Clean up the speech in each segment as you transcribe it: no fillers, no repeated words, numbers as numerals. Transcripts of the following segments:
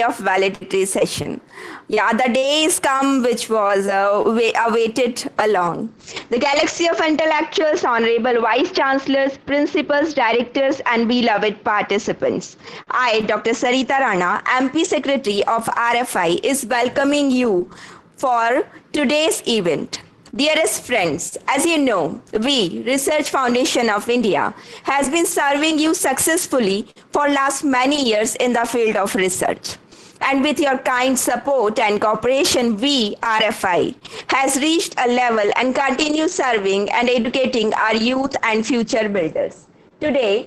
of valedictory session. Yeah, the day is come which was awaited along. The galaxy of intellectuals, honorable vice chancellors, principals, directors, and beloved participants. I, Dr. Sarita Rana, MP Secretary of RFI, is welcoming you for today's event. Dearest friends, as you know, we, Research Foundation of India, has been serving you successfully for last many years in the field of research. And with your kind support and cooperation, we, RFI, has reached a level and continue serving and educating our youth and future builders. Today's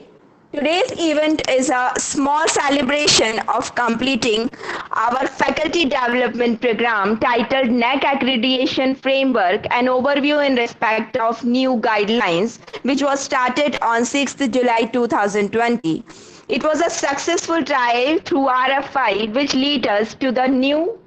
event is a small celebration of completing our faculty development program titled NAAC Accreditation Framework, an overview in respect of new guidelines, which was started on 6th July 2020. It was a successful trial through RFI, which lead us to the new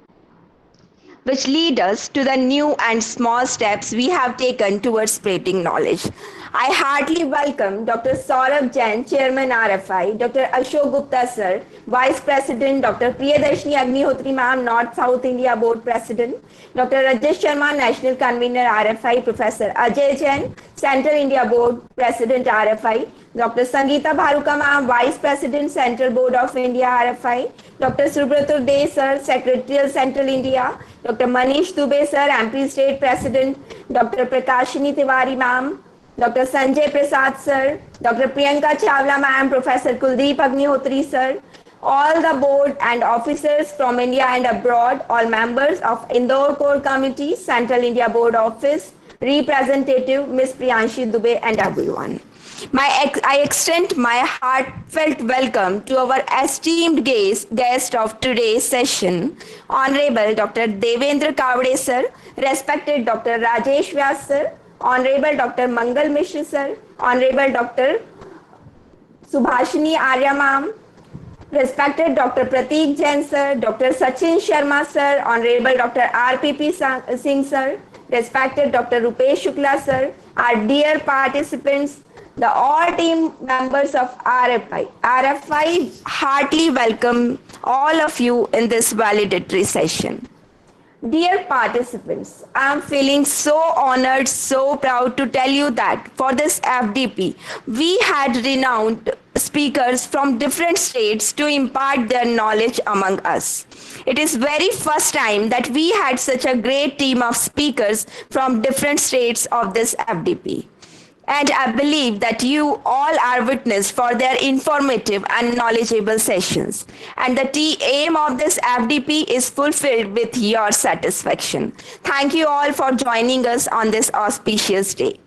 and small steps we have taken towards spreading knowledge. I heartily welcome Dr. Saurabh Jain, Chairman RFI, Dr. Ashok Gupta Sir, Vice President, Dr. Priyadarshini Agnihotri Ma'am, North South India Board President, Dr. Rajesh Sharma, National Convener RFI, Professor Ajay Jain, Central India Board President RFI, Dr. Sangeeta Bharuka Ma'am, Vice President, Central Board of India RFI, Dr. Subrato Dey Sir, Secretarial Central India, Dr. Manish Dubey Sir, MP State President, Dr. Prakashini Tiwari Ma'am, Dr. Sanjay Prasad Sir, Dr. Priyanka Chawla Ma'am, Professor Kuldeep Agnihotri Sir, all the board and officers from India and abroad, all members of Indore Core Committee, Central India Board Office, Representative Ms. Priyanshi Dubey, and everyone. I extend my heartfelt welcome to our esteemed guest of today's session, Honorable Dr. Devendra Kavade Sir, respected Dr. Rajesh Vyas Sir, Honorable Dr. Mangal Mishra Sir, Honorable Dr. Subhashini Arya Ma'am, respected Dr. Prateek Jain Sir, Dr. Sachin Sharma Sir, Honorable Dr. RPP Singh Sir, respected Dr. Rupesh Shukla Sir, our dear participants, the all team members of RFI. RFI heartily welcome all of you in this valedictory session. Dear participants, I am feeling so honored, so proud to tell you that for this FDP, we had renowned speakers from different states to impart their knowledge among us. It is very first time that we had such a great team of speakers from different states of this FDP. And I believe that you all are witness for their informative and knowledgeable sessions. And the aim of this FDP is fulfilled with your satisfaction. Thank you all for joining us on this auspicious day.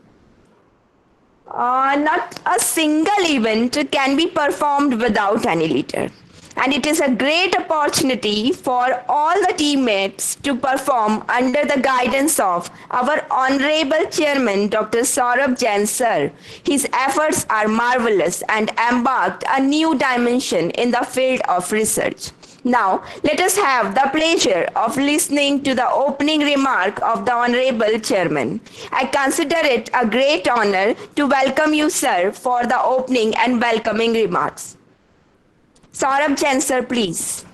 Not a single event can be performed without any leader. And it is a great opportunity for all the teammates to perform under the guidance of our Honorable Chairman, Dr. Saurabh Jain Sir. His efforts are marvelous and embarked a new dimension in the field of research. Now, let us have the pleasure of listening to the opening remark of the Honorable Chairman. I consider it a great honor to welcome you, sir, for the opening and welcoming remarks. Saurabh Jain Sir, please.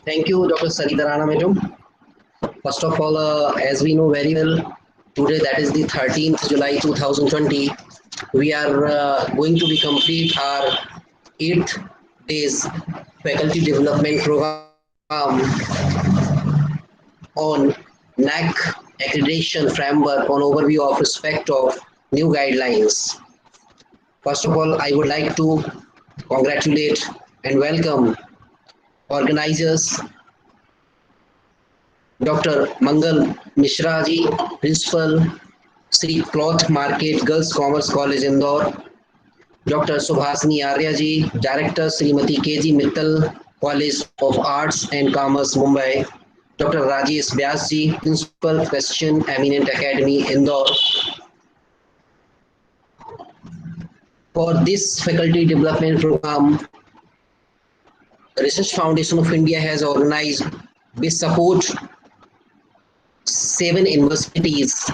Thank you, Dr. Sarita Rana Madam. First of all, as we know very well, today that is the 13th July 2020, we are going to be complete our 8 days faculty development program on NAAC accreditation framework on overview of respect of new guidelines. First of all, I would like to congratulate and welcome organizers, Dr. Mangal Mishra ji, Principal, Sri Cloth Market Girls Commerce College Indore, Dr. Subhashini Arya ji, Director, Srimati KG Mittal, College of Arts and Commerce Mumbai, Dr. Rajesh Vyas ji, Principal, Question Eminent Academy Indore. For this faculty development program, the Research Foundation of India has organized with support 7 universities.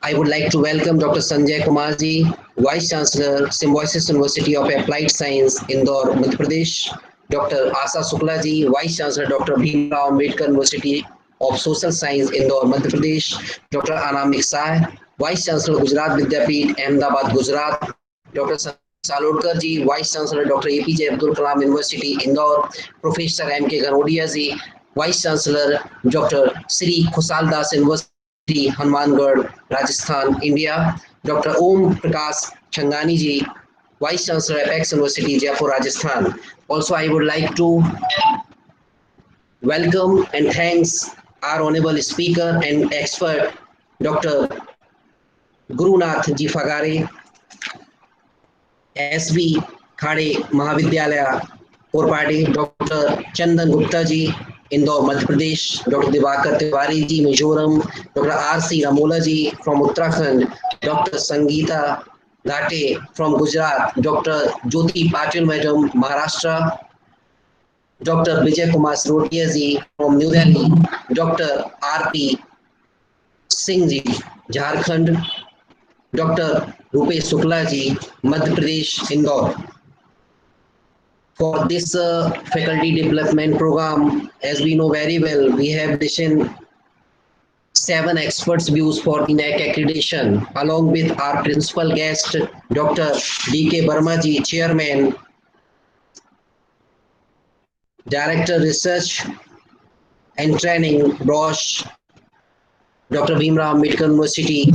I would like to welcome Dr. Sanjay Kumar ji, Vice Chancellor, Symbiosis University of Applied Science, Indore, Madhya Pradesh. Dr. Asa Shukla ji, Vice Chancellor, Dr. Bhimrao Ambedkar University of Social Science, Indore, Madhya Pradesh. Dr. Anamik Sai, Vice Chancellor, Gujarat Vidyapeeth, Ahmedabad, Gujarat. Dr. Salodkar ji, Vice Chancellor, Dr. APJ Abdul Kalam University, Indore. Professor M.K. Garodia ji, Vice Chancellor, Dr. Sri Khusal Das University, Hanumangarh, Rajasthan, India. Dr. Om Prakash Changani ji, Vice Chancellor, Apex University, Jaipur, Rajasthan. Also, I would like to welcome and thanks our honorable speaker and expert, Dr. Gurunath Ji Fagare, SB Khade Mahavidyalaya, Korpade, Dr. Chandan Gupta ji, Indore, Madhya Pradesh, Dr. Divakar Tiwari ji, Mizoram, Dr. R.C. Ramola ji from Uttarakhand, Dr. Sangeeta Dhate from Gujarat, Dr. Jyoti Patil Madam, Maharashtra, Dr. Vijay Kumar Srotia ji from New Delhi, Dr. R.P. Singh ji, Jharkhand, Dr. Rupesh Shukla ji, Madhya Pradesh, Indore. For this faculty development program, as we know very well, we have addition 7 experts views for the NAAC accreditation, along with our principal guest, Dr. D.K. Verma ji, Chairman, Director Research and Training, Roche, Dr. Bhimrao Ambedkar University,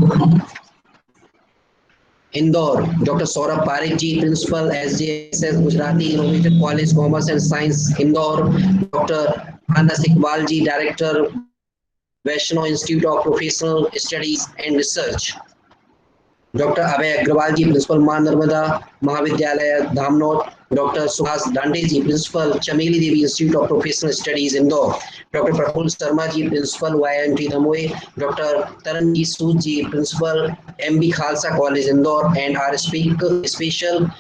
Indore, Dr. Saurabh Parekh ji, Principal, SJSS Gujarati Innovative College, Commerce and Science, Indore, Dr. Anas Iqbal ji, Director, Vaishnav Institute of Professional Studies and Research, Dr. Abhay Agrawal ji, Principal Maa Narmada Mahavidyalaya, Dhamnod, Dr. Subhas Dande ji, Principal, Chameli Devi Institute of Professional Studies, Indore, Dr. Praful Sharma ji, Principal, YIMT Damoh, Dr. Taranjit Sood ji, Principal, MB Khalsa College, Indore, and our special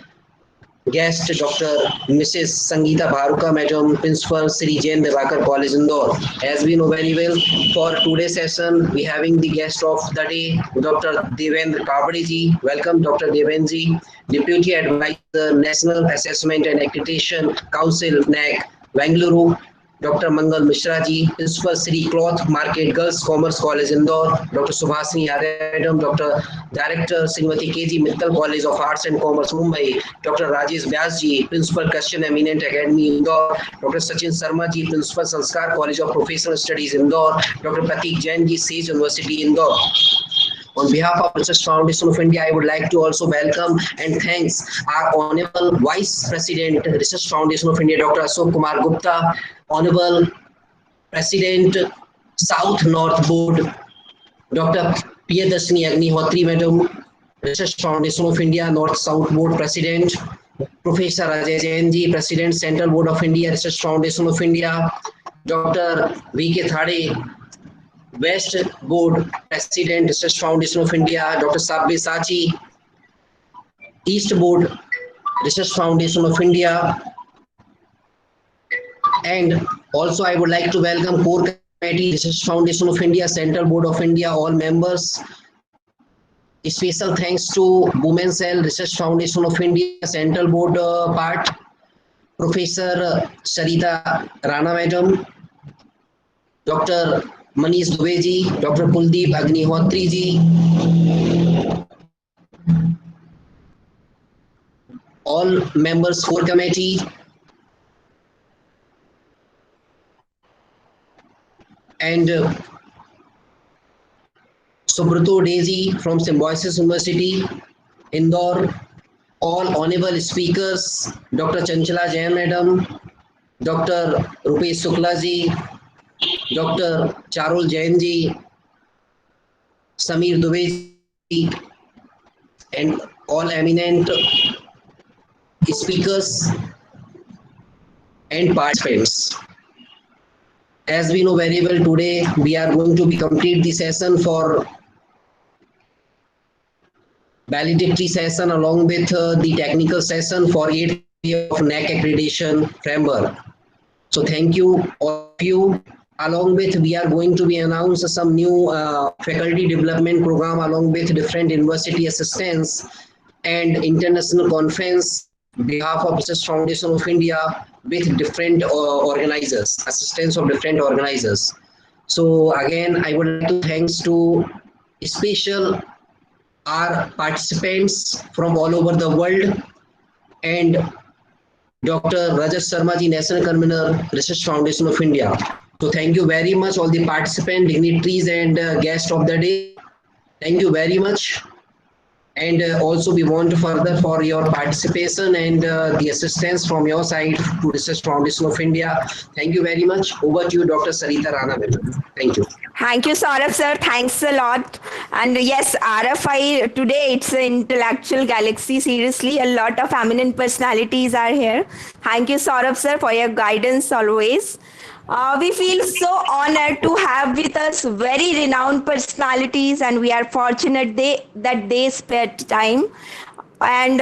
guest, Dr. Mrs. Sangeeta Bharuka Madam, Principal, Sri Jain Devakar College, Indore. As we know very well, for today's session, we having the guest of the day, Dr. Devendra Kavade ji. Welcome, Dr. Devendra ji, Deputy Advisor, National Assessment and Accreditation Council, NAAC, Bangalore. Dr. Mangal Mishra ji, Principal, Sri Cloth Market Girls Commerce College, Indore. Dr. Subhasini Arya Madam, Dr. Director, Srimati K.G. Mittal College of Arts and Commerce, Mumbai. Dr. Rajesh Vyas ji, Principal, Christian Eminent Academy, Indore. Dr. Sachin Sarma ji, Principal, Sanskar College of Professional Studies, Indore. Dr. Pratik Jain ji, Sage University, Indore. On behalf of Research Foundation of India, I would like to also welcome and thanks our Honorable Vice President, Research Foundation of India, Dr. Ashok Kumar Gupta, Honorable President, South North Board, Dr. Priyadarshini Agnihotri Madam, Research Foundation of India, North South Board President, Professor Ajay Jain ji, President, Central Board of India, Research Foundation of India, Dr. V.K. Thade, West Board President, Research Foundation of India, Dr. Sabbe Sachi, East Board Research Foundation of India, and also I would like to welcome Core Committee, Research Foundation of India, Central Board of India, all members. Special thanks to Women's Cell, Research Foundation of India, Central Board part, Professor Sarita Rana Madam, Dr. Manish Dubey ji, Dr. Kuldeep Agnihotri ji, all members core committee, and Subrato Daisy from Symbiosis University, Indore, all honorable speakers, Dr. Chanchala Jain Madam, Dr. Rupesh Shukla ji, Dr. Charul Jain ji, Samir Dubey ji, and all eminent speakers and participants. As we know very well, today we are going to complete the session for valedictory session along with the technical session for 8th year of NAAC accreditation framework. So thank you all of you. Along with, we are going to be announce some new faculty development program along with different university assistants and international conference behalf of Research Foundation of India with different organizers, assistance of different organizers. So again, I would like to thanks to special our participants from all over the world and Dr. Rajat Sharma ji, National Convener, Research Foundation of India. So thank you very much, all the participants, dignitaries, and guests of the day. Thank you very much. And also we want to further for your participation and the assistance from your side to Research Foundation of India. Thank you very much. Over to you, Dr. Sarita Rana. Thank you. Thank you, Saurabh sir. Thanks a lot. And yes, RFI today it's an intellectual galaxy. Seriously, a lot of eminent personalities are here. Thank you, Saurabh sir, for your guidance always. We feel so honored to have with us very renowned personalities, and we are fortunate that they spared time and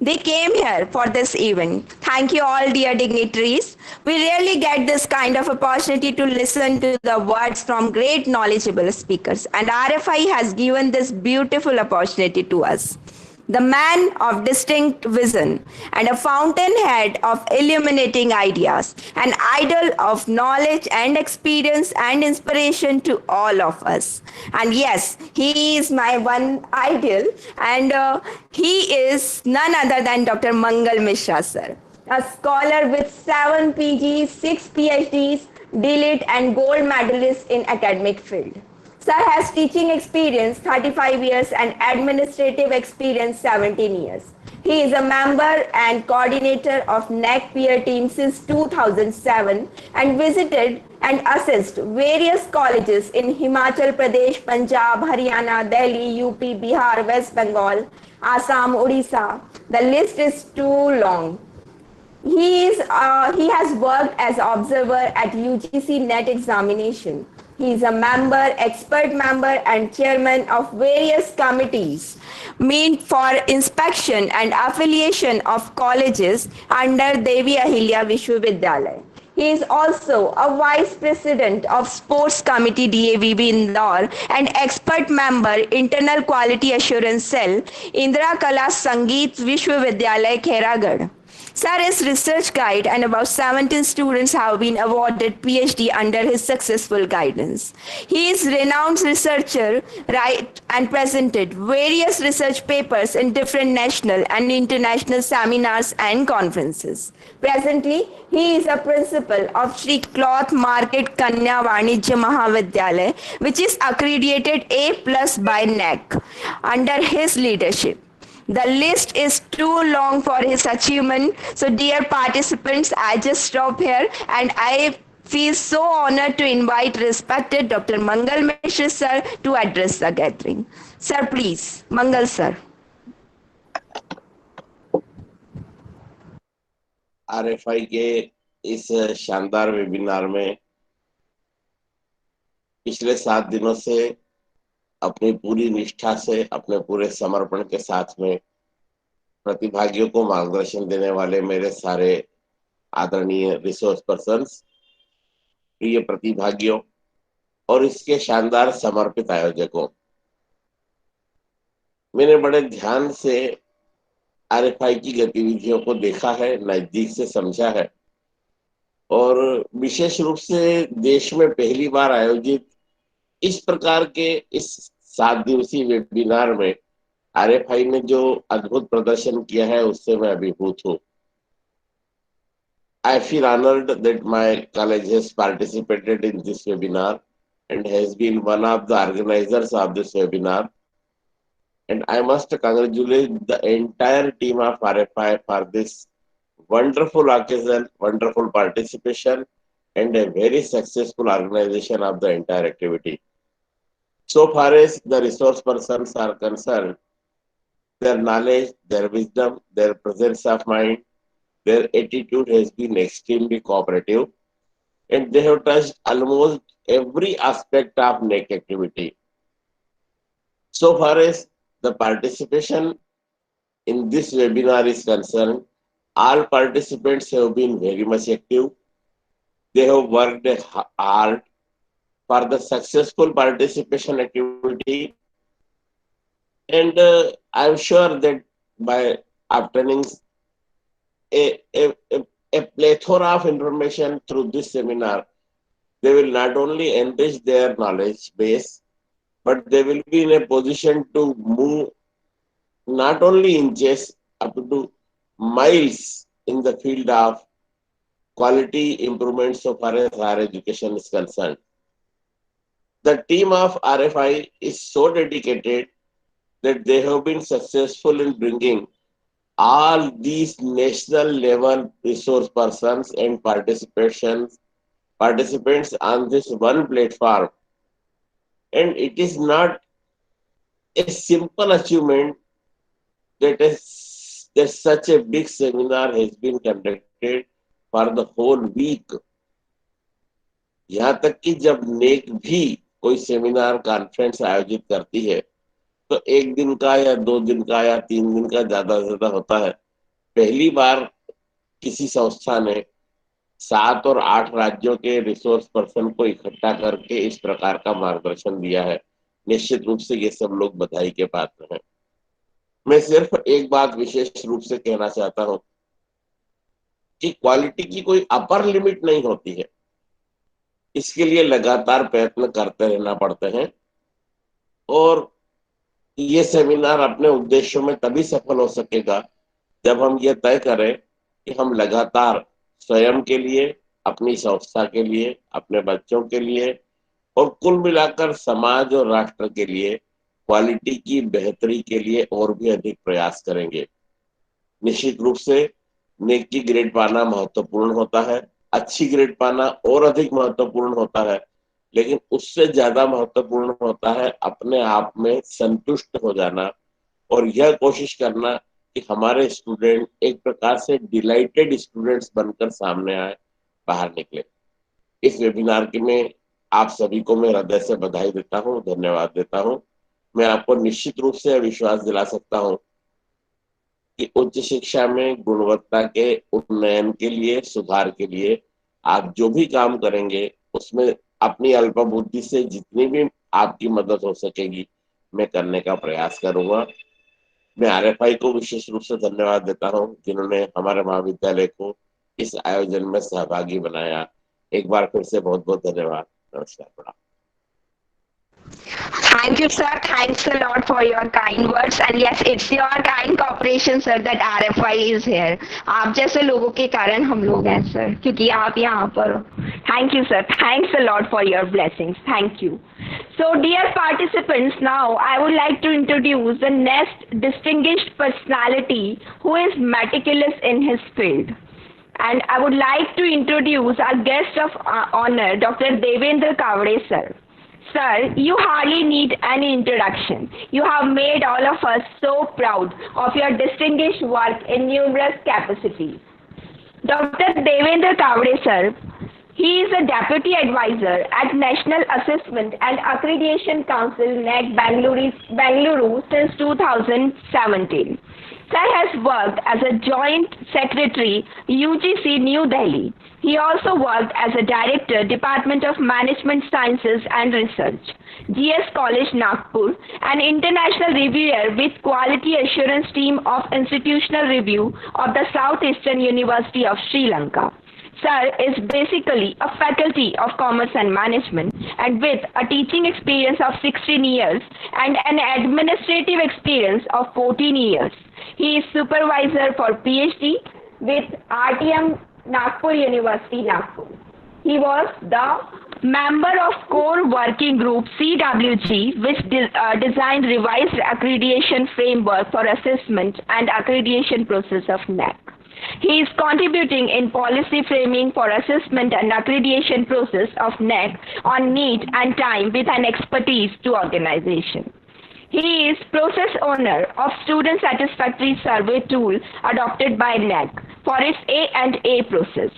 they came here for this event. Thank you all, dear dignitaries. We rarely get this kind of opportunity to listen to the words from great knowledgeable speakers, and RFI has given this beautiful opportunity to us. The man of distinct vision and a fountainhead of illuminating ideas, an idol of knowledge and experience and inspiration to all of us. And yes, he is my one idol, and he is none other than Dr. Mangal Mishra, sir, a scholar with 7 PGs, 6 PhDs, DLit, and gold medalist in academic field. Sir has teaching experience 35 years and administrative experience 17 years. He is a member and coordinator of NAAC peer team since 2007 and visited and assessed various colleges in Himachal Pradesh, Punjab, Haryana, Delhi, UP, Bihar, West Bengal, Assam, Odisha. The list is too long. He has worked as observer at UGC NET examination. He is a member, expert member, and chairman of various committees meant for inspection and affiliation of colleges under Devi Ahilya Vishwavidyalaya. He is also a vice president of Sports Committee DAVB Indore and expert member Internal Quality Assurance Cell Indira Kala Sangeet Vishwavidyalaya Khairagad. Sir is research guide and about 17 students have been awarded PhD under his successful guidance. He is renowned researcher, write and presented various research papers in different national and international seminars and conferences. Presently, he is a principal of Shri Cloth Market Kanya Vanijya Mahavidyalaya, which is accredited A+ by NAAC under his leadership. The list is too long for his achievement. So, dear participants, I just stop here and I feel so honored to invite respected Dr. Mangal Mishra sir to address the gathering. Sir, please. Mangal sir. RFI के इस शानदार webinar में पिछले 7 दिनों से अपनी पूरी निष्ठा से, अपने पूरे समर्पण के साथ में प्रतिभागियों को मार्गदर्शन देने वाले मेरे सारे आदरणीय रिसोर्स पर्सन्स, प्रिय प्रतिभागियों और इसके शानदार समर्पित आयोजकों, मैंने बड़े ध्यान से आरएफआई की गतिविधियों को देखा है, नजदीक से समझा है और विशेष रूप से देश में पहली बार आयोजित इस प्रकार के इस 7 दिवसीय वेबिनार में आरएफआई ने जो अद्भुत प्रदर्शन किया है उससे मैं अभिभूत हूँ। I feel honored that my college has participated in this webinar and has been one of the organizers of this webinar. And I must congratulate the entire team of RFI for this wonderful occasion, wonderful participation, and a very successful organization of the entire activity. So far as the resource persons are concerned, their knowledge, their wisdom, their presence of mind, their attitude has been extremely cooperative, and they have touched almost every aspect of NAAC activity. So far as the participation in this webinar is concerned, all participants have been very much active. They have worked hard for the successful participation activity, and I'm sure that by obtaining a, a, a, a plethora of information through this seminar, they will not only enrich their knowledge base, but they will be in a position to move not only inches up to miles in the field of quality improvement so far as higher education is concerned. The team of RFI is so dedicated that they have been successful in bringing all these national level resource persons and participants on this one platform. And it is not a simple achievement that such a big seminar has been conducted for the whole week. यहाँ तक कि जब नेक भी कोई seminar conference आयोजित करती है तो एक दिन का या 2 दिन का या 3 दिन का ज्यादा से ज्यादा होता है। पहली बार किसी संस्था ने 7 और 8 राज्यों के रिसोर्स पर्सन को इकट्ठा करके इस प्रकार का मार्गदर्शन दिया है। निश्चित रूप से ये सब लोग बधाई के पात्र हैं। मैं सिर्फ एक बात विशेष रूप से कहना चाहता हूं कि क्वालिटी की कोई अपर लिमिट नहीं होती है। इसके लिए लगातार प्रयत्न करते रहना पड़ते हैं और ये सेमिनार अपने उद्देश्यों में तभी सफल हो सकेगा जब हम ये तय करें कि हम लगातार स्वयं के लिए, अपनी संस्था के लिए, अपने बच्चों के लिए और कुल मिलाकर समाज और राष्ट्र के लिए क्वालिटी की बेहतरी के लिए और भी अधिक प्रयास करेंगे। निश्चित रूप से नेक की ग्रेड पाना महत्वपूर्ण होता है, अच्छी ग्रेड पाना और अधिक महत्वपूर्ण होता है, लेकिन उससे ज्यादा महत्वपूर्ण होता है अपने आप में संतुष्ट हो जाना और यह कोशिश करना कि हमारे स्टूडेंट एक प्रकार से डिलाइटेड स्टूडेंट्स बनकर सामने आए, बाहर निकले। इस वेबिनार के में आप सभी को मैं हृदय से बधाई देता हूँ, धन्यवाद देता हूँ। मैं आपको निश्चित रूप से विश्वास दिला सकता हूँ कि उच्च शिक्षा में गुणवत्ता के उन्नयन के लिए, सुधार के लिए आप जो भी काम करेंगे उसमें अपनी अल्प बुद्धि से जितनी भी आपकी मदद हो सकेगी मैं करने का प्रयास करूंगा। मैं आरएफआई को विशेष रूप से धन्यवाद देता हूं जिन्होंने हमारे महाविद्यालय को इस आयोजन में सहभागी बनाया। एक बार फिर से बहुत बहुत धन्यवाद। नमस्कार प्रणाम। Thank you, sir. Thanks a lot for your kind words. And yes, it's your kind cooperation, sir, that RFI is here. आप जैसे लोगों के कारण हम लोग हैं, sir, क्योंकि आप यहाँ पर हो. Thank you, sir. Thanks a lot for your blessings. Thank you. So, dear participants, now I would like to introduce the next distinguished personality who is meticulous in his field. And I would like to introduce our guest of honor, Dr. Devendra Kavade, sir. Sir, you hardly need any introduction. You have made all of us so proud of your distinguished work in numerous capacities. Dr. Devendra Kavade, sir, he is a Deputy Advisor at National Assessment and Accreditation Council, NAAC, Bengaluru since 2017. Sir has worked as a Joint Secretary, UGC, New Delhi. He also worked as a Director, Department of Management Sciences and Research, GS College, Nagpur, an International Reviewer with Quality Assurance Team of Institutional Review of the Southeastern University of Sri Lanka. Sir is basically a faculty of Commerce and Management and with a teaching experience of 16 years and an administrative experience of 14 years. He is supervisor for PhD with RTM Nagpur University, Nagpur. He was the member of Core Working Group CWG, which designed revised accreditation framework for assessment and accreditation process of NAAC. He is contributing in policy framing for assessment and accreditation process of NAAC on need and time with an expertise to organization. He is process owner of Student Satisfactory Survey tool adopted by NAAC for its A&A process.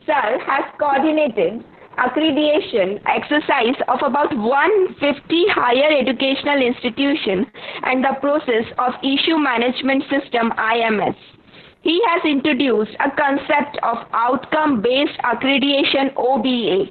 Sir has coordinated accreditation exercise of about 150 higher educational institutions and the process of issue management system IMS. He has introduced a concept of outcome-based accreditation OBA.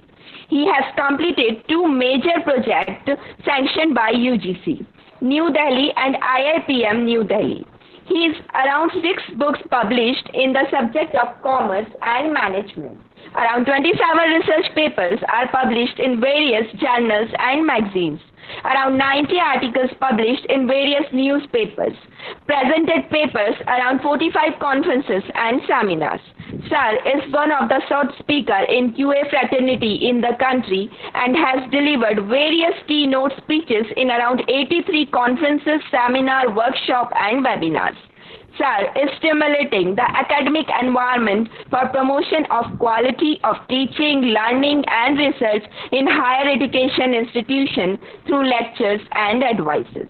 He has completed 2 major projects sanctioned by UGC, New Delhi and IIPM New Delhi. He's around 6 books published in the subject of commerce and management. Around 27 research papers are published in various journals and magazines. Around 90 articles published in various newspapers. Presented papers around 45 conferences and seminars. Sir is one of the sought speaker in QA fraternity in the country and has delivered various keynote speeches in around 83 conferences, seminar, workshop and webinars. Sir is stimulating the academic environment for promotion of quality of teaching, learning and research in higher education institutions through lectures and advices.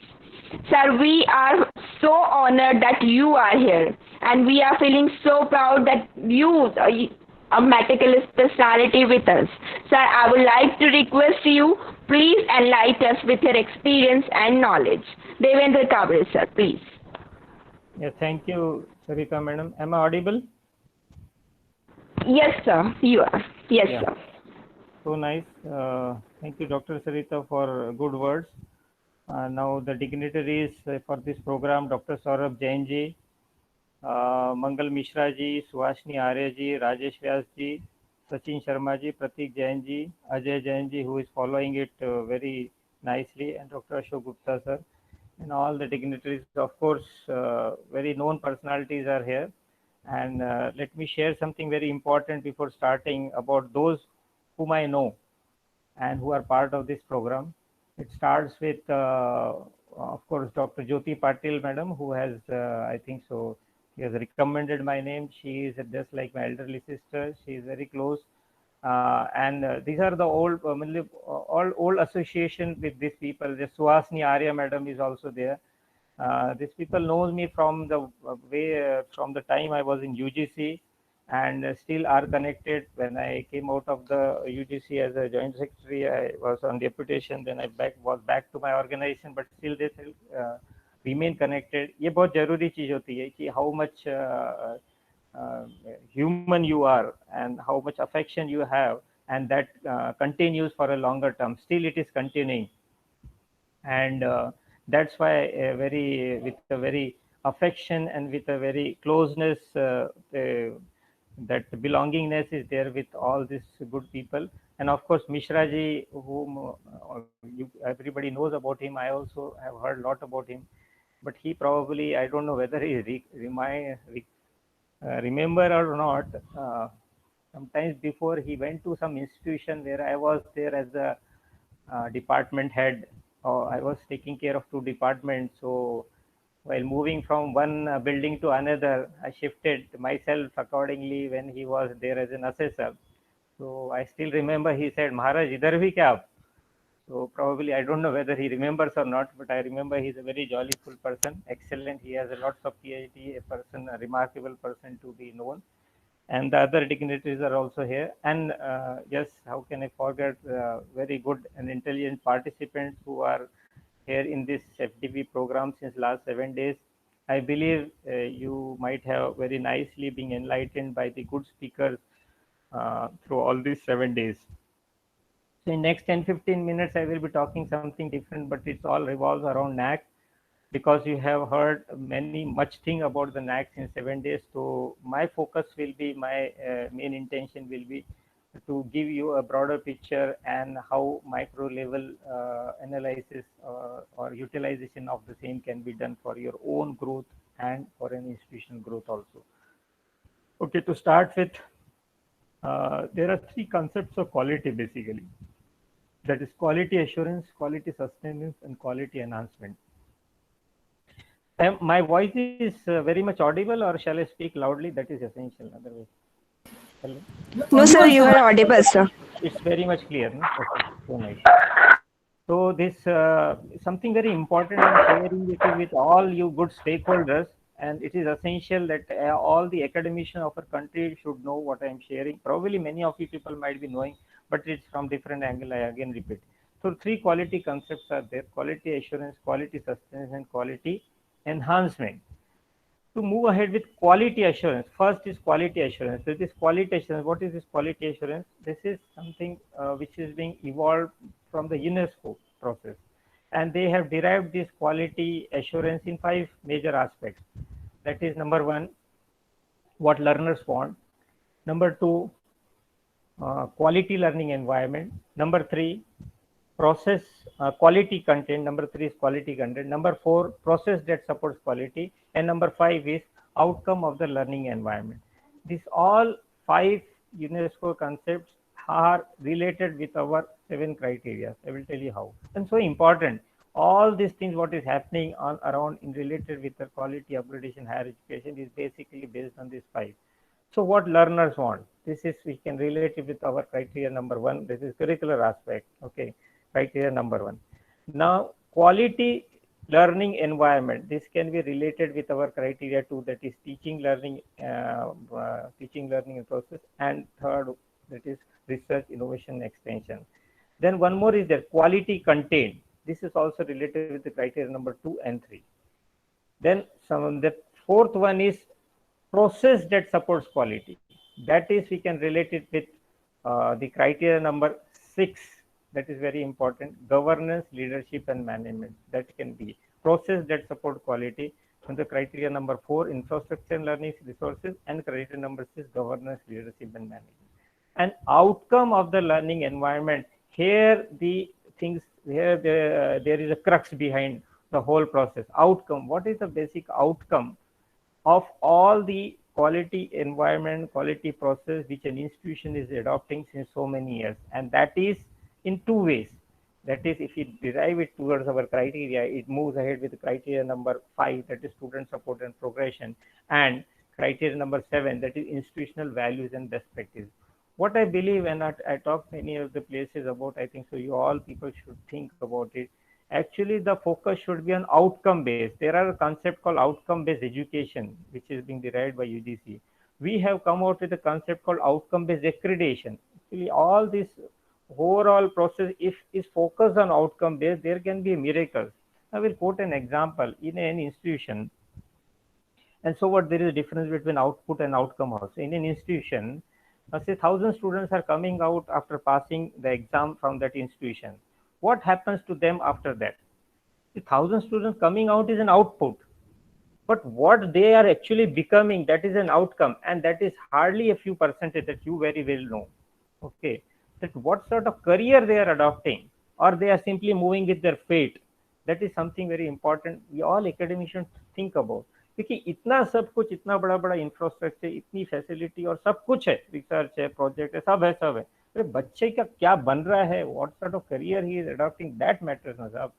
Sir, we are so honored that you are here and we are feeling so proud that you a medical specialty with us. Sir, I would like to request you, please enlighten us with your experience and knowledge. Devendra Kabre, sir, please. Yeah, thank you, Sarita madam. Am I audible? Yes, sir, you are. Yes, Yeah. sir. So nice. Thank you, Dr. Sarita, for good words. Now the dignitaries for this program, Dr. Saurabh Jain ji, Mangal Mishra ji, Suhasini Arya ji, Rajesh Vyas ji, Sachin Sharma ji, Pratik Jain ji, Ajay Jain ji, who is following it very nicely, and Dr. Ashok Gupta sir, and all the dignitaries. Of course, very known personalities are here. And let me share something very important before starting about those whom I know and who are part of this program. It starts with, of course, Dr. Jyoti Patil madam, who has, I think so, he has recommended my name. She is just like my elderly sister. She is very close. And these are the old, all old association with these people. The Suhasini Arya madam is also there. These people knows me from the way, from the time I was in UGC, and still are connected. When I came out of the UGC as a joint secretary, I was on deputation. Then I was back to my organization, but still they still remain connected. ये बहुत जरूरी चीज होती है कि how much human you are and how much affection you have, and that continues for a longer term. Still it is continuing, and that's why with a very affection and with a very closeness, that belongingness is there with all these good people. And of course Mishra ji, whom everybody knows about him. I also have heard a lot about him, but he probably, I don't know whether he remember or not. Sometimes before, he went to some institution where I was there as a department head. I was taking care of 2 departments. So while moving from one building to another, I shifted myself accordingly when he was there as an assessor. So I still remember he said, Maharaj, idhar bhi kya aap? So probably, I don't know whether he remembers or not, but I remember he's a very jollyful person, excellent. He has a lots of PhD, a remarkable person to be known. And the other dignitaries are also here. And yes, how can I forget very good and intelligent participants who are here in this FDP program since last 7 days. I believe you might have very nicely been enlightened by the good speakers through all these 7 days. So in next 10-15 minutes, I will be talking something different, but it's all revolves around NAAC, because you have heard much thing about the NAAC in 7 days. So my focus will be, my main intention will be to give you a broader picture and how micro level analysis or utilization of the same can be done for your own growth and for an institutional growth also. Okay, to start with, there are 3 concepts of quality basically. That is quality assurance, quality sustenance, and quality enhancement. My voice is very much audible, or shall I speak loudly? That is essential. Otherwise, hello? No, sir, you are audible, sir. It's very much clear. No? Okay, so nice. So this something very important I'm sharing it with all you good stakeholders, and it is essential that all the academicians of our country should know what I am sharing. Probably many of you people might be knowing, but it's from different angle. I again repeat. So 3 quality concepts are there: quality assurance, quality sustenance, and quality enhancement. To move ahead with quality assurance, first is quality assurance. So this quality assurance, what is this quality assurance? This is something which is being evolved from the UNESCO process, and they have derived this quality assurance in 5 major aspects. That is number one, what learners want. Number two, quality learning environment. Number three, process quality content. Number three is quality content. Number four, process that supports quality. And number five is outcome of the learning environment. These all five UNESCO concepts are related with our 7 criteria. I will tell you how. And so important. All these things, what is happening on around in related with the quality upgradation higher education is basically based on these five. So what learners want, this is, we can relate it with our criteria number one. This is curricular aspect. Okay, criteria number one. Now, quality learning environment, this can be related with our criteria two, that is teaching learning and process, and third, that is research, innovation, extension. Then one more is that quality content. This is also related with the criteria number 2 and 3. Then the fourth one is process that supports quality. That is, we can relate it with the criteria number 6. That is very important. Governance, leadership, and management. That can be process that support quality. And the criteria number 4, infrastructure and learning resources, and criteria number 6, governance, leadership, and management. And outcome of the learning environment. Here the things, here there is a crux behind the whole process. Outcome. What is the basic outcome of all the quality environment, quality process which an institution is adopting since so many years? And that is in two ways. That is, if we derive it towards our criteria, it moves ahead with criteria number 5, that is student support and progression, and criteria number 7, that is institutional values and best practice. What I believe, and I talk many of the places about, I think so you all people should think about it. Actually, the focus should be on outcome based. There are a concept called outcome based education, which is being derived by UGC. We have come out with a concept called outcome based accreditation. Actually, all this overall process, if is focused on outcome based, there can be miracles. I will quote an example in an institution. And so what, there is a difference between output and outcome also. In an institution, say 1,000 students are coming out after passing the exam from that institution. What happens to them after that? The 1,000 students coming out is an output, but what they are actually becoming, that is an outcome, and that is hardly a few percentage that you very well know. Okay, that what sort of career they are adopting, or they are simply moving with their fate. That is something very important we all academicians think about. क्योंकि इतना सब कुछ, इतना बड़ा बड़ा infrastructure, इतनी facility और सब कुछ है, रिसर्च है, प्रोजेक्ट है, सब है, सब है, अरे बच्चे का क्या बन रहा है, what sort of career he is adopting, that matters ना साहब.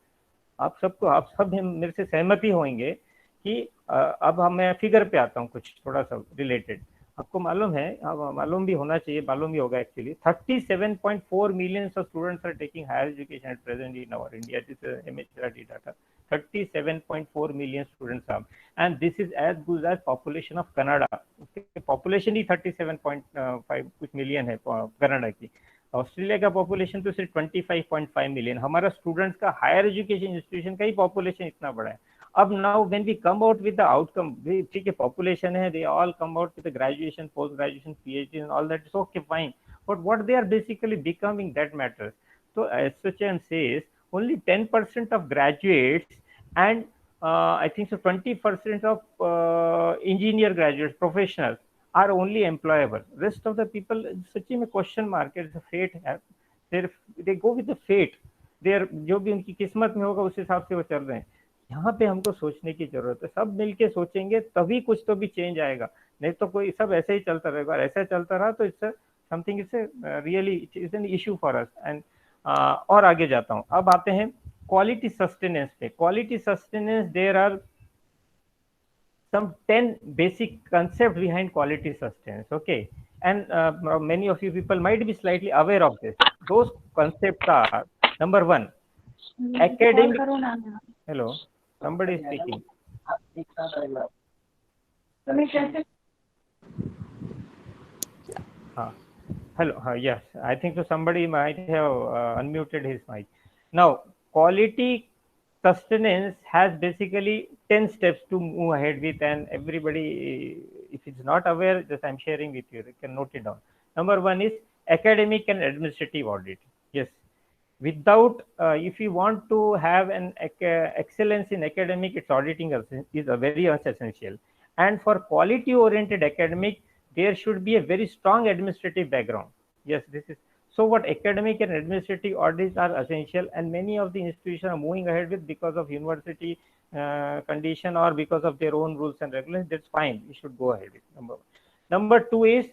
आप सबको, आप सब मेरे से सहमति होंगे कि अब मैं फिगर पे आता हूँ कुछ थोड़ा सा रिलेटेड. आपको मालूम है, मालूम भी होना चाहिए, मालूम भी होगा actually, 37.4 million of students are taking higher education at present in our India. This is MHRD data. 37.4 million students are, and this is as good as population of Canada. Okay, population ही 37.5 कुछ million है Canada की. Australia का population तो सिर्फ 25.5 million. हमारा students का higher education institution का ही population इतना बड़ा है. अब now when we come out with the outcome, ठीक है पॉपुलेशन है, they all come out with graduation, post graduation, PhD and all that is okay fine, but what they are basically becoming, that matters. So SHM says only 10% of graduates and I think so 20% of engineer graduates, professionals are only employable. Rest of the people, सच्ची में question mark, it's a fate. They go with the fate. जो भी उनकी किस्मत में होगा उस हिसाब से वो चल रहे हैं. यहाँ पे हमको सोचने की जरूरत है. सब मिलके सोचेंगे तभी कुछ तो भी चेंज आएगा, नहीं तो कोई सब ऐसे ही चलता रहेगा. और ऐसा चलता रहा तो it's something, it's really it's an issue for us. And और आगे जाता हूँ. अब आते हैं क्वालिटी सस्टेनेंस पे. Quality sustenance, there are some 10 basic concepts behind quality sustenance. Okay, and many of you people might be slightly aware of this. Those concepts are: number 1, academic. Hello, somebody is speaking. Hello, yes, I think so somebody might have unmuted his mic. Now, quality sustenance has basically 10 steps to move ahead with, and everybody, if it's not aware, just I'm sharing with you, you can note it down. Number 1 is academic and administrative audit. Yes, without if you want to have an excellence in academic, its auditing is a very essential. And for quality oriented academic, there should be a very strong administrative background. Yes, this is so. What academic and administrative audits are essential, and many of the institutions are moving ahead with because of university condition or because of their own rules and regulations. That's fine. We should go ahead with number one. Number two is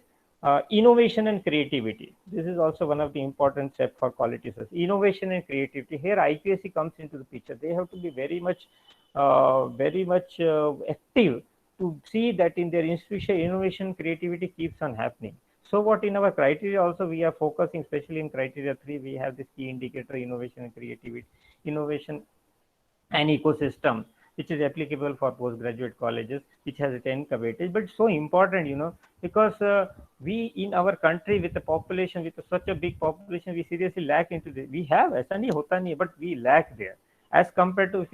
innovation and creativity. This is also one of the important steps for quality assessment. Innovation and creativity. Here, IQAC comes into the picture. They have to be very much active to see that in their institution, innovation, creativity keeps on happening. So what in our criteria also we are focusing, especially in criteria 3, we have this key indicator, innovation and creativity, innovation and ecosystem, which is applicable for postgraduate colleges, which has a 10 weightage. But so important, because we in our country with the population, with such a big population, we seriously lack into this. We have, aisa nahi hota nahi, but we lack there. As compared to if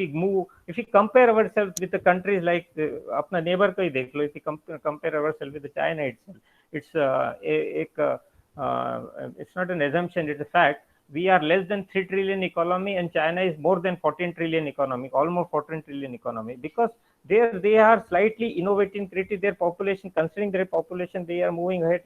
we compare ourselves with the countries like अपना neighbor को ही देख लो, if we compare ourselves with the China itself, it's it's not an assumption, it's a fact. We are less than 3 trillion economy, and China is more than 14 trillion economy, almost 14 trillion economy, because they are slightly innovating, creative. Their population, considering their population, they are moving ahead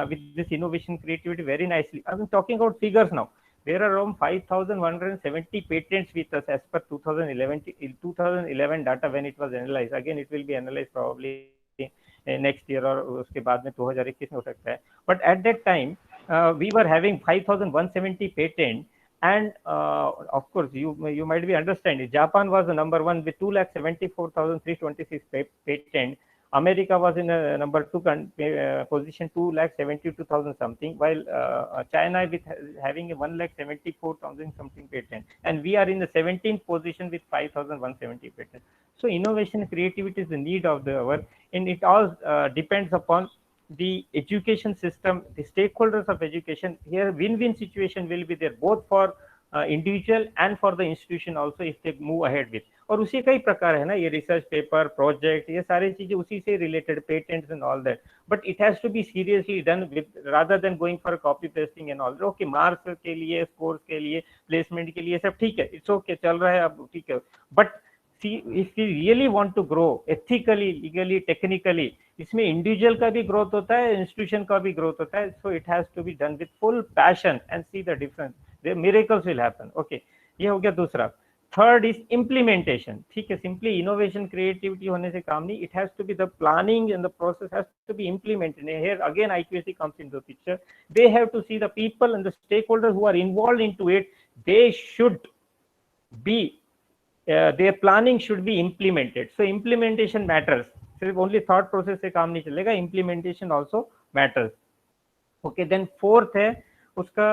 with this innovation, creativity very nicely. I'm talking about figures now. There are around 5,170 patents with us as per 2011 data when it was analyzed. Again, it will be analyzed probably next year or उसके बाद में 2021 में हो सकता है. But at that time, we were having 5,170 patent, and of course you might be understanding. Japan was the number one with 2,74,326 patent. America was in a number 2 position, 2,72,000 something, while China with having a 1,74,000 something patent, and we are in the 17th position with 5,170 patents. So innovation and creativity is the need of the hour, and it all depends upon the education system, the stakeholders of education. Here win-win situation will be there, both for individual and for the institution also, if they move ahead with. और उसी का ही प्रकार है ना ये research paper, project, ये सारी चीजें उसी से related, patents and all that. But it has to be seriously done with, rather than going for copy pasting and all. Okay, marks के लिए, स्कोर्स के लिए, प्लेसमेंट के लिए सब ठीक है, इट्स ओके, चल रहा है अब, ठीक है. But see, if we really want to grow ethically, legally, technically, इसमें इंडिविजुअल का भी ग्रोथ होता है, इंस्टीट्यूशन का भी ग्रोथ होता है. So it has to be done with full passion and see the difference. Miracles will happen. Okay, ये हो गया दूसरा. Third is implementation. ठीक है, सिंपली इनोवेशन क्रिएटिविटी होने से काम नहीं. It has to be the planning and the process has to be implemented. Here again IQAC comes into the picture. They have to see the people and the stakeholders who are involved into it. They should be their planning should be implemented. So implementation matters. सिर्फ only thought process से काम नहीं चलेगा, implementation also matters. Okay, then fourth है उसका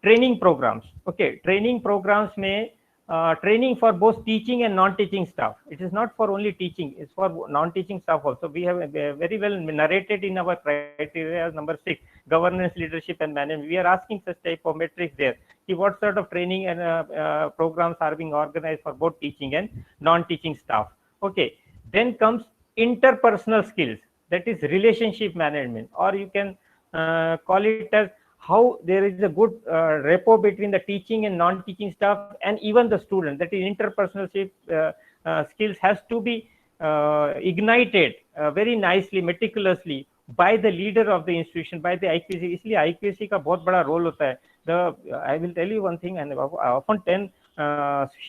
training programmes. Okay, training programmes में training for both teaching and non-teaching staff. It is not for only teaching, it's for non-teaching staff also. We have very well narrated in our criteria as number 6, governance, leadership and management. We are asking such type of metrics there. What sort of training and programs are being organized for both teaching and non-teaching staff. Okay, then comes interpersonal skills, that is relationship management, or you can call it as how there is a good rapport between the teaching and non-teaching staff and even the student. That is interpersonal skills has to be ignited very nicely, meticulously by the leader of the institution, by the IQAC. इसलिए IQAC का बहुत बड़ा role होता है. I will tell you one thing, and I often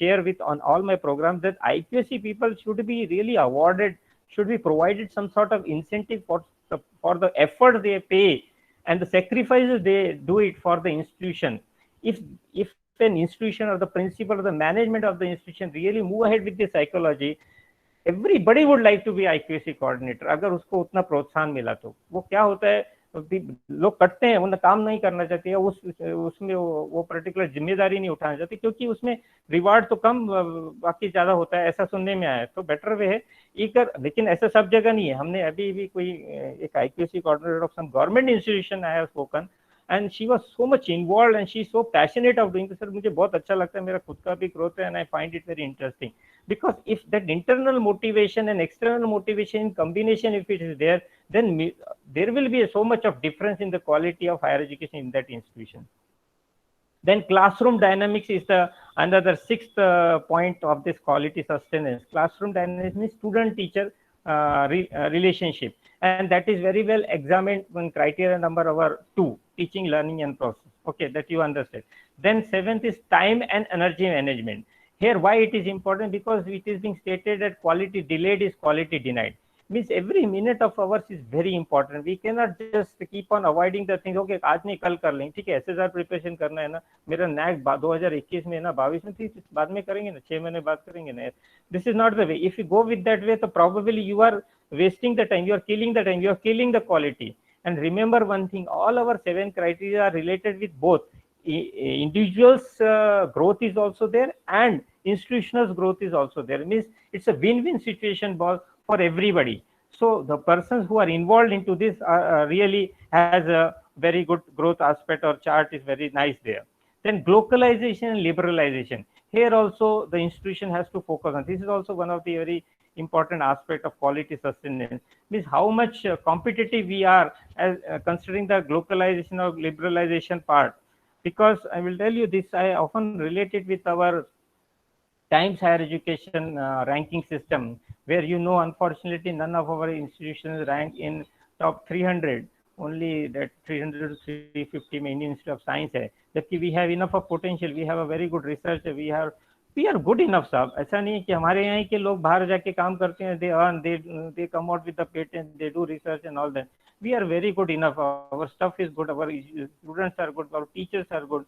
share with on all my programs, that IQAC people should be really awarded, should be provided some sort of incentive for the effort they pay and the sacrifices they do it for the institution. If an institution or the principal or the management of the institution really move ahead with this psychology, everybody would like to be IQAC coordinator. अगर उसको उतना प्रोत्साहन मिला तो वो क्या होता है, लोग करते हैं, उन्हें काम नहीं करना चाहते, उसमें वो पर्टिकुलर जिम्मेदारी नहीं उठाना चाहते, क्योंकि उसमें रिवार्ड तो कम बाकी ज्यादा होता है, ऐसा सुनने में आया. तो बेटर वे है लेकिन ऐसा सब जगह नहीं है. हमने अभी भी कोई एक IQAC coordinator of some government institution I have spoken, and she was so much involved and she is so passionate of doing this. Sir मुझे बहुत अच्छा लगता है, मेरा खुद का भी ग्रोथ है, and I find it very interesting, because if that internal motivation and external motivation in combination, if it is there, then there will be so much of difference in the quality of higher education in that institution. Then classroom dynamics is the another sixth point of this quality sustenance. Classroom dynamics means student teacher relationship, and that is very well examined in criteria number our 2, teaching, learning and process. Okay, that you understand. Then seventh is time and energy management. Here why it is important, because it is being stated that quality delayed is quality denied. Means every minute of ours is very important. We cannot just keep on avoiding the things. Okay, आज नहीं कल कर लेंगे, ठीक है, SSR preparation करना है ना, मेरा NAAC 2021 में ना 22 में थी, बाद में करेंगे ना, 6 महीने बाद करेंगे ना. This is not the way. If you go with that way, so probably you are wasting the time, you are killing the time, you are killing the quality. And remember one thing, all our 7 criteria are related with both individuals growth is also there and institutional growth is also there. It means it's a win-win situation for everybody. So the persons who are involved into this really has a very good growth aspect, or chart is very nice there. Then globalization and liberalization. Here also the institution has to focus on. This is also one of the very important aspect of quality sustenance. Means how much competitive we are as considering the globalization or liberalization part. Because I will tell you this, I often relate it with our Times Higher Education ranking system, where unfortunately none of our institutions rank in top 300. Only that 300 to 350 main Institute of Science hai. Jabki we have enough of potential, we have a very good research, we are good enough साहब. ऐसा नहीं है कि हमारे यहाँ के लोग बाहर जाके काम करते हैं, they earn, they come out with the patent, they do research and all that. We are very good enough. Our stuff is good, our students are good, our teachers are good.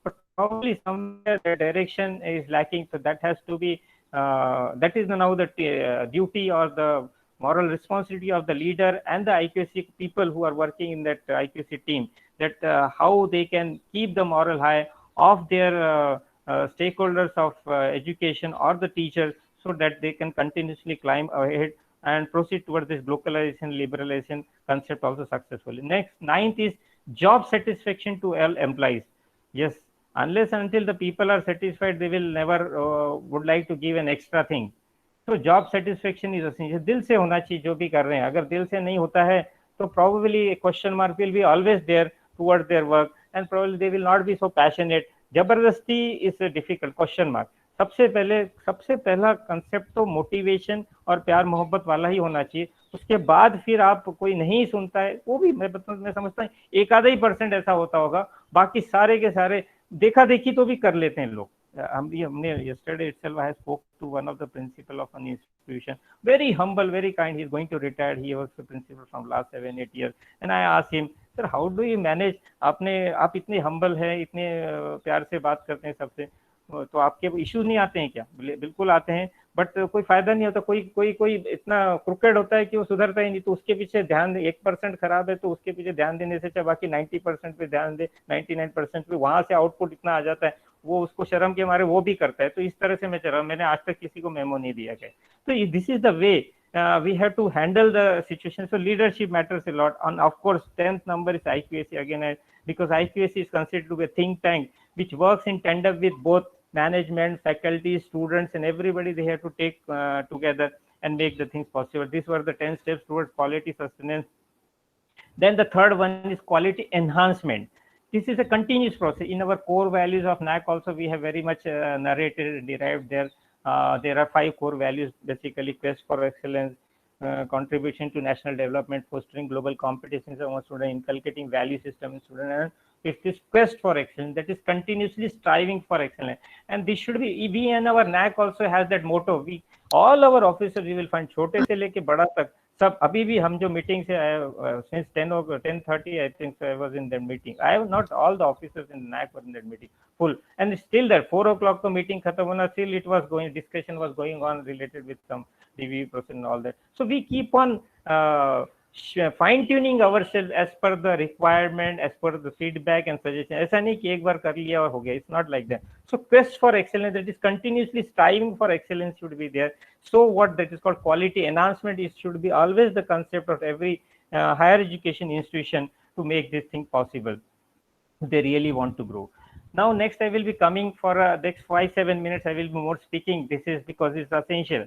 But probably somewhere the direction is lacking. So that has to be, that is now the duty or the moral responsibility of the leader and the IQAC people who are working in that IQAC team, that how they can keep the moral high of their stakeholders of education or the teachers, so that they can continuously climb ahead and proceed towards this localization, liberalization concept also successfully. Next, ninth is job satisfaction to all employees. Yes, unless until the people are satisfied, they will never would like to give an extra thing. So job satisfaction is essential. दिल से होना चाहिए जो भी कर रहे हैं. अगर दिल से नहीं होता है, तो probably a question mark will be always there towards their work, and probably they will not be so passionate. जबरदस्ती is a difficult question mark. सबसे पहला कंसेप्ट तो मोटिवेशन और प्यार मोहब्बत वाला ही होना चाहिए. उसके बाद फिर आप कोई नहीं सुनता है, वो भी मैं समझता हूँ एक आधा ही % ऐसा होता होगा. बाकी सारे के सारे देखा देखी तो भी कर लेते हैं लोग. हमने yesterday itself I spoke to one of the principal of an institution, very humble, very kind. He is going to retire. He was the principal from last 7-8 years, and I asked him, sir, how do you manage? आप इतने humble है, इतने प्यार से बात करते हैं सबसे, तो आपके इश्यूज नहीं आते हैं क्या? बिल्कुल आते हैं, बट कोई फायदा नहीं होता. कोई इतना क्रुकेड होता है कि वो सुधरता ही नहीं, तो उसके पीछे ध्यान दे. 1% खराब है तो उसके पीछे ध्यान देने से चाहे बाकी 90% पे ध्यान दे, 99% पे, वहां से आउटपुट इतना आ जाता है, वो उसको शर्म के मारे वो भी करता है. तो इस तरह से मैं चल रहा हूँ. मैंने आज तक किसी को मेमो नहीं दिया गया. तो this is the way we have to handle the situation. So leadership matters a lot. And of course 10th number is IQAC again, because IQAC is considered to be a think tank which works in tandem with both management, faculty, students, and everybody. They have to take together and make the things possible. These were the 10 steps towards quality sustenance. Then the third one is quality enhancement. This is a continuous process. In our core values of NAAC also, we have very much narrated and derived there. There are 5 core values, basically: quest for excellence, contribution to national development, fostering global competitions among students, inculcating value system in students, and it's this quest for excellence, that is continuously striving for excellence. And this should be, we and our NAAC also has that motto. We all our officers, you will find, छोटे से लेके बड़ा तक सब. अभी भी हम जो मीटिंग से since 10:30 I think so I was in that meeting. I have not all the officers in NAAC were in that meeting full, and still there 4 o'clock the meeting khatam hona, still it was going, discussion was going on related with some DV process and all that. So we keep on fine tuning ourselves as per the requirement, as per the feedback and suggestion. ऐसा नहीं कि एक बार कर लिया और हो गया. It's not like that. So quest for excellence, that is continuously striving for excellence, should be there. So what that is called quality enhancement is should be always the concept of every higher education institution to make this thing possible. They really want to grow. Now next I will be coming for next 5-7 minutes. I will be more speaking. This is because it's essential.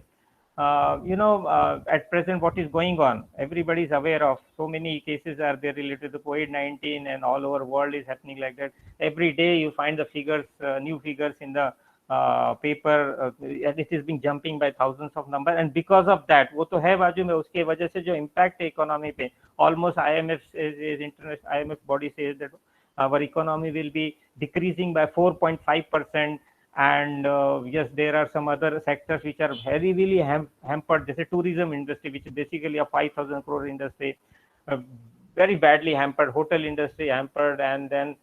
at present what is going on, everybody is aware of. So many cases are there related to COVID-19, and all over world is happening like that. Every day you find the figures, new figures in the paper, and it is being jumping by thousands of numbers. And because of that, वो तो है बाजू में, उसके वजह से जो impact है economy पे, almost IMF is international IMF body says that our economy will be decreasing by 4.5%. And yes, there are some other sectors which are very really hampered. There's a tourism industry, which is basically a 5,000 crore industry, very badly hampered. Hotel industry hampered, and then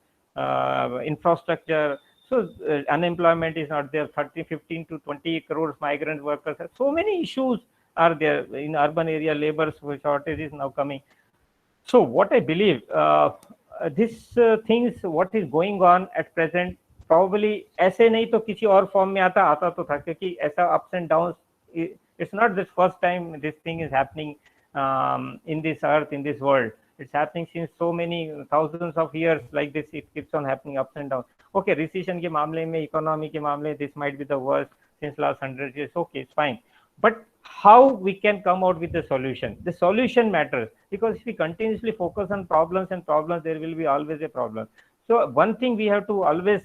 infrastructure. So unemployment is not there. 15 to 20 crores migrant workers. So many issues are there in urban area. Labor shortage is now coming. So what I believe, this things what is going on at present, probably ऐसे नहीं तो किसी और form में आता तो था, क्योंकि ऐसा ups and downs, it's not the first time this thing is happening in this earth, in this world. It's happening since so many thousands of years like this. It keeps on happening ups and downs. Okay, recession के मामले में, economy के मामले, this might be the worst since last 100 years. Okay, it's fine. But how we can come out with the solution? The solution matters, because if we continuously focus on problems and problems, there will be always a problem. So one thing we have to always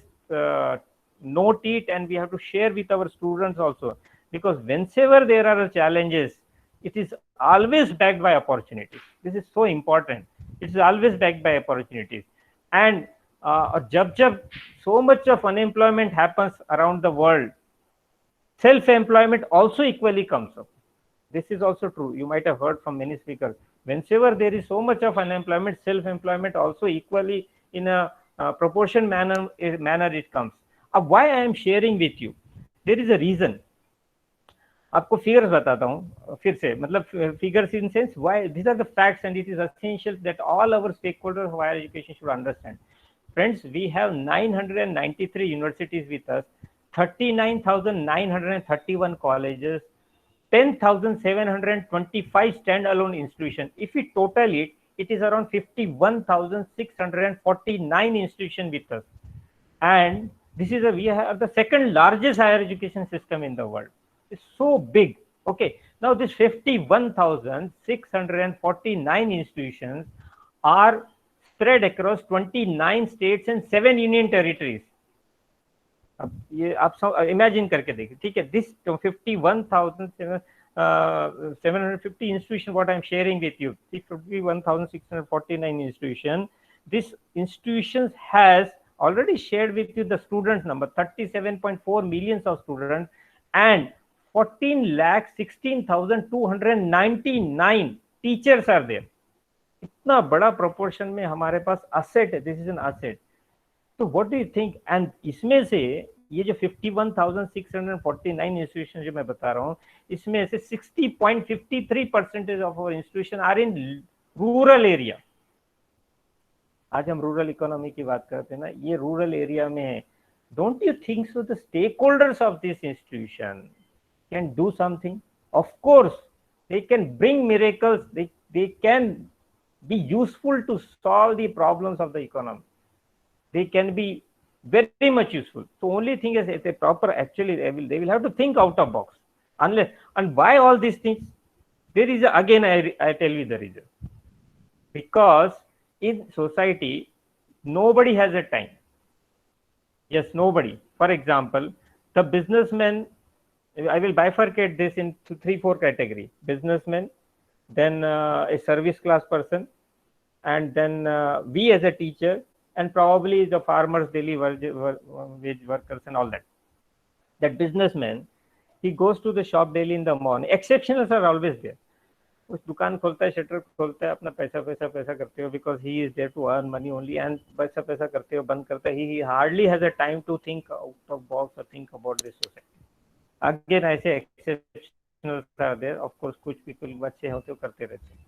note it, and we have to share with our students also, because whenever there are challenges, it is always backed by opportunities. This is so important. It is always backed by opportunities. And jab so much of unemployment happens around the world, self-employment also equally comes up. This is also true. You might have heard from many speakers. Whenever there is so much of unemployment, self-employment also equally in a proportion manner it comes. Why I am sharing with you? There is a reason. आपको figures बताता हूँ फिर से, मतलब figures in sense why these are the facts, and it is essential that all our stakeholders of higher education should understand. Friends, we have 993 universities with us, 39,931 colleges, 10,725 standalone institutions. If we total it, it is around 51,649 institutions with us. And this is we have the second largest higher education system in the world. It's so big. Okay, now this 51,649 institutions are spread across 29 states and 7 union territories. अब ये आप imagine करके देखिए, ठीक है. This 51,750 institution what I am sharing with you, 51,649 institution. This institutions has already shared with you the students number, 37.4 millions of students, and 14,16,299 teachers are there. इतना बड़ा proportion में हमारे पास asset है. This is an asset. So what do you think? And इसमें से ये जो 51,649 institutions जो मैं बता रहा हूँ, इसमें से 60.53% of our institutions are in rural area. आज हम रूरल इकोनॉमी की बात करते हैं ना, ये रूरल एरिया में है. Don't you think so? The stakeholders of this institution can do something. Of course, they can bring miracles. They can be useful to solve the problems of the economy. They can be very much useful. So only thing is, if they proper, actually they will have to think out of box. Unless, and why all these things? There is again I tell you the reason. Because in society, nobody has a time. Yes, nobody. For example, the businessman, I will bifurcate this into 3-4 categories: businessman, then a service class person, and then we as a teacher, and probably the farmers, daily wage workers and all that. That businessman, he goes to the shop daily in the morning. Exceptionals are always there. उस दुकान खोलता है, shutter खोलता है, अपना पैसा करते हो, because he is there to earn money only, and पैसा करते हो, बंद करता है. He hardly has a time to think out of box or think about this society. Again, ऐसे exceptionals are there. Of course, कुछ people बच्चे होते हो करते रहते हैं.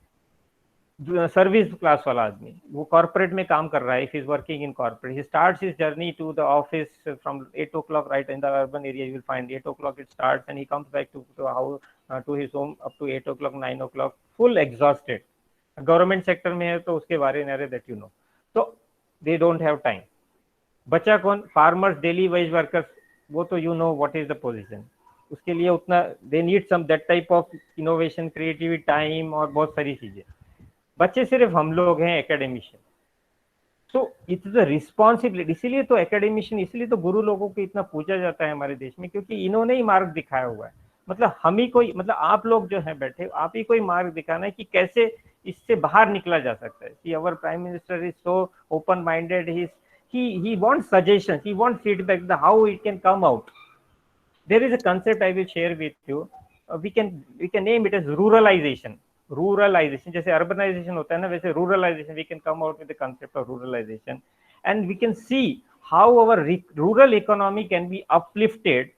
सर्विस क्लास वाला आदमी, वो कॉर्पोरेट में काम कर रहा है. If he is working in corporate, he starts his journey to the office from 8 o'clock, right? In the urban area, you will find 8 o'clock it starts, and he comes back to his home up to 8 o'clock, 9 o'clock, full exhausted. Government sector में है तो उसके बारे में that you know. So they don't have time. बचा कौन? Farmers, daily wage workers, वो तो you know what is the position. उसके लिए उतना they need some that type of innovation, creativity, time और बहुत सारी चीजें। बच्चे सिर्फ हम लोग हैं academician. So it's the responsibility. इसीलिए तो एकेडमिशियन, इसलिए तो गुरु लोगों को इतना पूछा जाता है हमारे देश में, क्योंकि इन्होंने ही मार्ग दिखाया हुआ है। मतलब हम ही कोई, मतलब आप लोग जो हैं बैठे, आप ही कोई मार्ग दिखाना है कि कैसे इससे बाहर निकला जा सकता है। See our prime minister is so open minded, he wants suggestions, he wants feedback, the how it can come out. There is a concept I will share with you. We can name it as ruralization. Ruralization, जैसे urbanization होता है ना, वैसे ruralization, we can come out with the concept of ruralization, and we can see how our rural economy can be uplifted,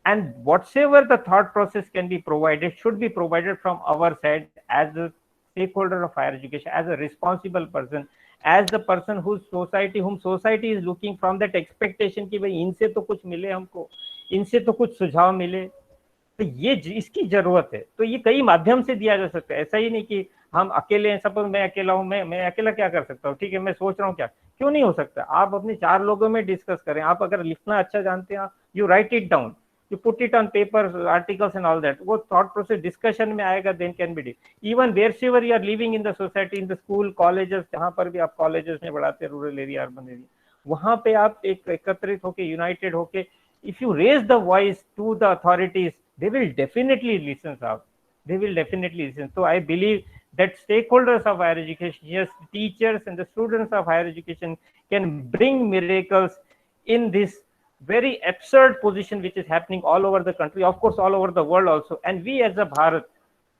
and whatsoever the thought process can be provided should be provided from our side as a stakeholder of higher education, as a responsible person, as the person whom society is looking from that expectation कि भाई इनसे तो कुछ मिले हमको, इनसे तो कुछ सुझाव मिले। तो ये इसकी जरूरत है। तो ये कई माध्यम से दिया जा सकता है। ऐसा ही नहीं कि हम अकेले हैं, सपोज मैं अकेला हूँ, मैं अकेला क्या कर सकता हूँ, ठीक है, मैं सोच रहा हूँ क्या, क्यों नहीं हो सकता। आप अपने 4 लोगों में डिस्कस करें। आप अगर लिखना अच्छा जानते हैं, you right it down, you put it on paper, articles and all that, वो thought process discussion में आएगा, then can be done। even wherever you are living in the society, in the school, colleges, जहाँ पर भी आप colleges में पढ़ाते हैं, rural area, urban area, वहाँ पे आप एक एकत्रित होके, united होके, if you raise the voice to the authorities, they will definitely listen, sir, they will definitely listen। so I believe that stakeholders of higher education, yes, teachers and the students of higher education can bring miracles in this very absurd position which is happening all over the country, of course all over the world also, and we as a Bharat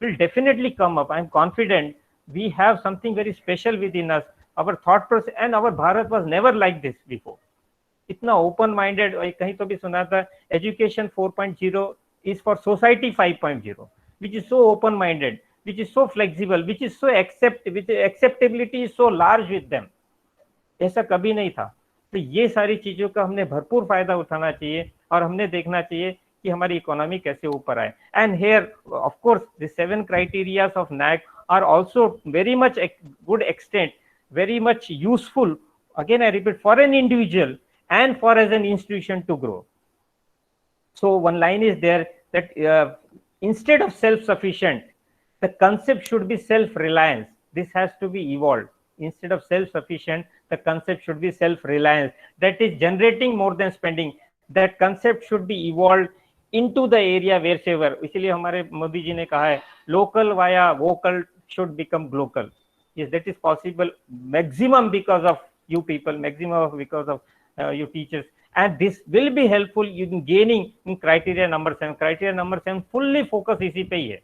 will definitely come up। I am confident we have something very special within us, our thought process, and our Bharat was never like this before, इतना open minded। कहीं तो भी सुना था education 4.0 is for society 5.0, which is so open minded, which is so flexible, which is so which acceptability is so large with them। ऐसा कभी नहीं था। तो ये सारी चीजों का हमने भरपूर फायदा उठाना चाहिए और हमने देखना चाहिए कि हमारी इकोनॉमी कैसे ऊपर आए। And here of course the 7 criterias of NAAC are also very much good extent, very much useful, again I repeat, for an individual and for as an institution to grow. So one line is there that instead of self-sufficient, the concept should be self-reliance. This has to be evolved. Instead of self-sufficient, the concept should be self-reliance. That is generating more than spending. That concept should be evolved into the area wherever. इसलिए हमारे मोदी जी ने कहा है local via vocal should become global. Yes, that is possible. Maximum because of you people, maximum because of you teachers. And this will be helpful in gaining in criteria number 7. Criteria number 7 fully focus इसी पे ही है.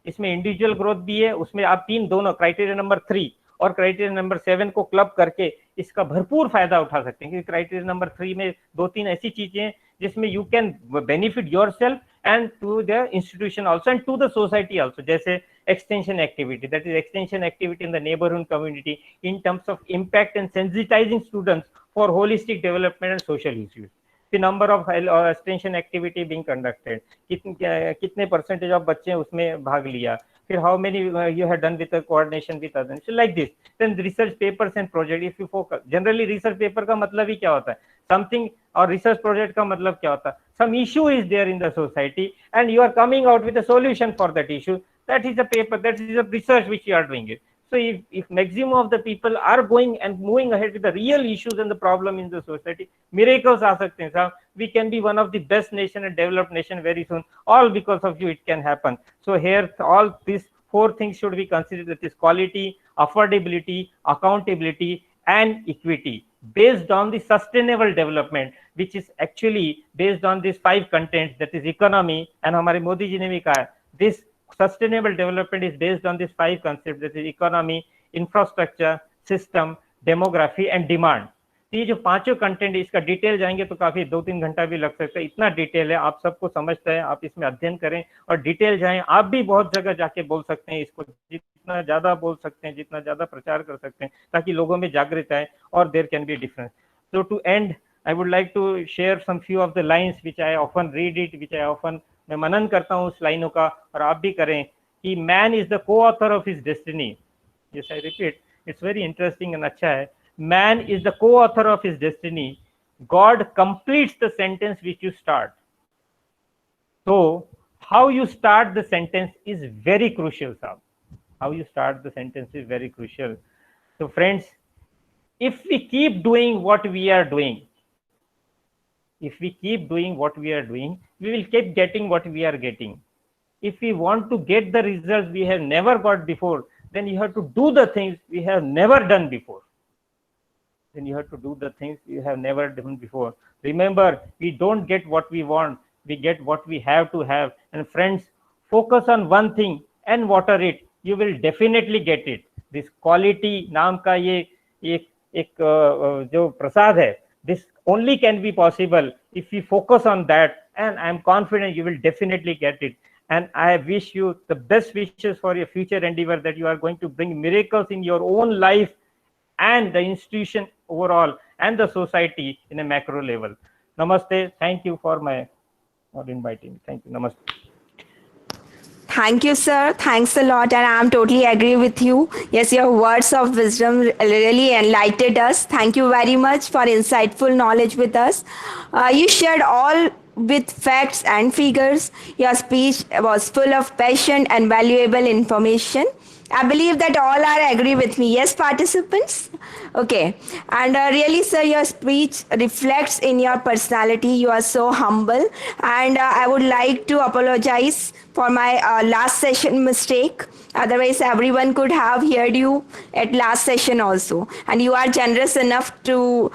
इसमें individual growth भी है, उसमें आप दोनों criteria number 3 और क्राइटेरिया नंबर 7 को क्लब करके इसका भरपूर फायदा उठा सकते हैं। क्योंकि क्राइटेरिया नंबर 3 में 2-3 ऐसी चीजें हैं जिसमें you can benefit yourself and to the institution also and to the society also, जैसे extension activity, that is extension activity in the neighborhood community in terms of impact and sensitizing students for holistic development and social issues. The number of extension activity being conducted, कितने percentage of बच्चे उसमें भाग लिया, फिर how many you have done with the coordination with others, so like this. Then research papers and project, if you focus, generally research paper का मतलब ही क्या होता है, something, और research project का मतलब क्या होता है, some issue is there in the society and you are coming out with a solution for that issue. That is a paper, that is a research which you are doing it. So if maximum of the people are going and moving ahead with the real issues and the problem in the society, miracles आ सकते हैं साहब. We can be one of the best nation and developed nation very soon. All because of you it can happen. So here all these 4 things should be considered, that is quality, affordability, accountability and equity, based on the sustainable development, which is actually based on these 5 contents, that is economy, and हमारे मोदी जी ने भी कहा this sustainable development is based on these 5 concepts, that is economy, infrastructure, system, demography and demand. ये जो 5 content, इसका detail जाएंगे तो काफी 2-3 घंटा भी लग सकता है, इतना डिटेल है, आप सबको समझता है, आप इसमें अध्ययन करें और डिटेल जाएं, आप भी बहुत जगह जाके बोल सकते हैं इसको, जितना ज्यादा बोल सकते हैं, जितना ज्यादा प्रचार कर सकते हैं, ताकि लोगों में जागृत आए और there can be difference. So to end, I would like to share some few of the lines which I often read it, which I often, मैं मनन करता हूँ उस लाइनों का, और आप भी करें, कि man is the co-author of his destiny. Yes, I repeat, it's very interesting and अच्छा है. Man is the co-author of his destiny. God completes the sentence which you start. So how you start the sentence is very crucial, sir. How you start the sentence is very crucial. So friends, if we keep doing what we are doing, if we keep doing what we are doing, we will keep getting what we are getting. If we want to get the results we have never got before, then you have to do the things we have never done before. Then you have to do the things you have never done before. Remember, we don't get what we want, we get what we have to have. And friends, focus on one thing and water it, you will definitely get it. This quality नाम का ये एक जो प्रसाद है, this only can be possible if we focus on that, and I am confident you will definitely get it. And I wish you the best wishes for your future endeavor, that you are going to bring miracles in your own life and the institution overall and the society in a macro level. Namaste. Thank you for inviting me. Thank you. Namaste. Thank you, sir. Thanks a lot. And I'm totally agree with you. Yes, your words of wisdom really enlightened us. Thank you very much for insightful knowledge with us. You shared all with facts and figures. Your speech was full of passion and valuable information. I believe that all are agree with me. Yes, participants? Okay. And really, sir, your speech reflects in your personality. You are so humble. And I would like to apologize for my last session mistake. Otherwise, everyone could have heard you at last session also. And you are generous enough to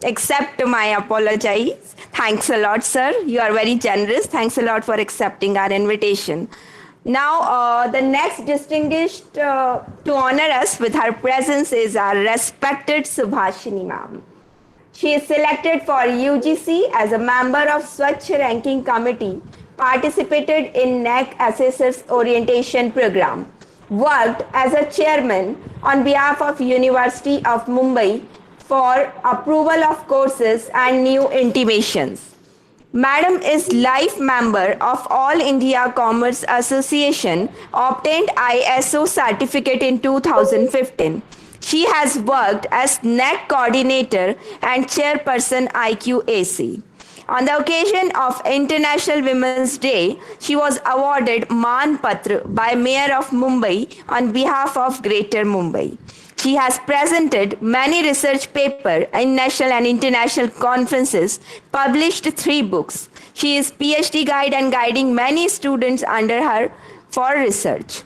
accept my apologies. Thanks a lot, sir. You are very generous. Thanks a lot for accepting our invitation. Now, the next distinguished to honor us with her presence is our respected Subhashini ma'am. She is selected for UGC as a member of Swachh Ranking Committee, participated in NAAC Assessors Orientation Program, worked as a chairman on behalf of University of Mumbai for approval of courses and new intimations. Madam is life member of All India Commerce Association, obtained ISO certificate in 2015. She has worked as NAAC coordinator and chairperson IQAC. On the occasion of International Women's Day, she was awarded Man Patra by Mayor of Mumbai on behalf of Greater Mumbai. She has presented many research papers in national and international conferences, published 3 books. She is PhD guide and guiding many students under her for research.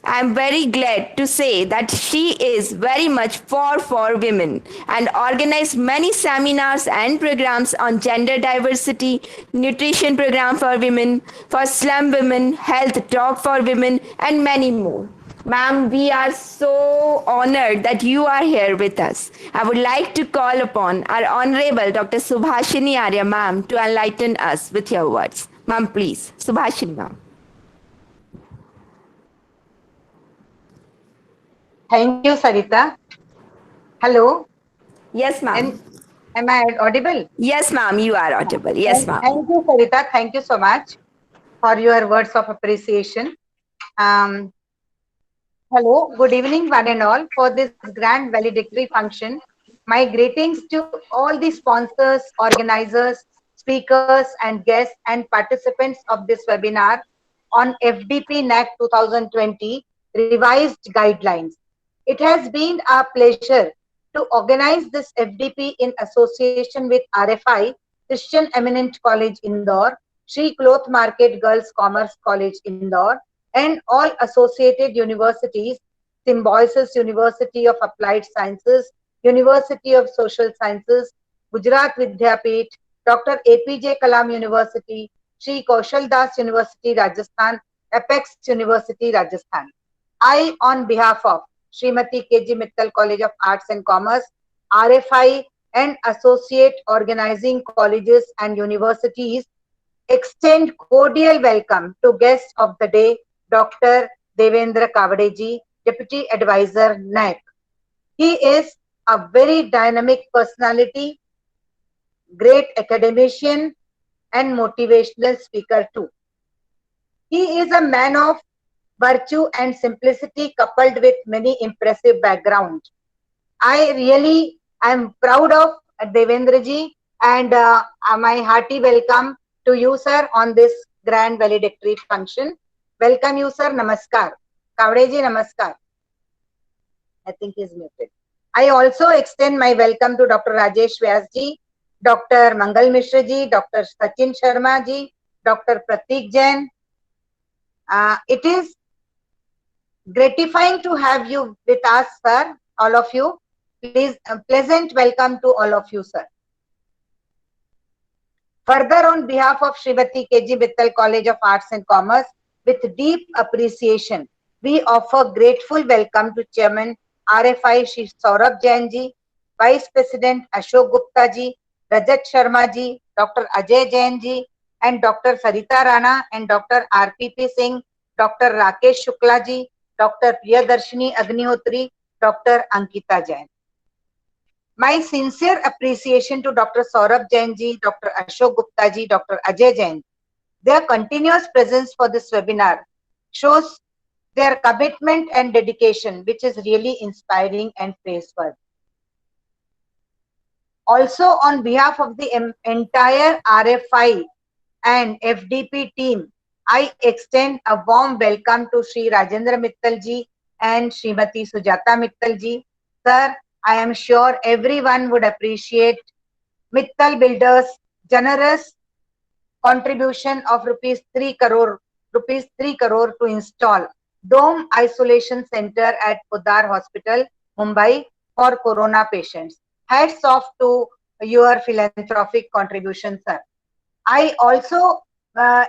I am very glad to say that she is very much for women and organized many seminars and programs on gender diversity, nutrition program for women, for slum women, health talk for women, and many more. Ma'am, we are so honored that you are here with us. I would like to call upon our Honorable Dr. Subhashini Arya, ma'am, to enlighten us with your words. Ma'am, please. Subhashini, ma'am. Thank you, Sarita. Hello. Yes, ma'am. Am I audible? Yes, ma'am, you are audible. Yes, ma'am. Thank you, Sarita. Thank you so much for your words of appreciation. Hello, good evening, one and all, for this grand valedictory function. My greetings to all the sponsors, organizers, speakers, and guests and participants of this webinar on FDP NAAC 2020 revised guidelines. It has been a pleasure to organize this FDP in association with RFI, Christian Eminent College, Indore, Sri Cloth Market Girls Commerce College, Indore, and all associated universities, Symbiosis University of Applied Sciences, University of Social Sciences, Gujarat Vidyapeeth, Dr. APJ Kalam University, Sri Kaushal Das University, Rajasthan, Apex University, Rajasthan. I, on behalf of Srimati KG Mittal College of Arts and Commerce, RFI, and associate organizing colleges and universities, extend cordial welcome to guest of the day, Dr. Devendra Kavadeji, Deputy Advisor, NAAC. He is a very dynamic personality, great academician, and motivational speaker too. He is a man of virtue and simplicity coupled with many impressive background. I really am proud of Devendra ji, and my hearty welcome to you, sir, on this grand valedictory function. Welcome you, sir. Namaskar. Kavdeji, namaskar. I think he's muted. I also extend my welcome to Dr. Rajesh Vyasji, Dr. Mangal Mishra ji, Dr. Sachin Sharma ji, Dr. Pratik Jain. It is gratifying to have you with us, sir, all of you. Please, pleasant welcome to all of you, sir. Further, on behalf of Srimati K.G. Mittal College of Arts and Commerce, with deep appreciation, we offer grateful welcome to Chairman RFI Shri Saurabh Jain ji, Vice President Ashok Gupta ji, Rajat Sharma ji, Dr. Ajay Jain ji, and Dr. Sarita Rana and Dr. RPP Singh, Dr. Rakesh Shukla ji, Dr. Priyadarshini Agnihotri, Dr. Ankita Jain. My sincere appreciation to Dr. Saurabh Jain ji, Dr. Ashok Gupta ji, Dr. Ajay Jain. Their continuous presence for this webinar shows their commitment and dedication, which is really inspiring and praiseworthy. Also, on behalf of the entire RFI and FDP team, I extend a warm welcome to Sri Rajendra Mittal ji and Srimati Sujata Mittal ji. Sir, I am sure everyone would appreciate Mittal Builders' generous contribution of rupees 3 crore to install Dome Isolation Center at Podar Hospital, Mumbai for Corona patients. Hats off to your philanthropic contribution, sir. I also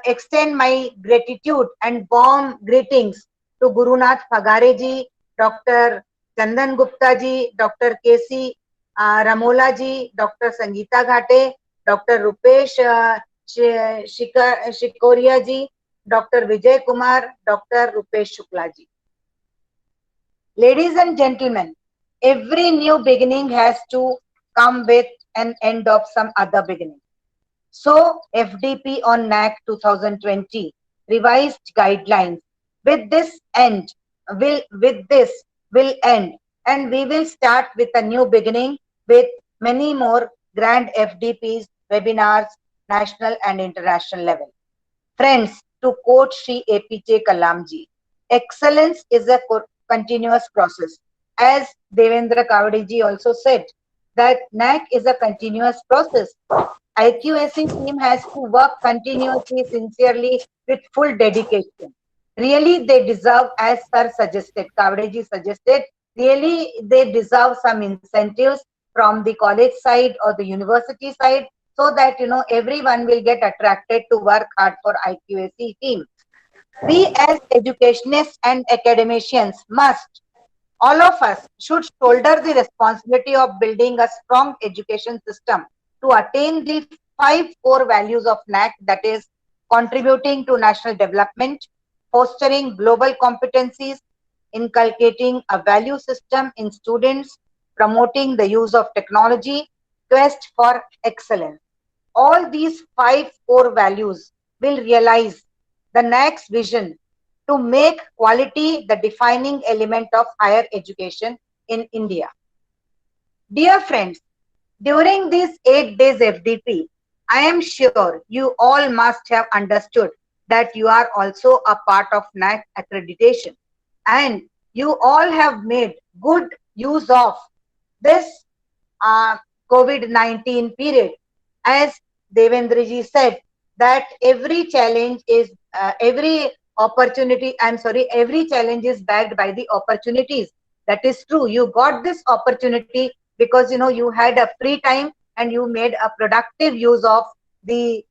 extend my gratitude and warm greetings to Gurunath Phagare ji, Dr. Chandan Gupta ji, Dr. K.C. Ramola ji, Dr. Sangeeta Ghate, Dr. Rupesh Shikoria ji, Dr. Vijay Kumar, Dr. Rupesh Shukla ji. Ladies and gentlemen, every new beginning has to come with an end of some other beginning. So, FDP on NAAC 2020 revised guidelines with this will end, and we will start with a new beginning with many more grand FDPs, webinars, national and international level. Friends, to quote Sri APJ Kalam ji, excellence is a continuous process. As Devendra Kavadi ji also said, that NAAC is a continuous process. IQAC team has to work continuously, sincerely, with full dedication. Really, they deserve, as sir suggested, Kavade ji suggested, really they deserve some incentives from the college side or the university side, so that everyone will get attracted to work hard for IQAC team. We as educationists and academicians must, all of us should shoulder the responsibility of building a strong education system to attain the 5 core values of NAAC, that is contributing to national development, fostering global competencies, inculcating a value system in students, promoting the use of technology, quest for excellence. All these 5 core values will realize the NAAC's vision to make quality the defining element of higher education in India. Dear friends, during these 8 days FDP, I am sure you all must have understood that you are also a part of NAAC accreditation, and you all have made good use of this COVID-19 period. As Devendra ji said, that every challenge is every challenge is backed by the opportunities. That is true. You got this opportunity because you had a free time and you made a productive use of the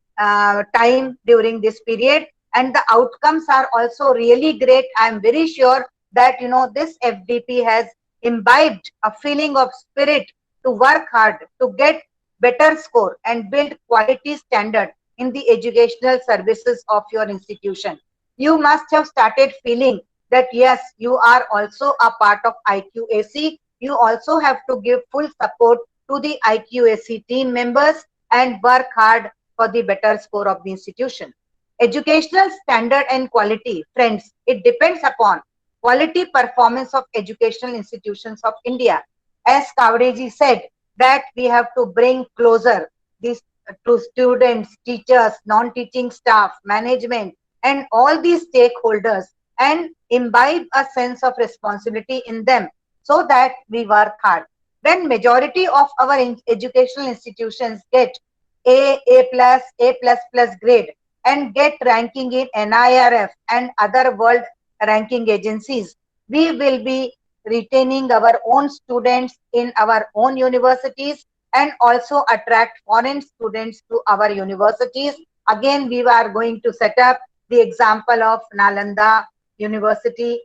time during this period, and the outcomes are also really great. I am very sure that this FDP has imbibed a feeling of spirit to work hard, to get better score and build quality standard in the educational services of your institution. You must have started feeling that yes, you are also a part of IQAC. You also have to give full support to the IQAC team members and work hard for the better score of the institution. Educational standard and quality, friends, it depends upon quality performance of educational institutions of India. As Kavade ji said, that we have to bring closer this to students, teachers, non-teaching staff, management, and all these stakeholders, and imbibe a sense of responsibility in them so that we work hard. When majority of our educational institutions get A plus grade and get ranking in NIRF and other world ranking agencies, we will be retaining our own students in our own universities and also attract foreign students to our universities. Again, we are going to set up the example of Nalanda University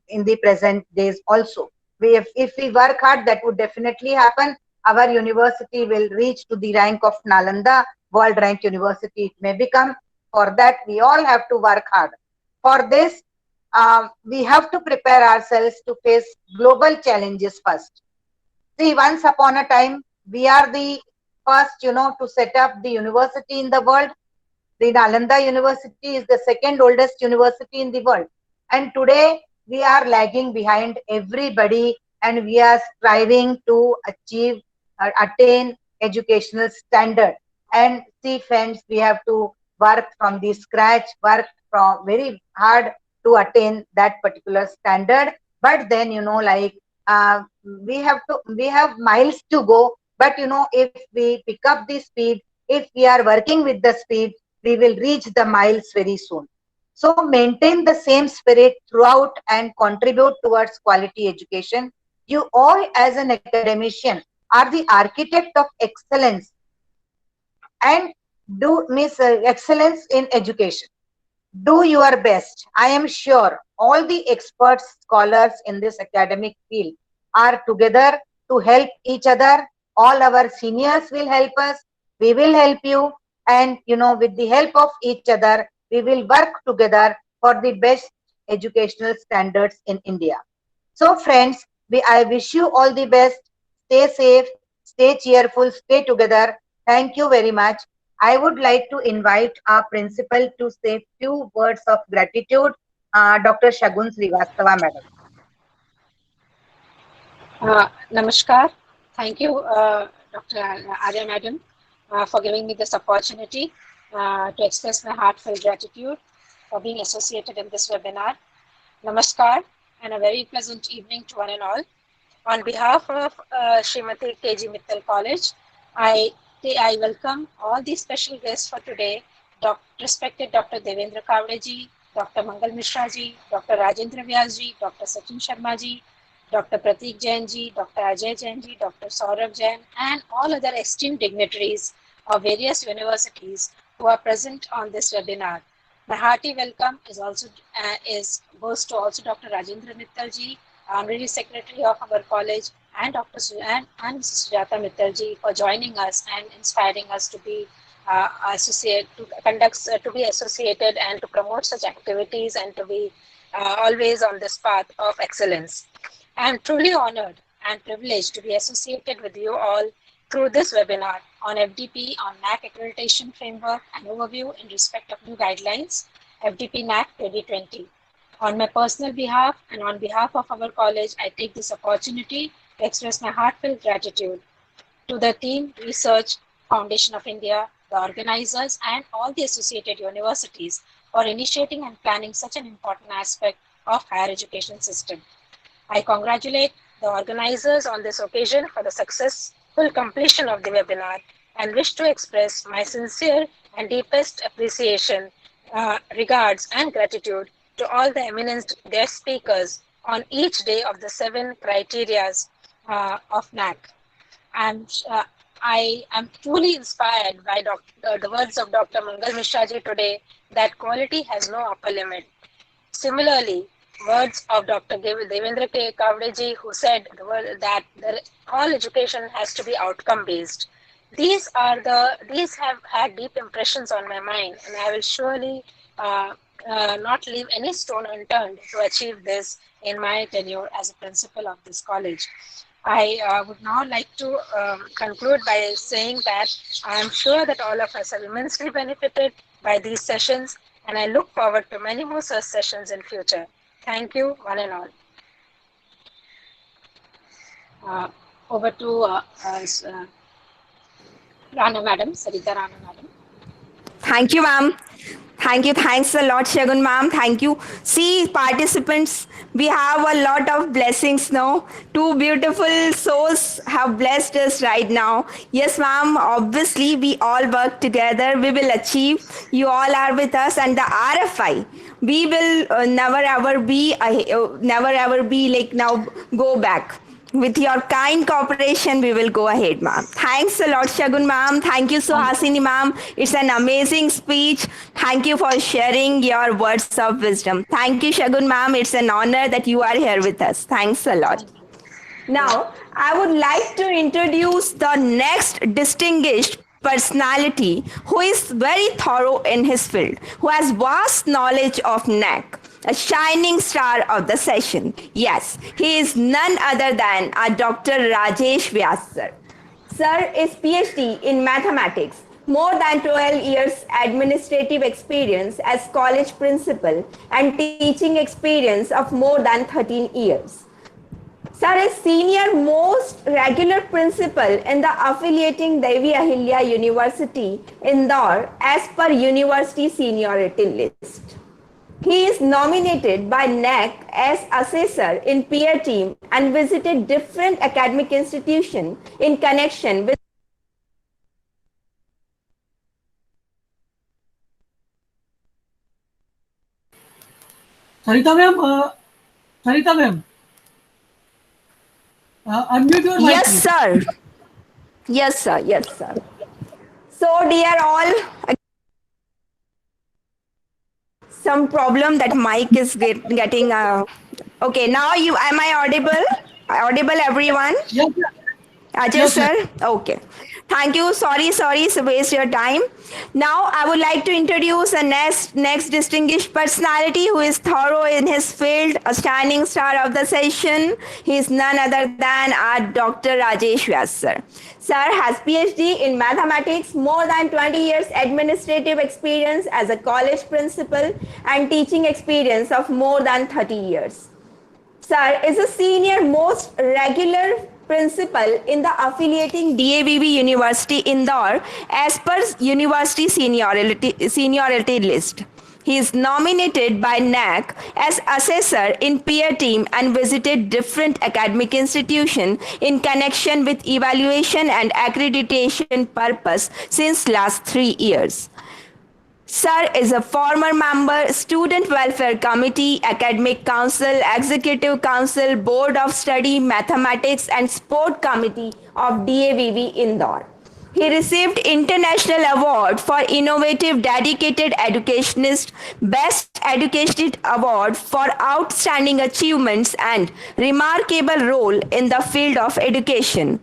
in the present days also. If we work hard, that would definitely happen. Our university will reach to the rank of Nalanda, world rank university it may become. For that, we all have to work hard. For this, we have to prepare ourselves to face global challenges first. See, once upon a time, we are the first, to set up the university in the world. The Nalanda University is the second oldest university in the world. And today, we are lagging behind everybody and we are striving to achieve or attain educational standard. And see, friends, we have to work from the scratch, work from very hard to attain that particular standard. But then, we have miles to go. But if we pick up the speed, if we are working with the speed, we will reach the miles very soon. So maintain the same spirit throughout and contribute towards quality education. You all as an academician are the architect of excellence and do miss excellence in education. Do your best. I am sure all the experts, scholars in this academic field are together to help each other. All our seniors will help us. We will help you. And, with the help of each other, we will work together for the best educational standards in India. So, friends, I wish you all the best. Stay safe, stay cheerful, stay together. Thank you very much. I would like to invite our principal to say few words of gratitude, Dr. Shagun Srivastava, madam. Namaskar. Thank you, Dr. Arya madam, for giving me this opportunity to express my heartfelt gratitude for being associated in this webinar. Namaskar and a very pleasant evening to one and all. On behalf of Srimati KG Mittal College, I welcome all the special guests for today, respected Dr. Devendra Kavde ji, Dr. Mangal Mishra ji, Dr. Rajendra Vyas ji, Dr. Sachin Sharma ji, Dr. Pratik Jain ji, Dr. Ajay Jain ji, Dr. Saurabh Jain, and all other esteemed dignitaries of various universities who are present on this webinar. My hearty welcome goes to also Dr. Rajendra Mittal ji, Honorary Secretary of our college, and Dr. and Mrs. Sujata Mittal ji for joining us and inspiring us to be to be associated and to promote such activities and to be always on this path of excellence. I am truly honored and privileged to be associated with you all through this webinar on FDP on NAAC Accreditation Framework and Overview in respect of new guidelines, FDP NAAC 2020. On my personal behalf and on behalf of our college, I take this opportunity to express my heartfelt gratitude to the team, Research Foundation of India, the organizers, and all the associated universities for initiating and planning such an important aspect of higher education system. I congratulate the organizers on this occasion for the successful completion of the webinar and wish to express my sincere and deepest appreciation, regards, and gratitude to all the eminent guest speakers on each day of the 7 criterias of NAAC. I am truly inspired by the words of Dr. Mangal Mishra ji today that quality has no upper limit. Similarly, words of Dr. Devendra Kavde ji, who said that all education has to be outcome based. These have had deep impressions on my mind, and I will surely not leave any stone unturned to achieve this in my tenure as a principal of this college. I would now like to conclude by saying that I am sure that all of us have immensely benefited by these sessions, and I look forward to many more such sessions in future. Thank you, one and all. Over to Rana Madam, Sarita Rana Madam. Thank you, ma'am. Thank you. Thanks a lot, Shagun ma'am. Thank you. See, participants, we have a lot of blessings now. Two beautiful souls have blessed us right now. Yes, ma'am. Obviously, we all work together. We will achieve. You all are with us, and the RFI. We will never ever be like now go back. With your kind cooperation, we will go ahead, ma'am. Thanks a lot, Shagun ma'am. Thank you, Suhasini ma'am. It's an amazing speech. Thank you for sharing your words of wisdom. Thank you, Shagun ma'am. It's an honor that you are here with us. Thanks a lot. Now, I would like to introduce the next distinguished personality who is very thorough in his field, who has vast knowledge of NAAC, a shining star of the session. Yes, he is none other than our Dr. Rajesh Vyas sir. Sir is PhD in mathematics, more than 12 years administrative experience as college principal and teaching experience of more than 13 years. Sir is senior most regular principal in the affiliating Devi Ahilya University, Indore, as per university seniority list. He is nominated by NAAC as assessor in peer team and visited different academic institutions in connection with Sarita ma'am, unmute your mic, Yes, please. sir. Yes, sir. Yes, sir. So, dear all, some problem that mic is getting. Okay, now you am I audible? Audible, everyone? Yes, sir. Ajay Yes, sir? Okay. Thank you. Sorry to waste your time. Now I would like to introduce the next distinguished personality who is thorough in his field, a shining star of the session. He is none other than our Dr. Rajesh Vyas sir. Sir has PhD in mathematics, more than 20 years administrative experience as a college principal and teaching experience of more than 30 years. Sir is a senior most regular principal in the affiliating DAVV University Indore as per university seniority list. He is nominated by NAAC as assessor in peer team and visited different academic institutions in connection with evaluation and accreditation purpose since last 3 years. Sir is a former member, Student Welfare Committee, Academic Council, Executive Council, Board of Study, Mathematics and Sport Committee of DAVV Indore. He received International Award for Innovative Dedicated Educationist, Best Educated Award for Outstanding Achievements and Remarkable Role in the Field of Education.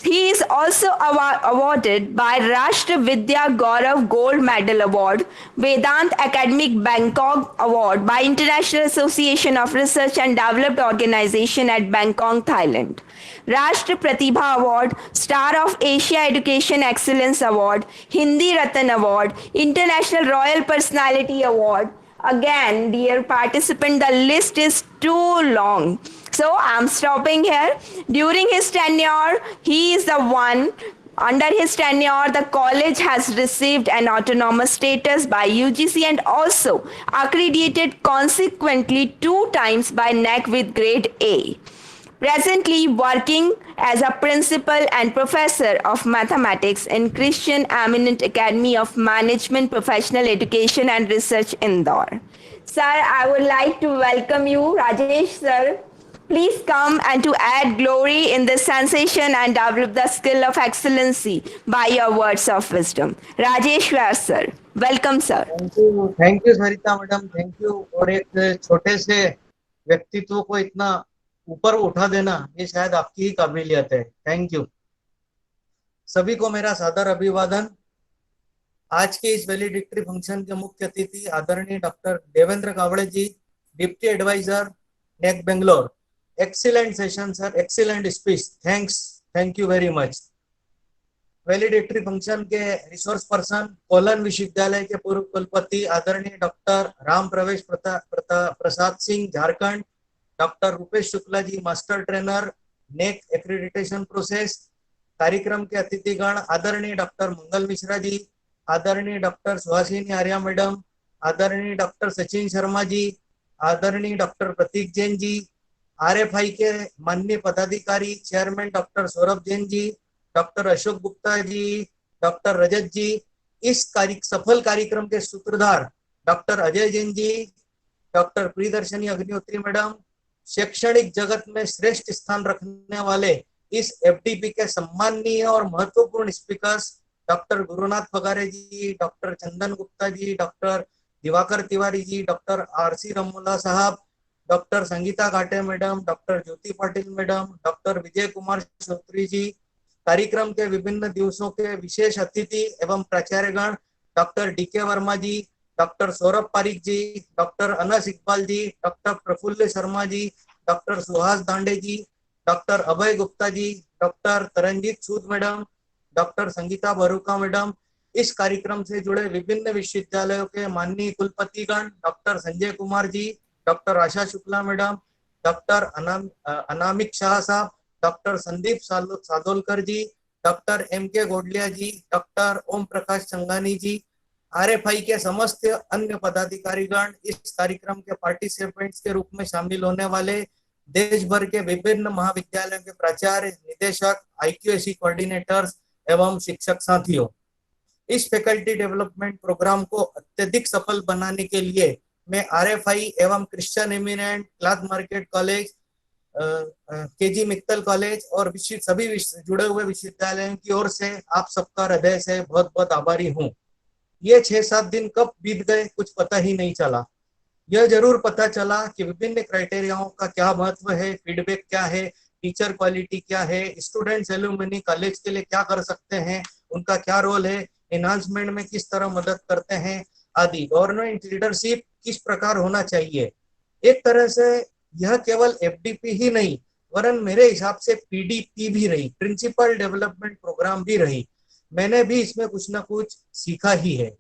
He is also awarded by Rashtra Vidya Gaurav Gold Medal Award, Vedant Academic Bangkok Award by International Association of Research and Development Organization at Bangkok, Thailand. Rashtra Pratibha Award, Star of Asia Education Excellence Award, Hindi Ratan Award, International Royal Personality Award. Again, dear participant, the list is too long. So I'm stopping here. During his tenure, he is the one. Under his tenure, the college has received an autonomous status by UGC and also accredited consequently 2 times by NAAC with grade A. Presently working as a principal and professor of mathematics in Christian Eminent Academy of Management, Professional Education and Research, Indore. Sir, I would like to welcome you, Rajesh sir. Please come and to add glory in this sensation and develop the skill of excellency by your words of wisdom. Rajesh Vyas sir, welcome sir. Thank you Sarita madam, thank you. और एक छोटे से व्यक्तित्व को इतना ऊपर उठा देना, ये शायद आपकी ही काबिलियत है। Thank you. सभी को मेरा सादर अभिवादन। आज के इस वैलिडिक्टरी फंक्शन के मुख्य अतिथि आदरणीय doctor Devendra Kawade ji, deputy adviser NAAC Bangalore. Excellent session sir, excellent speech, thanks, thank you very much. Valedictory function के रिसोर्स पर्सन, कोलन विश्वविद्यालय के पूर्व कुलपति आदरणीय doctor Ram Pravesh Prasad Singh, Jharkhand. Doctor Rupesh Shukla ji, master trainer NAAC accreditation process. कार्यक्रम के अतिथिगण आदरणीय डॉक्टर मंगल मिश्रा जी, आदरणीय डॉक्टर सुहासिनी आर्या मैडम, आदरणीय डॉक्टर सचिन शर्मा जी, आदरणीय डॉक्टर प्रतीक जैन जी, RFI के माननीय पदाधिकारी chairman doctor Saurabh Jain ji, doctor Ashok Gupta ji, doctor रजत जी, इस सफल कार्यक्रम के सूत्रधार doctor Ajay Jain ji, doctor Priyadarshini Agnihotri madam, शैक्षणिक जगत में श्रेष्ठ स्थान रखने वाले इस FDP के सम्माननीय और महत्वपूर्ण स्पीकर्स डॉक्टर गुरुनाथ फगारे जी, डॉक्टर चंदन Gupta ji, doctor Diwakar Tiwari ji, doctor RC Ramola साहब, डॉक्टर संगीता घाटे मैडम, डॉक्टर ज्योति पाटिल मैडम, डॉक्टर विजय कुमार श्रोत्री जी, कार्यक्रम के विभिन्न दिवसों के विशेष अतिथि एवं प्राचार्यगण डॉक्टर DK वर्मा जी, डॉक्टर सौरभ पारिक जी, doctor Anas Iqbal ji, doctor Praful Sharma ji, doctor Suhas दांडे जी, डॉक्टर अभय गुप्ता जी, डॉक्टर तरनजीत सूद मैडम, डॉक्टर संगीता बरुका मैडम, इस कार्यक्रम से जुड़े विभिन्न विश्वविद्यालयों के माननीय कुलपतिगण doctor Sanjay Kumar ji, doctor Asha Shukla madam, doctor अनामिक शाह साहब, डॉक्टर संदीप सादोलकर जी, डॉक्टर MK गोडलिया जी, डॉक्टर ओम प्रकाश संगानी जी, RFI के समस्त अन्य पदाधिकारीगण, इस कार्यक्रम के पार्टिसिपेंट्स के रूप में शामिल होने वाले देश भर के विभिन्न महाविद्यालयों के प्राचार्य, निदेशक, IQAC कोऑर्डिनेटर्स एवं शिक्षक साथियों, इस फैकल्टी डेवलपमेंट प्रोग्राम को अत्यधिक सफल बनाने के लिए मैं RFI एवं Christian eminent cloth market college, KG Mittal college और सभी जुड़े हुए विश्वविद्यालयों की ओर से आप सबका हृदय से बहुत बहुत आभारी हूँ। ये 6-7 दिन कब बीत गए कुछ पता ही नहीं चला। यह जरूर पता चला कि विभिन्न क्राइटेरियाओं का क्या महत्व है, फीडबैक क्या है, टीचर क्वालिटी क्या है, स्टूडेंट्स एलुमनी कॉलेज के लिए क्या कर सकते हैं, उनका क्या रोल है, एनहांसमेंट में किस तरह मदद करते हैं आदि। गवर्नमेंट लीडरशिप किस प्रकार होना चाहिए। एक तरह से यह केवल FDP ही नहीं वरन मेरे हिसाब से PDP भी रही, प्रिंसिपल डेवलपमेंट प्रोग्राम भी रही। मैंने भी इसमें कुछ ना कुछ सीखा ही है।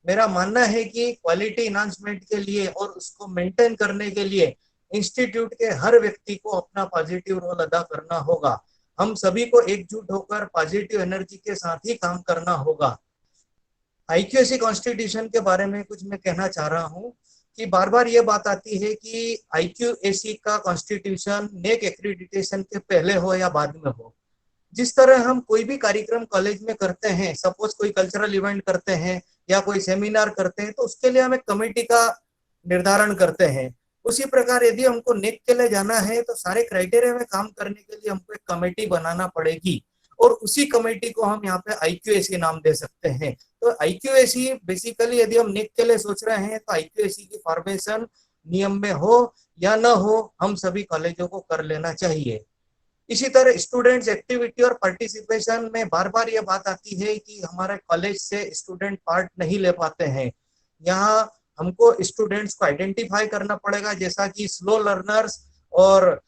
मेरा मानना है कि क्वालिटी इनहांसमेंट के लिए और उसको मेंटेन करने के लिए इंस्टीट्यूट के हर व्यक्ति को अपना पॉजिटिव रोल अदा करना होगा। हम सभी को एकजुट होकर पॉजिटिव एनर्जी के साथ ही काम करना होगा। IQAC कॉन्स्टिट्यूशन के बारे में कुछ मैं कहना चाह रहा हूँ कि बार बार ये बात आती है कि IQAC का कॉन्स्टिट्यूशन NAAC एक्रेडिटेशन के पहले हो या बाद में हो। जिस तरह हम कोई भी कार्यक्रम कॉलेज में करते हैं, सपोज कोई कल्चरल इवेंट करते हैं या कोई सेमिनार करते हैं, तो उसके लिए हम एक कमेटी का निर्धारण करते हैं। उसी प्रकार यदि हमको NAAC के लिए जाना है तो सारे क्राइटेरिया में काम करने के लिए हमको एक कमेटी बनाना पड़ेगी और उसी कमेटी को हम यहाँ पे IQAC नाम दे सकते हैं। तो IQAC बेसिकली यदि हम NAAC के लिए सोच रहे हैं तो IQAC की फॉर्मेशन नियम में हो या न हो, हम सभी कॉलेजों को कर लेना चाहिए। इसी तरह स्टूडेंट्स एक्टिविटी और पार्टिसिपेशन में बार बार ये बात आती है कि हमारे कॉलेज से स्टूडेंट पार्ट नहीं ले पाते हैं। यहाँ हमको स्टूडेंट्स को आइडेंटिफाई करना पड़ेगा, जैसा कि स्लो लर्नर्स और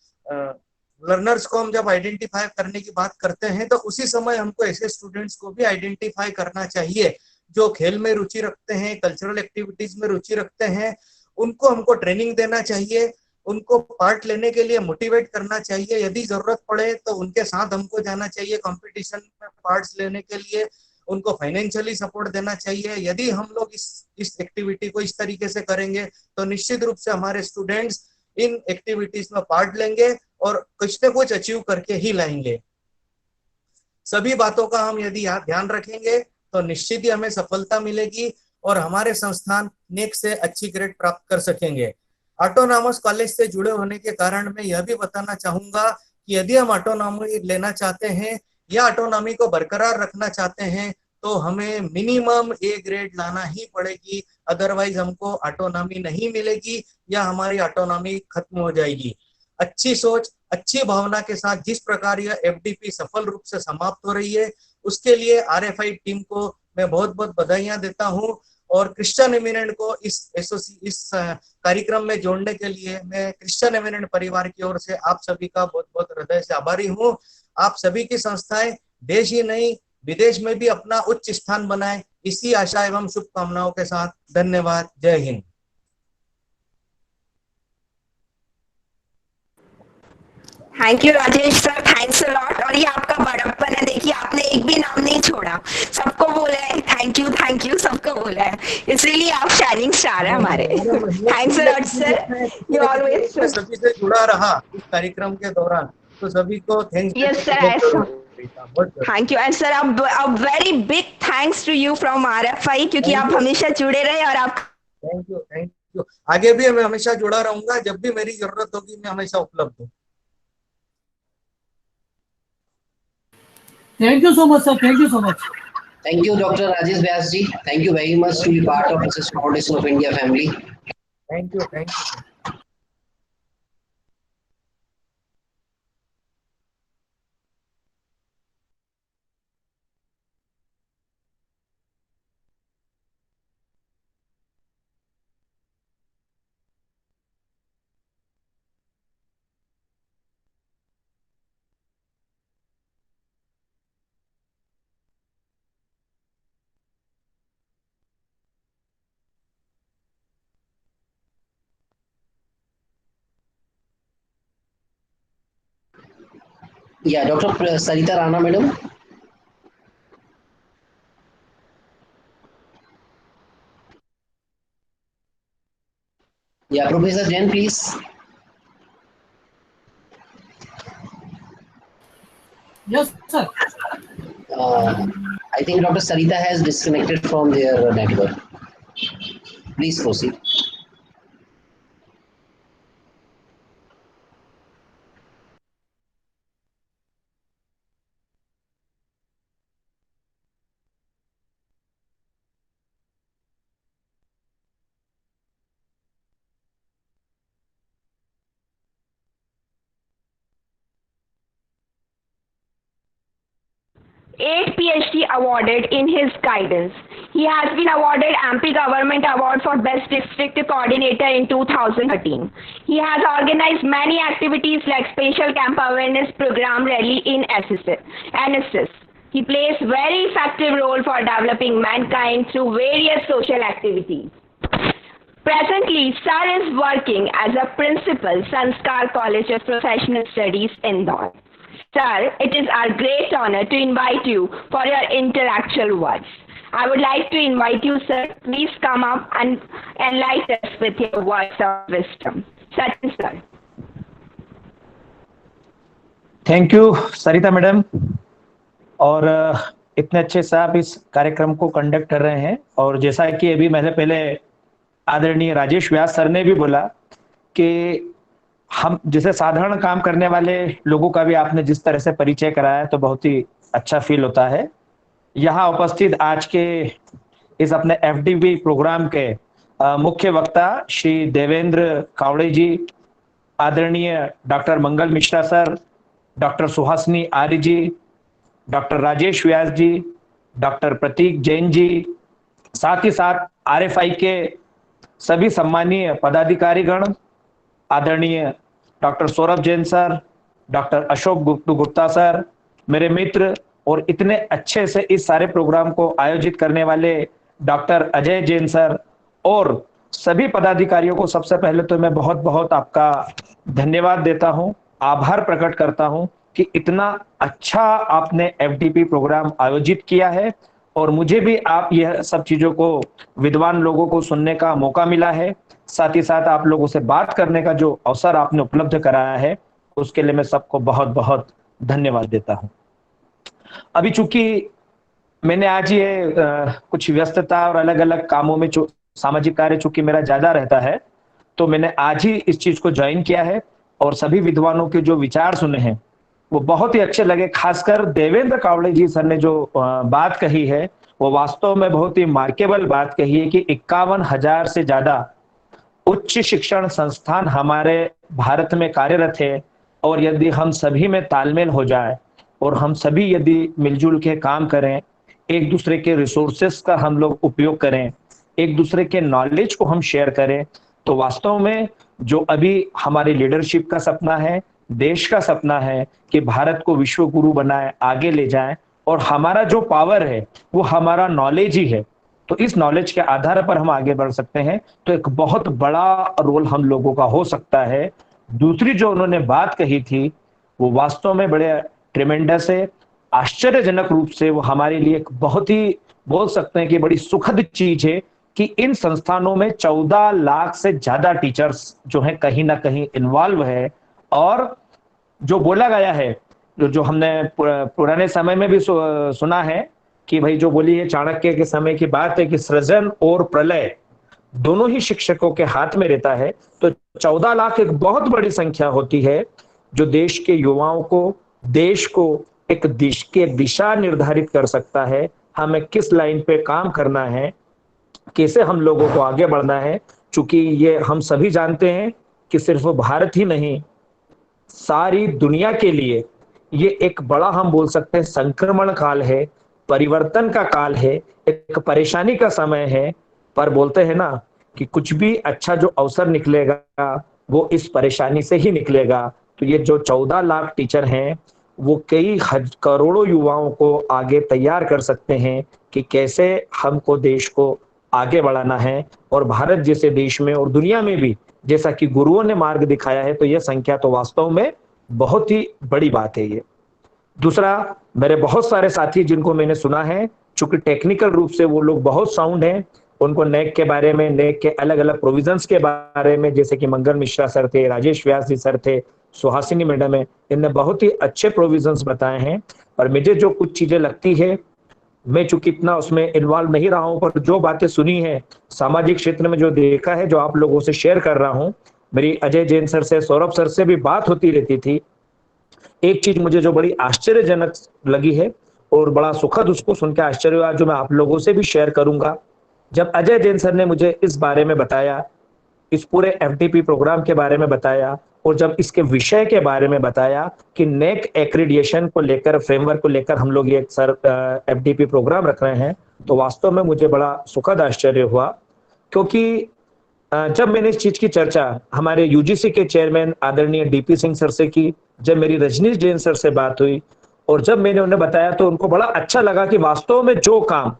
लर्नर्स को हम जब आइडेंटिफाई करने की बात करते हैं तो उसी समय हमको ऐसे स्टूडेंट्स को भी आइडेंटिफाई करना चाहिए जो खेल में रुचि रखते हैं, कल्चरल एक्टिविटीज में रुचि रखते हैं। उनको हमको ट्रेनिंग देना चाहिए, उनको पार्ट लेने के लिए मोटिवेट करना चाहिए। यदि जरूरत पड़े तो उनके साथ हमको जाना चाहिए कंपटीशन में पार्ट्स लेने के लिए, उनको फाइनेंशियली सपोर्ट देना चाहिए। यदि हम लोग इस एक्टिविटी को इस तरीके से करेंगे तो निश्चित रूप से हमारे स्टूडेंट्स इन एक्टिविटीज में पार्ट लेंगे और कुछ न कुछ अचीव करके ही लाएंगे। सभी बातों का हम यदि ध्यान रखेंगे तो निश्चित ही हमें सफलता मिलेगी और हमारे संस्थान NAAC से अच्छी ग्रेड प्राप्त कर सकेंगे। ऑटोनॉमस कॉलेज से जुड़े होने के कारण मैं यह भी बताना चाहूंगा कि यदि हम ऑटोनॉमी लेना चाहते हैं या ऑटोनॉमी को बरकरार रखना चाहते हैं तो हमें मिनिमम A ग्रेड लाना ही पड़ेगी, अदरवाइज हमको ऑटोनॉमी नहीं मिलेगी या हमारी ऑटोनॉमी खत्म हो जाएगी। अच्छी सोच, अच्छी भावना के साथ जिस प्रकार यह FDP सफल रूप से समाप्त हो रही है उसके लिए RFI टीम को मैं बहुत बहुत बधाइयां देता हूं और क्रिश्चियन एमिनेंट को इस कार्यक्रम में जोड़ने के लिए मैं क्रिश्चियन एमिनेंट परिवार की ओर से आप सभी का बहुत बहुत हृदय से आभारी हूँ। आप सभी की संस्थाएं देश ही नहीं विदेश में भी अपना उच्च स्थान बनाए, इसी आशा एवं शुभकामनाओं के साथ धन्यवाद। जय Hind. Thank you Rajesh sir, thanks a lot. और ये आपका बड़प्पन है, देखिए It's really आप shining star है हमारे. Thanks a lot, sir. You always. मैं सभी से जुड़ा रहा इस कार्यक्रम के दौरान, तो सभी को thanks. Yes, sir. I saw. Thank you. And sir, a very big thanks to you from RFI क्योंकि आप हमेशा जुड़े रहे और आप. Thank you. आगे भी मैं हमेशा जुड़ा रहूंगा. जब भी मेरी जरूरत होगी मैं हमेशा उपलब्ध हूँ. Thank you so much, sir. Thank you so much. Thank you, Dr. Rajesh Vyas ji. Thank you very much to be part of Research Foundation of India family. Thank you. Thank you. Yeah, Dr. Sarita Rana, madam. Yeah, Professor Jain, please. Yes, sir. I think Dr. Sarita has disconnected from their network. Please proceed. Eight PhD awarded in his guidance. He has been awarded MP Government Award for Best District Coordinator in 2013. He has organized many activities like Special Camp Awareness Program Rally in NSS. He plays very effective role for developing mankind through various social activities. Presently, Sir is working as a principal, Sanskar College of Professional Studies, Indore. Sir, it is our great honor to invite you for your intellectual words. I would like to invite you, sir. Please come up and enlighten us with your words of wisdom. Sachin, sir. Thank you Sarita madam. और इतने अच्छे से आप इस कार्यक्रम को conduct कर रहे हैं. और जैसा कि अभी मैंने पहले आदरणीय राजेश व्यास सर ने भी बोला कि हम जैसे साधारण काम करने वाले लोगों का भी आपने जिस तरह से परिचय कराया तो बहुत ही अच्छा फील होता है. यहाँ उपस्थित आज के इस अपने FDP प्रोग्राम के मुख्य वक्ता श्री देवेंद्र कावड़े जी, आदरणीय doctor Mangal Mishra sir, doctor Suhasini आर्य जी, डॉक्टर राजेश व्यास जी, डॉक्टर प्रतीक जैन जी, साथ ही साथ RFI के सभी सम्मानीय पदाधिकारीगण, आदरणीय doctor Saurabh Jain sir, doctor Ashok Gupta sir, मेरे मित्र, और इतने अच्छे से इस सारे प्रोग्राम को आयोजित करने वाले डॉक्टर अजय जैन सर और सभी पदाधिकारियों को सबसे पहले तो मैं बहुत बहुत आपका धन्यवाद देता हूं, आभार प्रकट करता हूं कि इतना अच्छा आपने FDP प्रोग्राम आयोजित किया है और मुझे भी आप यह सब चीजों को विद्वान लोगों को सुनने का मौका मिला है. साथ ही साथ आप लोगों से बात करने का जो अवसर आपने उपलब्ध कराया है उसके लिए मैं सबको बहुत बहुत धन्यवाद देता हूं. अभी चूंकि मैंने आज ये कुछ व्यस्तता और अलग अलग कामों में सामाजिक कार्य चूंकि मेरा ज्यादा रहता है तो मैंने आज ही इस चीज को ज्वाइन किया है और सभी विद्वानों के जो विचार सुने हैं वो बहुत ही अच्छे लगे. खासकर देवेंद्र कावड़े जी सर ने जो बात कही है वो वास्तव में बहुत ही मार्केबल बात कही है कि 51,000 से ज्यादा उच्च शिक्षण संस्थान हमारे भारत में कार्यरत है और यदि हम सभी में तालमेल हो जाए और हम सभी यदि मिलजुल के काम करें, एक दूसरे के रिसोर्सेस का हम लोग उपयोग करें, एक दूसरे के नॉलेज को हम शेयर करें, तो वास्तव में जो अभी हमारी लीडरशिप का सपना है, देश का सपना है कि भारत को विश्व गुरु बनाए, आगे ले जाए, और हमारा जो पावर है वो हमारा नॉलेज ही है, तो इस नॉलेज के आधार पर हम आगे बढ़ सकते हैं. तो एक बहुत बड़ा रोल हम लोगों का हो सकता है. दूसरी जो उन्होंने बात कही थी वो वास्तव में बड़े ट्रिमेंडस है, आश्चर्यजनक रूप से वो हमारे लिए एक बहुत ही बोल सकते हैं कि बड़ी सुखद चीज है कि इन संस्थानों में 14 लाख से ज्यादा टीचर्स जो हैं कहीं ना कहीं इन्वॉल्व है। और जो बोला गया है, जो हमने पुराने समय में भी सुना है कि भाई जो बोली है चाणक्य के समय की बात है कि सृजन और प्रलय दोनों ही शिक्षकों के हाथ में रहता है। तो 14 लाख एक बहुत बड़ी संख्या होती है जो देश के युवाओं को, देश को एक दिशा निर्धारित कर सकता है। हमें किस लाइन पे काम करना है, कैसे हम लोगों को आगे बढ़ना है। चूंकि ये हम सभी जानते हैं कि सिर्फ भारत ही नहीं, सारी दुनिया के लिए ये एक बड़ा, हम बोल सकते हैं, संक्रमण काल है, परिवर्तन का काल है, एक परेशानी का समय है। पर बोलते हैं ना कि कुछ भी अच्छा जो अवसर निकलेगा वो इस परेशानी से ही निकलेगा। तो ये जो 14 लाख टीचर हैं वो कई करोड़ों युवाओं को आगे तैयार कर सकते हैं कि कैसे हमको देश को आगे बढ़ाना है। और भारत जैसे देश में और दुनिया में भी जैसा कि गुरुओं ने मार्ग दिखाया है, तो यह संख्या तो वास्तव में बहुत ही बड़ी बात है। ये दूसरा, मेरे बहुत सारे साथी जिनको मैंने सुना है, चूंकि टेक्निकल रूप से वो लोग बहुत साउंड हैं, उनको नैक के बारे में, नैक के अलग अलग प्रोविजंस के बारे में, जैसे कि मंगल मिश्रा सर थे, राजेश व्यास जी सर थे, सुहासिनी मैडम है, इनने बहुत ही अच्छे प्रोविजंस बताए हैं। पर मुझे जो कुछ चीजें लगती है, मैं चूंकि इतना उसमें इन्वॉल्व नहीं रहा हूं, पर जो बातें सुनी है सामाजिक क्षेत्र में, जो देखा है, जो आप लोगों से शेयर कर रहा हूं, मेरी अजय जैन सर से, सौरभ सर से भी बात होती रहती थी। एक चीज मुझे जो बड़ी आश्चर्यजनक लगी है और बड़ा सुखद उसको सुन के आश्चर्य हुआ, जो मैं आप लोगों से भी शेयर करूंगा। जब अजय जैन सर ने मुझे इस बारे में बताया, इस पूरे एफडीपी प्रोग्राम के बारे में बताया, और जब इसके विषय के बारे में बताया कि नेक एक्रेडिटेशन को लेकर, फ्रेमवर्क को लेकर हम लोग ये सर एफडीपी प्रोग्राम रख रहे हैं, तो वास्तव में मुझे बड़ा सुखद आश्चर्य हुआ। क्योंकि जब मैंने इस चीज की चर्चा हमारे यूजीसी के चेयरमैन आदरणीय डीपी सिंह सर से की, जब मेरी रजनीश जैन सर से बात हुई, और जब मैंने उन्हें बताया, तो उनको बड़ा अच्छा लगा कि वास्तव में जो काम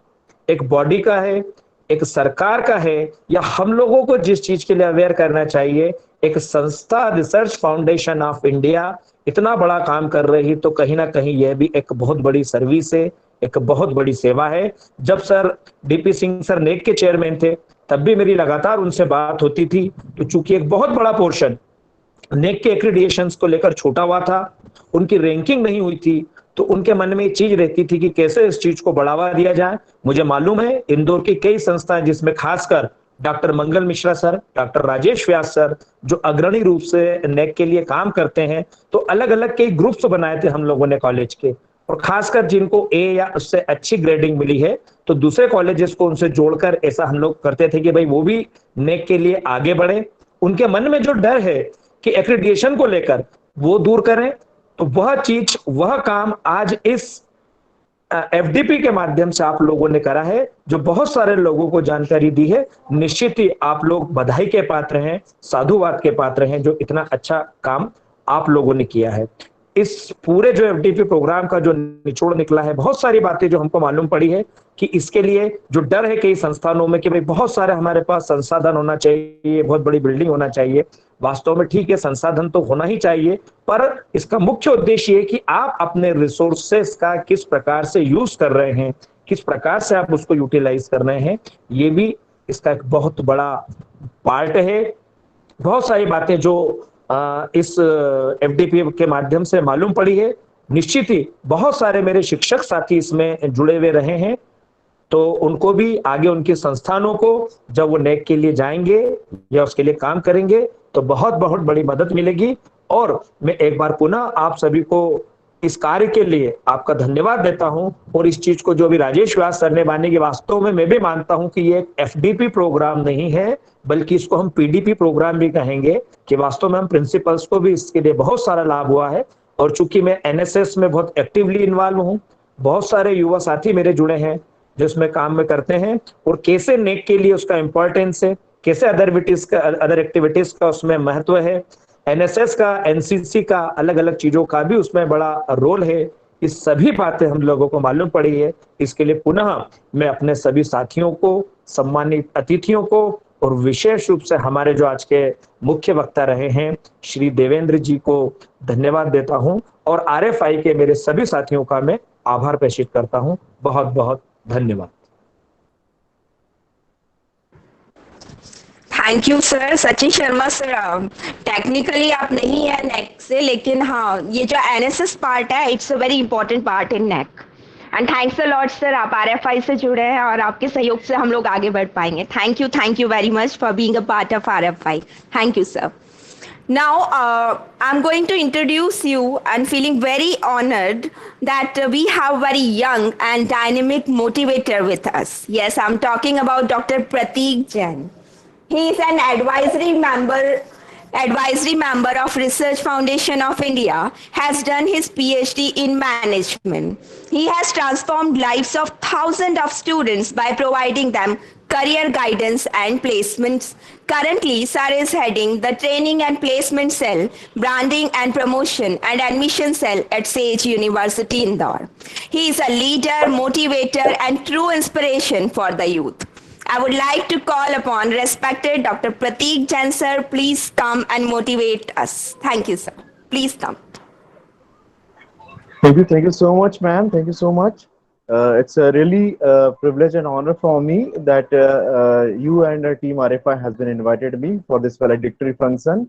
एक बॉडी का है, एक सरकार का है, या हम लोगों को जिस चीज के लिए अवेयर करना चाहिए, एक संस्था रिसर्च फाउंडेशन ऑफ इंडिया इतना बड़ा काम कर रही है, तो कहीं ना कहीं यह भी एक बहुत बड़ी सर्विस है, एक बहुत बड़ी सेवा है। जब सर डीपी सिंह सर नेक के चेयरमैन थे, तब भी मेरी लगातार उनसे बात होती थी। तो चूंकि एक बहुत बड़ा पोर्शन नेक के एक्रेडिटेशंस को लेकर छोटा हुआ था, उनकी रैंकिंग नहीं हुई थी, तो उनके मन में एक चीज रहती थी कि कैसे इस चीज को बढ़ावा दिया जाए। मुझे मालूम है इंदौर की कई संस्थाएं, जिसमें खासकर doctor Mangal Mishra sir, doctor Rajesh व्यास सर, जो अग्रणी रूप से नेक के लिए काम करते हैं, तो अलग अलग कई ग्रुप्स बनाए थे हम लोगों ने कॉलेज के, और खासकर जिनको ए या उससे अच्छी ग्रेडिंग मिली है, तो दूसरे कॉलेजेस को उनसे जोड़कर ऐसा हम लोग करते थे कि भाई वो भी नेक के लिए आगे बढ़े। उनके मन में जो डर है कि एक्रेडिटेशन को लेकर, वो दूर करें। तो वह चीज, वह काम आज इस एफडीपी के माध्यम से आप लोगों ने करा है, जो बहुत सारे लोगों को जानकारी दी है। निश्चित ही आप लोग बधाई के पात्र हैं, साधुवाद के पात्र हैं, जो इतना अच्छा काम आप लोगों ने किया है। इस पूरे जो एफडीपी प्रोग्राम का जो निचोड़ निकला है, बहुत सारी बातें जो हमको मालूम पड़ी है कि इसके लिए जो डर है कई संस्थानों में कि भाई बहुत सारे हमारे पास संसाधन होना चाहिए, बहुत बड़ी बिल्डिंग होना चाहिए। वास्तव में ठीक है, संसाधन तो होना ही चाहिए, पर इसका मुख्य उद्देश्य ये कि आप अपने रिसोर्सेस का किस प्रकार से यूज कर रहे हैं, किस प्रकार से आप उसको यूटिलाइज कर रहे हैं, ये भी इसका एक बहुत बड़ा पार्ट है। बहुत सारी बातें जो इस एफडीपी के माध्यम से मालूम पड़ी है, निश्चित ही बहुत सारे मेरे शिक्षक साथी इसमें जुड़े हुए रहे हैं, तो उनको भी आगे उनके संस्थानों को जब वो नेक के लिए जाएंगे या उसके लिए काम करेंगे, तो बहुत बहुत बड़ी मदद मिलेगी। और मैं एक बार पुनः आप सभी को इस कार्य के लिए आपका धन्यवाद देता हूं। और इस चीज को जो भी राजेश व्यास सर ने मानी कि वास्तव में मैं भी मानता हूं कि ये एक एफडीपी प्रोग्राम नहीं है, बल्कि इसको हम पीडीपी प्रोग्राम भी कहेंगे, कि वास्तव में हम प्रिंसिपल्स को भी इसके लिए बहुत सारा लाभ हुआ है। और चूंकि मैं एनएसएस में बहुत एक्टिवली इन्वॉल्व हूँ, बहुत सारे युवा साथी मेरे जुड़े हैं जो इसमें काम में करते हैं, और कैसे नेक के लिए उसका इंपॉर्टेंस है, कैसे अदर एक्टिविटीज का उसमें महत्व है, एनएसएस का, एनसीसी का, अलग अलग चीजों का भी उसमें बड़ा रोल है। इस सभी बातें हम लोगों को मालूम पड़ी है। इसके लिए पुनः मैं अपने सभी साथियों को, सम्मानित अतिथियों को, और विशेष रूप से हमारे जो आज के मुख्य वक्ता रहे हैं श्री देवेंद्र जी को धन्यवाद देता हूं, और आरएफआई के मेरे सभी साथियों का मैं आभार प्रेषित करता हूं। बहुत बहुत धन्यवाद। Thank you sir. Sachin Sharma sir, technically आप नहीं है नेक से, लेकिन हाँ ये जो एनएसएस पार्ट है it's a very important part in neck. And thanks a lot sir, आप आरएफआई से जुड़े हैं और आपके सहयोग से हम लोग आगे बढ़ पाएंगे। Thank you very much for being a part of RFI. Thank you sir. Now, I'm going to introduce you and feeling very honored that we have very young and dynamic motivator with us. Yes, I'm talking about Dr. Prateek Jain. He is an advisory member of Research Foundation of India, has done his PhD in management. He has transformed lives of thousands of students by providing them career guidance and placements. Currently, Sir is heading the training and placement cell, branding and promotion and admission cell at Sage University Indore. He is a leader, motivator and true inspiration for the youth. I would like to call upon respected Dr. Prateek Jain sir, please come and motivate us. Thank you, sir. Please come. Thank you so much, ma'am. Thank you so much. It's a really privilege and honor for me that you and team RFI has been invited me for this valedictory function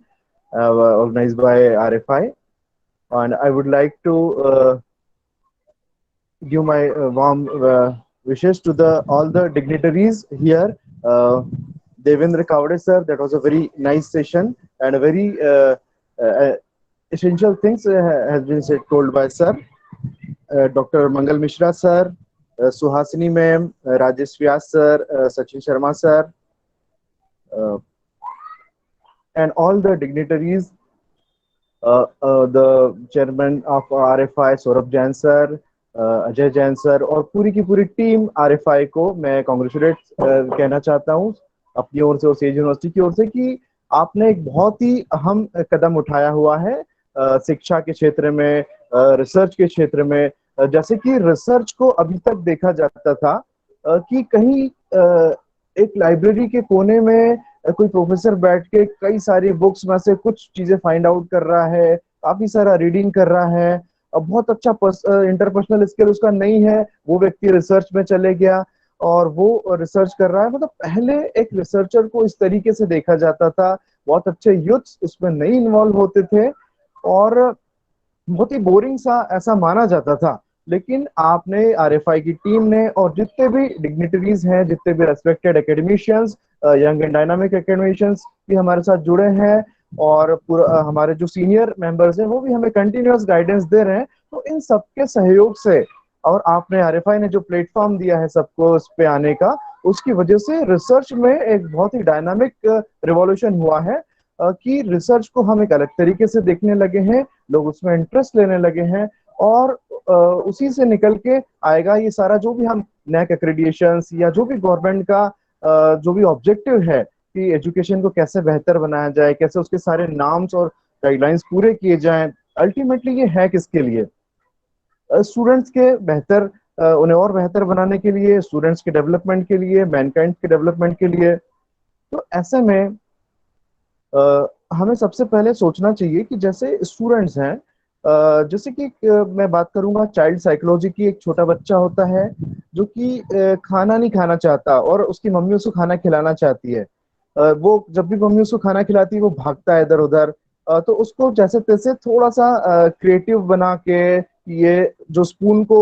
organized by RFI, and I would like to give my warm wishes to all the dignitaries here. Devendra Kavade sir, that was a very nice session and a very essential things has been said told by sir. Dr. Mangal Mishra sir, Suhasini ma'am, Rajesh Vyas sir, Sachin Sharma sir, and all the dignitaries, the chairman of RFI, Saurabh Jain sir, Ajay Jain sir और पूरी की पूरी team RFI को मैं congratulate कहना चाहता हूँ अपनी ओर से और सेज यूनिवर्सिटी की ओर से कि आपने एक बहुत ही अहम कदम उठाया हुआ है शिक्षा के क्षेत्र में, रिसर्च के क्षेत्र में। जैसे कि रिसर्च को अभी तक देखा जाता था कि कहीं एक लाइब्रेरी के कोने में कोई प्रोफेसर बैठ के कई सारी बुक्स में से कुछ चीजें फाइंड आउट कर रहा है, काफी सारा रीडिंग कर रहा है, बहुत अच्छा इंटरपर्सनल स्किल उसका नहीं है, वो व्यक्ति रिसर्च में चले गया और वो रिसर्च कर रहा है। मतलब पहले एक रिसर्चर को इस तरीके से देखा जाता था, बहुत अच्छे यूथ्स उसमें नहीं इन्वॉल्व होते थे और बहुत ही बोरिंग सा ऐसा माना जाता था। लेकिन आपने आरएफआई की टीम ने और जितने भी डिग्निटरीज हैं, जितने भी respected academicians, young and dynamic academicians भी हमारे साथ जुड़े हैं और हमारे जो सीनियर मेंबर्स हैं वो भी हमें कंटिन्यूअस गाइडेंस दे रहे हैं। तो इन सबके सहयोग से और आपने आरएफआई ने जो प्लेटफॉर्म दिया है सबको इस पे आने का, उसकी वजह से रिसर्च में एक बहुत ही डायनामिक रिवॉल्यूशन हुआ है कि रिसर्च को हम एक अलग तरीके से देखने लगे हैं, लोग उसमें इंटरेस्ट लेने लगे हैं और उसी से निकल के आएगा ये सारा जो भी हम नैक एक्रेडिएशंस या जो भी गवर्नमेंट का जो भी ऑब्जेक्टिव है कि एजुकेशन को कैसे बेहतर बनाया जाए, कैसे उसके सारे नाम्स और गाइडलाइंस पूरे किए जाएं। अल्टीमेटली ये है किसके लिए? स्टूडेंट्स के बेहतर, उन्हें और बेहतर बनाने के लिए, स्टूडेंट्स के डेवलपमेंट के लिए, मैनकाइंड के डेवलपमेंट के लिए। तो ऐसे में हमें सबसे पहले सोचना चाहिए कि जैसे स्टूडेंट्स हैं, जैसे कि मैं बात करूंगा चाइल्ड साइकोलॉजी की। एक छोटा बच्चा होता है जो कि खाना नहीं खाना चाहता और उसकी मम्मी उसको खाना खिलाना चाहती है। वो जब भी मम्मी उसको खाना खिलाती है वो भागता है इधर उधर। तो उसको जैसे तैसे थोड़ा सा क्रिएटिव बना के ये जो स्पून को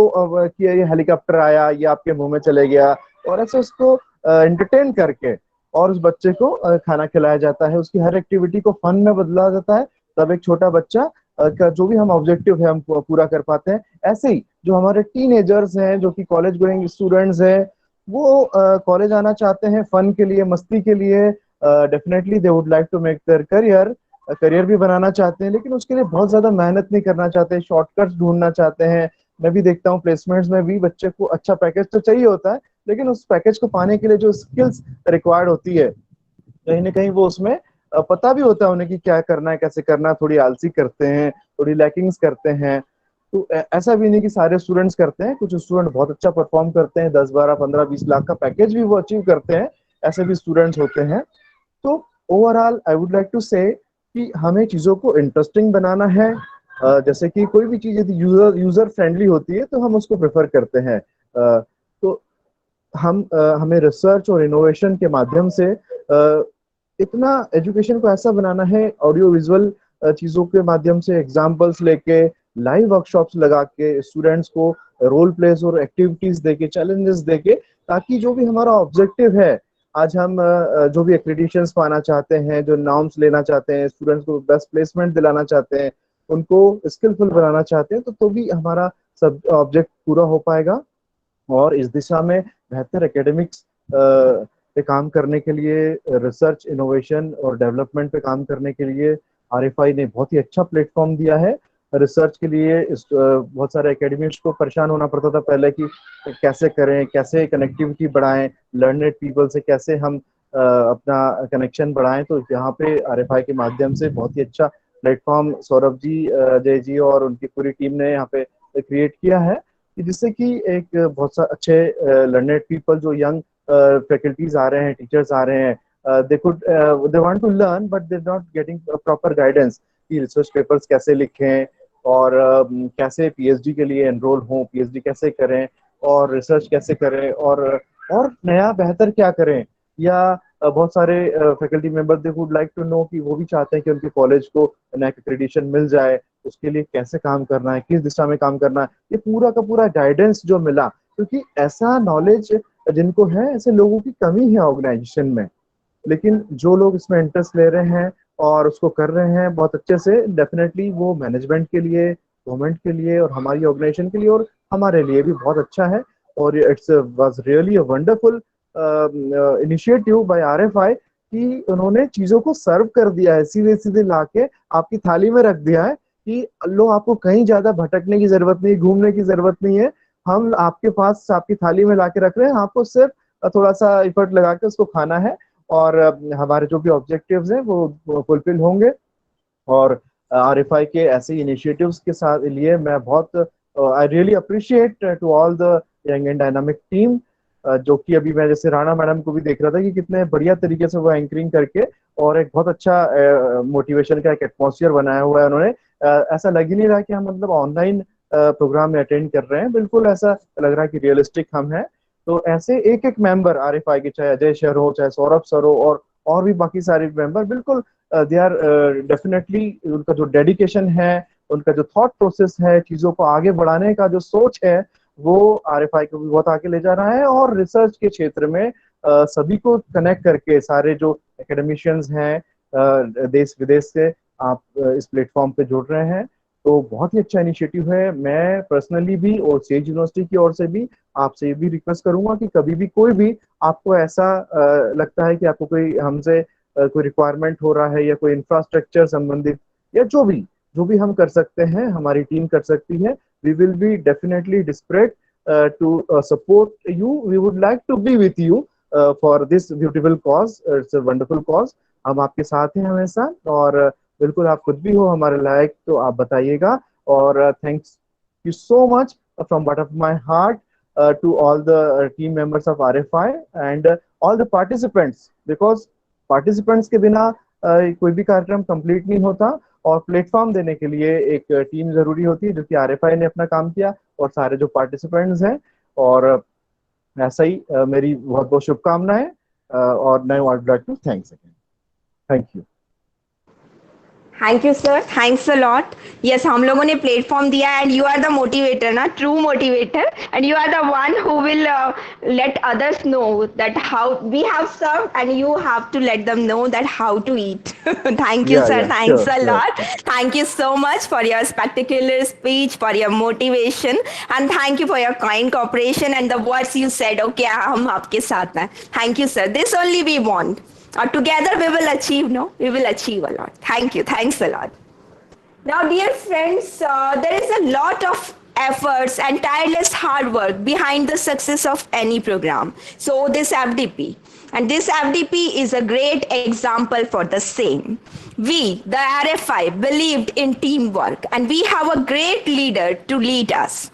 कि ये हेलीकॉप्टर आया, ये आपके मुंह में चले गया, और ऐसे उसको एंटरटेन करके और उस बच्चे को खाना खिलाया जाता है। उसकी हर एक्टिविटी को फन में बदला जाता है, तब एक छोटा बच्चा का जो भी हम ऑब्जेक्टिव है हम पूरा कर पाते हैं। ऐसे ही जो हमारे टीनेजर्स हैं, जो कि कॉलेज गोइंग स्टूडेंट्स हैं, वो कॉलेज आना चाहते हैं फन के लिए, मस्ती के लिए। Definitely they would like to make their career भी बनाना चाहते हैं, लेकिन उसके लिए बहुत ज्यादा मेहनत नहीं करना चाहते, शॉर्टकट्स ढूंढना चाहते हैं। मैं भी देखता हूँ प्लेसमेंट्स में भी बच्चे को अच्छा पैकेज तो चाहिए होता है, लेकिन उस पैकेज को पाने के लिए जो स्किल्स रिक्वायर्ड होती है कहीं ना कहीं वो उसमें पता भी होता है उन्हें कि क्या करना है, कैसे करना है। थोड़ी आलसी करते हैं, थोड़ी लैकिंग्स करते हैं। तो ऐसा भी नहीं कि सारे स्टूडेंट्स करते हैं, कुछ स्टूडेंट बहुत अच्छा परफॉर्म करते हैं, 10, 12, 15, 20 लाख का पैकेज भी वो अचीव करते हैं, ऐसे भी स्टूडेंट्स होते हैं। तो overall I would like to say कि हमें चीजों को इंटरेस्टिंग बनाना है। जैसे कि कोई भी चीज यदि यूजर फ्रेंडली होती है तो हम उसको प्रेफर करते हैं। तो हमें रिसर्च और इनोवेशन के माध्यम से इतना एजुकेशन को ऐसा बनाना है, ऑडियो विजुअल चीजों के माध्यम से, एग्जाम्पल्स लेके, लाइव वर्कशॉप्स लगा के, स्टूडेंट्स को रोल प्लेस और एक्टिविटीज देके, चैलेंजेस देके, ताकि जो भी हमारा ऑब्जेक्टिव है, आज हम जो भी एक्रेडिटेशंस पाना चाहते हैं, जो नॉर्म्स लेना चाहते हैं, स्टूडेंट्स को बेस्ट प्लेसमेंट दिलाना चाहते हैं, उनको स्किलफुल बनाना चाहते हैं, तो भी हमारा सब ऑब्जेक्ट पूरा हो पाएगा। और इस दिशा में बेहतर एकेडमिक्स पे काम करने के लिए, रिसर्च, इनोवेशन और डेवलपमेंट पे काम करने के लिए आरएफआई ने बहुत ही अच्छा प्लेटफॉर्म दिया है। रिसर्च के लिए बहुत सारे एकेडमिक्स को परेशान होना पड़ता था पहले कि कैसे करें, कैसे कनेक्टिविटी बढ़ाएं, लर्नेड पीपल से कैसे हम अपना कनेक्शन बढ़ाएं। तो यहाँ पे आरएफआई के माध्यम से बहुत ही अच्छा प्लेटफॉर्म सौरभ जी, अजय जी और उनकी पूरी टीम ने यहाँ पे क्रिएट किया है, जिससे कि एक बहुत सा अच्छे लर्नेड पीपल, जो यंग फैकल्टीज आ रहे हैं, टीचर्स आ रहे हैं, they want to learn but they not getting proper guidance कि रिसर्च पेपर्स कैसे लिखें और कैसे पीएचडी के लिए एनरोल हों, पीएचडी कैसे करें और रिसर्च कैसे करें और नया बेहतर क्या करें। या बहुत सारे faculty member they would like to know कि वो भी चाहते हैं कि उनके कॉलेज को NAAC एक्रेडिटेशन मिल जाए, उसके लिए कैसे काम करना है, किस दिशा में काम करना है, ये पूरा का पूरा गाइडेंस जो मिला। क्योंकि ऐसा नॉलेज जिनको है, ऐसे लोगों की कमी है ऑर्गेनाइजेशन में, लेकिन जो लोग इसमें इंटरेस्ट ले रहे हैं और उसको कर रहे हैं बहुत अच्छे से, डेफिनेटली वो मैनेजमेंट के लिए, गवर्नमेंट के लिए और हमारी ऑर्गेनाइजेशन के लिए और हमारे लिए भी बहुत अच्छा है। और it's was really a wonderful initiative by RFI कि उन्होंने चीजों को सर्व कर दिया है, सीधे सीधे लाके आपकी थाली में रख दिया है कि लो, आपको कहीं ज्यादा भटकने की जरूरत नहीं, घूमने की जरूरत नहीं है, हम आपके पास आपकी थाली में लाके रख रहे हैं, आपको सिर्फ थोड़ा सा इफर्ट लगा के उसको खाना है और हमारे जो भी ऑब्जेक्टिव्स हैं वो फुलफिल होंगे। और आरएफआई के ऐसे इनिशिएटिव्स के साथ लिए मैं बहुत I really appreciate to all the young and dynamic team, जो कि अभी मैं जैसे राणा मैडम को भी देख रहा था कि कितने बढ़िया तरीके से वो एंकरिंग करके और एक बहुत अच्छा मोटिवेशन का एक एटमॉस्फेयर बनाया हुआ है उन्होंने। ऐसा लग ही नहीं रहा कि हम मतलब ऑनलाइन प्रोग्राम में अटेंड कर रहे हैं, बिल्कुल ऐसा लग रहा है कि रियलिस्टिक हम हैं। तो ऐसे एक एक मेंबर आरएफआई के, चाहे अजय सर हो, चाहे सौरभ सर हो और भी बाकी सारे मेंबर, बिल्कुल दे आर डेफिनेटली, उनका जो डेडिकेशन है, उनका जो थॉट प्रोसेस है, चीजों को आगे बढ़ाने का जो सोच है, वो आरएफआई को भी बहुत आगे ले जा रहा है। और रिसर्च के क्षेत्र में सभी को कनेक्ट करके, सारे जो एकेडमिशियंस हैं देश विदेश से, आप इस प्लेटफॉर्म पे जुड़ रहे हैं, तो बहुत ही अच्छा इनिशिएटिव है। मैं पर्सनली भी और सेज यूनिवर्सिटी की ओर से भी आपसे ये भी रिक्वेस्ट करूंगा कि कभी भी कोई भी आपको ऐसा लगता है कि आपको कोई हमसे कोई रिक्वायरमेंट हो रहा है या कोई इंफ्रास्ट्रक्चर संबंधित या जो भी हम कर सकते हैं, हमारी टीम कर सकती है, we will be definitely desperate to support you, we would like to be with you for this beautiful cause, it's a wonderful cause. हम आपके साथ हैं हमेशा, और बिल्कुल आप खुद भी हो हमारे लायक तो आप बताइएगा। और thanks you so much from bottom of my heart to all the team members of RFI and all the participants, because participants के बिना कोई भी कार्यक्रम कंप्लीट नहीं होता, और प्लेटफॉर्म देने के लिए एक टीम जरूरी होती है, जो कि RFI ने अपना काम किया और सारे जो पार्टिसिपेंट्स हैं। और ऐसा ही मेरी बहुत बहुत शुभकामनाएं, और I would like to thanks again, thank you. Thank you sir, thanks a lot. Yes, हम लोगों ने प्लेटफॉर्म दिया and you are the motivator ना, true motivator, and you are the one who will let others know that how we have served and you have to let them know that how to eat. Thank you sir, thanks a lot. Thank you so much for your spectacular speech, for your motivation, and thank you for your kind cooperation and the words you said, okay hum aapke saath hain. Thank you sir, this only we want. Together we will achieve, no? We will achieve a lot. Thank you. Thanks a lot. Now, dear friends, there is a lot of efforts and tireless hard work behind the success of any program. So this FDP, and this FDP is a great example for the same. We, the RFI, believed in teamwork, and we have a great leader to lead us.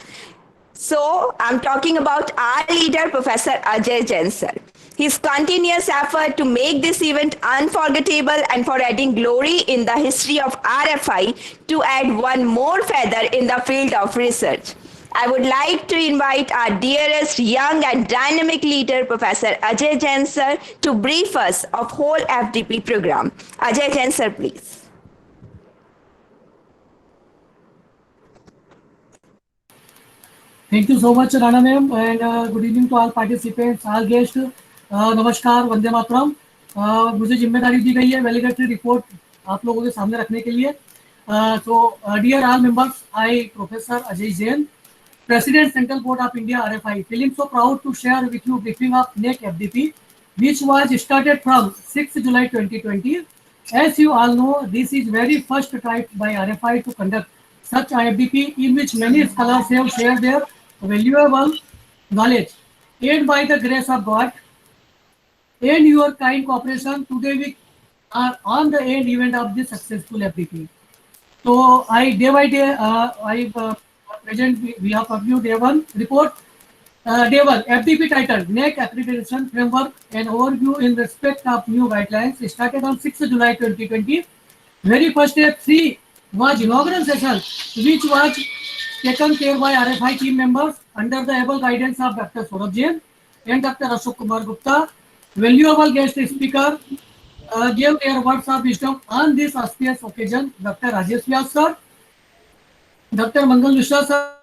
So I'm talking about our leader, Professor Ajay Jain sir. His continuous effort to make this event unforgettable and for adding glory in the history of RFI to add one more feather in the field of research. I would like to invite our dearest young and dynamic leader, Professor Ajay Jain sir, to brief us of whole FDP program. Ajay Jain sir, please. Thank you so much, Rana ma'am, and good evening to all participants, all guests. नमस्कार, वंदे मातरम. मुझे जिम्मेदारी दी गई है वैलिडेटरी report आप लोगों के सामने रखने के लिए. So, dear all members, I, Professor Ajay Jain, President Central Board of India RFI, feeling so proud to share with you briefing of NAAC FDP, which was started from 6th July 2020. As you all know, this is very first try by RFI to conduct such FDP in which many scholars have shared their valuable knowledge. And by the grace of God and your kind cooperation, today we are on the end event of this successful FDP. So I day by day I present we have reviewed day one report. Day one FDP titled NAAC Accreditation Framework and Overview in respect of new guidelines started on 6th July 2020. Very first day 3 was inaugural session which was taken care by RFI team members under the able guidance of Dr. Saurabh Jain and Dr. Ashok Kumar Gupta. Valuable guest speaker gave their words of wisdom on this auspicious occasion. Dr. Rajesh Vyas sir, Dr. Mangal Mishra sir,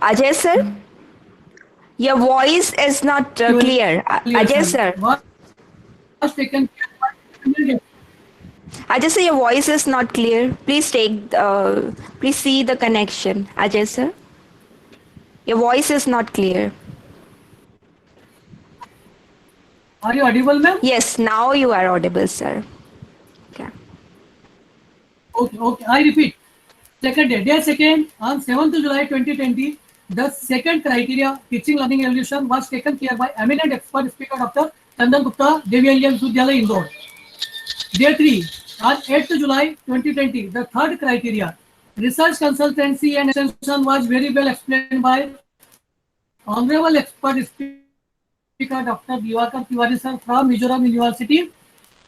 Ajay sir, your voice is not clear. Ajay sir. was taken Ajay sir, your voice is not clear. Please please see the connection. Ajay sir, your voice is not clear. Are you audible, ma'am? Yes, now you are audible, sir. Okay. Okay. I repeat. Second day, day second, on 7th July 2020, the second criteria, teaching learning evolution, was taken care by eminent expert speaker Dr. Chandan Gupta, Devi Vidyalaya, Indore. Day 3, on 8th July 2020, the third criteria, research consultancy and extension was very well explained by honorable expert speaker Dr. Diwakar Tiwari sir from Mizoram University.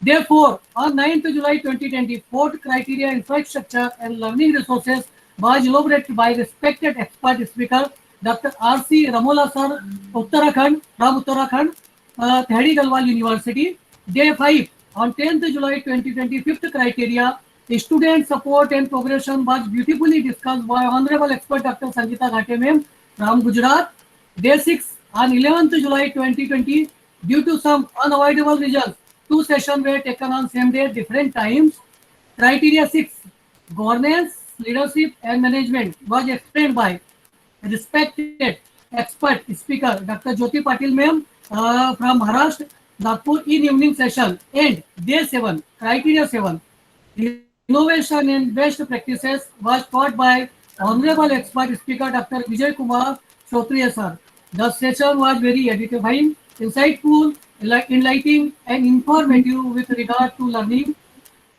Therefore, on 9th July 2020, fourth criteria, infrastructure and learning resources was elaborated by respected expert speaker Dr. R.C. Ramola sir, Uttarakhand, from Uttarakhand, Tehri Galwal University. Day 5, on 10th July 2020, fifth criteria, student support and progression was beautifully discussed by honorable expert Dr. Sangeeta Ghate ma'am from Gujarat. Day 6, on 11th July 2020, due to some unavoidable reasons, 2 sessions were taken on same day, different times. Criteria 6, governance, leadership and management was explained by respected expert speaker Dr. Jyoti Patil ma'am from Maharashtra, Nagpur in evening session. And day 7, criteria 7, innovation and best practices was taught by honorable expert speaker Dr. Vijay Kumar Shotriya sir. The session was very edifying, insightful, enlightening and informative with regard to learning.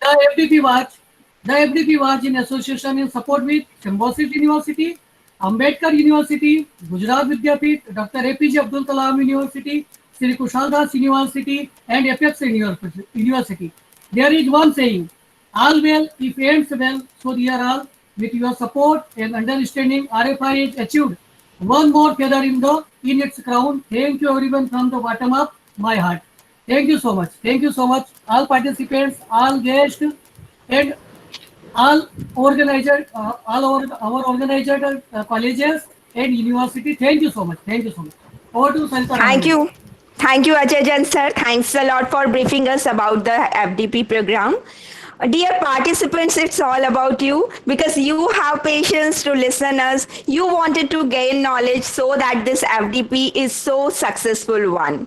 The FDP was in association in support with Symbiosis University, Ambedkar University, Gujarat Vidyapeeth, Dr. APJ Abdul Kalam University, Sri Kushal Das University and FX University. There is one saying, all well if ends well, so dear all, with your support and understanding, RFI has achieved one more feather in its crown. Thank you everyone from the bottom of my heart. Thank you so much. Thank you so much, all participants, all guests, and all organizers, all our organizer colleges and university. Thank you so much. Thank you so much. Over to Sanita. Thank you. Thank you, Ajay Jain sir. Thanks a lot for briefing us about the FDP program. Dear participants, it's all about you because you have patience to listen us. You wanted to gain knowledge so that this FDP is so successful one.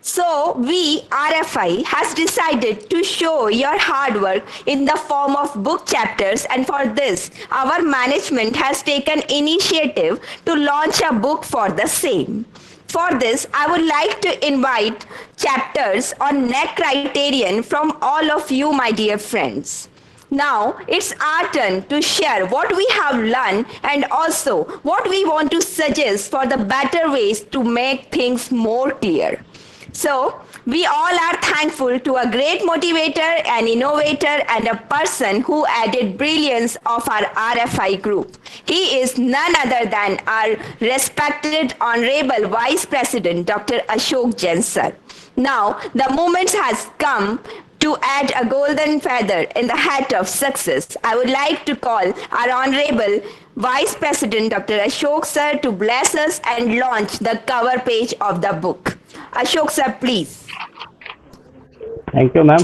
So we, RFI, has decided to show your hard work in the form of book chapters, and for this, our management has taken initiative to launch a book for the same. For this, I would like to invite chapters on NAAC criterion from all of you, my dear friends. Now it's our turn to share what we have learned and also what we want to suggest for the better ways to make things more clear. So, we all are thankful to a great motivator, an innovator, and a person who added brilliance of our RFI group. He is none other than our respected Honorable Vice President, Dr. Ashok Jain sir. Now, the moment has come to add a golden feather in the hat of success. I would like to call our Honorable Vice President Dr. Ashok sir to bless us and launch the cover page of the book. Ashok sir, please. Thank you, ma'am.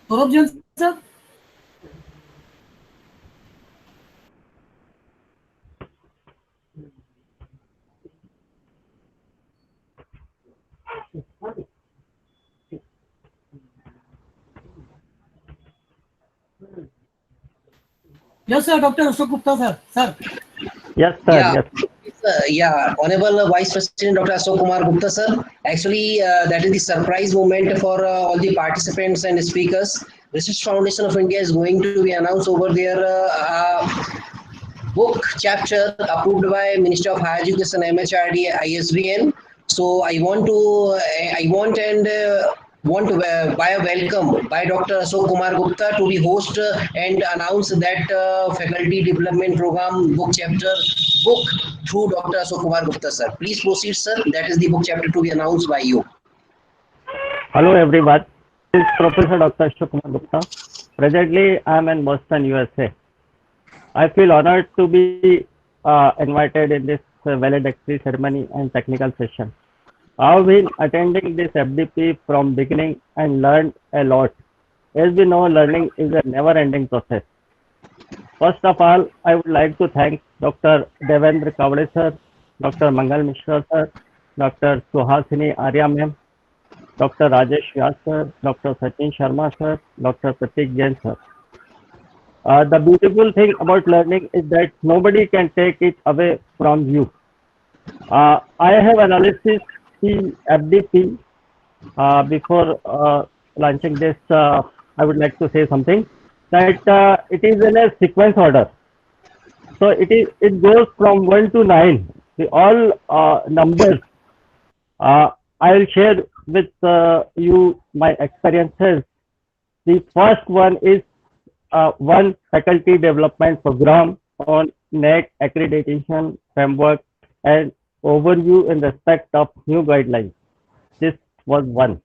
Saurabh Jain, sir. Yes, sir, Dr. Ashok Gupta, sir. Sir. Yes, sir. Yeah. Yes. Honorable Vice President Dr. Ashok Kumar Gupta sir. Actually, that is the surprise moment for all the participants and speakers. Research Foundation of India is going to be announced over their book chapter approved by Ministry of Higher Education, MHRD, ISBN. So I want to by a welcome by Dr. Ashok Kumar Gupta to be host and announce that faculty development program book chapter book through Dr. Ashok Kumar Gupta sir. Please proceed sir. That is the book chapter to be announced by you. Hello, everyone. This is Professor Dr. Ashok Kumar Gupta. Presently, I am in Boston, USA. I feel honored to be invited in this valedictory ceremony and technical session. I have been attending this FDP from beginning and learned a lot. As we know, learning is a never-ending process. First of all, I would like to thank Dr. Devendra Kavade sir, Dr. Mangal Mishra sir, Dr. Suhasini Arya ma'am, Dr. Rajesh Vyas sir, Dr. Sachin Sharma sir, Dr. Pratik Jain sir. The beautiful thing about learning is that nobody can take it away from you. I have analysis the FDP. Before launching this, I would like to say something that it is in a sequence order. So it goes from 1 to 9. The all numbers. I will share with you my experiences. The first one is one faculty development program on NAAC accreditation framework and overview in respect of new guidelines. This was one.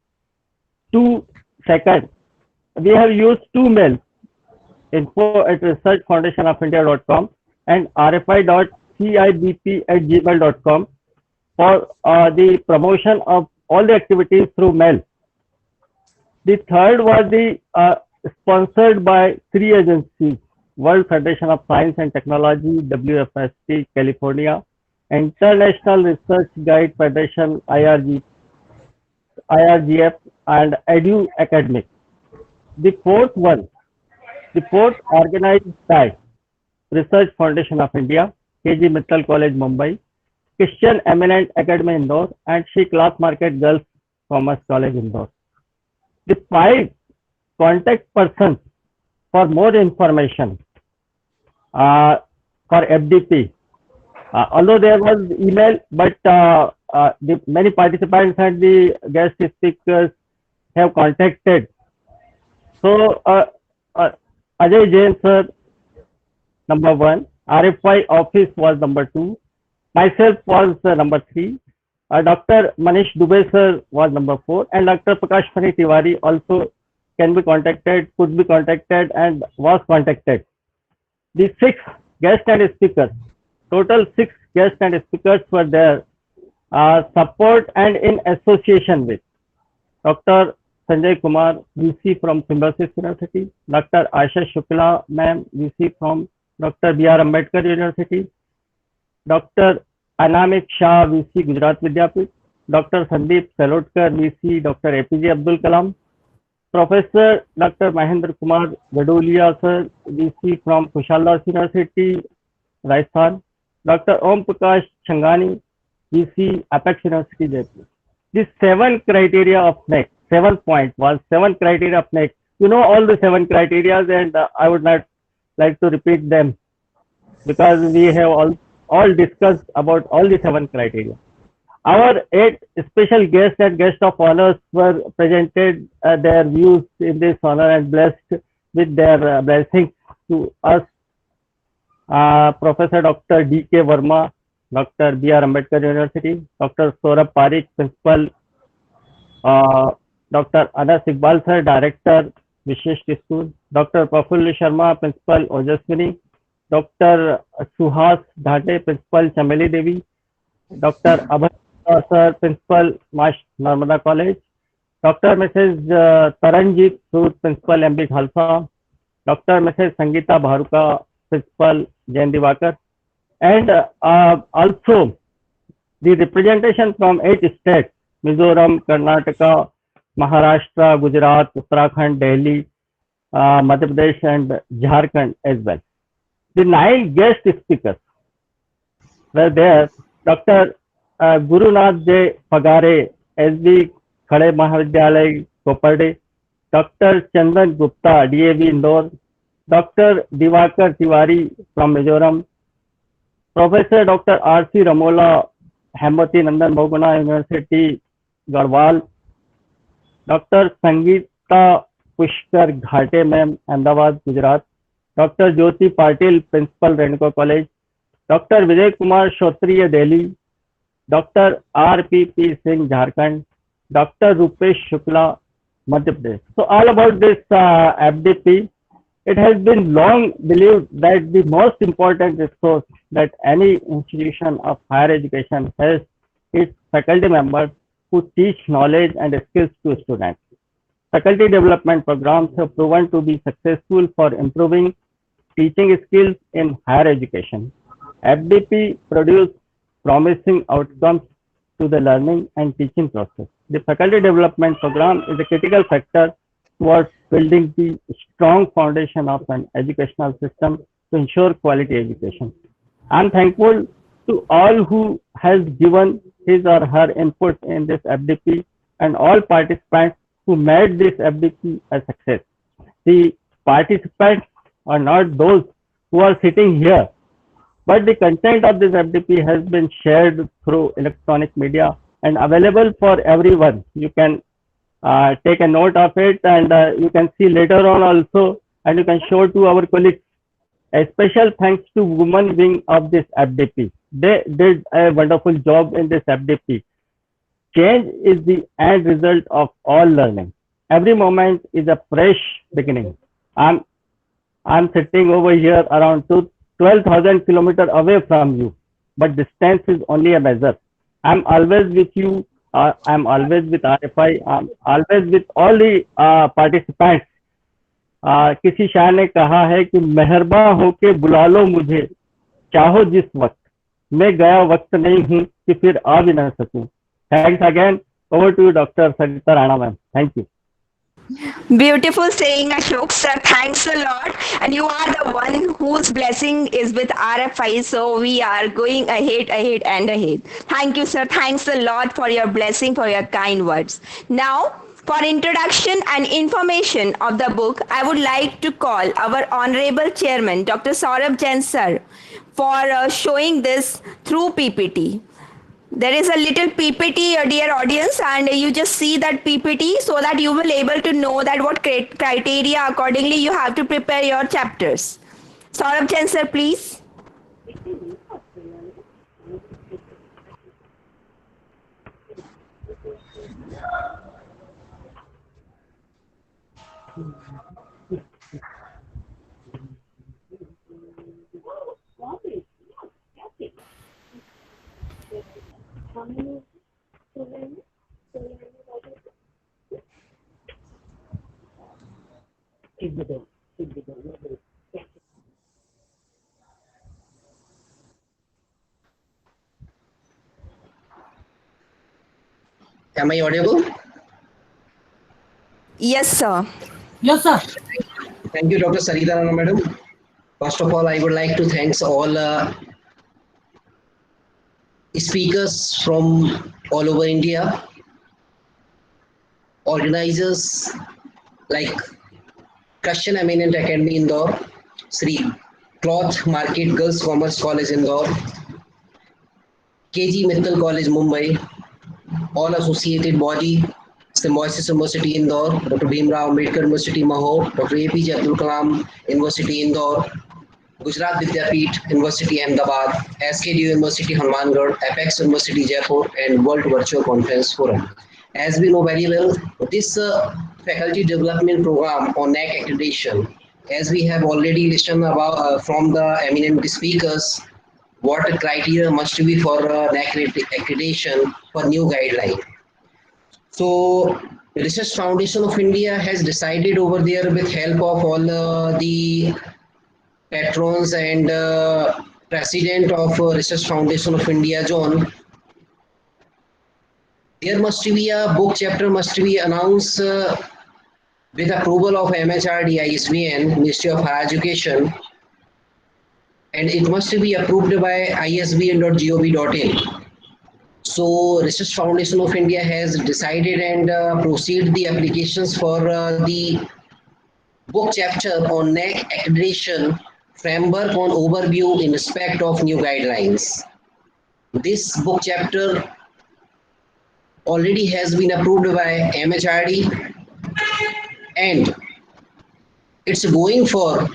Second, we have used two mails, info@researchfoundationofindia.com and rfi.cibp@gmail.com for the promotion of all the activities through mail. The third was the sponsored by three agencies: World Federation of Science and Technology, WFST, California, International Research Guide Federation, IRGF, and Edu Academic. The fourth organized by Research Foundation of India, KG Mittal College, Mumbai, Christian Eminent Academy, Indore, and She Class Market Girls Commerce College, Indore. The five contact persons for more information for FDP. Although there was email, but the many participants and the guest speakers have contacted. So Ajay Jain sir, number 1, RFI office was number 2, myself was number 3, Dr. Manish Dubey sir was number 4, and Dr. Prakash Pani Tiwari also can be contacted, could be contacted, and was contacted. The 6 guests and speakers, total 6 guests and speakers were there, support and in association with Dr. Sanjay Kumar, VC from Symbiosis University, Dr. Asha Shukla ma'am, VC from Dr. B.R. Ambedkar University, Dr. Anamik Shah, VC, Gujarat Vidyapit, Dr. Sandeep Salotkar, VC, Dr. APJ Abdul Kalam, Professor Dr. Mahendra Kumar Gadolia, sir, VC from Kushaldas University, Rajasthan, Dr. Om Prakash Changani, VC, Apex University, Jaipur. These 7 criteria of NAAC, 7 points was 7 criteria of NAAC. You know all the 7 criteria, and I would not like to repeat them because we have all discussed about all the 7 criteria. Our 8 special guests and guests of honors were presented their views in this honor and blessed with their blessings to us. Professor Dr. D.K. Verma, Dr. B.R. Ambedkar University, Dr. Saurabh Parikh, Principal, Dr. Anas Iqbal Sir, Director, Vishisht School, Dr. Prafull Sharma, Principal, Ojaswini, Dr. Suhas Dhate, Principal, Chameli Devi, Dr. Abhay Sir, Principal, Mash Narmada College, Dr. Mrs. Taranjit Sood, Principal, MB Khalsa, Dr. Mrs. Sangeeta Bharuka, Principal, Jain Divakar, and also the representation from 8 states, Mizoram, Karnataka, Maharashtra, Gujarat, Uttarakhand, Delhi, Madhya Pradesh, and Jharkhand as well. The 9 guest speakers were there. Dr. Gurunath J. Pagare, SB Khade Mahavidyalay, Koparde, Dr. Chandan Gupta, DAV Indore, Dr. Divakar Tiwari from Mizoram, Professor Dr. R.C. Ramola, Hemati Nandan Bhoguna University, Garhwal, Dr. Sangeeta Pushkar Ghate Ma'am, Ahmedabad, Gujarat, Dr. Jyoti Patil, Principal, Renko College, Dr. Vijay Kumar Shotriya, Delhi, Dr. R.P.P. Singh, Jharkhand, Dr. Rupesh Shukla, Madhya Pradesh. So all about this FDP, it has been long believed that the most important resource that any institution of higher education has is faculty members who teach knowledge and skills to students. Faculty development programs have proven to be successful for improving teaching skills in higher education. FDP produced promising outcomes to the learning and teaching process. The faculty development program is a critical factor towards building the strong foundation of an educational system to ensure quality education. I am thankful to all who has given his or her input in this FDP and all participants who made this FDP a success. The participants are not those who are sitting here, but the content of this FDP has been shared through electronic media and available for everyone. You can take a note of it, and you can see later on also, and you can show to our colleagues. A special thanks to women wing of this FDP. They did a wonderful job in this FDP. Change is the end result of all learning. Every moment is a fresh beginning. I'm sitting over here around 12,000 kilometers away from you, but distance is only a measure. I'm always with you. I'm always with RFI. I'm always with all the participants. किसी शायर ने कहा है कि मेहरबा होके बुला लो मुझे चाहो जिस वक्त मैं गया वक्त नहीं हूँ कि फिर आ भी ना सकूं. Thanks again. Over to you, Dr. Sangeeta Rana ma'am. Thank you. Beautiful saying, Ashok sir. Thanks a lot. And you are the one whose blessing is with RFI. So we are going ahead and ahead. Thank you, sir. Thanks a lot for your blessing, for your kind words. Now, for introduction and information of the book, I would like to call our Honorable Chairman, Dr. Saurabh Jain sir, for showing this through PPT. There is a little PPT, dear audience, and you just see that PPT so that you will be able to know that what criteria accordingly you have to prepare your chapters. Saurabh Jain sir, please. Am I audible? Yes, sir. Yes, sir. Thank you, Dr. Sarita Rana, madam. First of all, I would like to thank all speakers from all over India, organizers like Christian Eminent Academy Indore, Sri Cloth Market Girls Commerce College Indore, KG Mittal College Mumbai, all associated body, Symbiosis University Indore, Dr. Bhimrao Ambedkar University Mahot, Dr. APJ Abdul Kalam University Indore, Gujarat Vidyapeeth University Ahmedabad, SKDU University Hanumangarh, Apex University Jaipur, and World Virtual Conference Forum. As we know very well, this faculty development program on NAAC accreditation, as we have already listened about from the eminent speakers, what criteria must be for NAAC accreditation for new guideline. So, Research Foundation of India has decided over there with help of all the patrons and president of Research Foundation of India, John. There must be a book chapter must be announced with approval of MHRD, ISBN, Ministry of Higher Education, and it must be approved by isbn.gov.in. So Research Foundation of India has decided and proceed the applications for the book chapter on NAAC accreditation framework on overview in respect of new guidelines. This book chapter already has been approved by MHRD and it's going for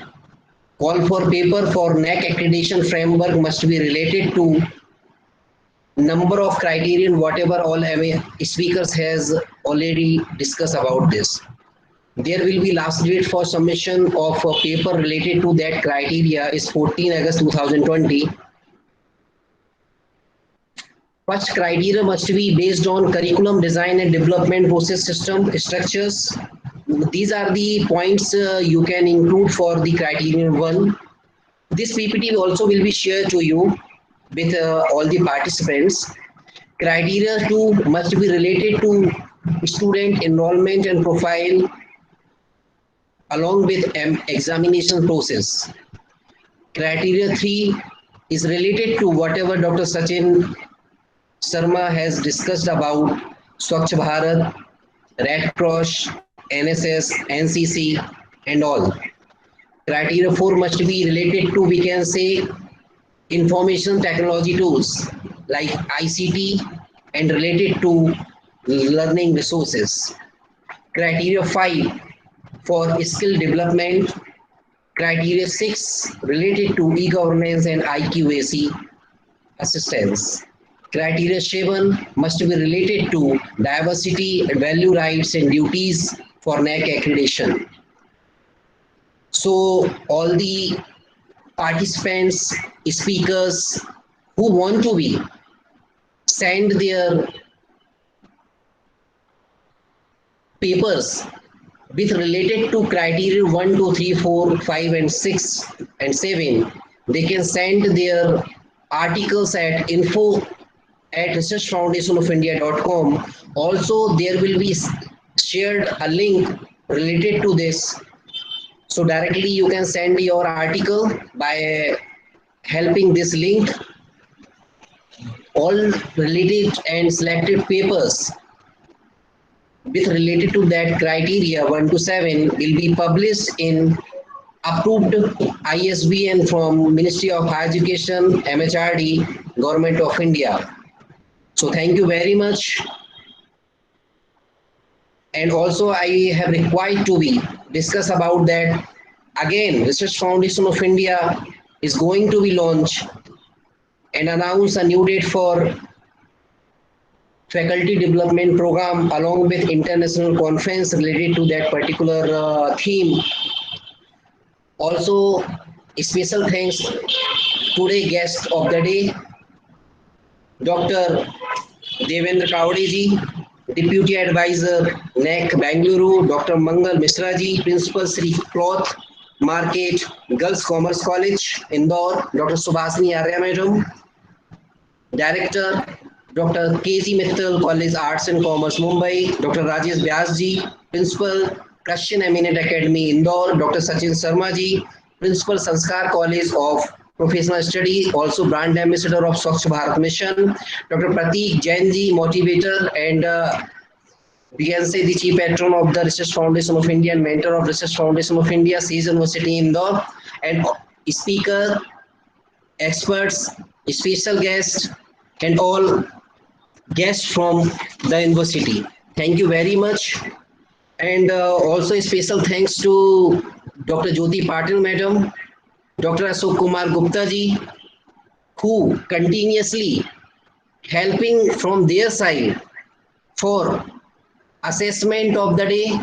call for paper for NAAC accreditation framework must be related to number of criterion whatever all speakers has already discussed about this. There will be last date for submission of a paper related to that criteria is 14 August 2020. First criteria must be based on curriculum design and development process system structures. These are the points you can include for the criterion 1. This PPT also will be shared to you with all the participants. Criteria 2 must be related to student enrollment and profile along with examination process. Criteria 3 is related to whatever Dr. Sachin Sharma has discussed about Swachh Bharat, Red Cross, NSS, NCC and all. Criteria 4 must be related to, we can say, information technology tools like ICT and related to learning resources. Criteria 5 for skill development. Criteria 6 related to e-governance and IQAC assistance. Criteria 7 must be related to diversity, value, rights and duties for NAAC accreditation. So all the participants, speakers who want to be send their papers with related to criteria 1, 2, 3, 4, 5 and 6 and 7, they can send their articles at info@researchfoundationofindia.com. Also, there will be shared a link related to this. So directly you can send your article by helping this link. All related and selected papers with related to that criteria 1 to 7 will be published in approved ISBN from Ministry of Higher Education, MHRD, Government of India. So thank you very much. And also I have required to be discuss about that. Again, Research Foundation of India is going to be launched and announce a new date for faculty development program along with international conference related to that particular theme. Also, special thanks today guest of the day, Dr. Devendra Kavade ji, Deputy Advisor, NAAC Bangalore, Dr. Mangal Mishra ji, Principal Sri Cloth Market Girls Commerce College, Indore, Dr. Subhasini Arya Madam, Director, Dr. K.G. Mittal, College Arts and Commerce, Mumbai, Dr. Rajesh Vyas ji, Principal, Christian Eminent Academy, Indore, Dr. Sachin Sharma ji, Principal, Sanskar College of Professional Studies, also Brand Ambassador of Swachh Bharat Mission, Dr. Prateek Jain ji, Motivator and we can say the Chief Patron of the Research Foundation of India and Mentor of Research Foundation of India, SAGE University, Indore, and speaker, experts, special guests, and all guests from the university. Thank you very much. And also a special thanks to Dr. Jyoti Patil Madam, Dr. Ashok Kumar Gupta ji, who continuously helping from their side for assessment of the day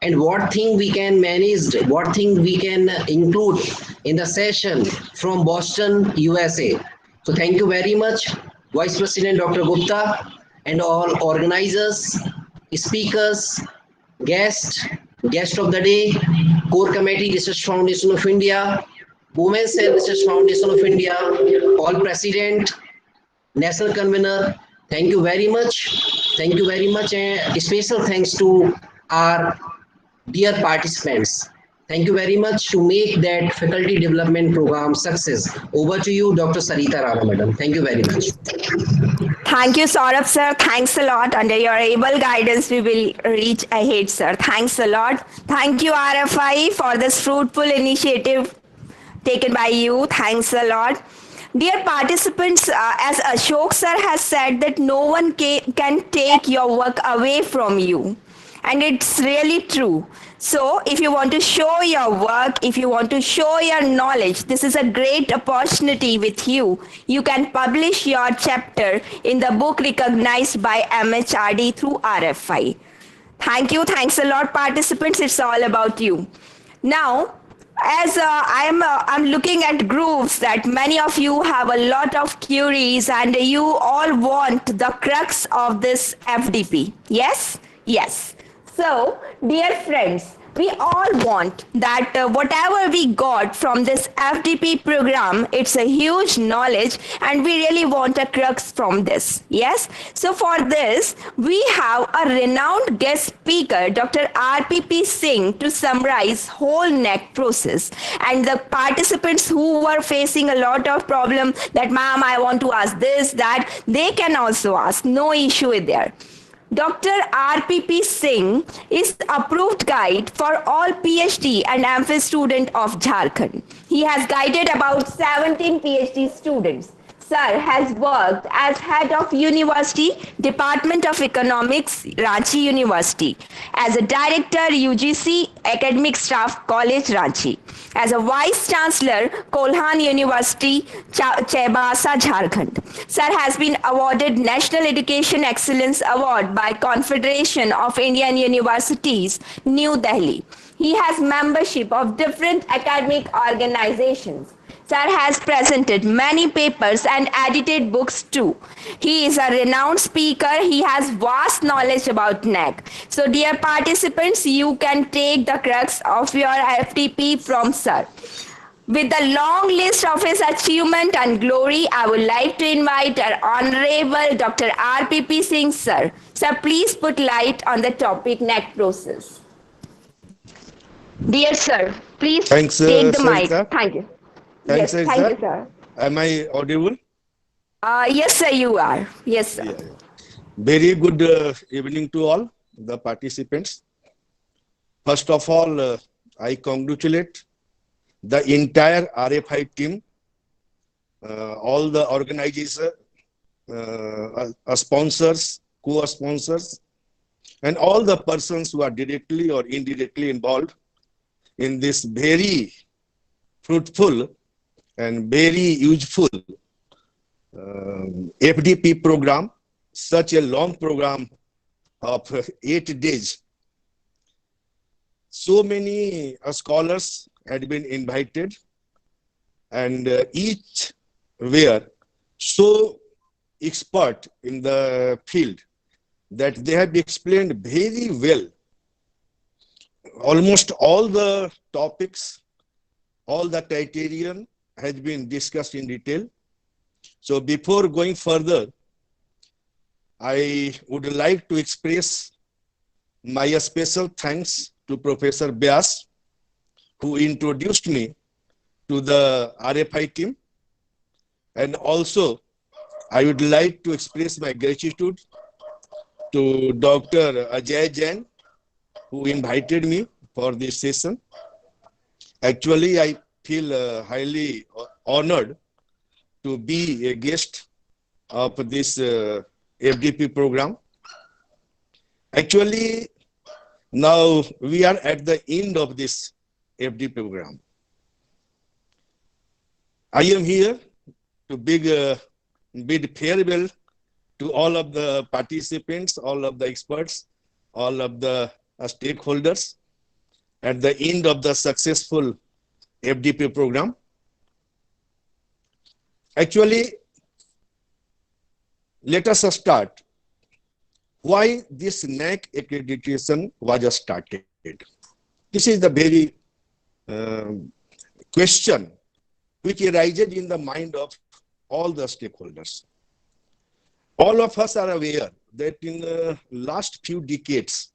and what thing we can manage, what thing we can include in the session from Boston, USA. So thank you very much, Vice President Dr. Gupta and all organizers, speakers, guest of the day, Core Committee, Research Foundation of India, Women's Cell Research Foundation of India, all President, National Convener. Thank you very much. Thank you very much. And special thanks to our dear participants. Thank you very much to make that faculty development program success. Over to you, Dr. Sarita Rana, Madam. Thank you very much. Thank you, Saurabh sir. Thanks a lot. Under your able guidance, we will reach ahead, sir. Thanks a lot. Thank you, RFI, for this fruitful initiative taken by you. Thanks a lot. Dear participants, as Ashok sir has said that no one can take your work away from you. And it's really true. So if you want to show your work, if you want to show your knowledge, this is a great opportunity with you. You can publish your chapter in the book recognized by MHRD through RFI. Thank you. Thanks a lot, participants. It's all about you. Now, as I'm looking at groups that many of you have a lot of queries and you all want the crux of this FDP. Yes? Yes. So, dear friends, we all want that whatever we got from this FDP program, it's a huge knowledge and we really want a crux from this. Yes? So for this, we have a renowned guest speaker, Dr. RPP Singh, to summarize whole NAAC process. And the participants who were facing a lot of problem that, ma'am, I want to ask this, that, they can also ask. No issue there. Dr. RPP Singh is approved guide for all PhD and MPhil student of Jharkhand. He has guided about 17 PhD students. Sir has worked as head of University, Department of Economics, Ranchi University, as a director, UGC, Academic Staff, College, Ranchi, as a Vice Chancellor, Kolhan University, Chaibasa, Jharkhand. Sir has been awarded National Education Excellence Award by Confederation of Indian Universities, New Delhi. He has membership of different academic organizations. Sir has presented many papers and edited books too. He is a renowned speaker. He has vast knowledge about NAAC. So dear participants, you can take the crux of your FDP from Sir. With the long list of his achievement and glory, I would like to invite our Honorable Dr. RPP Singh, Sir. Sir, please put light on the topic NAAC process. Dear Sir, please take the mic. Sarita. Thank you. Thanks, yes, thank you, sir. Am I audible? Yes, sir, you are. Yes, sir. Yeah. Very good evening to all the participants. First of all, I congratulate the entire RFI team, all the organizers, sponsors, co-sponsors, and all the persons who are directly or indirectly involved in this very fruitful and very useful FDP program, such a long program of 8 days. So many scholars had been invited and each were so expert in the field that they have explained very well almost all the topics, all the criterion has been discussed in detail. So before going further, I would like to express my special thanks to Professor Vyas, who introduced me to the RFI team. And also, I would like to express my gratitude to Dr. Ajay Jain, who invited me for this session. Actually, I feel highly honored to be a guest of this FDP program. Actually, now we are at the end of this FD program. I am here to bid farewell to all of the participants, all of the experts, all of the stakeholders at the end of the successful FDP program. Actually, let us start why this NAAC accreditation was started. This is the very question which arises in the mind of all the stakeholders. All of us are aware that in the last few decades,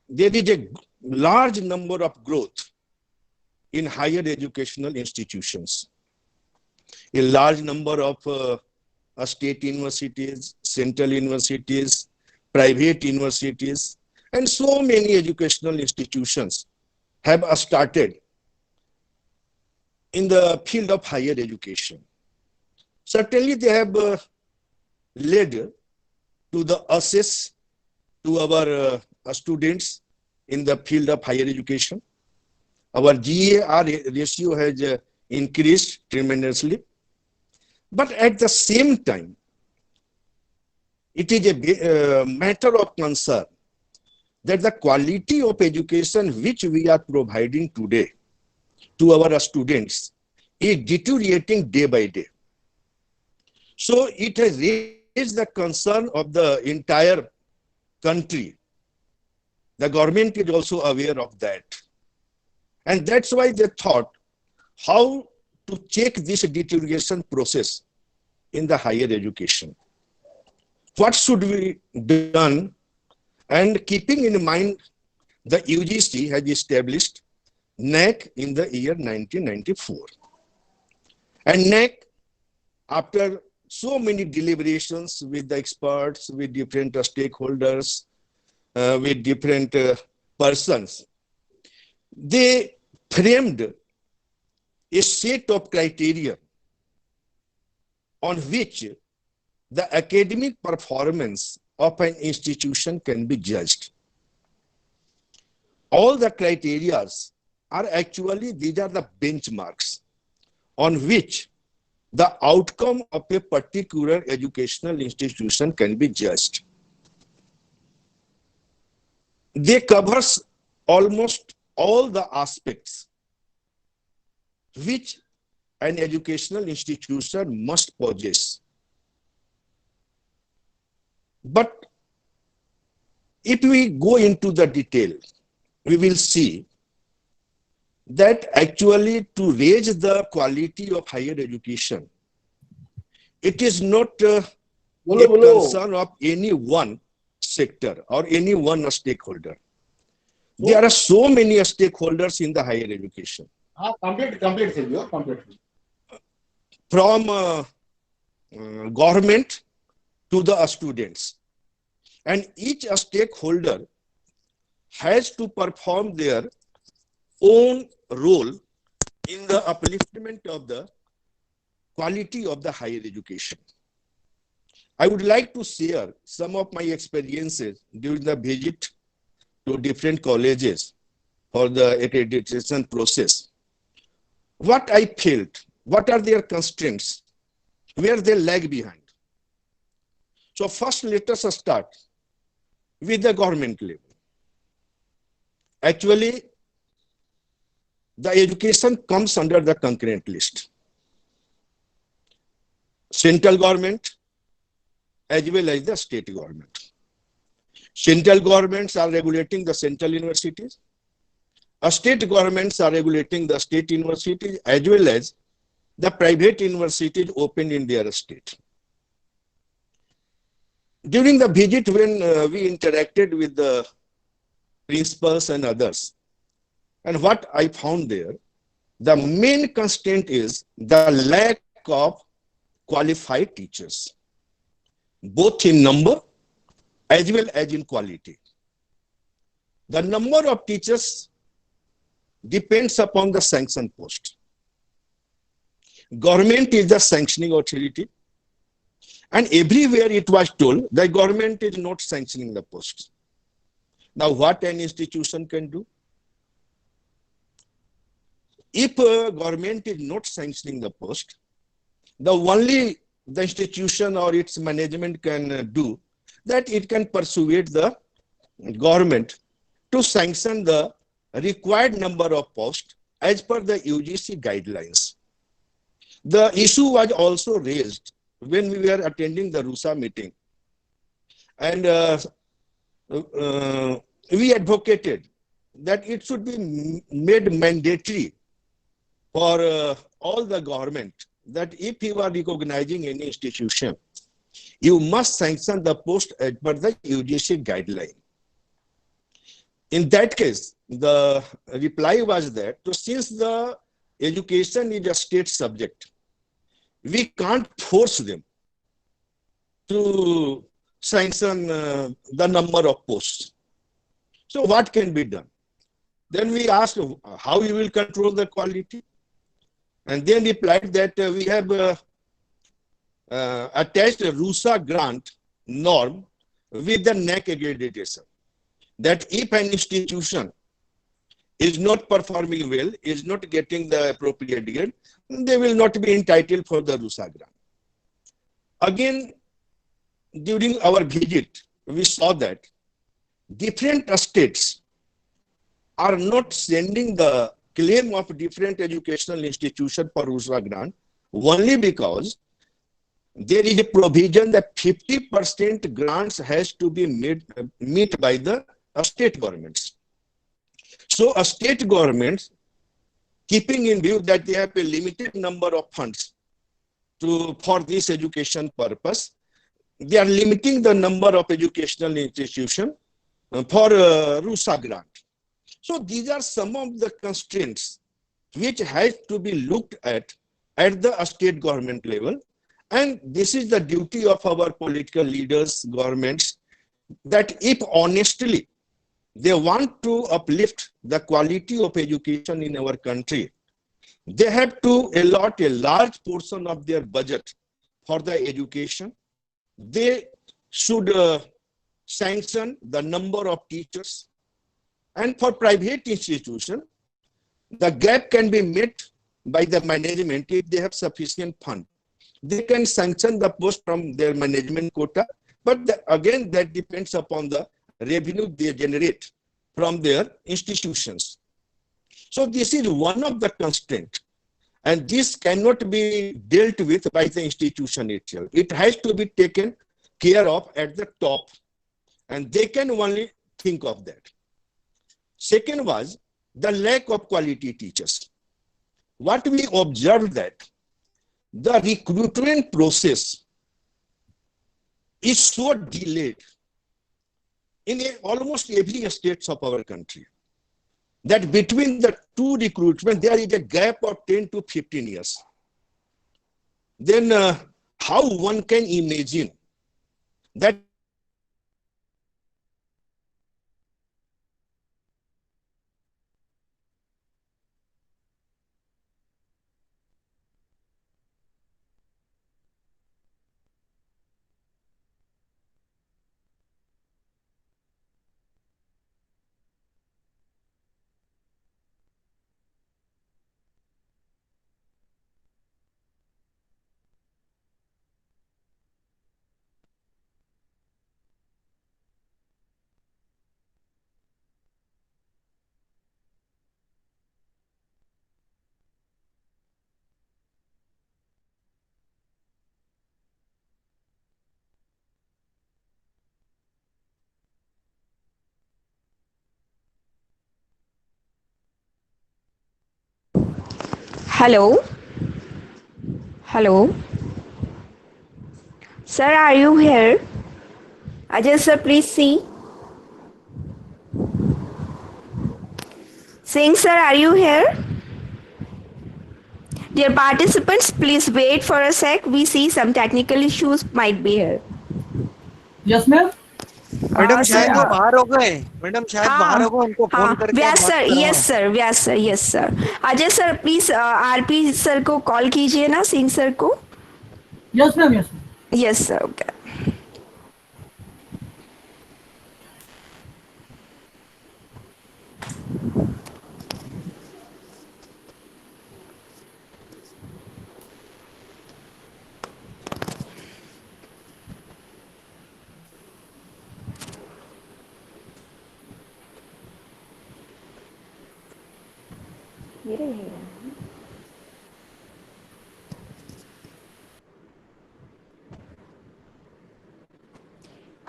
there is a large number of growth in higher educational institutions. A large number of state universities, central universities, private universities, and so many educational institutions have started in the field of higher education. Certainly, they have led to the access to our students in the field of higher education. Our GAR ratio has increased tremendously. But at the same time, it is a matter of concern that the quality of education which we are providing today to our students is deteriorating day by day. So it has raised the concern of the entire country. The government is also aware of that. And that's why they thought how to check this deterioration process in the higher education. What should be done? And keeping in mind the UGC has established NAAC in the year 1994. And NAAC, after so many deliberations with the experts, with different stakeholders, with different persons, they framed a set of criteria on which the academic performance of an institution can be judged. All the criteria are actually, these are the benchmarks on which the outcome of a particular educational institution can be judged. They covers almost all the aspects which an educational institution must possess. But if we go into the detail, we will see that actually to raise the quality of higher education, it is not a concern of any one sector or any one stakeholder. There are so many stakeholders in the higher education. Complete. From government to the students. And each stakeholder has to perform their own role in the upliftment of the quality of the higher education. I would like to share some of my experiences during the visit to different colleges for the accreditation process. What I felt, what are their constraints, where they lag behind. So first, let us start with the government level. Actually, the education comes under the concurrent list. Central government as well as the state government. Central governments are regulating the central universities. State governments are regulating the state universities as well as the private universities open in their state. During the visit, when we interacted with the principals and others, and what I found there, the main constraint is the lack of qualified teachers, both in number as well as in quality. The number of teachers depends upon the sanction post. Government is the sanctioning authority, and everywhere it was told the government is not sanctioning the post. Now, what an institution can do? If government is not sanctioning the post, the only the institution or its management can do that it can persuade the government to sanction the required number of posts as per the UGC guidelines. The issue was also raised when we were attending the RUSA meeting, and we advocated that it should be made mandatory for all the government that if you are recognizing any institution, you must sanction the post as per the UGC guideline. In that case, the reply was that since the education is a state subject, we can't force them to sanction the number of posts. So what can be done? Then we asked how you will control the quality. And then replied that we have attached a RUSA grant norm with the NAAC accreditation. That if an institution is not performing well, is not getting the appropriate grade, they will not be entitled for the RUSA grant. Again, during our visit, we saw that different states are not sending the claim of different educational institutions for RUSA grant only because there is a provision that 50% grants has to be met by the state governments. So a state government, keeping in view that they have a limited number of funds for this education purpose, they are limiting the number of educational institutions for RUSA grant. So these are some of the constraints which has to be looked at the state government level. And this is the duty of our political leaders, governments, that if honestly they want to uplift the quality of education in our country, they have to allot a large portion of their budget for the education. They should sanction the number of teachers. And for private institutions, the gap can be met by the management if they have sufficient fund. They can sanction the post from their management quota, but again, that depends upon the revenue they generate from their institutions. So this is one of the constraints, and this cannot be dealt with by the institution itself. It has to be taken care of at the top, and they can only think of that. Second was the lack of quality teachers. What we observed that the recruitment process is so delayed in almost every state of our country that between the two recruitment, there is a gap of 10 to 15 years. Then how one can imagine that Hello? Hello? Sir, are you here? Ajay sir, please see. Singh sir, are you here? Dear participants, please wait for a sec. We see some technical issues might be here. Yes, ma'am. Madam sir, शायद वो बाहर हो गए, madam शायद बाहर हो गए, उनको फोन करके आप व्यास बात सर, करवाएं। Yes sir, Vyas sir, yes sir. Ajay sir please RP sir को कॉल कीजिए ना, सिंह सर को। Yes, ma'am. Yes, ma'am. Yes sir, okay.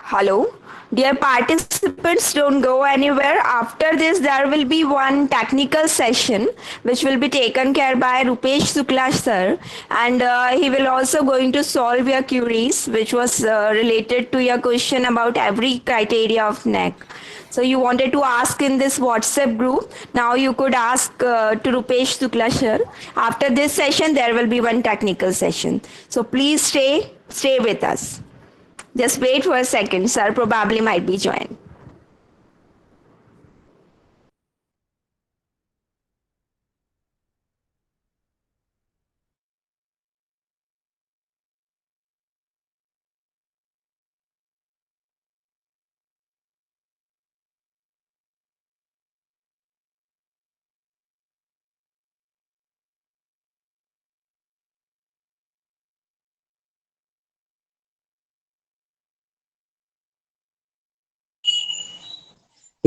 Hello. Dear participants, don't go anywhere. After this, there will be one technical session which will be taken care by Rupesh Sukla sir, and he will also going to solve your queries which was related to your question about every criteria of NAAC. So you wanted to ask in this WhatsApp group. Now you could ask to Rupesh Sukla sir. After this session, there will be one technical session. So please stay with us. Just wait for a second, sir probably might be joined.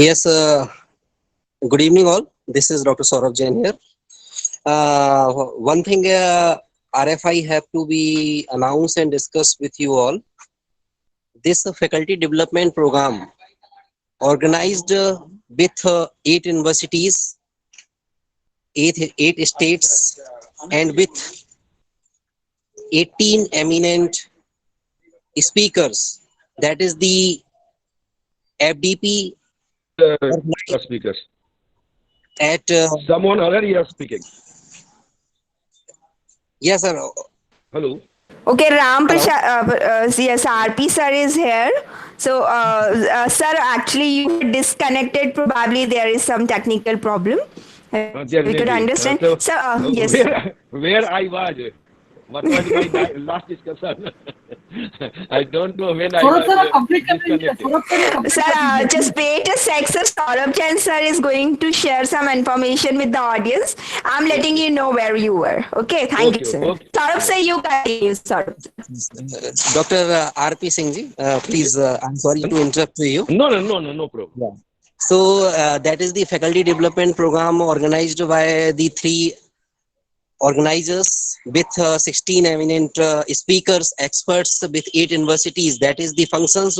Yes, good evening all. This is Dr. Saurabh Jain here. One thing RFI have to be announced and discussed with you all. This faculty development program organized with 8 universities, 8 states, and with 18 eminent speakers. That is the FDP Speakers. At Someone other here speaking. yes, sir. Hello. Okay, yes, RP sir is here. So, sir, actually you disconnected. Probably there is some technical problem. We could understand. So, yes. Where I was, what was my last discussion? I don't know when I was disconnected. Sir, just wait a sec, sir. Saurabh Jain sir is going to share some information with the audience. I'm letting you know where you were. Okay, thank you, sir. Saurabh sir, you continue, sir. Dr. RP Singh ji, please, I'm sorry to interrupt you. No problem. Yeah. So, that is the faculty development program organized by the 3 organizers with 16 eminent speakers, experts with 8 universities. That is the functions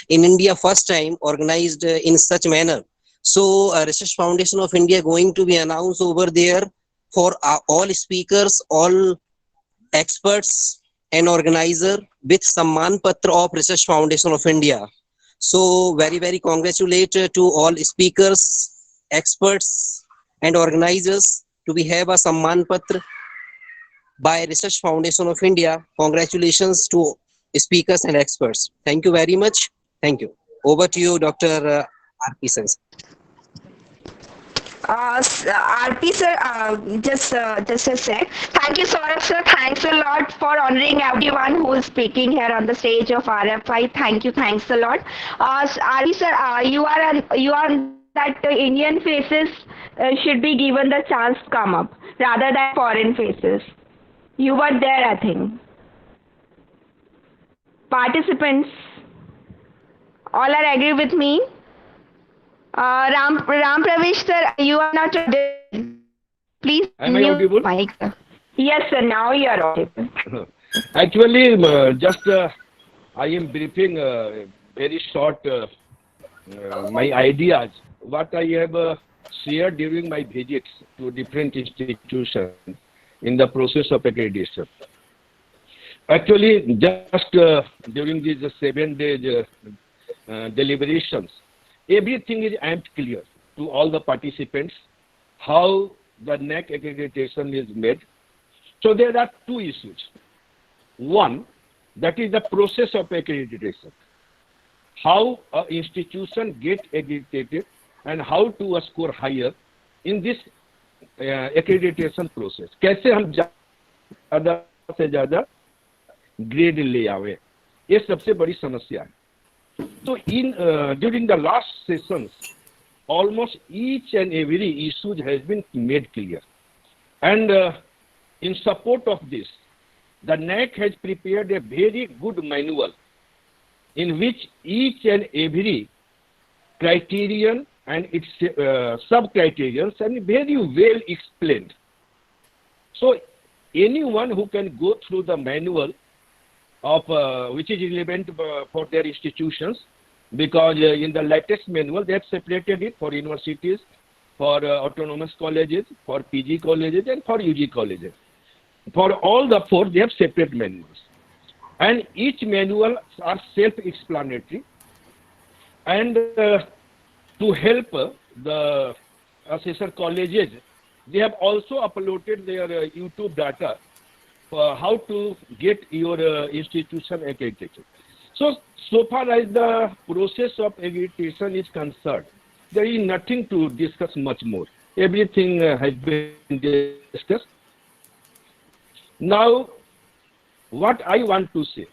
in India first time organized in such manner. So Research Foundation of India going to be announced over there for all speakers, all experts and organizer with Samman Patra of Research Foundation of India. So very congratulate to all speakers, experts and organizers to be have a Samman Patra by Research Foundation of India. Congratulations to speakers and experts. Thank you very much. Thank you. Over to you, Dr. RP Singh. RP sir, just a sec. Thank you, Saurabh sir. Thanks a lot for honoring everyone who is speaking here on the stage of RFI. Thank you. Thanks a lot. RP sir, you are that Indian faces should be given the chance to come up rather than foreign faces. You were there, I think. Participants, all are agree with me. Ram Pravesh sir, you are not audible. Please Am I audible? Mic. Yes sir, now you are audible. Actually, just I am briefing very short my ideas, what I have shared during my visits to different institutions in the process of accreditation. Actually, just during these 7 days deliberations, everything is amped clear to all the participants how the NAAC accreditation is made. So there are two issues. One, that is the process of accreditation. How an institution get accredited and how to score higher in this accreditation process. कैसे हम ज़्यादा से ज़्यादा grade ले आवे, ये सबसे बड़ी समस्या है. So during the last sessions, almost each and every issue has been made clear. And in support of this, the NAAC has prepared a very good manual in which each and every criterion and its sub-criterions are very well explained. So anyone who can go through the manual of which is relevant for their institutions, because in the latest manual they have separated it for universities, for autonomous colleges, for PG colleges and for UG colleges. For all the four they have separate manuals, and each manual are self-explanatory, and to help the assessor colleges, they have also uploaded their YouTube data for how to get your institution accredited. So far as the process of accreditation is concerned, there is nothing to discuss much more. Everything has been discussed. Now, what I want to say,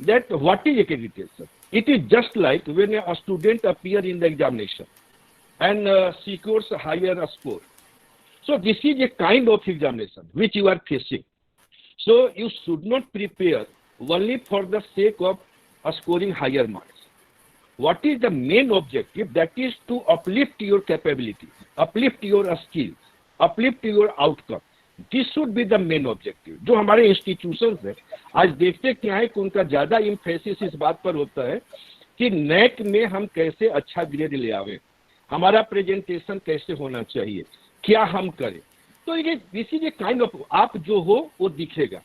that what is accreditation? It is just like when a student appears in the examination and secures a higher score. So this is a kind of examination which you are facing. So you should not prepare only for the sake of scoring higher marks. What is the main objective? That is to uplift your capability, uplift your skills, uplift your outcome. This should be the main objective. जो हमारे institutions है, आज देखते क्या है कि उनका ज़्यादा emphasis इस बात पर होता है कि NAAC में हम कैसे अच्छा ग्रेड ले आवे, हमारा प्रेजेंटेशन कैसे होना चाहिए, क्या हम करें. तो ये this is a kind of, आप जो हो वो दिखेगा.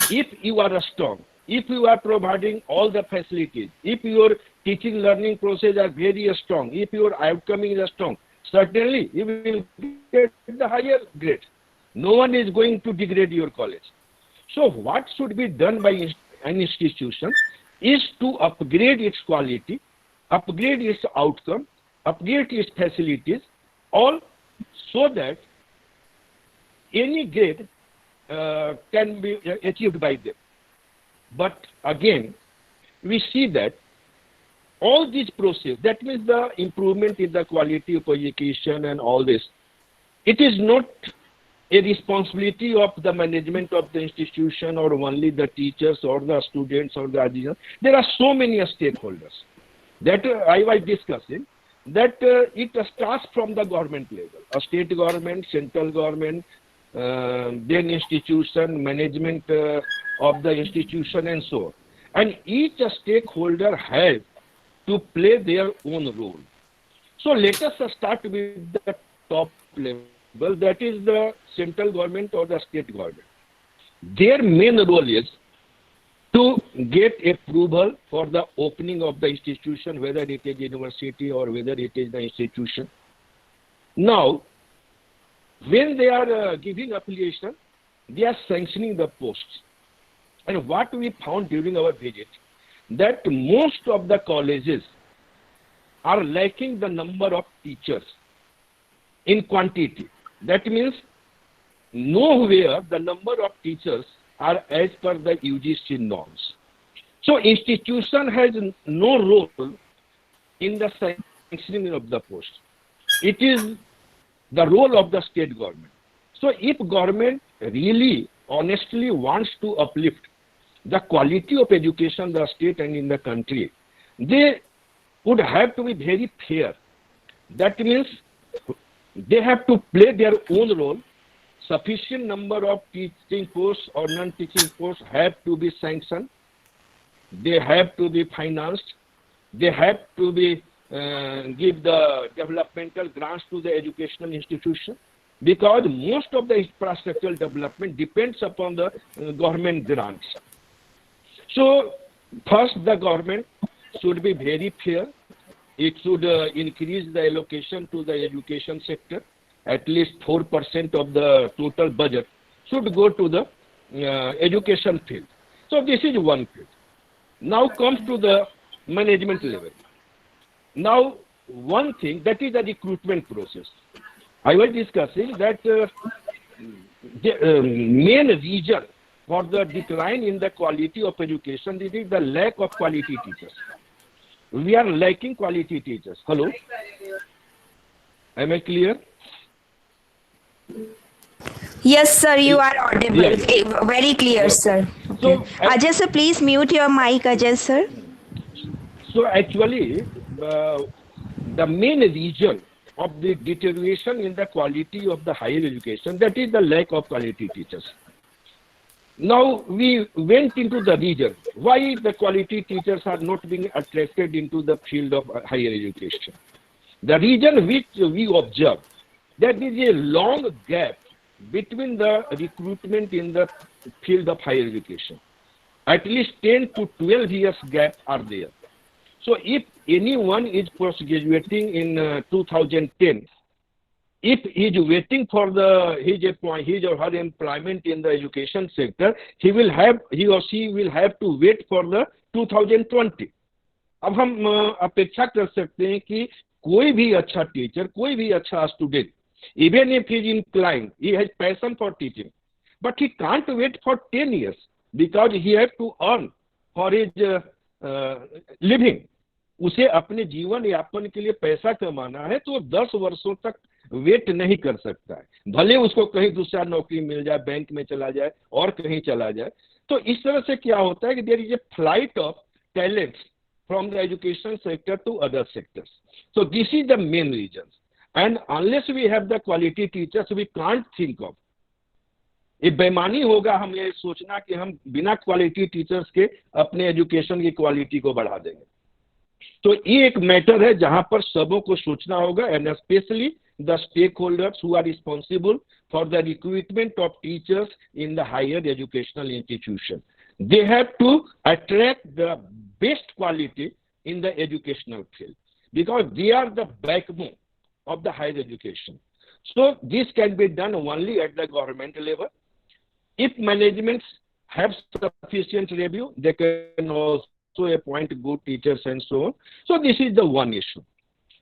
If you are strong, if you are providing all the facilities, if your teaching learning process are very strong, if your outcome is strong, certainly you will get the higher grade. No one is going to degrade your college. So what should be done by an institution is to upgrade its quality, upgrade its outcome, upgrade its facilities, all so that any grade can be achieved by them. But again, we see that all this process, that means the improvement in the quality of education and all this, it is not a responsibility of the management of the institution or only the teachers or the students or the advisors. There are so many stakeholders that I was discussing, that it starts from the government level, a state government, central government, then institution, management of the institution and so on. And each stakeholder has to play their own role. So let us start with the top level. Well, that is the central government or the state government. Their main role is to get approval for the opening of the institution, whether it is university or whether it is the institution. Now, when they are giving application, they are sanctioning the posts. And what we found during our visit, that most of the colleges are lacking the number of teachers in quantity. That means nowhere the number of teachers are as per the UGC norms. So institution has no role in the sanctioning of the post. It is the role of the state government. So if government really honestly wants to uplift the quality of education in the state and in the country, they would have to be very fair. That means they have to play their own role. Sufficient number of teaching posts or non-teaching posts have to be sanctioned. They have to be financed. They have to be give the developmental grants to the educational institution, because most of the infrastructural development depends upon the government grants. So first the government should be very fair. It should increase the allocation to the education sector. At least 4% of the total budget should go to the education field. So this is one field. Now comes to the management level. Now, one thing, that is the recruitment process. I was discussing that the main reason for the decline in the quality of education is the lack of quality teachers. We are lacking quality teachers. Hello? Am I clear? Yes, sir, you are audible. Yeah. Very clear, Yeah. sir. So, Ajay, sir, please mute your mic, Ajay, sir. So actually, the main reason of the deterioration in the quality of the higher education, that is the lack of quality teachers. Now we went into the reason why the quality teachers are not being attracted into the field of higher education. The reason which we observe, that is a long gap between the recruitment in the field of higher education. At least 10 to 12 years gap are there. So if anyone is post-graduating in 2010, if he is waiting for his or her employment in the education sector, he or she will have to wait for the 2020. अब हम अपेक्षा कर सकते हैं कि कोई भी अच्छा टीचर, कोई भी अच्छा student, even if he is inclined, he has passion for teaching, but he can't wait for 10 years because he has to earn for his living. उसे अपने जीवन यापन के लिए पैसा कमाना है तो 10 वर्षों तक वेट नहीं कर सकता है, भले उसको कहीं दूसरा नौकरी मिल जाए, बैंक में चला जाए और कहीं चला जाए. तो इस तरह से क्या होता है कि there is a flight of talents from the education sector to other sectors. So this is the main reason. And unless we have the quality teachers we can't think of. ये बेईमानी होगा हम ये सोचना कि हम बिना क्वालिटी टीचर्स के अपने एजुकेशन की क्वालिटी को बढ़ा देंगे. तो ये एक मैटर है जहां पर सबों को सोचना होगा, and specially the stakeholders who are responsible for the recruitment of teachers in the higher educational institution. They have to attract the best quality in the educational field because they are the backbone of the higher education. So this can be done only at the government level. If managements have sufficient review, they can also appoint good teachers and so on. So this is the one issue.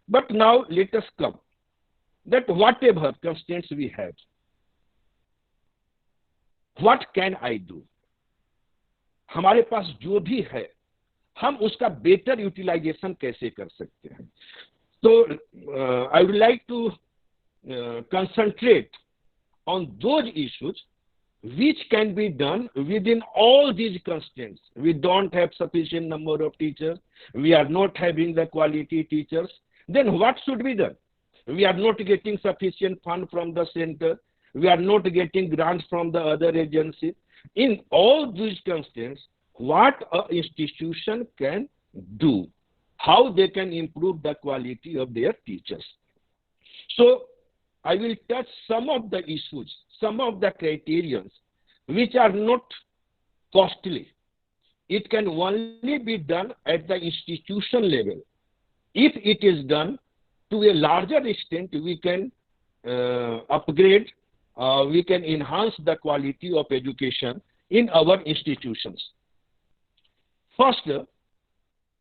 But now let us come that whatever constraints we have, what can I do? हमारे पास जो भी है हम उसका better utilisation कैसे कर सकते हैं. So I would like to concentrate on those issues which can be done within all these constraints. We don't have sufficient number of teachers. We are not having the quality teachers. Then what should be done? We are not getting sufficient fund from the center. We are not getting grants from the other agencies. In all these constraints, what an institution can do, how they can improve the quality of their teachers. So I will touch some of the issues, some of the criterions which are not costly. It can only be done at the institution level. If it is done to a larger extent, we can upgrade, we can enhance the quality of education in our institutions. First,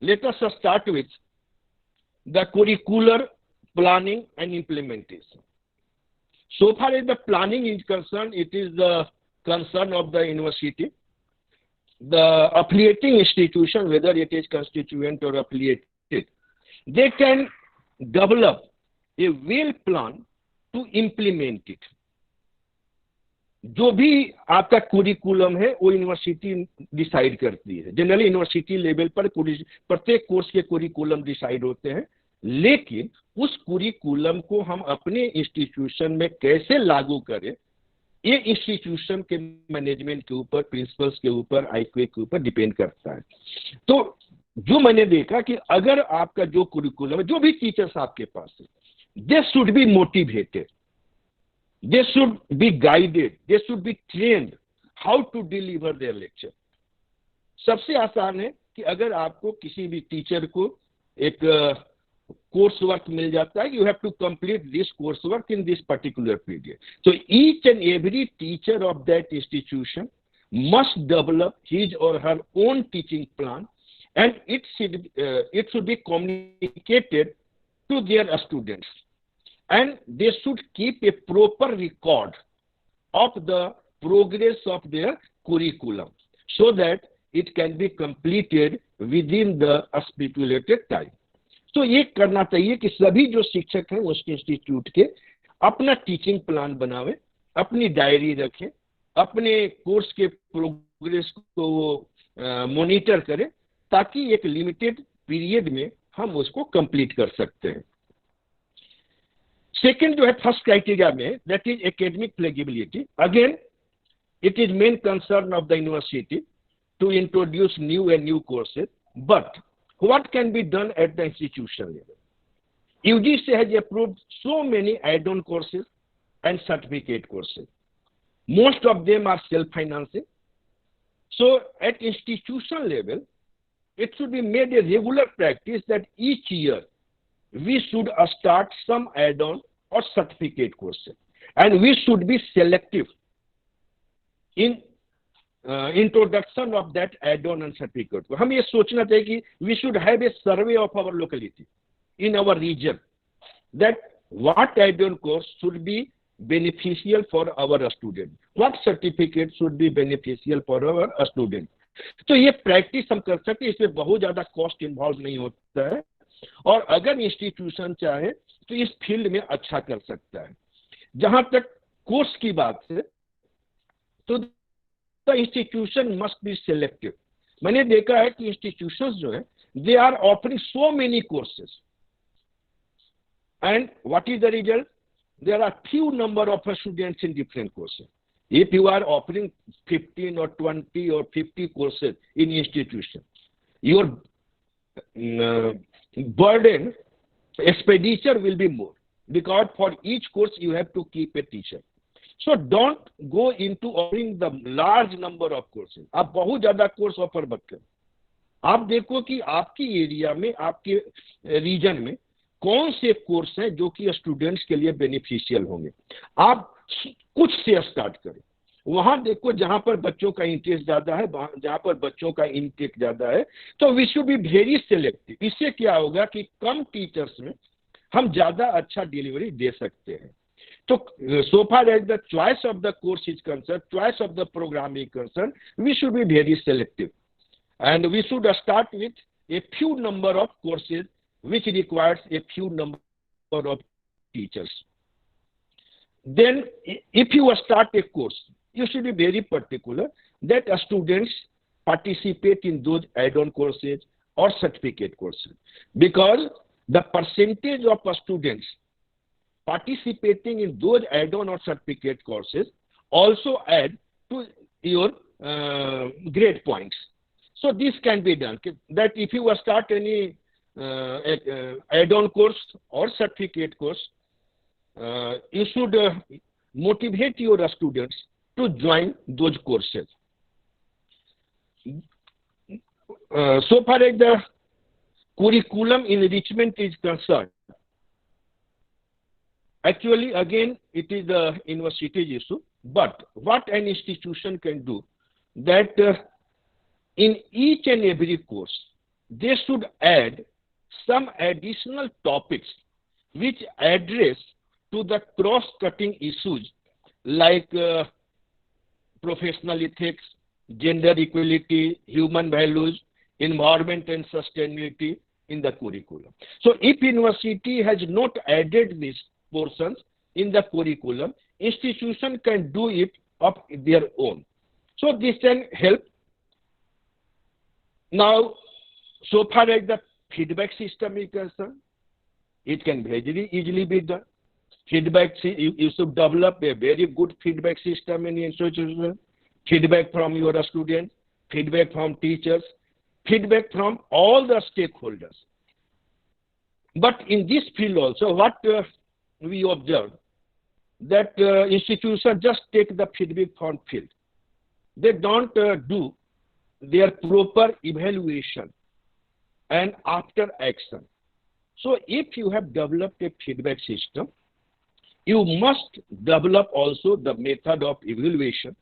let us start with the curricular planning and implementation. So far as the planning is concerned, it is the concern of the university. The affiliating institution, whether it is constituent or affiliated, they can develop a well plan to implement it. जो भी आपका curriculum है वो university decide करती है. Generally university level पर प्रत्येक course के कुरिकुलम डिसाइड होते हैं, लेकिन उस कुरिकुलम को हम अपने इंस्टीट्यूशन में कैसे लागू करें ये इंस्टीट्यूशन के मैनेजमेंट के ऊपर, प्रिंसिपल्स के ऊपर, आईक्यू के ऊपर डिपेंड करता है. तो जो मैंने देखा कि अगर आपका जो कुरिकुलम है, जो भी टीचर्स आपके पास है, they should be motivated, they should be guided, they should be trained how to deliver their lecture. सबसे आसान है कि अगर आपको किसी भी टीचर को एक कोर्स वर्क मिल जाता है, you have to complete this course work in this particular period. So each and every teacher of that institution must develop his or her own teaching plan, and it should be communicated to their students, and they should keep a proper record of the progress of their curriculum so that it can be completed within the stipulated time. तो ये करना चाहिए कि सभी जो शिक्षक हैं उस इंस्टीट्यूट के अपना टीचिंग प्लान बनावे, अपनी डायरी रखें, अपने कोर्स के प्रोग्रेस को मॉनिटर करें, ताकि एक लिमिटेड पीरियड में हम उसको कंप्लीट कर सकते हैं. सेकेंड जो है फर्स्ट क्राइटेरिया में, that is academic flexibility. Again it is main concern of the university to introduce new courses, but what can be done at the institution level? UGC has approved so many add-on courses and certificate courses. Most of them are self-financing. So at institution level, it should be made a regular practice that each year we should start some add-on or certificate courses, and we should be selective in introduction of that add-on and certificate. हम ये सोचना चाहिए कि we should have a survey of our locality in our region, that what add-on course should be beneficial for our student, what certificate should be beneficial for our student. तो ये practice हम कर सकते हैं, इसमें बहुत ज्यादा कॉस्ट इन्वॉल्व नहीं होता है, और अगर इंस्टीट्यूशन चाहे तो इस फील्ड में अच्छा कर सकता है. जहां तक कोर्स की बात है, तो the institution must be selective. मैंने देखा है कि इंस्टीट्यूशंस जो है, they are offering so many courses, and what is the result? There are few number of students in different courses. If you are offering 15 or 20 or 50 courses in institution, your burden expenditure will be more, because for each course you have to keep a teacher. So don't go into offering the large number of courses. आप बहुत ज्यादा course offer मत करो. आप देखो कि आपकी area में, आपके रीजन में कौन से कोर्स हैं जो कि स्टूडेंट्स के लिए बेनिफिशियल होंगे. आप कुछ से स्टार्ट करें. वहां देखो जहां पर बच्चों का इंटरेस्ट ज्यादा है, जहां पर बच्चों का इनटेक ज्यादा है, तो we should be very selective. इससे क्या होगा कि कम टीचर्स में हम ज्यादा अच्छा डिलीवरी दे सकते हैं. तो so far as the choice of the course is concerned, choice of the program is concerned, we should be very selective, and we should start with a few number of courses which requires a few number of teachers. Then if you start a course, you should be very particular that students participate in those add-on courses or certificate courses, because the percentage of students participating in those add-on or certificate courses also add to your grade points. So this can be done, that if you start any add-on course or certificate course, you should motivate your students to join those courses. So far as the curriculum enrichment is concerned, actually again it is the university's issue, but what an institution can do, that in each and every course they should add some additional topics which address to the cross-cutting issues like professional ethics, gender equality, human values, environment and sustainability in the curriculum. So if university has not added these portions in the curriculum, institution can do it of their own. So this can help. Now, so far as the feedback system is concerned, it can very easily be done. Feedback, you should develop a very good feedback system in the institution. Feedback from your students, feedback from teachers, feedback from all the stakeholders. But in this field also, what we observe, that institutions just take the feedback from field. They don't do their proper evaluation and after action. So if you have developed a feedback system, you must develop also the method of evaluation,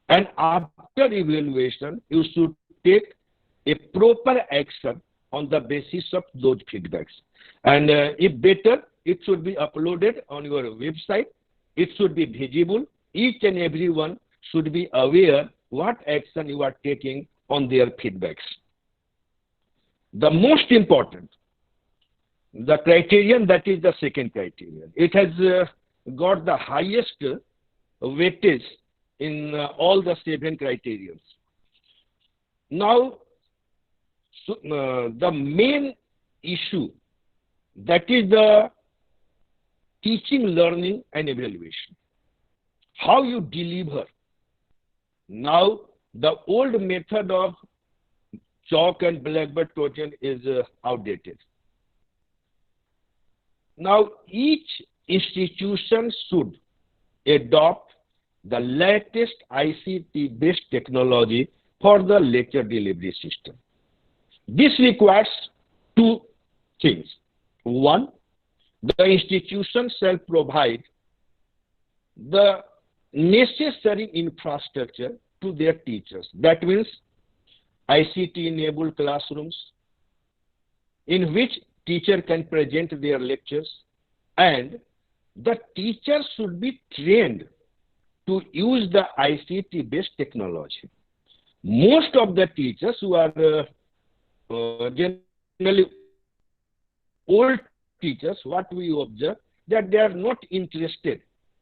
and after evaluation, you should take a proper action on the basis of those feedbacks. And if better, it should be uploaded on your website. It should be visible. Each and everyone should be aware what action you are taking on their feedbacks. The most important, the criterion, that is the second criterion. It has got the highest weightage in all the 7 criterions. Now, the main issue, that is the teaching, learning, and evaluation. How you deliver. Now, the old method of chalk and blackboard tuition is outdated. Now, each institution should adopt the latest ICT-based technology for the lecture delivery system. This requires 2 things. One, the institution shall provide the necessary infrastructure to their teachers. That means ICT-enabled classrooms in which teacher can present their lectures, and the teacher should be trained to use the ICT-based technology. Most of the teachers who are generally old teachers, what we observe, that they are not interested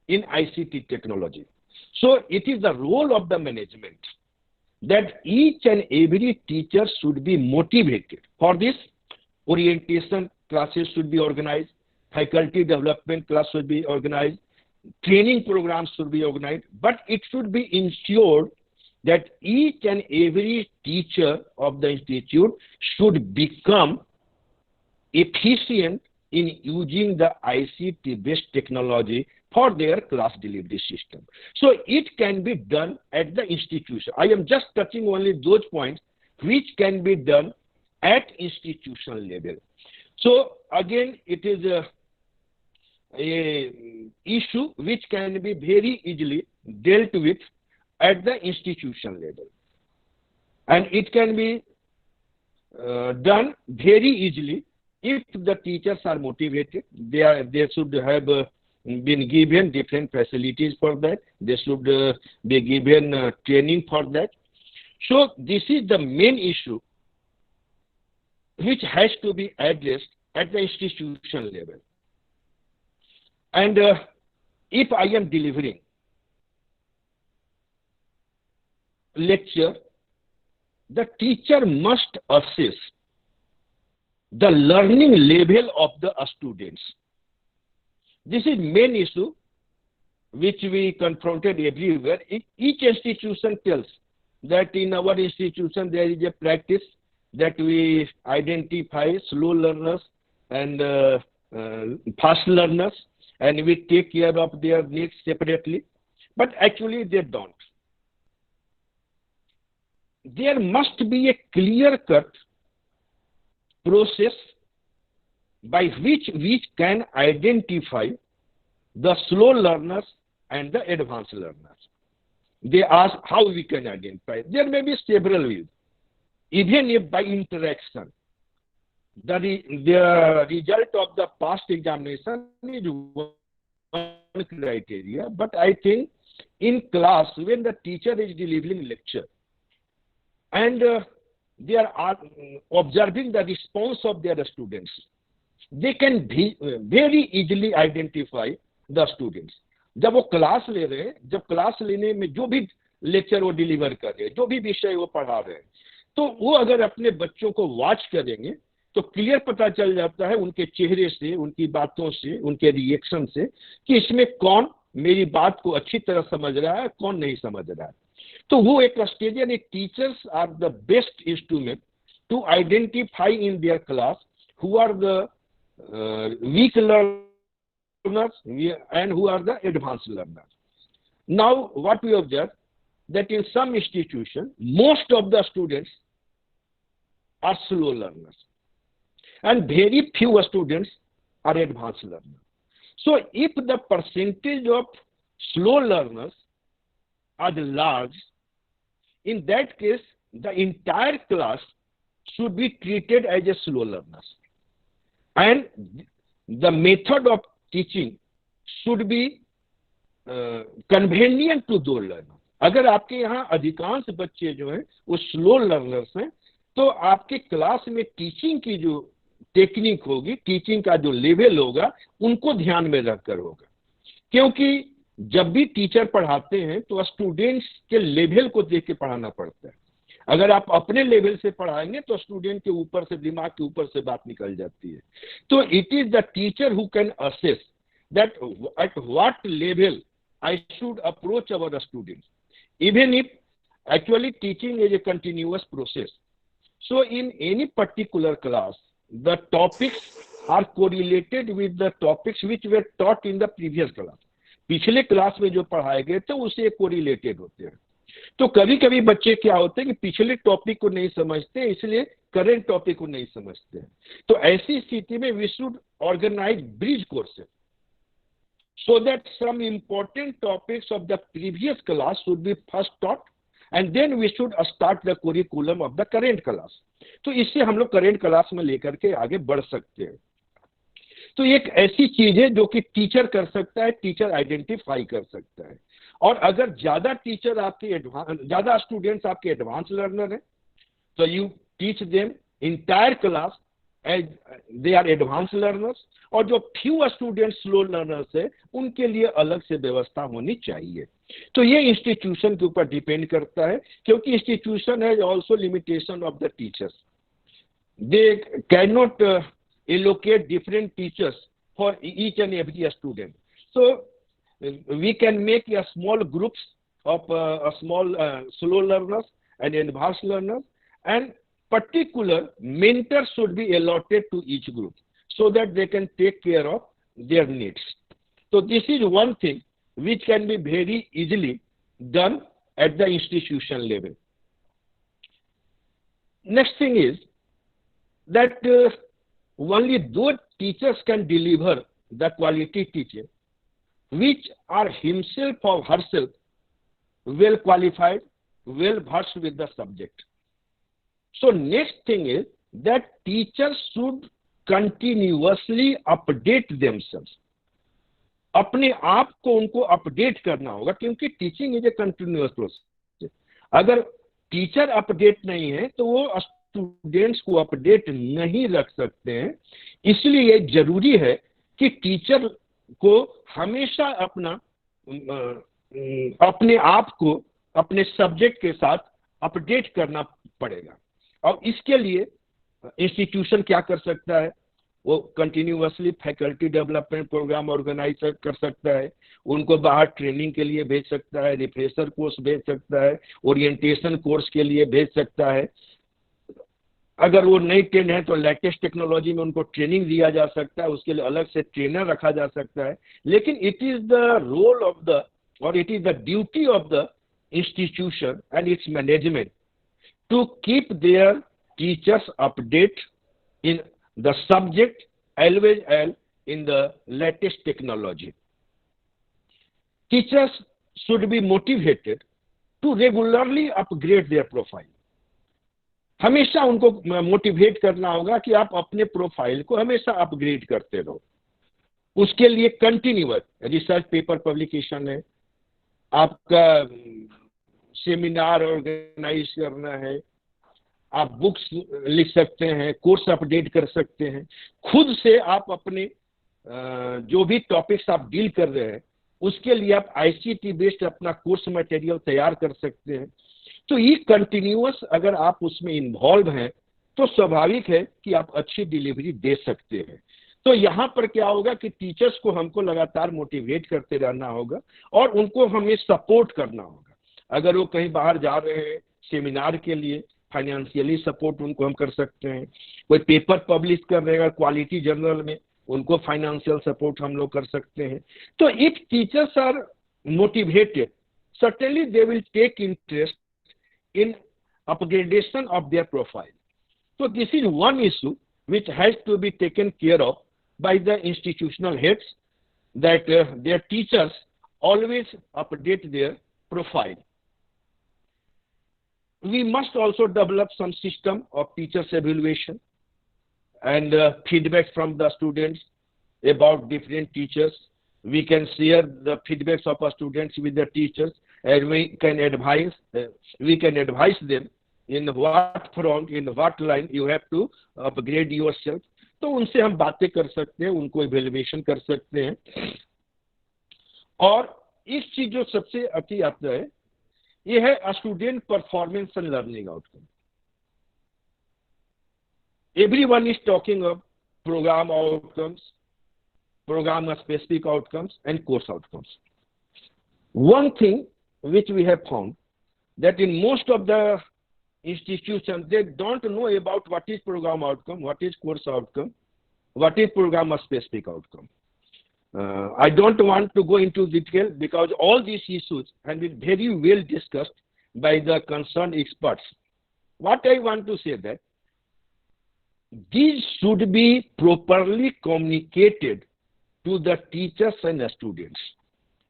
in ICT technology. So it is the role of the management that each and every teacher should be motivated. For this, orientation classes should be organized, faculty development class should be organized, training programs should be organized, but it should be ensured that each and every teacher of the institute should become efficient in using the ICT-based technology for their class delivery system. So it can be done at the institution. I am just touching only those points which can be done at institutional level. So again, it is a issue which can be very easily dealt with at the institution level. And it can be done very easily if the teachers are motivated. They should have been given different facilities for that. They should be given training for that. So this is the main issue which has to be addressed at the institution level. And if I am delivering lecture, the teacher must assess the learning level of the students. This is main issue which we confronted everywhere. Each institution tells that in our institution there is a practice that we identify slow learners and fast learners, and we take care of their needs separately. But actually they don't. There must be a clear-cut process by which we can identify the slow learners and the advanced learners. They ask how we can identify. There may be several ways. Even if by interaction, the result of the past examination is one criteria, but I think in class, when the teacher is delivering lecture and they are observing the response of their students, they can very easily identify the students. जब वो class ले रहे हैं, जब class लेने में जो भी लेक्चर वो डिलीवर कर रहे हैं, जो भी विषय वो पढ़ा रहे हैं, तो वो अगर अपने बच्चों को वॉच करेंगे तो क्लियर पता चल जाता है उनके चेहरे से, उनकी बातों से, उनके रिएक्शन से कि इसमें कौन मेरी बात को अच्छी तरह समझ रहा है, कौन नहीं समझ रहा है. तो वो एक स्टेडियम, एक teachers are the best instrument to identify in their class who are the weak learners and who are the advanced learners. Now, what we observe, that in some institution, most of the students are slow learners and very few students are advanced learners. So if the percentage of slow learners are large, in that case, the entire class should be treated as a slow learners. And the method of teaching should be convenient to those learners. अगर आपके यहाँ अधिकांश बच्चे जो हैं वो slow learners हैं, तो आपके क्लास में टीचिंग की जो टेक्निक होगी, टीचिंग का जो लेवल होगा, उनको ध्यान में रखकर होगा। क्योंकि जब भी टीचर पढ़ाते हैं तो स्टूडेंट्स के लेवल को देख के पढ़ाना पड़ता है। अगर आप अपने लेवल से पढ़ाएंगे तो स्टूडेंट के ऊपर से, दिमाग के ऊपर से बात निकल जाती है। तो it is the teacher who can assess that at what level I should approach our students, even if actually teaching is a continuous process. So in any particular class, the topics are correlated with the topics which were taught in the previous class. पिछले class में जो पढ़ाए गए थे उससे correlated होते हैं। तो कभी कभी बच्चे क्या होते हैं कि पिछले टॉपिक को नहीं समझते, इसलिए करेंट टॉपिक को नहीं समझते हैं। तो ऐसी स्थिति में we should organise bridge courses so that some important topics of the previous class should be first taught and then we should start the curriculum of the current class. तो इससे हम लोग करेंट क्लास में लेकर के आगे बढ़ सकते हैं। तो एक ऐसी चीज है जो कि टीचर कर सकता है, टीचर आइडेंटिफाई कर सकता है। और अगर ज्यादा टीचर आपके ज्यादा स्टूडेंट्स आपके एडवांस लर्नर हैं, तो you teach them entire class as they are advance learners, और जो फ्यू स्टूडेंट स्लो लर्नर्स है उनके लिए अलग से व्यवस्था होनी चाहिए। तो ये इंस्टीट्यूशन के ऊपर डिपेंड करता है, क्योंकि institution has also limitation of the teachers. They can not allocate different teachers for each and every student. So we can make a small groups of a small slow learners and advanced learners, and particular mentors should be allotted to each group so that they can take care of their needs. So this is one thing which can be very easily done at the institution level. Next thing is that only those teachers can deliver the quality teaching which are himself or herself well qualified, well versed with the subject. So next thing is that teachers should continuously update themselves. अपने आप को उनको update करना होगा, क्योंकि teaching is a continuous process. अगर teacher update नहीं है तो वो स्टूडेंट्स को अपडेट नहीं रख सकते हैं। इसलिए जरूरी है कि टीचर को हमेशा अपने आप को अपने सब्जेक्ट के साथ अपडेट करना पड़ेगा। और इसके लिए इंस्टीट्यूशन क्या कर सकता है, वो continuously faculty development programme organise कर सकता है, उनको बाहर ट्रेनिंग के लिए भेज सकता है, रिफ्रेशर कोर्स भेज सकता है, ओरिएंटेशन कोर्स के लिए भेज सकता है। अगर वो नहीं ट्रेन है तो लेटेस्ट टेक्नोलॉजी में उनको ट्रेनिंग दिया जा सकता है, उसके लिए अलग से ट्रेनर रखा जा सकता है। लेकिन it is the role of the और it is the duty of the institution and its management to keep their teachers update in the subject as well as in the latest technology. Teachers should be motivated to regularly upgrade their profile. हमेशा उनको motivate करना होगा कि आप अपने profile को हमेशा upgrade करते रहो। उसके लिए कंटिन्यूअस रिसर्च पेपर पब्लिकेशन है, आपका सेमिनार ऑर्गेनाइज करना है, आप बुक्स लिख सकते हैं, कोर्स अपडेट कर सकते हैं। खुद से आप अपने जो भी टॉपिक्स आप डील कर रहे हैं उसके लिए आप आईसीटी बेस्ड अपना कोर्स मटेरियल तैयार कर सकते हैं। तो ये कंटिन्यूअस अगर आप उसमें इन्वॉल्व हैं तो स्वाभाविक है कि आप अच्छी डिलीवरी दे सकते हैं। तो यहाँ पर क्या होगा कि टीचर्स को हमको लगातार मोटिवेट करते रहना होगा और उनको हमें सपोर्ट करना होगा। अगर वो कहीं बाहर जा रहे हैं सेमिनार के लिए, फाइनेंशियली सपोर्ट उनको हम कर सकते हैं। कोई पेपर पब्लिश कर रहे हैं क्वालिटी जर्नल में, उनको फाइनेंशियल सपोर्ट हम लोग कर सकते हैं। तो if teachers are motivated, certainly they will take interest in upgradation of their profile. So this is one issue which has to be taken care of by the institutional heads, that their teachers always update their profile. We must also develop some system of teachers evaluation and feedback from the students about different teachers. We can share the feedbacks of our students with the teachers, and we can advise them in what front, in what line you have to upgrade yourself. तो उनसे हम बातें कर सकते हैं, उनको evaluation कर सकते हैं। और एक चीज जो सबसे अति आता है, ये है student performance and learning outcome. Everyone is talking of program outcomes, program specific outcomes, and course outcomes. One thing which we have found, that in most of the institutions, they don't know about what is program outcome, what is course outcome, what is program specific outcome. I don't want to go into detail because all these issues have been very well discussed by the concerned experts. What I want to say that these should be properly communicated to the teachers and the students.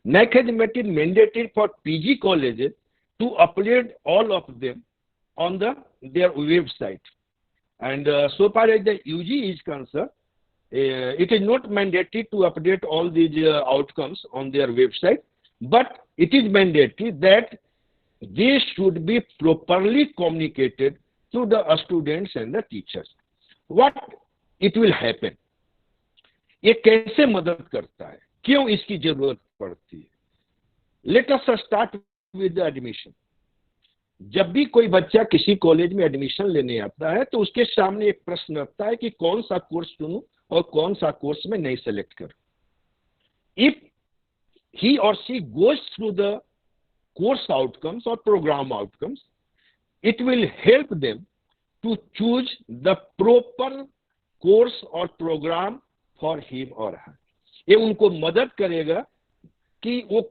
NAAC has made it mandatory for PG colleges to upload all of them on their website. And so far as the UG is concerned, it is not mandatory to update all these outcomes on their website, but it is mandatory that they should be properly communicated to the students and the teachers. What it will happen? ये कैसे मदद करता है, क्यों इसकी जरूरत पड़ती है? Let us start with the admission. जब भी कोई बच्चा किसी कॉलेज में एडमिशन लेने आता है तो उसके सामने एक प्रश्न आता है कि कौन सा कोर्स चुनूं और कौन सा कोर्स में नहीं सेलेक्ट करूं. If he or she goes through the course outcomes or program outcomes, it will help them to choose the proper course or program for him or her. ये उनको मदद करेगा कि वो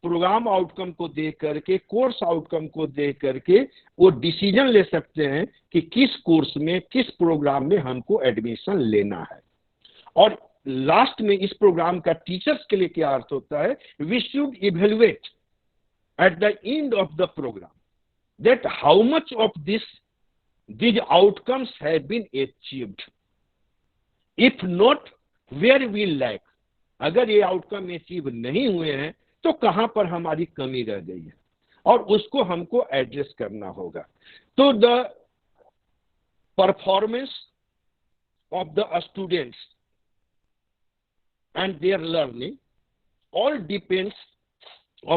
प्रोग्राम आउटकम को देख करके, कोर्स आउटकम को देख करके वो डिसीजन ले सकते हैं कि किस कोर्स में, किस प्रोग्राम में हमको एडमिशन लेना है. और लास्ट में इस प्रोग्राम का टीचर्स के लिए क्या अर्थ होता है? We should evaluate at the end of the programme that how much of these outcomes have been achieved. If not, where we lack. अगर ये आउटकम अचीव नहीं हुए हैं तो कहां पर हमारी कमी रह गई है और उसको हमको एड्रेस करना होगा. तो the performance of the students and there learning all depends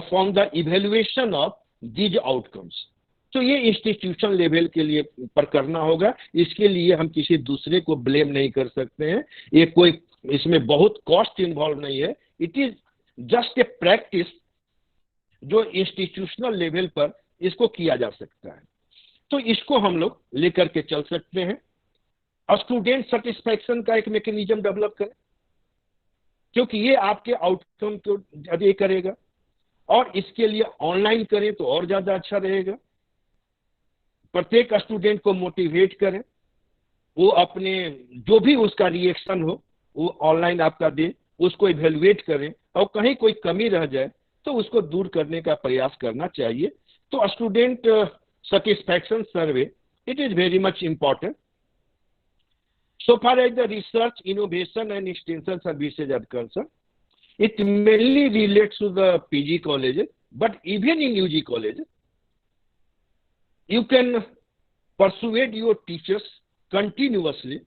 upon the evaluation of these outcomes. तो ये इंस्टीट्यूशन लेवल के लिए पर करना होगा. इसके लिए हम किसी दूसरे को ब्लेम नहीं कर सकते हैं. ये कोई इसमें बहुत कॉस्ट इन्वॉल्व नहीं है. It is just a practice जो इंस्टीट्यूशनल लेवल पर इसको किया जा सकता है. तो इसको हम लोग लेकर के चल सकते हैं. स्टूडेंट सेटिस्फैक्शन का एक मैकेनिज्म डेवलप करें, क्योंकि ये आपके आउटकम को ये करेगा. और इसके लिए ऑनलाइन करें तो और ज्यादा अच्छा रहेगा. प्रत्येक स्टूडेंट को मोटिवेट करें, वो अपने जो भी उसका रिएक्शन हो वो ऑनलाइन आपका दे, उसको इवेल्युएट करें और कहीं कोई कमी रह जाए तो उसको दूर करने का प्रयास करना चाहिए. तो student satisfaction survey, it is very much important. So far as the research, innovation and extension services are concerned, it mainly relates to the PG colleges, but even in UG colleges, you can persuade your teachers continuously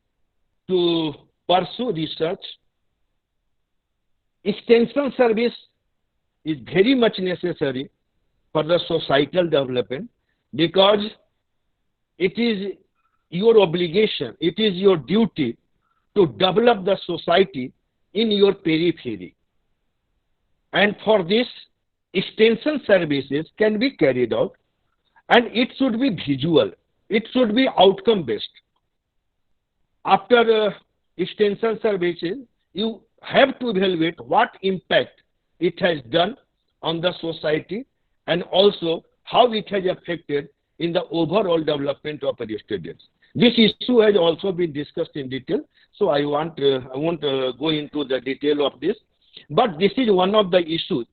to pursue research. Extension service is very much necessary for the societal development because it is your obligation, it is your duty to develop the society in your periphery. And for this, extension services can be carried out, and it should be visual, it should be outcome based. After extension services, you have to evaluate what impact it has done on the society and also how it has affected in the overall development of our students. This issue has also been discussed in detail, so I won't go into the detail of this, but this is one of the issues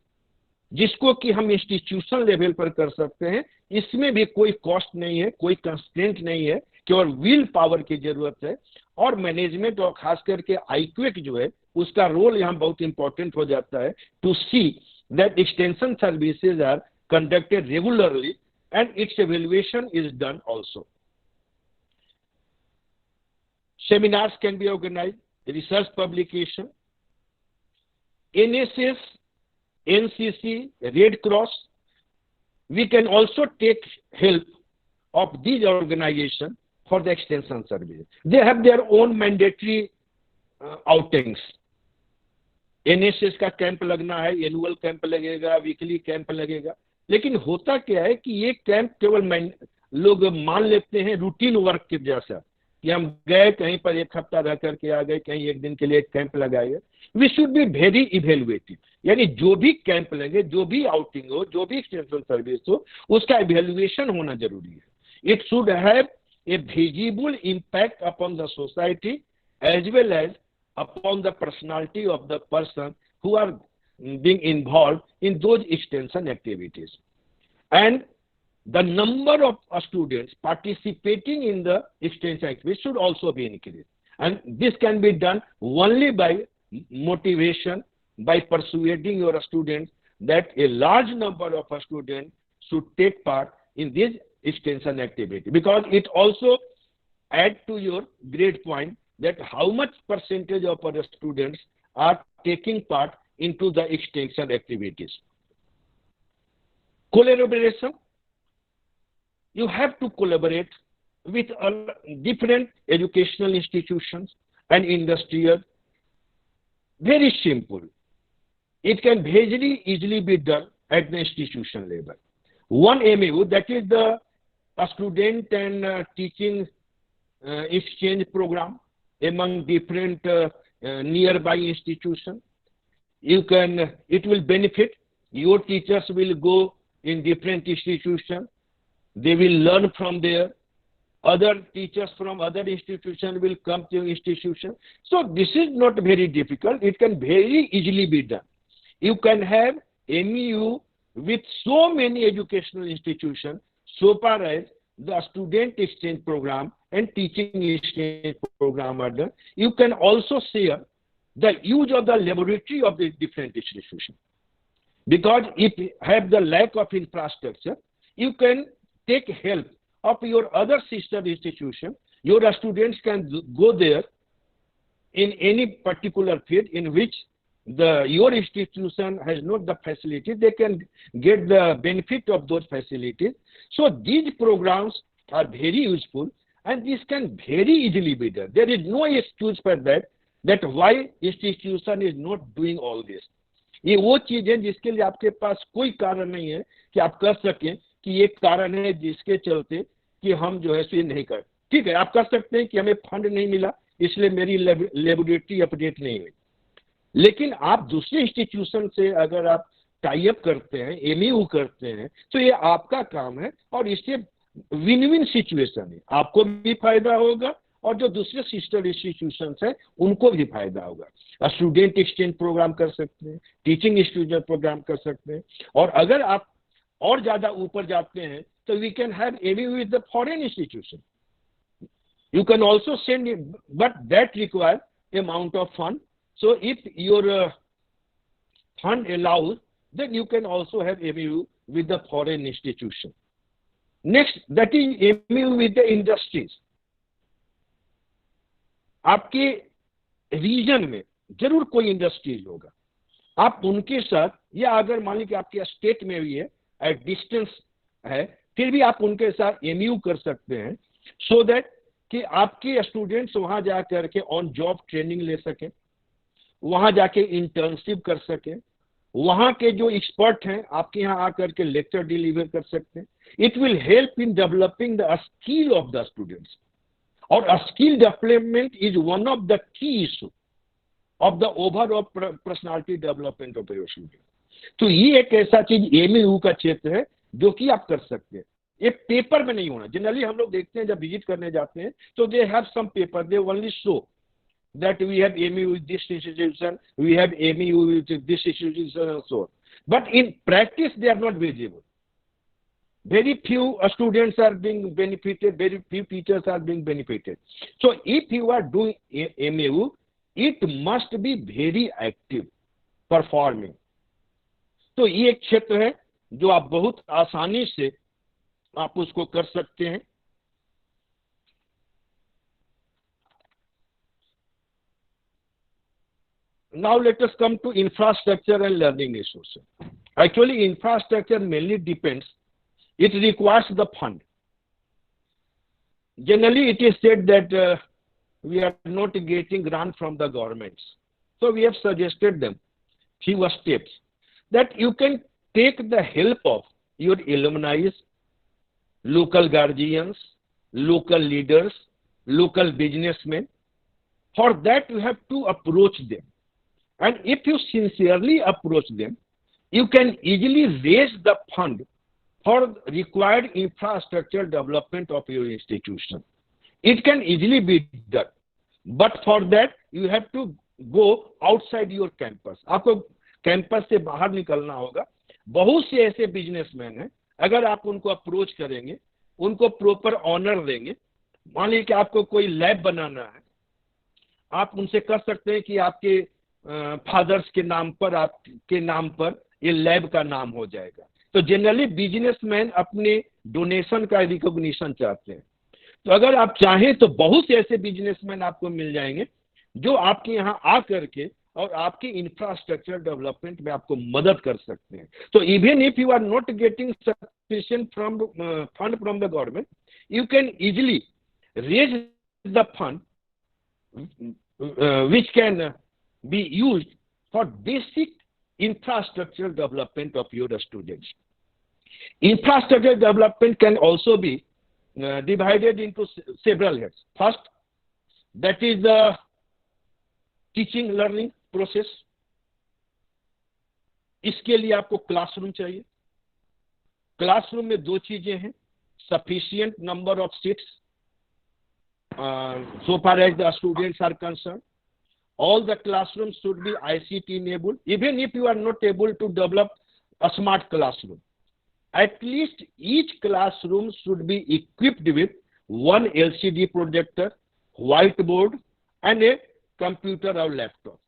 जिसको कि हम institution level पर कर सकते हैं. इसमें भी कोई कॉस्ट नहीं है, कोई कंस्ट्रेंट नहीं है, केवल विल पावर की जरूरत है. और मैनेजमेंट और खास करके आईक्यूएक जो है उसका रोल यहाँ बहुत इंपॉर्टेंट हो जाता है to see that extension services are conducted regularly and its evaluation is done also. Seminars can be organized, research publication, NSS, NCC, Red Cross. We can also take help of these organizations for the extension service. They have their own mandatory outings. NSS का camp लगना है, annual camp लगेगा, weekly camp लगेगा. लेकिन होता क्या है कि ये कैंप केवल लोग मान लेते हैं रूटीन वर्क के जैसा कि हम गए कहीं पर एक हफ्ता रह करके आ गए, कहीं एक दिन के लिए एक कैंप लगाए. We should be very evaluative, यानी जो भी कैंप लगे, जो भी आउटिंग हो, जो भी एक्सटेंशन सर्विस हो, उसका इवेल्युएशन होना जरूरी है. It should have a visible impact upon the society as well as upon the personality of the person who are being involved in those extension activities, and the number of students participating in the extension activities should also be increased, and this can be done only by motivation, by persuading your students that a large number of students should take part in this extension activity, because it also add to your great point that how much percentage of our students are taking part into the extension activities. Collaboration. You have to collaborate with different educational institutions and industrial. Very simple. It can very easily be done at the institution level. One MAU, that is the student and teaching exchange program among different nearby institutions. It will benefit. Your teachers will go in different institutions. They will learn from there. Other teachers from other institutions will come to your institution. So this is not very difficult. It can very easily be done. You can have MU with so many educational institutions so far as the student exchange program and teaching exchange program are done. You can also share the use of the laboratory of the different institutions. Because if you have the lack of infrastructure, you can take help of your other sister institution. Your students can go there in any particular field in which your institution has not the facility. They can get the benefit of those facilities. So these programs are very useful, and this can very easily be done. There is no excuse for that why institution is not doing all this. ये वो चीज है जिसके लिए आपके पास कोई कारण नहीं है कि आप कह सकें कि ये कारण है जिसके चलते कि हम जो है ये नहीं कर. ठीक है, आप कह सकते हैं कि हमें फंड नहीं मिला इसलिए मेरी लेबोरेटरी अपडेट नहीं हुई. लेकिन आप दूसरे इंस्टीट्यूशन से अगर आप टाई अप करते हैं, एमयू करते हैं, तो ये आपका काम है और इससे विन विन सिचुएशन है. आपको भी फायदा होगा और जो दूसरे सिस्टर इंस्टीट्यूशन है उनको भी फायदा होगा. स्टूडेंट एक्सचेंज प्रोग्राम कर सकते हैं, टीचिंग स्टूडेंट प्रोग्राम कर सकते हैं, और अगर आप और ज्यादा ऊपर जाते हैं तो we can have MoU with the foreign institution. You can also send, but that require amount of fund. So if your fund allows, then you can also have MU with the foreign institution. Next, that is MU with the industries. आपके reason में जरूर कोई industries होगा, आप उनके साथ, या अगर मान लीजिए आपके स्टेट में भी है, एट डिस्टेंस है, फिर भी आप उनके साथ MU कर सकते हैं, सो दैट कि आपके स्टूडेंट्स वहां जा करके ऑन जॉब ट्रेनिंग ले सकें, वहां जाके इंटर्नशिप कर सके, वहां के जो एक्सपर्ट हैं आपके यहाँ आकर के लेक्चर डिलीवर कर सकते हैं. It will help in developing the skill of the students, और skill development is one of the key issue of the overall personality development of your student. तो ये एक ऐसा चीज एमयू का क्षेत्र है जो कि आप कर सकते हैं। ये पेपर में नहीं होना। जनरली हम लोग देखते हैं जब विजिट करने जाते हैं तो they have some paper, they only show that we have MU with this institution, we have MU with this institution and so on. But in practice, they are not visible. Very few students are being benefited, very few teachers are being benefited. So if you are doing MU, it must be very active, performing. तो ये एक क्षेत्र है जो आप बहुत आसानी से आप उसको कर सकते हैं। Now let us come to infrastructure and learning resources. Actually, infrastructure mainly depends, it requires the fund. Generally, it is said that we are not getting grant from the governments. So we have suggested them few steps that you can take the help of your alumni, local guardians, local leaders, local businessmen. For that, you have to approach them. And if you sincerely approach them, you can easily raise the fund for required infrastructure development of your institution. It can easily be done. But for that, you have to go outside your campus. आपको campus से बाहर निकलना होगा। बहुत से ऐसे businessman हैं, अगर आप उनको अप्रोच करेंगे, उनको प्रॉपर ऑनर देंगे, मान लीजिए कि आपको कोई लैब बनाना है, आप उनसे कर सकते हैं कि आपके फादर्स के नाम पर, आपके नाम पर ये लैब का नाम हो जाएगा। तो जनरली बिजनेसमैन अपने डोनेशन का रिकॉग्निशन चाहते हैं। तो अगर आप चाहें तो बहुत से ऐसे बिजनेसमैन आपको मिल जाएंगे जो आपके यहाँ आ करके और आपके इंफ्रास्ट्रक्चर डेवलपमेंट में आपको मदद कर सकते हैं। तो even if you are not getting sufficient fund from the government, you can easily raise the fund which can be used for basic infrastructure development of your students. Infrastructure development can also be divided into several heads. First, that is the teaching learning process. इसके लिए आपको classroom चाहिए। Classroom में दो चीजें हैं, sufficient number of seats so far as the students are concerned. All the classrooms should be ICT enabled. Even if you are not able to develop a smart classroom, at least each classroom should be equipped with one LCD projector, whiteboard, and a computer or laptop,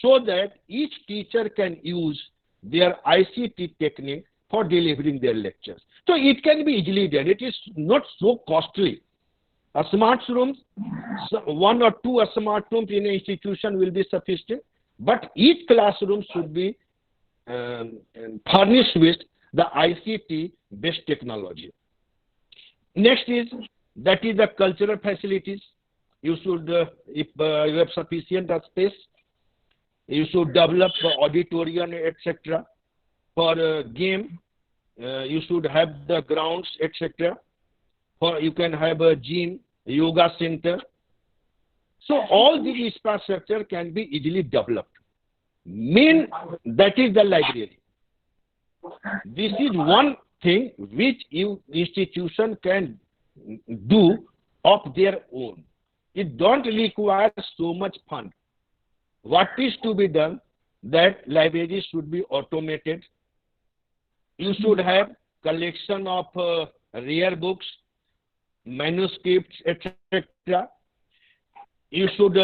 so that each teacher can use their ICT technique for delivering their lectures. So it can be easily done. It is not so costly. A smart room, one or two smart rooms in an institution will be sufficient, but each classroom should be furnished with the ICT based technology. Next is that is the cultural facilities. You should, if you have sufficient space, you should develop auditorium, etc. For game, you should have the grounds, etc. Or you can have a gym, yoga center. So all the infrastructure can be easily developed. Main, that is the library. This is one thing which institution can do of their own. It don't require so much fund. What is to be done, that libraries should be automated. You should have collection of rare books, manuscripts, etc. You should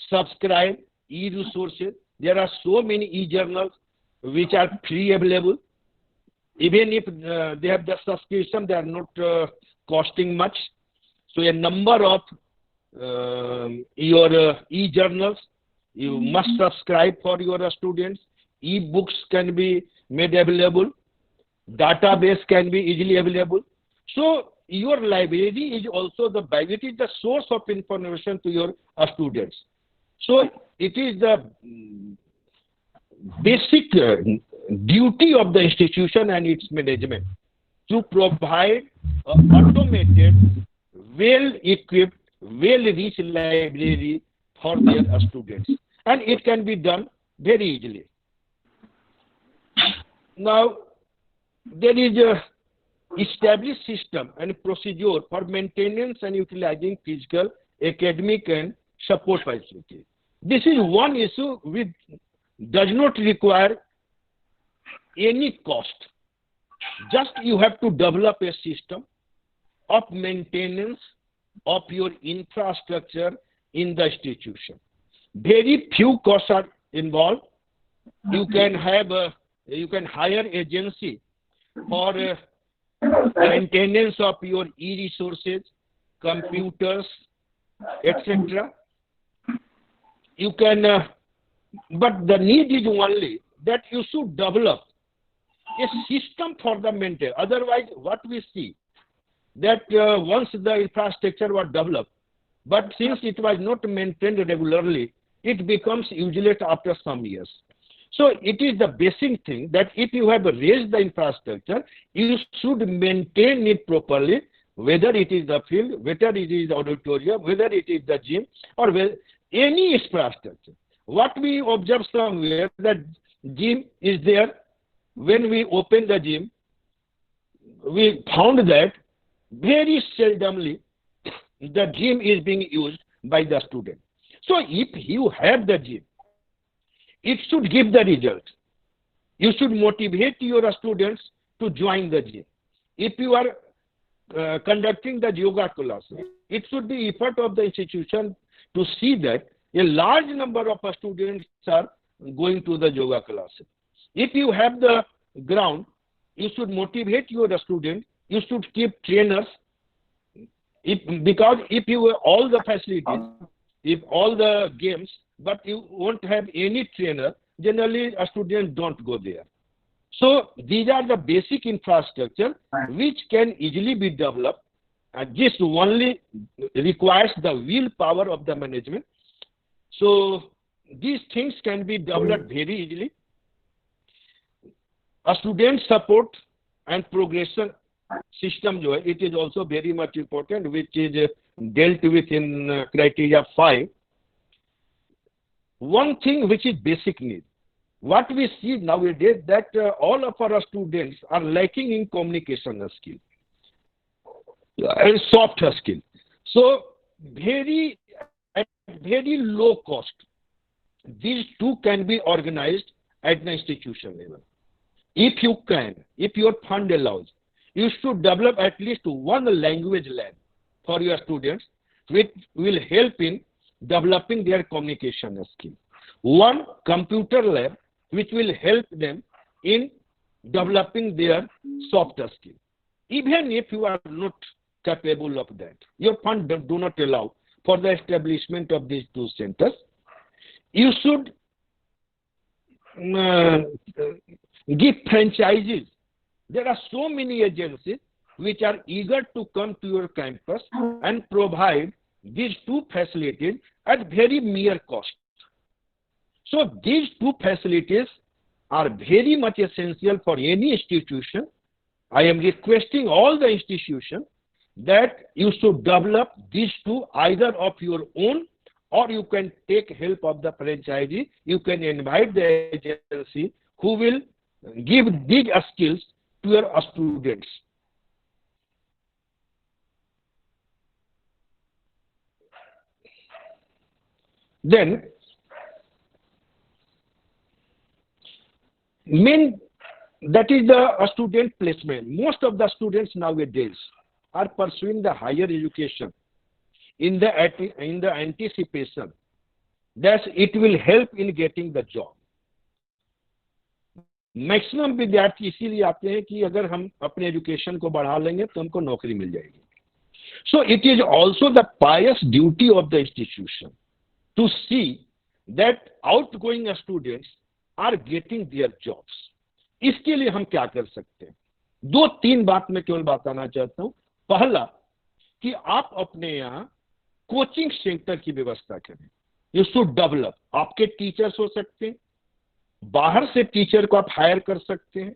subscribe e-resources. There are so many e-journals which are free available. Even if they have the subscription, they are not costing much. So a number of your e-journals you must subscribe for your students. E-books can be made available. Database can be easily available. So your library is also the source of information to your students. So it is the basic duty of the institution and its management to provide automated, well-equipped, well-reached library for their students, and it can be done very easily. Now, there is a established system and procedure for maintenance and utilizing physical, academic, and support facilities. This is one issue which does not require any cost. Just you have to develop a system of maintenance of your infrastructure in the institution. Very few costs are involved. You can hire agency for maintenance of your e-resources, computers, etc. You can, but the need is only that you should develop a system for the maintenance. Otherwise, what we see that once the infrastructure was developed, but since it was not maintained regularly, it becomes useless after some years. So it is the basic thing that if you have raised the infrastructure, you should maintain it properly, whether it is the field, whether it is the auditorium, whether it is the gym, or any infrastructure. What we observe somewhere that gym is there. When we open the gym, we found that very seldomly the gym is being used by the student. So if you have the gym, it should give the result. You should motivate your students to join the gym. If you are conducting the yoga classes, it should be effort of the institution to see that a large number of students are going to the yoga classes. If you have the ground, you should motivate your students. You should keep trainers. Because if you have all the facilities, if all the games, but you won't have any trainer, generally a student don't go there. So these are the basic infrastructure which can easily be developed, and this only requires the willpower of the management. So these things can be developed very easily. A student support and progression system, it is also very much important, which is dealt with in criteria 5. One thing which is basic need. What we see nowadays that all of our students are lacking in communication skill and soft skill. So at very low cost, these two can be organized at the institution level. If you can, if your fund allows, you should develop at least one language lab for your students, which will help in developing their communication skill. One computer lab, which will help them in developing their soft skill. Even if you are not capable of that, your fund do not allow for the establishment of these two centers, you should give franchises. There are so many agencies which are eager to come to your campus and provide these two facilities at very mere cost. So these two facilities are very much essential for any institution. I am requesting all the institutions that you should develop these two either of your own, or you can take help of the franchisee. You can invite the agency who will give these skills to your students. Then, that is the student placement. Most of the students nowadays are pursuing the higher education in the anticipation that it will help in getting the job. Maximum विद्यार्थी इसीलिए आते हैं कि अगर हम अपने education को बढ़ा लेंगे तो हमको नौकरी मिल जाएगी. So it is also the pious duty of the institution to see that outgoing students are getting their jobs. इसके लिए हम क्या कर सकते हैं? 2-3 बात मैं केवल बताना चाहता हूं. पहला कि आप अपने यहाँ कोचिंग सेंटर की व्यवस्था करें. You should develop. आपके टीचर्स हो सकते हैं, बाहर से टीचर को आप हायर कर सकते हैं.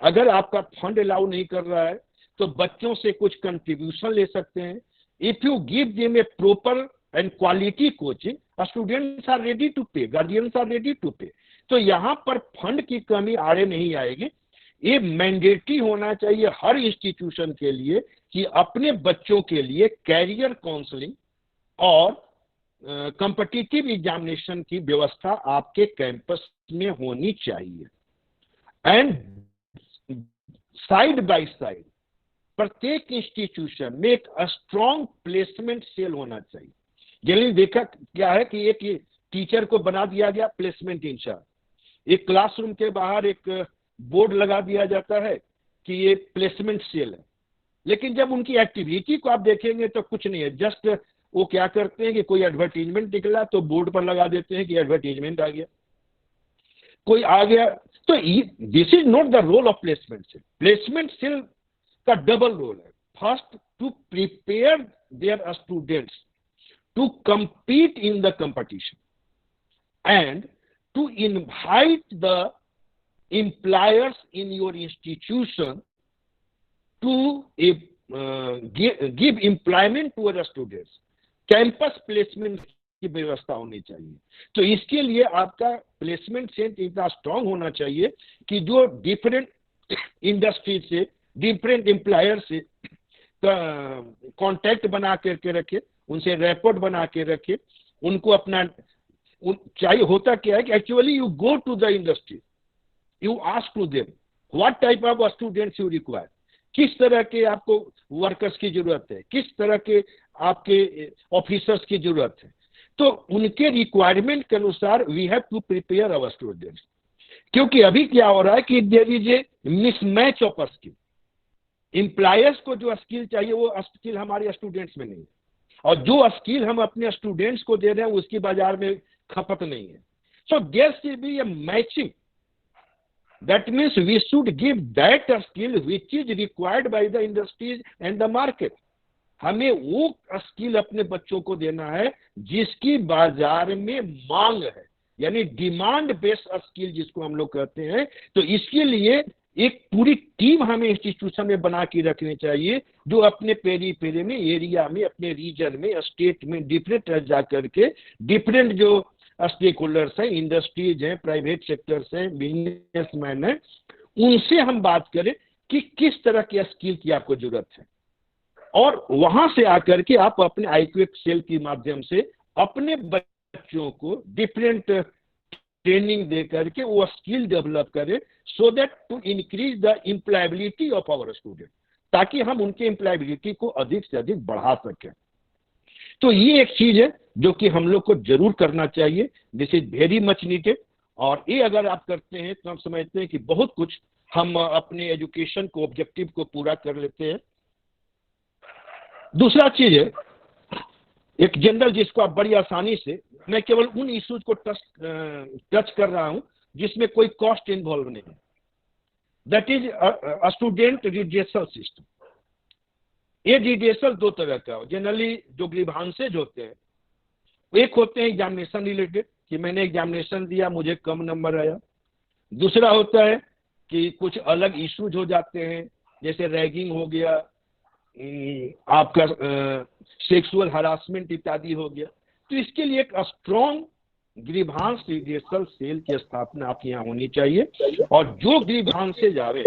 अगर आपका फंड अलाउ नहीं कर रहा है तो बच्चों से कुछ कंट्रीब्यूशन ले सकते हैं. If you give them a proper and quality coaching, students are ready to pay, guardians are ready to pay. तो यहाँ पर फंड की कमी आड़े नहीं आएगी. ये मैंडेटरी होना चाहिए हर इंस्टीट्यूशन के लिए कि अपने बच्चों के लिए कैरियर काउंसलिंग और कॉम्पिटिटिव एग्जामिनेशन की व्यवस्था आपके कैंपस में होनी चाहिए। एंड साइड बाय साइड प्रत्येक इंस्टीट्यूशन में एक स्ट्रॉन्ग प्लेसमेंट सेल होना चाहिए। जनरली देखा क्या है कि एक टीचर को बना दिया गया प्लेसमेंट इंचार्ज, एक क्लासरूम के बाहर एक बोर्ड लगा दिया जाता है कि ये प्लेसमेंट सेल है, लेकिन जब उनकी एक्टिविटी को आप देखेंगे तो कुछ नहीं है। जस्ट वो क्या करते हैं कि कोई एडवर्टीजमेंट निकला तो बोर्ड पर लगा देते हैं कि एडवर्टीजमेंट आ गया, कोई आ गया। तो this is not the role of placement cell. Placement cell का डबल रोल है। First, to prepare their students to compete in the competition and to invite the employers in your institution to give employment to our students। Campus placement की व्यवस्था होनी चाहिए। तो इसके लिए आपका प्लेसमेंट सेंटर इतना स्ट्रांग होना चाहिए कि जो डिफरेंट इंडस्ट्री से, डिफरेंट एम्प्लॉयर से कांटेक्ट बना करके रखे, उनसे रैपोर्ट बना के रखे, उनको अपना चाहिए। होता क्या है कि actually you go to the industry, you ask to them what type of students you require, किस तरह के आपको वर्कर्स की जरूरत है, किस तरह के आपके ऑफिसर्स की जरूरत है। तो उनके रिक्वायरमेंट के अनुसार we have to prepare our students. क्योंकि अभी क्या हो रहा है कि there is a mismatch of skill. Employers को जो स्किल चाहिए वो स्किल हमारे स्टूडेंट्स में नहीं है, और जो स्किल हम अपने स्टूडेंट्स को दे रहे हैं उसकी बाजार में खपत नहीं है। So there should be a matching. That means we should give that skill which is required by the industries and the market. हमें वो स्किल अपने बच्चों को देना है जिसकी बाजार में मांग है, यानी डिमांड बेस्ड स्किल जिसको हम लोग कहते हैं। तो इसके लिए एक पूरी टीम हमें इंस्टीट्यूशन में बना के रखनी चाहिए, जो अपने पेरी में, एरिया में, अपने रीजन में, स्टेट में डिफरेंट जा करके डिफरेंट जो स्टेक होल्डर्स हैं, इंडस्ट्रीज हैं, प्राइवेट सेक्टर्स हैं, बिजनेसमैन हैं, उनसे हम बात करें कि किस तरह के स्किल की आपको जरूरत है, और वहां से आकर के आप अपने आईक्यूएक सेल के माध्यम से अपने बच्चों को डिफरेंट ट्रेनिंग दे करके वो स्किल डेवलप करें, so that to increase the employability of our student, ताकि हम उनके एम्प्लॉयबिलिटी को अधिक से अधिक बढ़ा सकें। तो ये एक चीज है जो कि हम लोग को जरूर करना चाहिए। This is very much needed, और ये अगर आप करते हैं तो हम समझते हैं कि बहुत कुछ हम अपने एजुकेशन को, ऑब्जेक्टिव को पूरा कर लेते हैं। दूसरा चीज है एक जनरल, जिसको आप बड़ी आसानी से, मैं केवल उन इश्यूज को टच कर रहा हूं जिसमें कोई कॉस्ट इन्वॉल्व नहीं है। That is student redressal system. ये रिड्रेसल दो तरह का हो। जनरली जो ग्रीवांसेज होते हैं, एक होते हैं एग्जामिनेशन रिलेटेड, कि मैंने एग्जामिनेशन दिया, मुझे कम नंबर आया। दूसरा होता है कि कुछ अलग इश्यूज हो जाते हैं, जैसे रैगिंग हो गया, आपका सेक्सुअल हरासमेंट इत्यादि हो गया। तो इसके लिए एक स्ट्रॉन्ग ग्रीवांस रिड्रेसल सेल की स्थापना आपके यहाँ होनी चाहिए, और जो ग्रीवांसेज आवे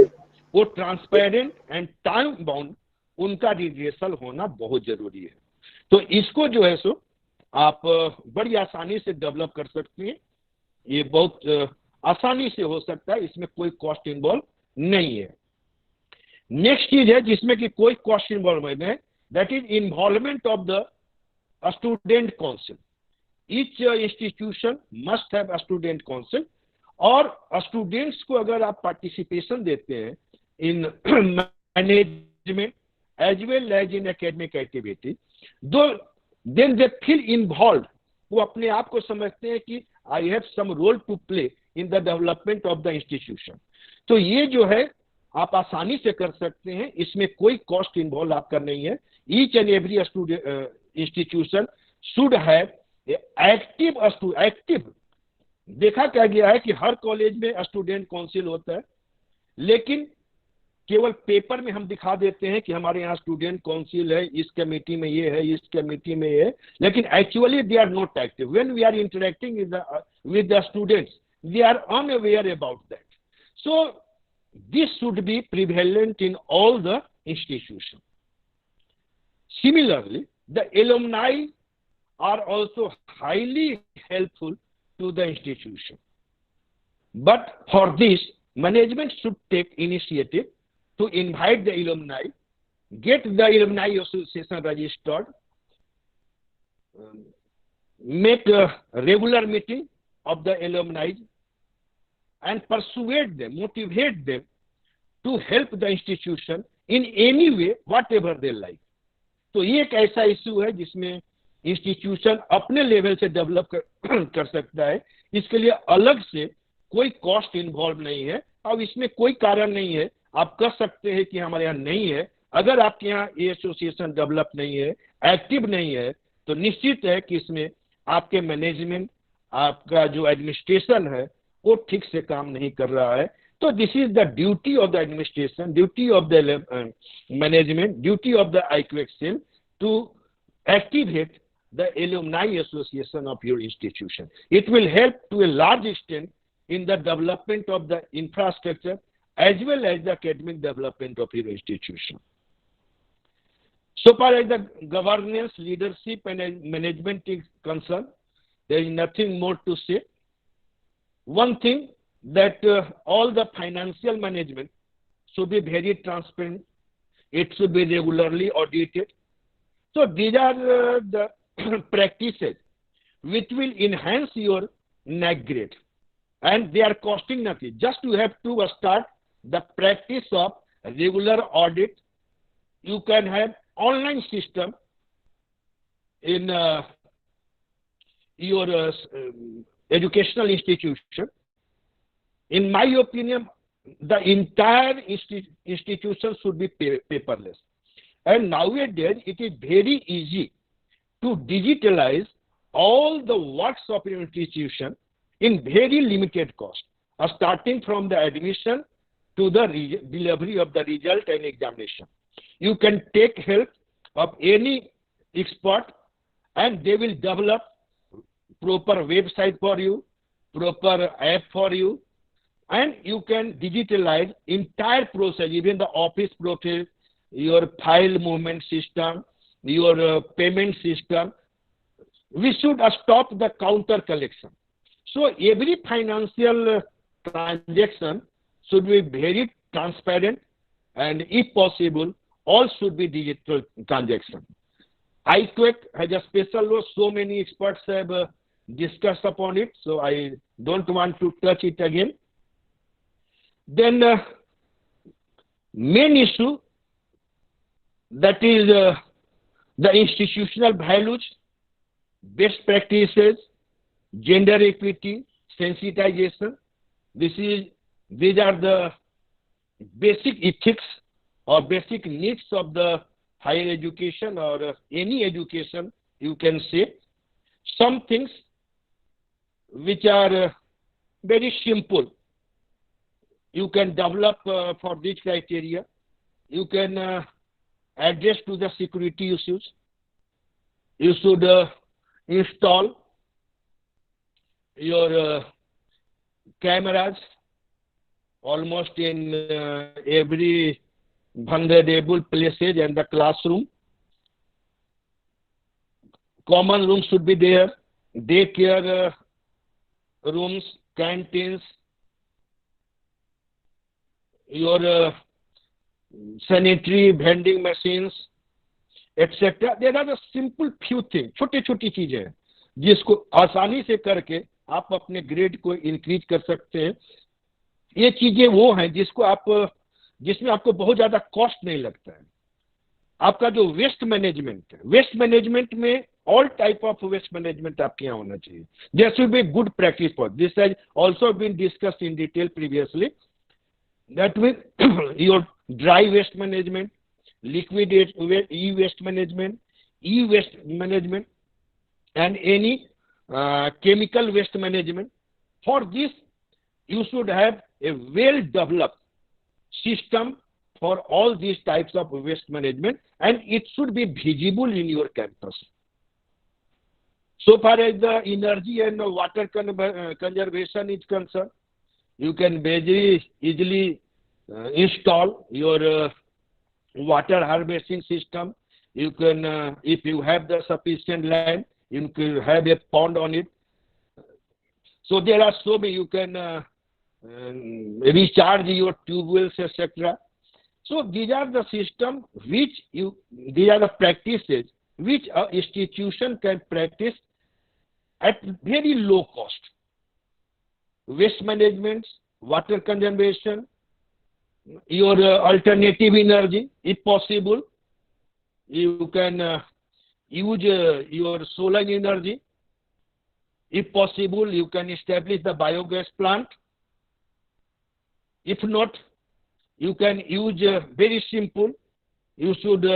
वो ट्रांसपेरेंट एंड टाइम बाउंड, उनका रिड्रेसल होना बहुत जरूरी है। तो इसको जो है सो आप बड़ी आसानी से डेवलप कर सकते हैं। ये बहुत आसानी से हो सकता है, इसमें कोई कॉस्ट इन्वॉल्व नहीं है। नेक्स्ट चीज है जिसमें कि कोई कॉस्ट इन्वॉल्व नहीं है, that is involvement of the student council. Each institution must have student council, और स्टूडेंट्स को अगर आप पार्टिसिपेशन देते हैं in management as well as in academic activity, then they feel involve. वो अपने आप को समझते हैं कि I have some role to play in the development of the institution. तो ये जो है आप आसानी से कर सकते हैं, इसमें कोई कॉस्ट इन्वॉल्व आपका नहीं है। Each and every student institution should have active. देखा क्या गया है कि हर कॉलेज में स्टूडेंट काउंसिल होता है, लेकिन केवल पेपर में हम दिखा देते हैं कि हमारे यहाँ स्टूडेंट काउंसिल है, इस कमेटी में ये है, इस कमेटी में ये है, लेकिन actually they are not active. When we are interacting with the students, they are unaware about that. So This should be prevalent in all the institutions. Similarly, the alumni are also highly helpful to the institution. But for this, management should take initiative to invite the alumni, get the alumni association registered, make a regular meeting of the alumni, and persuade them, motivate them to help the institution in any way, whatever they like. तो ये एक ऐसा issue है जिसमें institution अपने level से develop कर सकता है. इसके लिए अलग से कोई कॉस्ट इन्वॉल्व नहीं है और इसमें कोई कारण नहीं है. आप कह सकते हैं कि हमारे यहाँ नहीं है. अगर आपके यहाँ ये एसोसिएशन डेवलप नहीं है, एक्टिव नहीं है, तो निश्चित है कि इसमें आपके मैनेजमेंट, आपका जो एडमिनिस्ट्रेशन है वो ठीक से काम नहीं कर रहा है. तो this is the duty of the administration, duty of the management, duty of the IQAC cell to activate the alumni association of your institution. It will help to a large extent in the development of the infrastructure as well as the academic development of your institution. So far as the governance, leadership and management is concerned, there is nothing more to say. One thing that all the financial management should be very transparent. It should be regularly audited. So these are the practices which will enhance your NAAC grade, and they are costing nothing. Just you have to start the practice of regular audit. You can have online system in your educational institution. In my opinion, the entire institution should be paperless. And nowadays, it is very easy to digitalize all the works of your institution in very limited cost, starting from the admission to the delivery of the result and examination. You can take help of any expert and they will develop proper website for you, proper app for you, and you can digitalize entire process, even the office process, your file movement system, your payment system. We should stop the counter collection. So every financial transaction should be very transparent, and if possible, all should be digital transaction. IQAC has a special law. So many experts have discussed upon it, so I don't want to touch it again. Then main issue, that is the institutional values, best practices, gender equity, sensitization. These are the basic ethics or basic needs of the higher education or any education, you can say. Some things which are very simple, you can develop for this criteria. You can address to the security issues. You should install your cameras almost in every vulnerable places and the classroom. Common rooms should be there, daycare rooms, canteens, your sanitary vending machines, etc. There are the simple few things, छोटी-छोटी चीजें हैं जिसको आसानी से करके आप अपने grade को इंक्रीज कर सकते हैं. ये चीजें वो हैं जिसमें आपको बहुत ज्यादा कॉस्ट नहीं लगता है. आपका जो वेस्ट मैनेजमेंट है, वेस्ट मैनेजमेंट में all type of waste management आपके यहाँ होना चाहिए. There should be good practice for this. Has also been discussed in detail previously. That with your dry waste management, liquid e-waste management, e-waste management, and any chemical waste management. For this, you should have a well-developed system for all these types of waste management, and it should be visible in your campus. So far as the energy and conservation is concerned, you can very easily install your water harvesting system. You can, if you have the sufficient land, you can have a pond on it. So there are so many, you can recharge your tube wells, etc. So these are the system which these are the practices which an institution can practice at very low cost. Waste management, water conservation, your alternative energy, if possible. You can use your solar energy. If possible, you can establish the biogas plant. If not, you can use very simple. You should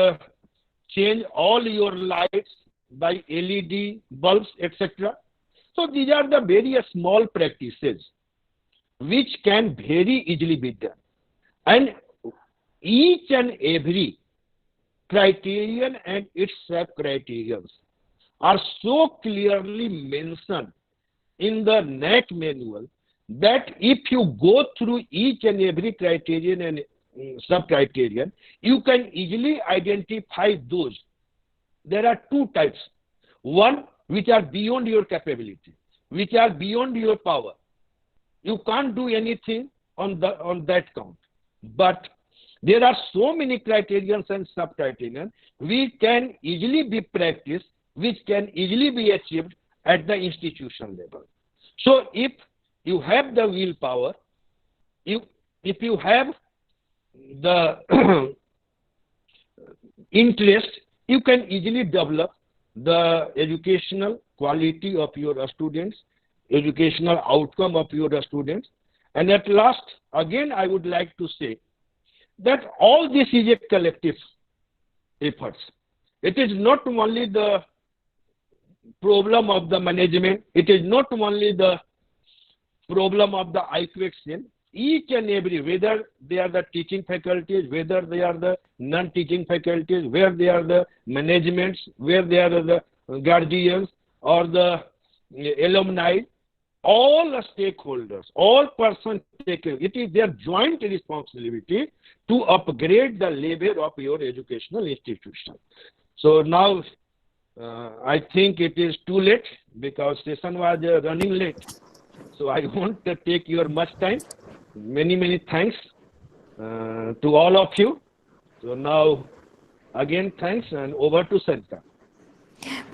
change all your lights by LED bulbs, etc. So these are the very small practices which can very easily be done. And each and every criterion and its sub-criteria are so clearly mentioned in the NAAC manual that if you go through each and every criterion and sub-criterion, you can easily identify those. There are two types. One, which are beyond your capability, which are beyond your power. You can't do anything on that count. But there are so many criterions and sub-criterion which can easily be practiced, which can easily be achieved at the institution level. So if you have the willpower, if you have the interest, you can easily develop the educational quality of your students, educational outcome of your students. And at last, again, I would like to say that all this is a collective effort. It is not only the problem of the management, it is not only the problem of the IQ excel. Each and every, whether they are the teaching faculties, whether they are the non-teaching faculties, where they are the managements, where they are the guardians or the alumni, all stakeholders, all persons taken, it is their joint responsibility to upgrade the level of your educational institution. So now I think it is too late because session was running late. So I won't take your much time. Many thanks to all of you. So now again thanks and over to Sarita.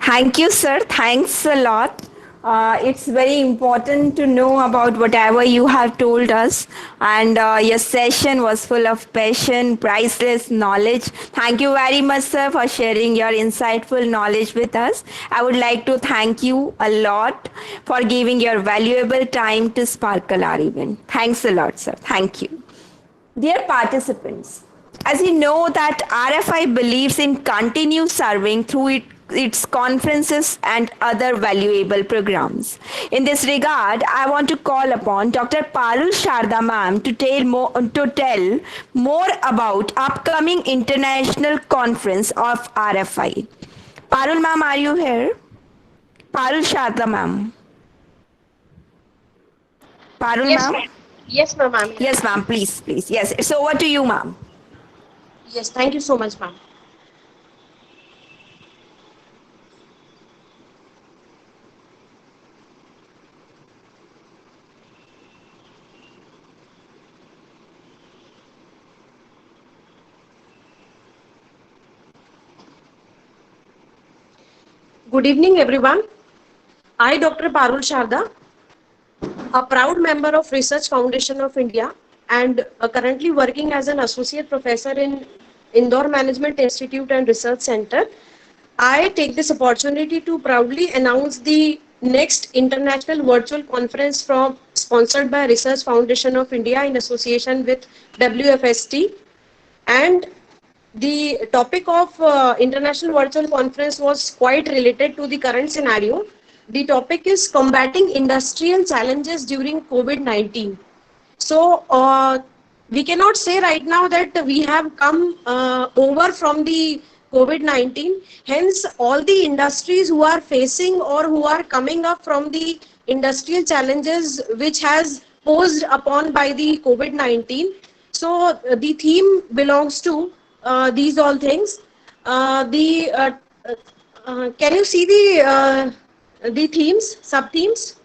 Thank you, sir. Thanks a lot. It's very important to know about whatever you have told us, and your session was full of passion, priceless knowledge. Thank you very much, sir, for sharing your insightful knowledge with us. I would like to thank you a lot for giving your valuable time to sparkle our event. Thanks a lot, sir. Thank you. Dear participants, as you know that RFI believes in continue serving through its conferences and other valuable programs. In this regard, I want to call upon Dr. Parul Sharda ma'am to tell more about upcoming international conference of RFI. Parul ma'am, are you here? Parul Sharda ma'am. Parul Yes, ma'am? Yes, ma'am. Yes, ma'am, please. Yes, it's over to you, ma'am. Yes, thank you so much, ma'am. Good evening, everyone. I, Dr. Parul Sharda, a proud member of Research Foundation of India and currently working as an associate professor in Indore Management Institute and Research Center, I take this opportunity to proudly announce the next international virtual conference sponsored by Research Foundation of India in association with WFST. And the topic of international virtual conference was quite related to the current scenario. The topic is combating industrial challenges during COVID-19. So we cannot say right now that we have come over from the COVID-19. Hence, all the industries who are facing or who are coming up from the industrial challenges which has posed upon by the COVID-19. the theme belongs to these all things. Can you see the themes, sub themes?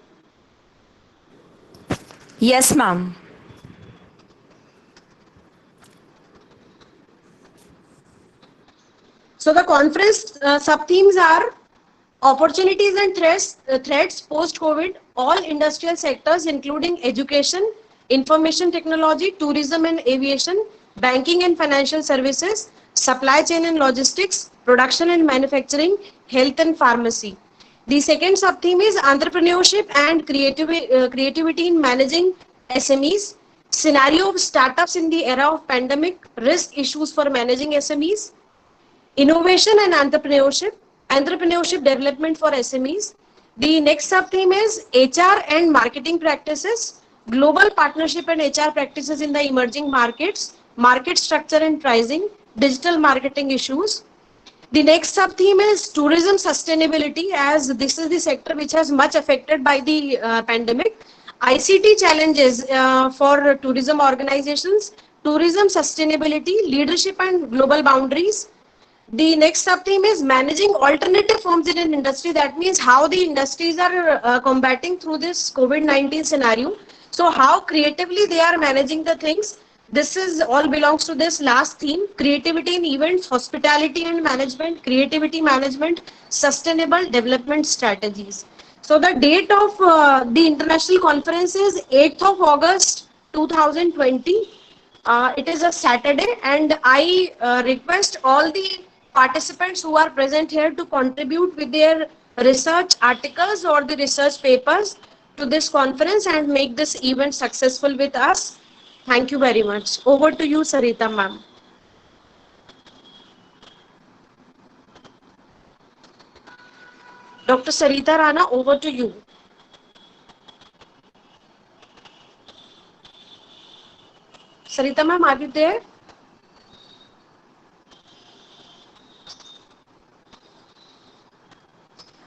Yes, ma'am. So the conference sub-themes are opportunities and threats post-COVID, all industrial sectors including education, information technology, tourism and aviation, banking and financial services, supply chain and logistics, production and manufacturing, health and pharmacy. The second sub-theme is entrepreneurship and creativity in managing SMEs, scenario of startups in the era of pandemic, risk issues for managing SMEs, innovation and entrepreneurship development for SMEs. The next sub-theme is HR and marketing practices, global partnership and HR practices in the emerging markets, market structure and pricing, digital marketing issues. The next sub-theme is tourism sustainability, as this is the sector which has much affected by the pandemic. ICT challenges for tourism organizations, tourism sustainability, leadership and global boundaries. The next sub-theme is managing alternative forms in an industry. That means how the industries are combating through this COVID-19 scenario. So how creatively they are managing the things. This is all belongs to this last theme: creativity in events, hospitality and management, creativity management, sustainable development strategies. So the date of the international conference is 8th of August 2020. It is a Saturday, and I request all the participants who are present here to contribute with their research articles or the research papers to this conference and make this event successful with us. Thank you very much. Over to you, Sarita ma'am. Dr. Sarita Rana, over to you. Sarita ma'am, are you there?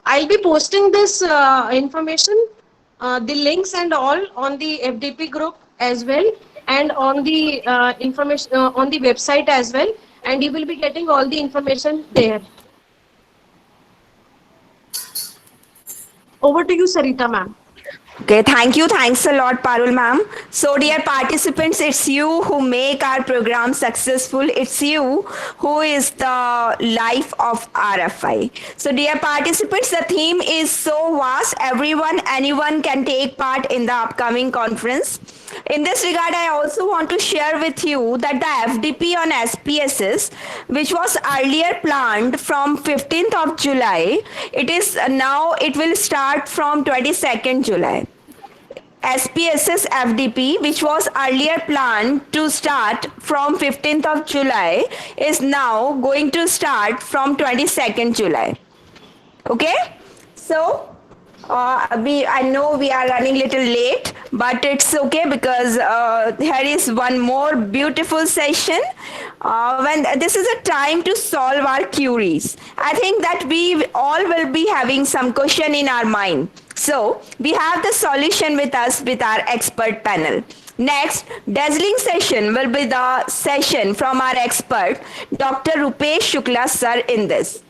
I'll be posting this information, the links and all on the FDP group as well, and on the information on the website as well, and you will be getting all the information there. Over to you, Sarita ma'am. Okay, thank you. Thanks a lot, Parul ma'am. So, dear participants, it's you who make our program successful. It's you who is the life of RFI. So, dear participants, the theme is so vast. Anyone can take part in the upcoming conference. In this regard, I also want to share with you that the FDP on SPSS, which was earlier planned from 15th of July, it will start from 22nd July. SPSS FDP, which was earlier planned to start from 15th of July, is now going to start from 22nd July. Okay? So, I know we are running a little late, but it's okay because here is one more beautiful session. When this is a time to solve our queries. I think that we all will be having some question in our mind. So, we have the solution with us with our expert panel. Next, dazzling session will be the session from our expert, Dr. Rupesh Shukla sir in this.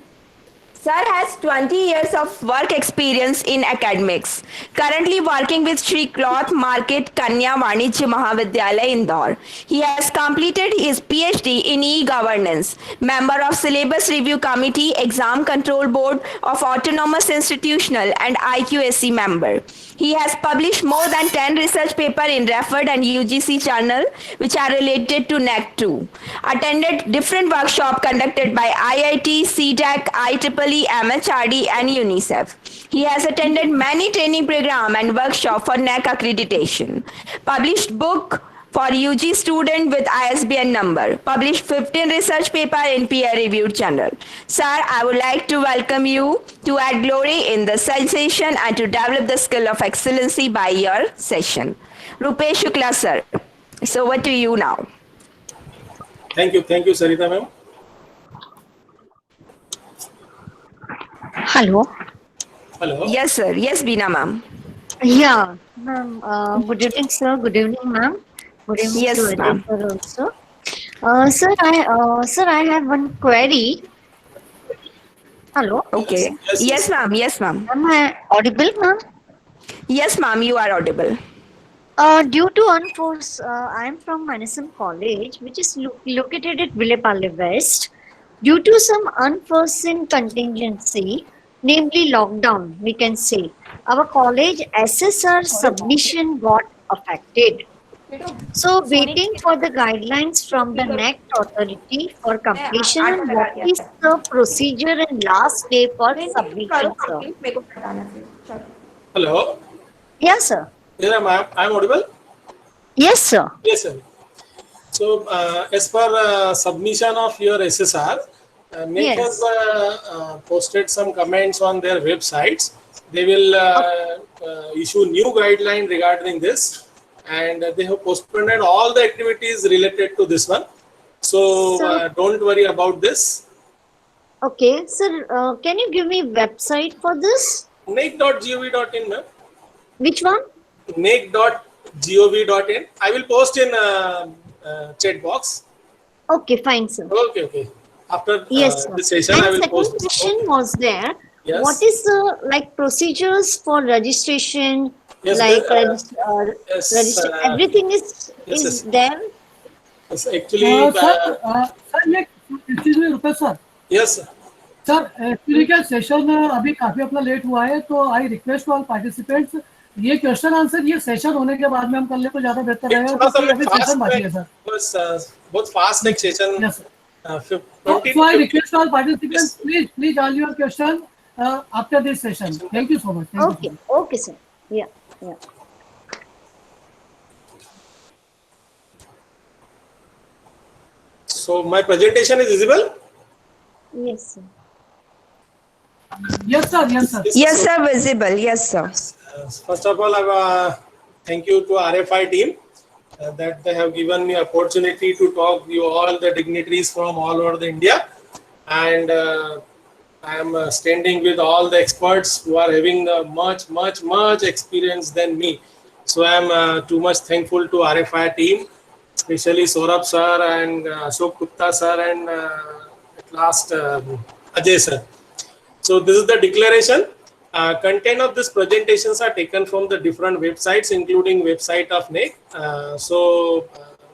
Sir has 20 years of work experience in academics, currently working with Shri Cloth Market Kanya Vanijya Mahavidyalaya Indore. He has completed his PhD in e-governance, member of Syllabus Review Committee, Exam Control Board of Autonomous Institutional and IQAC member. He has published more than 10 research papers in referred and UGC journal which are related to NAAC 2. Attended different workshops conducted by IIT, CDAC, IEEE, MHRD and UNICEF. He has attended many training programs and workshops for NAAC accreditation. Published book for UG student with ISBN number. Published 15 research papers in peer-reviewed journal. Sir, I would like to welcome you to add glory in the sensation and to develop the skill of excellency by your session. Rupesh Shukla, sir. So over to you now. Thank you, Sarita ma'am. Hello. Hello. Yes, sir. Yes, Beena ma'am. Yeah, ma'am. Good evening, sir. Good evening, ma'am. Good evening Yes, to Ajay ma'am. sir also. Sir, I have one query. Hello, Okay. Yes, Yes, yes. ma'am. Yes, ma'am. am I audible, ma'am? Yes, ma'am. You are audible. Due to unforced, I am from Manasam College, which is located at Vilepalli West. Due to some unforeseen contingency, namely lockdown, we can say, our college SSR submission got affected. So, waiting for the guidelines from the NAAC authority for completion and what is the procedure and last day for submission, sir? Hello. Yes, sir. Yeah, ma'am. I'm audible. Yes, sir. Yes, sir. So, as per submission of your SSR, NAAC has Yes. posted some comments on their websites. They will issue new guideline regarding this, and they have postponed all the activities related to this one. So, So, don't worry about this. okay, sir, can you give me website for this? NAAC.gov.in, ma'am. Which one? NAAC.gov.in. I will post in chat box. Okay, fine, sir. Okay, okay. After Yes, sir. this session, And I will second post. question Okay. was there. Yes. What is the like procedures for registration? Yes, Like yes, register, everything yes, is yes. there. Yes, actually, sir ये excuse me Rupesh sir yes, sir. Sir actually क्या session अभी काफी अपना late हुआ है तो I request all participants ये question answer ये सेशन होने के बाद में हम कर ले तो ज्यादा बेहतर रहेगा थोड़ा सा क्योंकि मैं अभी फास्ट सेशन बाकी में है सर बस बहुत फास्ट एक session yes sir 20 so I to 50 request all participants please all your question after this session thank you so much thank you so Okay, much. okay, sir. Yeah, yeah. So my presentation is visible. Yes, sir. Yes sir, yes sir. Yes, sir. Visible. Yes, sir. First of all, thank you to RFI team that they have given me opportunity to talk to you all the dignitaries from all over the India, and I am standing with all the experts who are having much experience than me. So I am too much thankful to RFI team, especially Saurabh sir and Ashok Gupta sir and at last Ajay sir. So this is the declaration. Content of these presentations are taken from the different websites, including website of NAAC.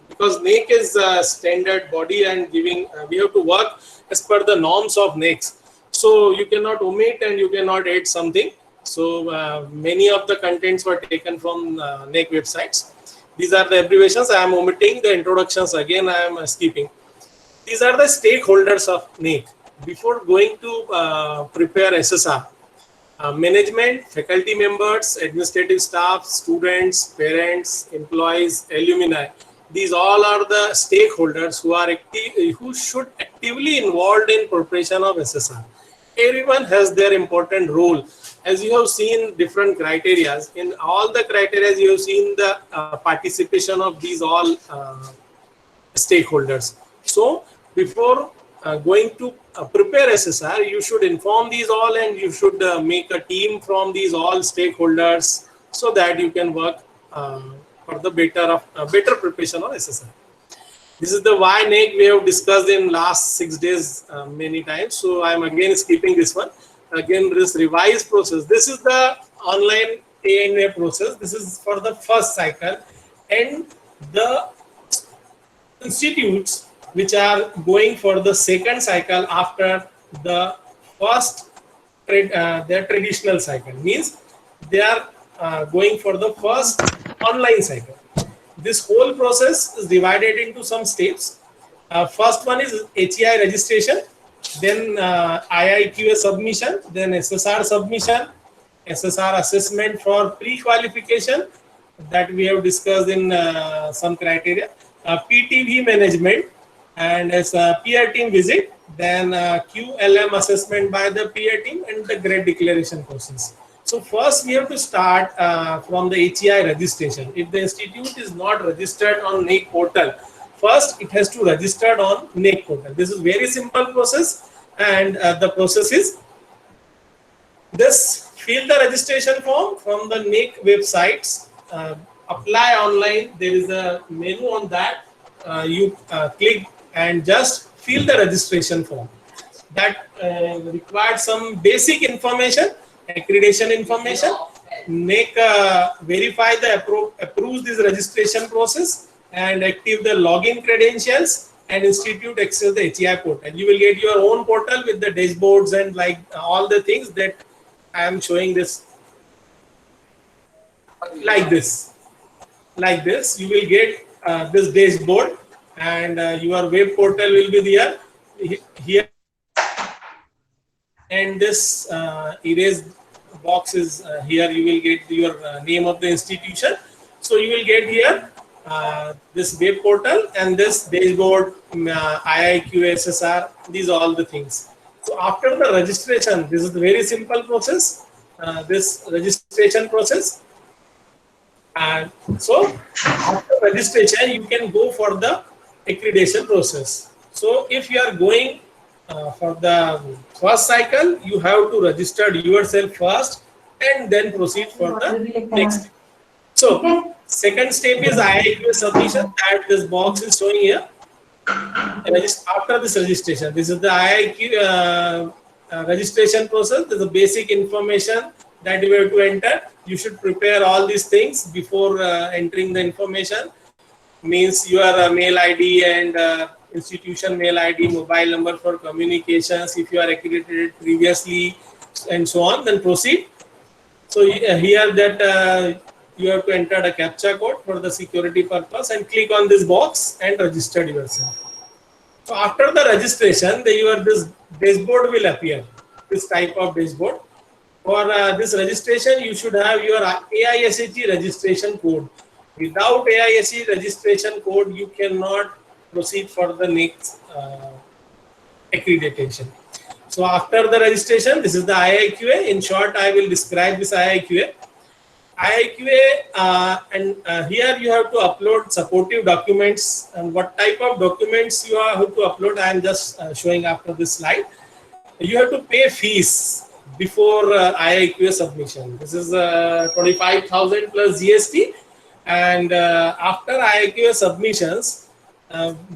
Because NAAC is a standard body and giving, we have to work as per the norms of NAAC. So you cannot omit and you cannot add something. So many of the contents were taken from NAAC websites. These are the abbreviations. I am omitting the introductions again. I am skipping. These are the stakeholders of NAAC. Before going to prepare SSR, management, faculty members, administrative staff, students, parents, employees, alumni. These all are the stakeholders who are who should actively involved in preparation of SSR. Everyone has their important role. As you have seen different criteria, in all the criteria you have seen the participation of these all stakeholders. So before going to prepare SSR, you should inform these all and you should make a team from these all stakeholders so that you can work for the better preparation of SSR. This is the why NAAC we have discussed in last 6 days many times. So I am again skipping this one. Again, this revised process. This is the online ANA process. This is for the first cycle, and the institutes which are going for the second cycle after the first their traditional cycle means they are going for the first online cycle. This whole process is divided into some steps. First one is HEI registration, then IIQA submission, then SSR submission, SSR assessment for pre-qualification that we have discussed in some criteria, PTV management, and as a peer team visit, then QLM assessment by the peer team, and the grade declaration process. So first we have to start from the HEI registration. If the institute is not registered on NAAC portal, first it has to register on NAAC portal. This is very simple process, and the process is this: fill the registration form from the NAAC websites. apply online, there is a menu on that. You click and just fill the registration form. That required some basic information, accreditation information. NAAC verify the approves this registration process and active the login credentials and institute access the HEI portal. You will get your own portal with the dashboards and like all the things that I am showing this. Like this, you will get this dashboard, and your web portal will be there here, and this erase box is here. You will get your name of the institution, so you will get here this web portal and this dashboard, IIQ, SSR, these are all the things. So after the registration, this is a very simple process, this registration process. And so after registration, you can go for the accreditation process. So if you are going for the first cycle, you have to register yourself first and then proceed for the next. So second step is IIQ submission, that this box is showing here. After this registration, this is the IIQ registration process. There's a basic information that you have to enter. You should prepare all these things before entering the information. Means your mail ID and institution mail ID, mobile number for communications, if you are accredited previously, and so on, then proceed. So here that you have to enter the CAPTCHA code for the security purpose and click on this box and register yourself. So after the registration, this dashboard will appear, this type of dashboard. For this registration, you should have your AISHE registration code. Without AISHE registration code, you cannot proceed for the next accreditation. So after the registration, this is the IIQA. In short, I will describe this IIQA. And here you have to upload supportive documents, and what type of documents you have to upload, I am just showing after this slide. You have to pay fees before IIQA submission. This is 25,000 plus GST, and after IIQA submissions,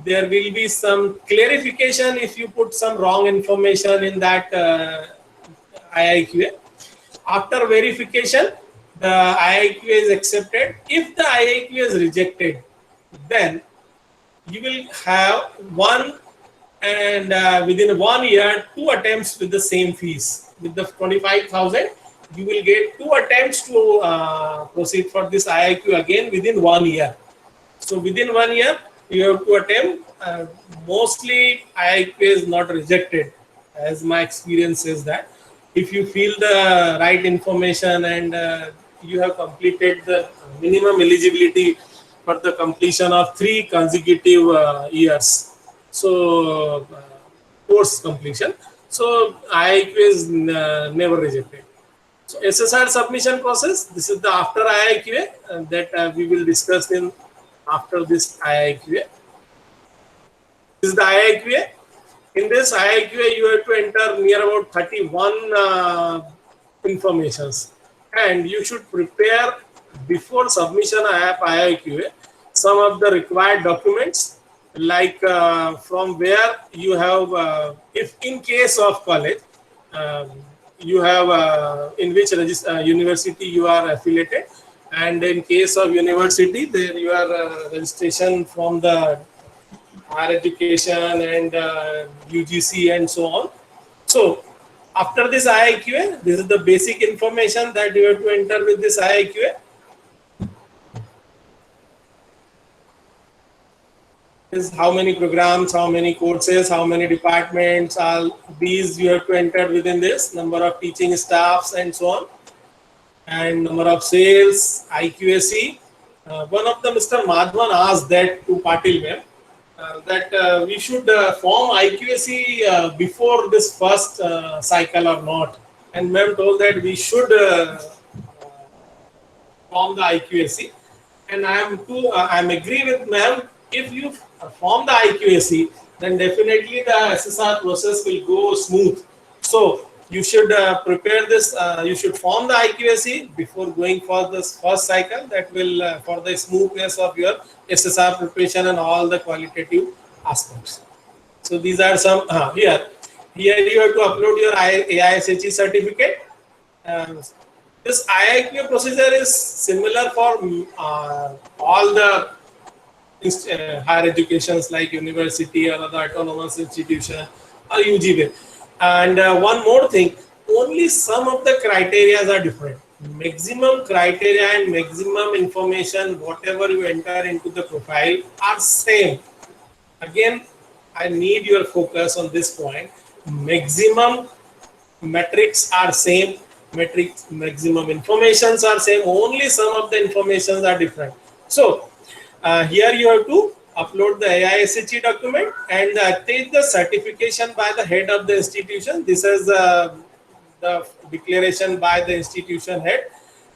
there will be some clarification if you put some wrong information in that IIQA. After verification, the IIQA is accepted. If the IIQA is rejected, then you will have one, and within 1 year, 2 attempts with the same fees. With the 25,000, you will get 2 attempts to proceed for this IIQ again within 1 year. So within 1 year, you have to attempt. Mostly IIQ is not rejected, as my experience is that. If you feel the right information and you have completed the minimum eligibility for the completion of 3 consecutive years. So course completion. So IIQ is never rejected. So SSR submission process, this is the after IIQA that we will discuss in after this IIQA. This is the IIQA. In this IIQA, you have to enter near about 31 informations, and you should prepare before submission of IIQA some of the required documents, like from where you have, if in case of college, you have in which university you are affiliated, and in case of university, there you are registration from the higher education and UGC and so on. So after this IIQA, this is the basic information that you have to enter with this IIQA. Is how many programs, how many courses, how many departments, all these you have to enter within this, number of teaching staffs and so on, and number of sales, IQAC. One of them, Mr. Madhavan, asked that to Patil ma'am, that we should form IQAC before this first cycle or not, and ma'am told that we should form the IQAC, and I'm agree with ma'am. If you form the IQAC, then definitely the SSR process will go smooth. So you should prepare this, you should form the IQAC before going for this first cycle. That will for the smoothness of your SSR preparation and all the qualitative aspects. So these are some here you have to upload your AISHE certificate. This IIQA procedure is similar for all the higher educations like university or other autonomous institution or UGB. And one more thing, only some of the criteria are different. Maximum criteria and maximum information, whatever you enter into the profile, are same. Again, I need your focus on this point. Maximum metrics are same, maximum informations are same, only some of the informations are different. So here you have to upload the AISHE document and take the certification by the head of the institution. This is the declaration by the institution head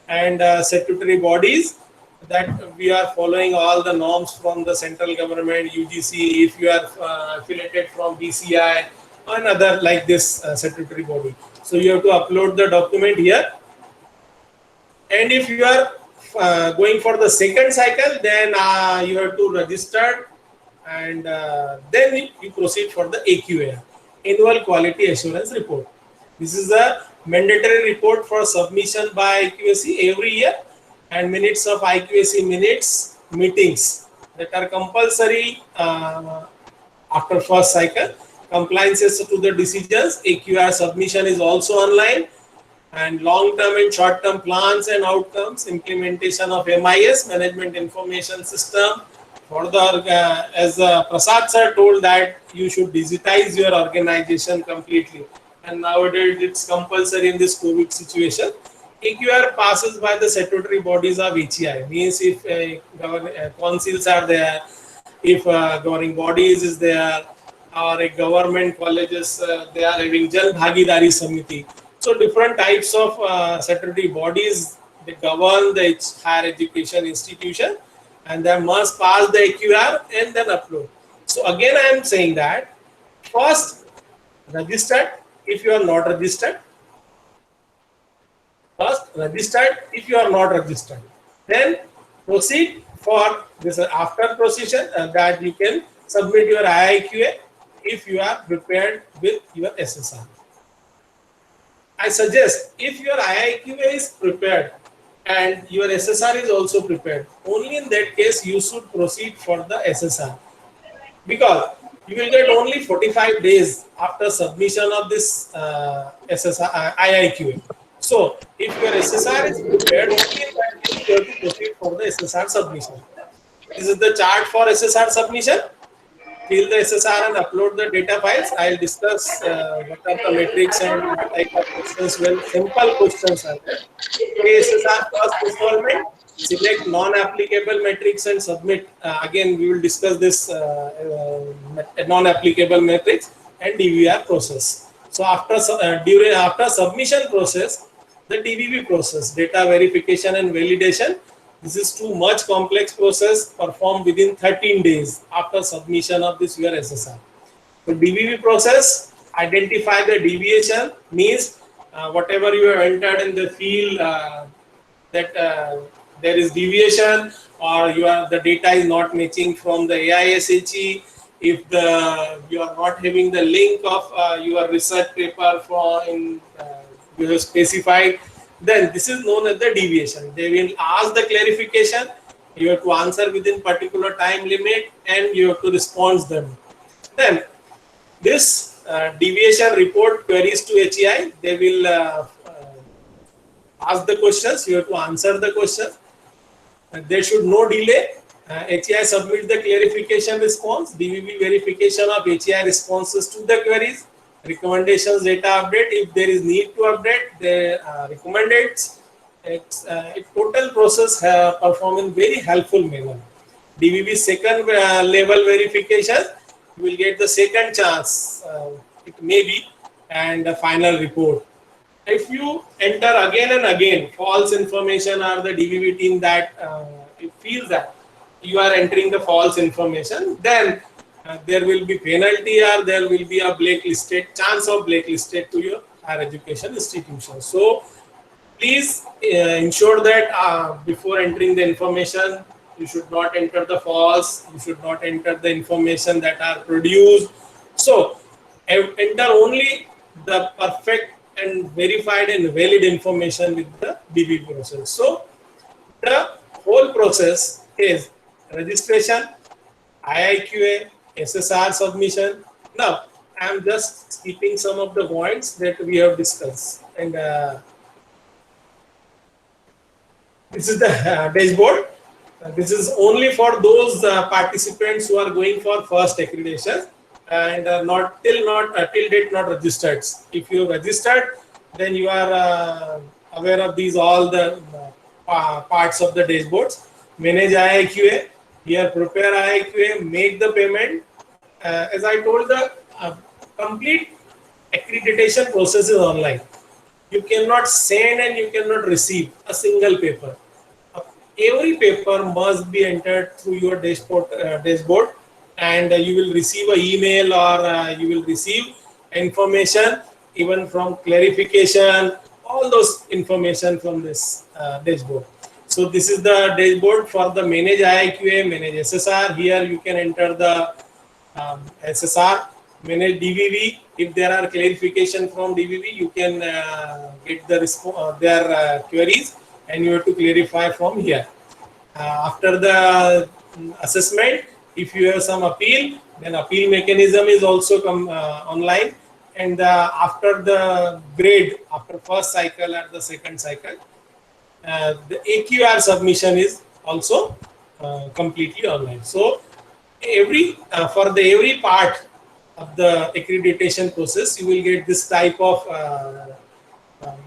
and statutory bodies that we are following all the norms from the central government, UGC, if you are affiliated from BCI or another like this statutory body. So you have to upload the document here. And if you are going for the second cycle, then you have to register and then you proceed for the AQA, Annual Quality Assurance Report. This is a mandatory report for submission by IQAC every year, and minutes of IQAC meetings that are compulsory after first cycle. Compliances to the decisions, AQR submission is also online, and long-term and short-term plans and outcomes, implementation of MIS, Management Information System. For the as Prasad sir told that you should digitize your organization completely, and nowadays it's compulsory in this COVID situation. AQR passes by the statutory bodies of HEI, means if councils are there, if governing bodies is there, or a government colleges, they are having Jal Bhagidari Samiti. So different types of statutory bodies, they govern the higher education institution, and they must pass the AQR and then upload. So again, I am saying that first registered if you are not registered. First registered if you are not registered. Then proceed for this after procedure that you can submit your IIQA if you are prepared with your SSR. I suggest if your IIQA is prepared and your SSR is also prepared, only in that case you should proceed for the SSR, because you will get only 45 days after submission of this SSR IIQA. So if your SSR is prepared, only in that case you have to proceed for the SSR submission. This is the chart for SSR submission. Fill the SSR and upload the data files. I'll discuss what are the metrics and what type of questions. Well, simple questions are there. SSR first installment, select non-applicable metrics and submit. Again, we will discuss this non-applicable metrics and DVR process. So after submission process, the DVV process, data verification and validation. This is too much complex process performed within 13 days after submission of this your SSR. The DVV process, identify the deviation, means whatever you have entered in the field that there is deviation, or the data is not matching from the AISHE, if you are not having the link of your research paper you have specified, then this is known as the deviation. They will ask the clarification, you have to answer within particular time limit, and you have to respond them. Then this deviation report queries to HEI, they will ask the questions, you have to answer the question. There should no delay. HEI submit the clarification response, DVB verification of HEI responses to the queries, recommendations, data update. If there is need to update, they recommend it. It's a total process performed in very helpful manner. DVB second level verification, you will get the second chance, it may be, and the final report. If you enter again and again false information, or the DVB team that it feels that you are entering the false information, then there will be penalty, or there will be a blacklisted chance of blacklisted to your higher education institutions. So please ensure that before entering the information, you should not enter the false, you should not enter the information that are produced. So enter only the perfect and verified and valid information with the DB process. So the whole process is registration, IIQA, SSR submission. Now, I am just skipping some of the points that we have discussed. And this is the dashboard. This is only for those participants who are going for first accreditation and not till date not registered. If you registered, then you are aware of these all the parts of the dashboards. Manage IIQA. Here, prepare IIQA, make the payment. As I told, the complete accreditation process is online. You cannot send and you cannot receive a single paper. Every paper must be entered through your dashboard, and you will receive an email or you will receive information even from clarification, all those information from this dashboard. So this is the dashboard for the manage IIQA, manage SSR. Here you can enter the SSR, manage DVV. If there are clarification from DVV, you can get the their queries, and you have to clarify from here. After the assessment, if you have some appeal, then appeal mechanism is also online. And after the grade, after first cycle or the second cycle, the AQR submission is also completely online. So for every part of the accreditation process, you will get this type of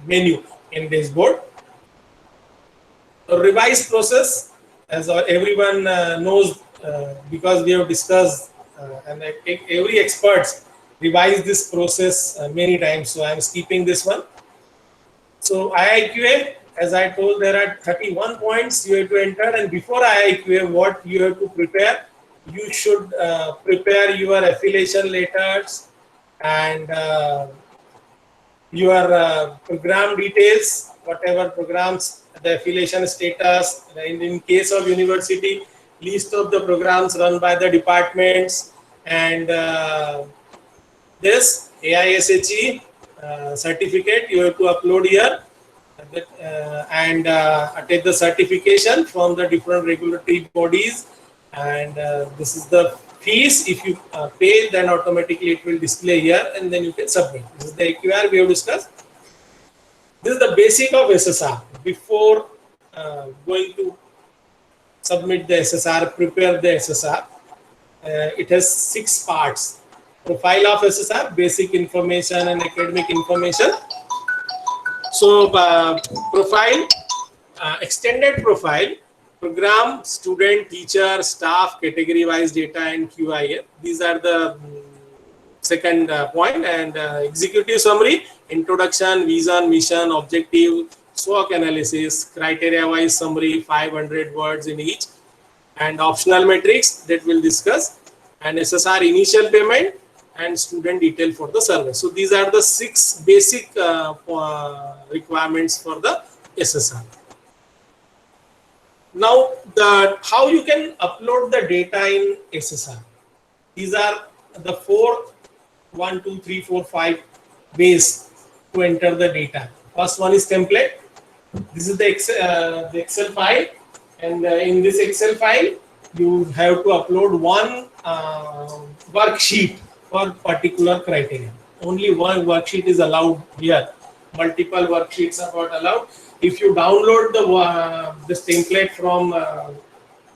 menu in dashboard. The revised process, as everyone knows, because we have discussed and every experts revise this process many times, so I am skipping this one. So IIQA, as I told, there are 31 points you have to enter, and before IIQA, what you have to prepare? You should prepare your affiliation letters and your program details, whatever programs, the affiliation status, in case of university, list of the programs run by the departments, and this AISHE certificate you have to upload here, and take the certification from the different regulatory bodies, and this is the fees. If you pay, then automatically it will display here, and then you can submit. This is the AQR we have discussed. This is the basic of SSR. Before going to submit the SSR, prepare the SSR, it has 6 parts. Profile of SSR, basic information and academic information. So profile, extended profile, program, student, teacher, staff, category wise data, and QIA. These are the second point. And executive summary, introduction, vision, mission, objective, SWOT analysis, criteria wise summary, 500 words in each, and optional metrics that we'll discuss, and SSR initial payment, and student detail for the survey. So these are the 6 basic requirements for the SSR. Now, how you can upload the data in SSR. These are the 1, 2, 3, 4, 5 ways to enter the data. First one is template. This is the Excel file, and in this Excel file, you have to upload one worksheet for particular criteria. Only one worksheet is allowed here. Multiple worksheets are not allowed. If you download this template from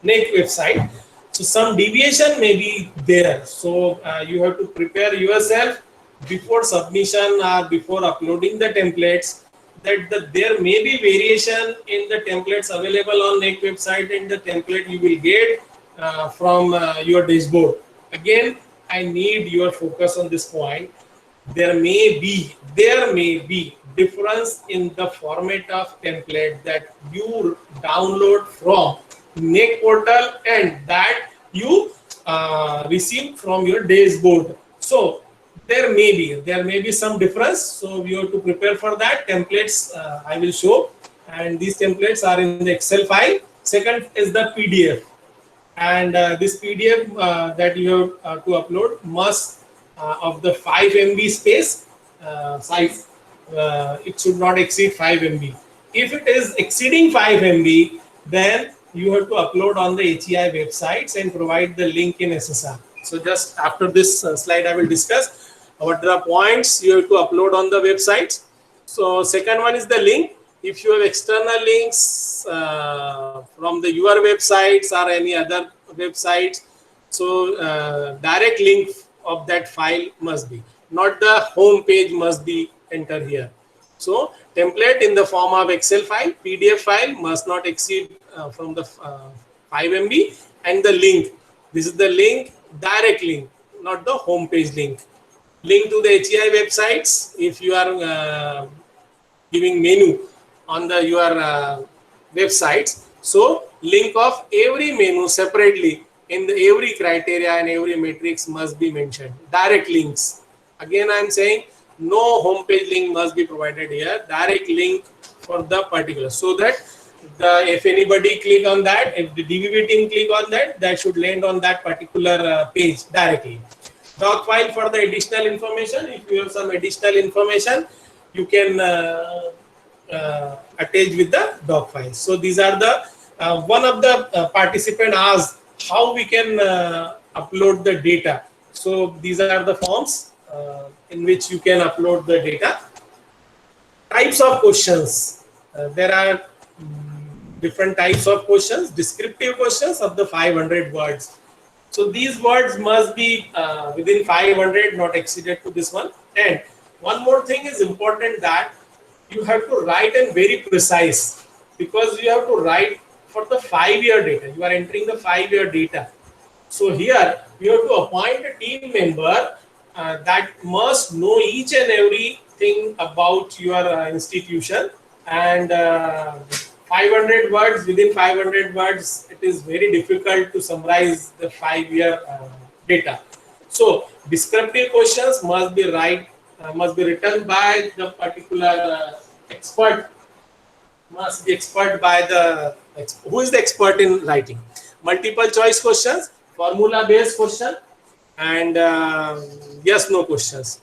NAAC website, so some deviation may be there. So you have to prepare yourself before submission or before uploading the templates, that there may be variation in the templates available on NAAC website and the template you will get from your dashboard. Again, I need your focus on this point. There may be difference in the format of template that you download from NAAC portal and that you receive from your dashboard. So there may be some difference, so we have to prepare for that. Templates I will show, and these templates are in the Excel file. Second is the PDF, and this PDF that you have to upload must of the 5 MB space size, it should not exceed 5 MB. If it is exceeding 5 MB, then you have to upload on the HEI websites and provide the link in SSR. So just after this slide, I will discuss what are the points you have to upload on the websites. So second one is the link. If you have external links from your websites or any other websites, so direct link of that file must be, not the home page must be entered here. So template in the form of Excel file, PDF file must not exceed from the 5 MB, and the link, this is the link, direct link, not the home page link. Link to the HEI websites. If you are giving menu on your websites, so link of every menu separately in every criteria and every matrix must be mentioned. Direct links. Again, I am saying no home page link must be provided here. Direct link for the particular, so that if anybody click on that, if the DVB team click on that, that should land on that particular page directly. Doc file for the additional information. If you have some additional information, you can attach with the doc file. So these are the one of the participant asked how we can upload the data. So these are the forms in which you can upload the data. Types of questions. There are different types of questions. Descriptive questions of the 500 words. So these words must be within 500, not exceeded to this one. And one more thing is important, that you have to write and very precise, because you have to write for the 5-year data. You are entering the 5-year data. So here you have to appoint a team member that must know each and everything about your institution, and 500 words, within 500 words, it is very difficult to summarize the 5-year data. So descriptive questions must be written by the particular expert, must be expert by the, who is the expert in writing. Multiple choice questions, formula based question, and yes no questions.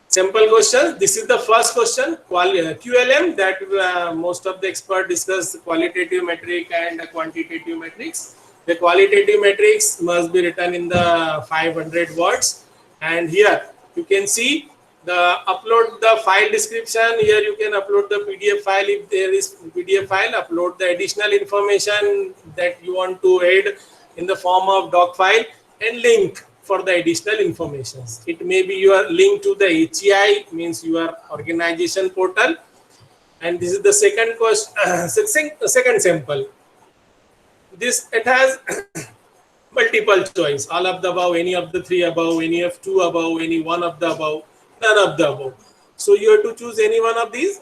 Simple questions. This is the first question, QLM, that most of the experts discuss qualitative metric and quantitative metrics. The qualitative metrics must be written in the 500 words. And here you can see the upload the file description. Here you can upload the PDF file. If there is PDF file, upload the additional information that you want to add in the form of doc file, and link for the additional informations. It may be your link to the HEI, means your organization portal. And this is the second question, second sample. This, it has multiple choice, all of the above, any of the 3 above, any of 2 above, any one of the above, none of the above. So you have to choose any one of these.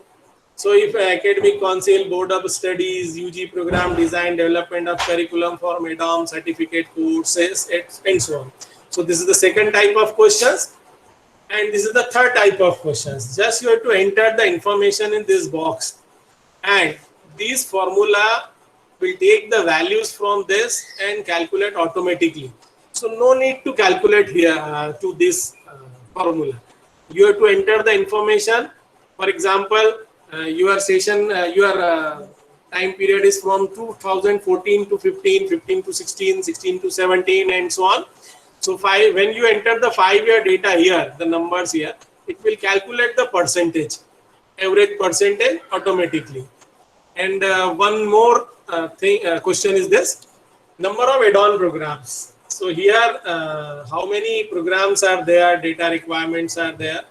So if Academic Council, Board of Studies, UG Program Design, Development of Curriculum for MEDOM, Certificate courses, and so on. So this is the second type of questions, and this is the third type of questions. Just you have to enter the information in this box, and this formula will take the values from this and calculate automatically. So no need to calculate here to this formula. You have to enter the information. For example, your session, your time period is from 2014 to 15, 15 to 16, 16 to 17, and so on. So when you enter the 5-year data here, the numbers here, it will calculate the percentage, average percentage automatically. And one more question is this: number of add-on programs. So here, how many programs are there? Data requirements are there.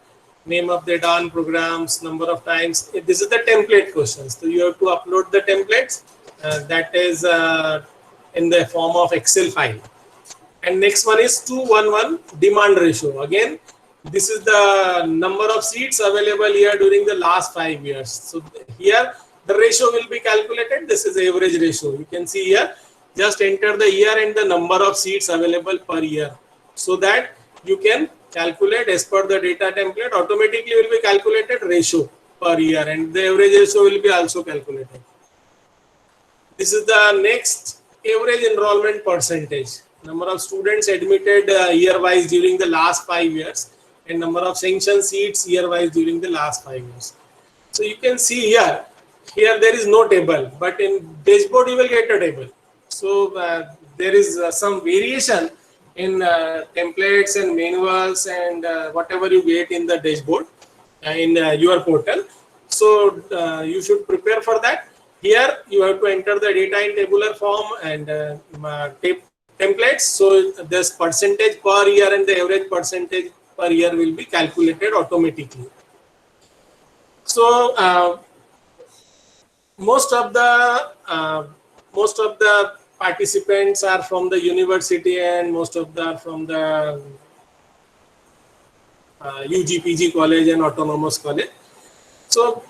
Name of the add-on programs, number of times. This is the template questions. So you have to upload the templates. That is in the form of Excel file. And next one is 2:1:1 demand ratio. Again, this is the number of seats available here during the last 5 years. So here the ratio will be calculated. This is average ratio. You can see here, just enter the year and the number of seats available per year, so that you can calculate as per the data template, automatically will be calculated ratio per year, and the average ratio will be also calculated. This is the next average enrollment percentage. Number of students admitted year-wise during the last 5 years, and number of sanctioned seats year-wise during the last 5 years. So you can see here there is no table, but in dashboard you will get a table. So there is some variation in templates and manuals and whatever you get in the dashboard in your portal. So you should prepare for that. Here you have to enter the data in tabular form and templates. So this percentage per year and the average percentage per year will be calculated automatically. So most of the participants are from the university, and most of them are from the UG, PG college and autonomous college. So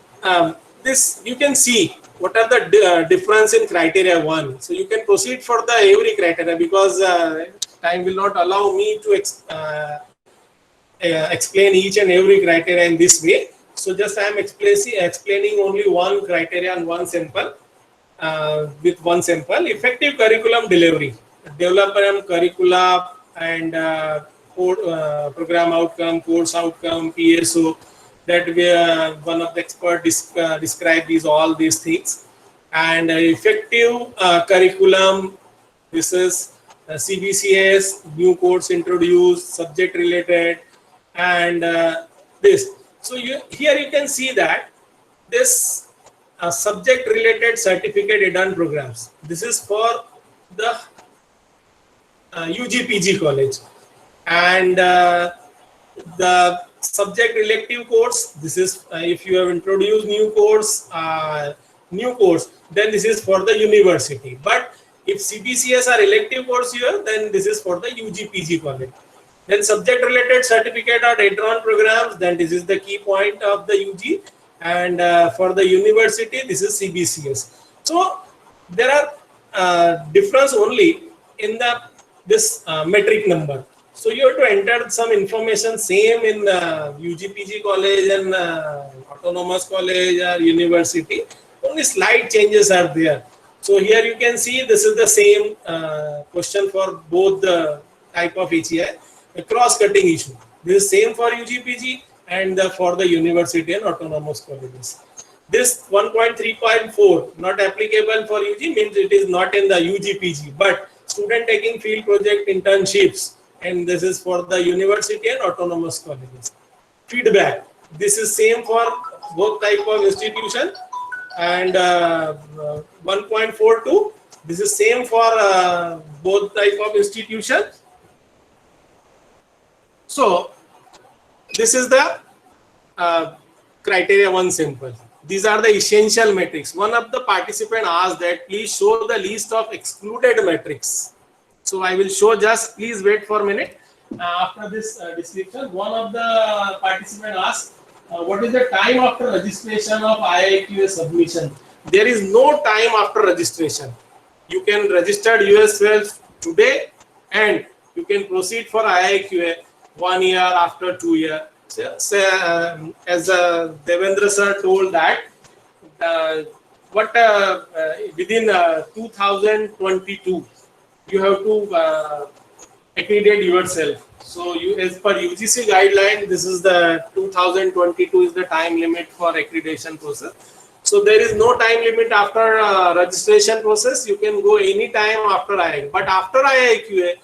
this you can see what are the difference in criteria 1. So you can proceed for the every criteria, because time will not allow me to explain each and every criteria in this way. So just I am explaining only one criteria and one sample. With one sample, effective curriculum delivery, development curricula and program outcome, course outcome, PSO. That one of the experts describe all these things. And effective curriculum, this is CBCS, new course introduced, subject related, and this. So here you can see that this subject related certificate add-on programs. This is for the UG PG college, and the subject elective course. This is if you have introduced new course, then this is for the university. But if CBCS are elective course here, then this is for the UG PG college. Then subject related certificate or add-on programs, then this is the key point of the UG, and for the university this is CBCS. So there are difference only in this metric number. So you have to enter some information same in UG PG college and autonomous college or university. Only slight changes are there. So here you can see this is the same question for both the type of HEI. A cross-cutting issue. This is same for UGPG and for the university and autonomous colleges. This 1.3.4 not applicable for UG means it is not in the UGPG, but student taking field project internships, and this is for the university and autonomous colleges. Feedback. This is same for both type of institution, and 1.42. This is same for both type of institutions. So this is the criteria 1 simple. These are the essential metrics. One of the participant asked that please show the list of excluded metrics. So I will show, just please wait for a minute. After this description, one of the participant asked what is the time after registration of IIQA submission. There is no time after registration. You can register yourself today and you can proceed for IIQA 1 year, after 2 years. So, as Devendra sir told that within 2022 you have to accredit yourself. So you, as per UGC guideline, this is the 2022 is the time limit for accreditation process. So there is no time limit after registration process. You can go any time after IIQA. But after IIQA,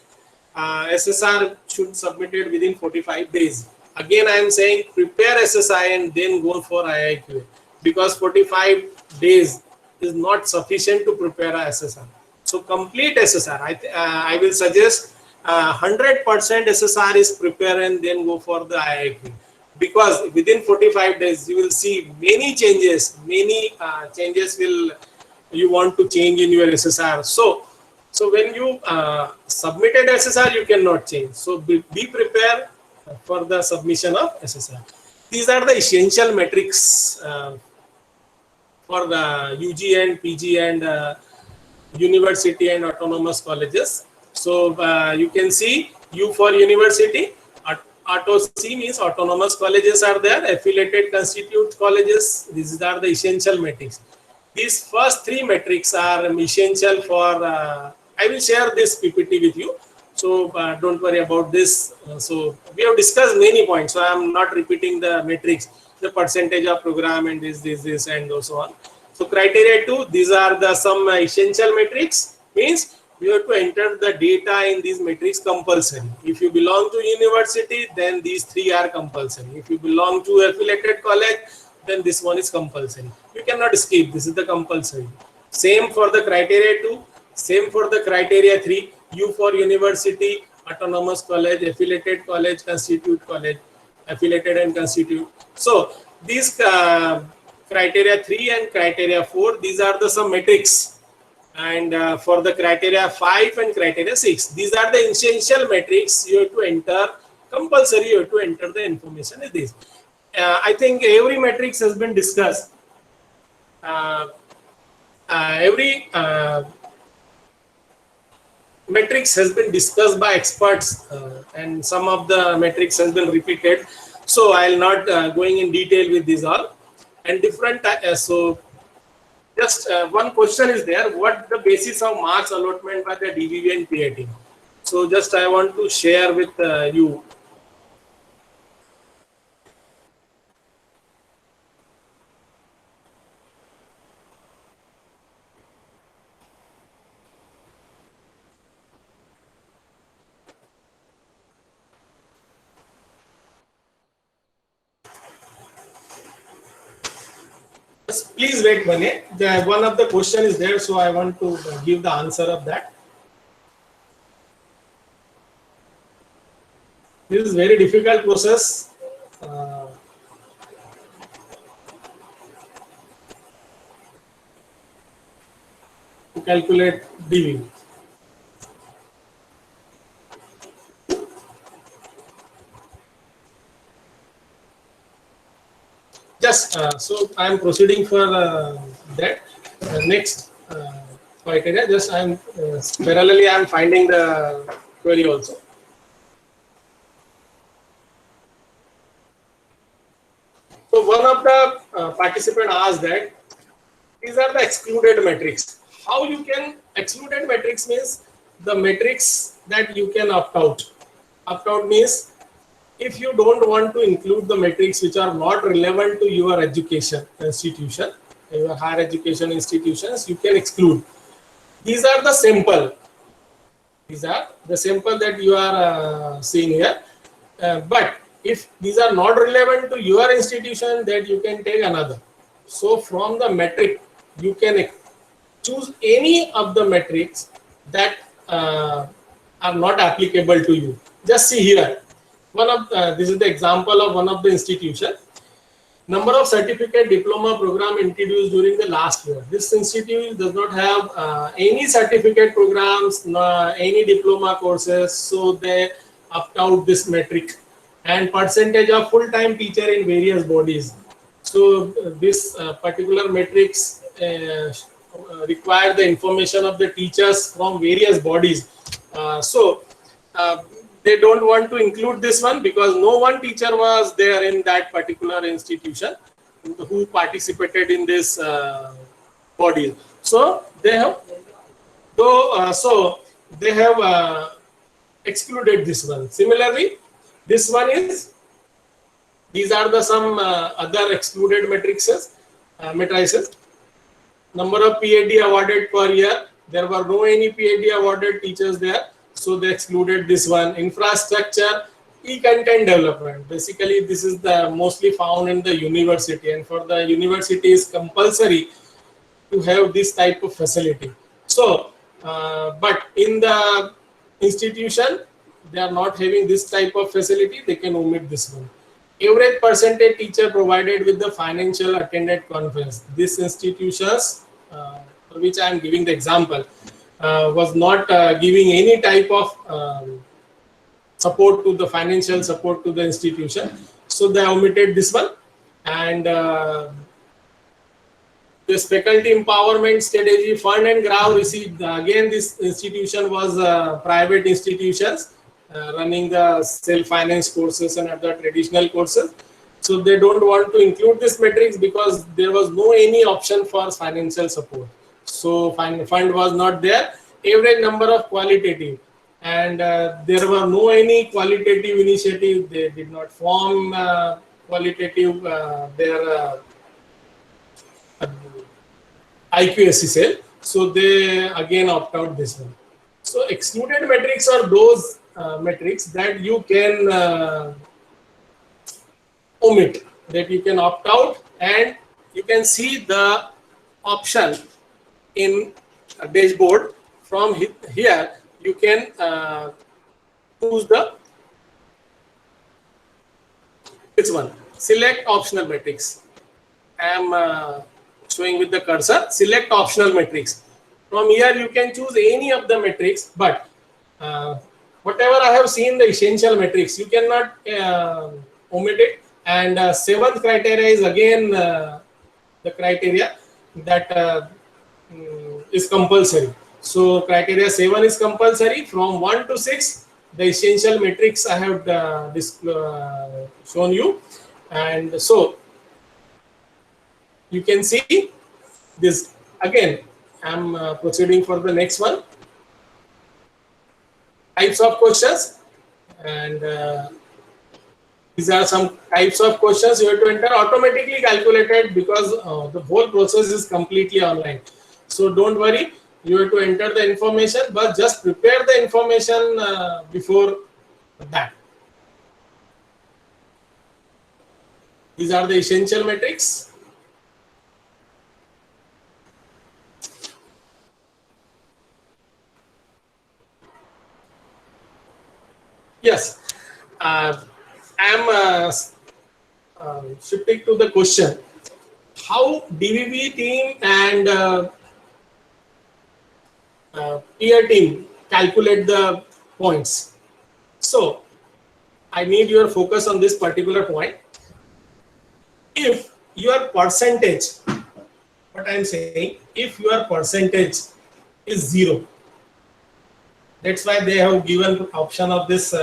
SSR should submit it within 45 days. Again, I am saying prepare SSI and then go for IIQA, because 45 days is not sufficient to prepare a SSR. So complete SSR. I will suggest 100% SSR is prepare and then go for the IIQA, because within 45 days you will see many changes. Many changes will you want to change in your SSR. So when you submitted SSR, you cannot change. So be prepared for the submission of SSR. These are the essential metrics for the UG and PG and university and autonomous colleges. So you can see U for university, Auto C means autonomous colleges are there, affiliated constitute colleges. These are the essential metrics. These first three metrics are essential for, I will share this PPT with you. So don't worry about this. So we have discussed many points. So I am not repeating the metrics, the percentage of program and this and so on. So criteria 2, these are the some essential metrics, means you have to enter the data in these metrics compulsory. If you belong to university, then these three are compulsory. If you belong to affiliated college, then this one is compulsory. You cannot skip. This is the compulsory. Same for the criteria 2, same for the criteria 3. U for university, autonomous college, affiliated college, constitute college, affiliated and constitute. So these criteria 3 and criteria 4, these are the some metrics. And for the criteria 5 and criteria 6, these are the essential metrics you have to enter, compulsory you have to enter the information in this. I think every metrics has been discussed. Every metrics has been discussed by experts, and some of the metrics has been repeated. So I'll not going in detail with these all. And different, so just one question is there, what the basis of marks allotment by the DVV and PAT? So just I want to share with you. Please wait, Bane. One of the question is there, so I want to give the answer of that. This is very difficult process. To calculate DV. Just so I am proceeding for that next criteria. Just I am parallelly I am finding the query also. So one of the participant asked that these are the excluded metrics. How you can excluded metrics means the metrics that you can opt out. Opt out means if you don't want to include the metrics which are not relevant to your education institution, your higher education institutions, you can exclude. These are the sample. These are the sample that you are seeing here. But if these are not relevant to your institution, that you can take another. So from the metric, you can choose any of the metrics that are not applicable to you. Just see here. One of this is the example of one of the institution. Number of certificate diploma program introduced during the last year. This institute does not have any certificate programs, any diploma courses, so they opt out this metric. And percentage of full-time teacher in various bodies. So this particular metrics require the information of the teachers from various bodies. They don't want to include this one because no one teacher was there in that particular institution who participated in this body. So they have, excluded this one. Similarly, this one is, these are the some other excluded matrices. Number of PhD awarded per year. There were no any PhD awarded teachers there. So they excluded this one. Infrastructure, e-content development. Basically, this is the mostly found in the university, and for the university is compulsory to have this type of facility. So, but in the institution, they are not having this type of facility. They can omit this one. Average percentage teacher provided with the financial attended conference. These institutions, for which I am giving the example, was not giving any type of support to the financial support to the institution. So they omitted this one. And this faculty empowerment strategy fund and grant received, again this institution was private institutions, running the self-finance courses and other traditional courses. So they don't want to include this matrix because there was no any option for financial support. So fund was not there. Average number of qualitative, and there were no any qualitative initiative. They did not form qualitative their IQSC cell. So they again opt out this one. So excluded metrics are those metrics that you can omit, that you can opt out, and you can see the option in a dashboard. From here you can choose the which one, select optional metrics. I am showing with the cursor, select optional metrics. From here you can choose any of the metrics, but whatever I have seen the essential metrics, you cannot omit it. And seventh criteria is again the criteria that is compulsory. So criteria 7 is compulsory. From 1 to 6, the essential metrics I have shown you. And so you can see this again. I'm proceeding for the next one. Types of questions, and these are some types of questions you have to enter, automatically calculated because the whole process is completely online. So don't worry, you have to enter the information, but just prepare the information before that. These are the essential metrics. Yes, I am shifting to the question, how DVB team and peer team calculate the points. So I need your focus on this particular point. If your percentage, what I am saying, if your percentage is 0, that's why they have given option of this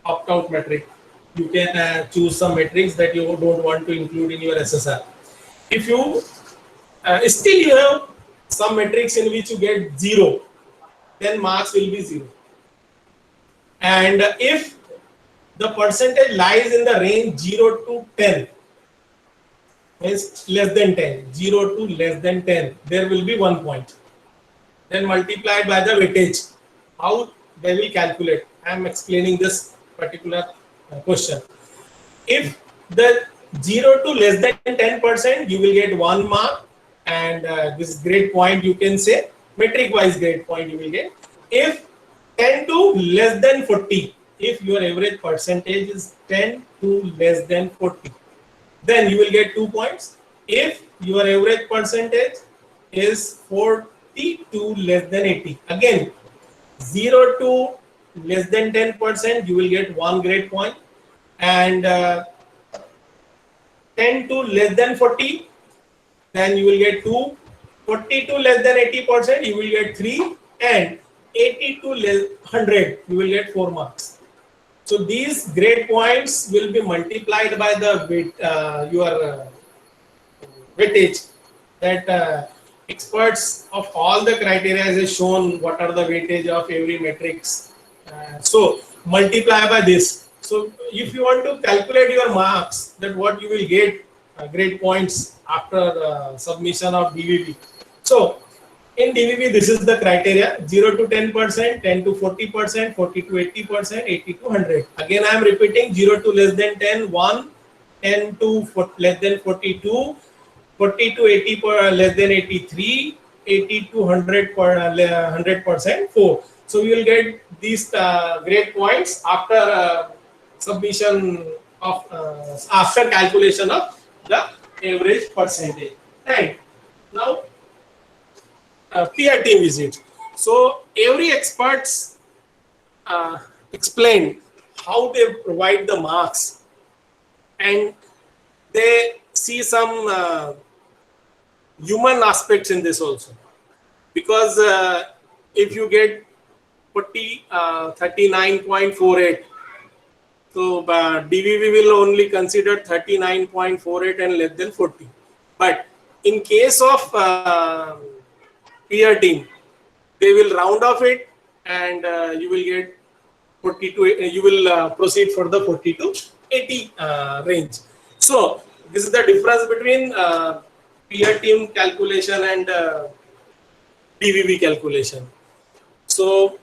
opt-out metric. You can choose some metrics that you don't want to include in your SSR. If you still you have some metrics in which you get 0, then marks will be 0. And if the percentage lies in the range 0 to 10, means less than 10, 0 to less than 10, there will be 1 point. Then multiplied by the weightage. How they will calculate? I am explaining this particular question. If the 0 to less than 10%, you will get 1 mark, and this grade point you can say, metric wise grade point you will get. If 10 to less than 40, if your average percentage is 10 to less than 40, then you will get 2 points. If your average percentage is 40 to less than 80, again 0 to less than 10%, you will get 1 grade point, and 10 to less than 40, then you will get 2. 40 to less than 80%, you will get 3, and 80 to 100, you will get 4 marks. So these grade points will be multiplied by the your weightage. That experts of all the criteria has shown what are the weightage of every matrix. So multiply by this. So if you want to calculate your marks, that what you will get grade points after submission of DVB. So in DVB, this is the criteria: 0 to 10%, 10 to 40%, 40 to 80%, 80 to 100. Again, I am repeating: 0 to less than 10, 1; 10 to less than 42; 40 to 80 per less than 83; 80 to 100 per 100%, 4. So you will get these grade points after submission of after calculation of the average percentage. Right now. Peer team visit. So every experts explain how they provide the marks, and they see some human aspects in this also, because if you get 39.48. So DVV will only consider 39.48 and less than 40. But in case of peer team, they will round off it, and you will get 40 to you will proceed for the 40 to 80 range. So this is the difference between peer team calculation and DVV calculation. So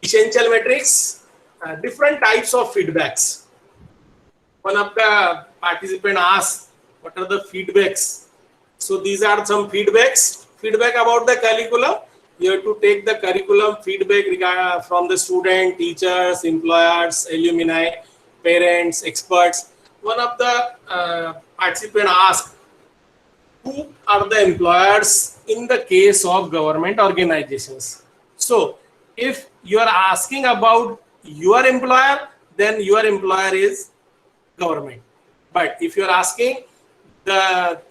essential metrics, different types of feedbacks. One of the participant asked, what are the feedbacks? So these are some feedbacks. Feedback about the curriculum. You have to take the curriculum feedback from the student, teachers, employers, alumni, parents, experts. One of the participant asked, who are the employers in the case of government organizations? So if you are asking about your employer, then your employer is government. But if you are asking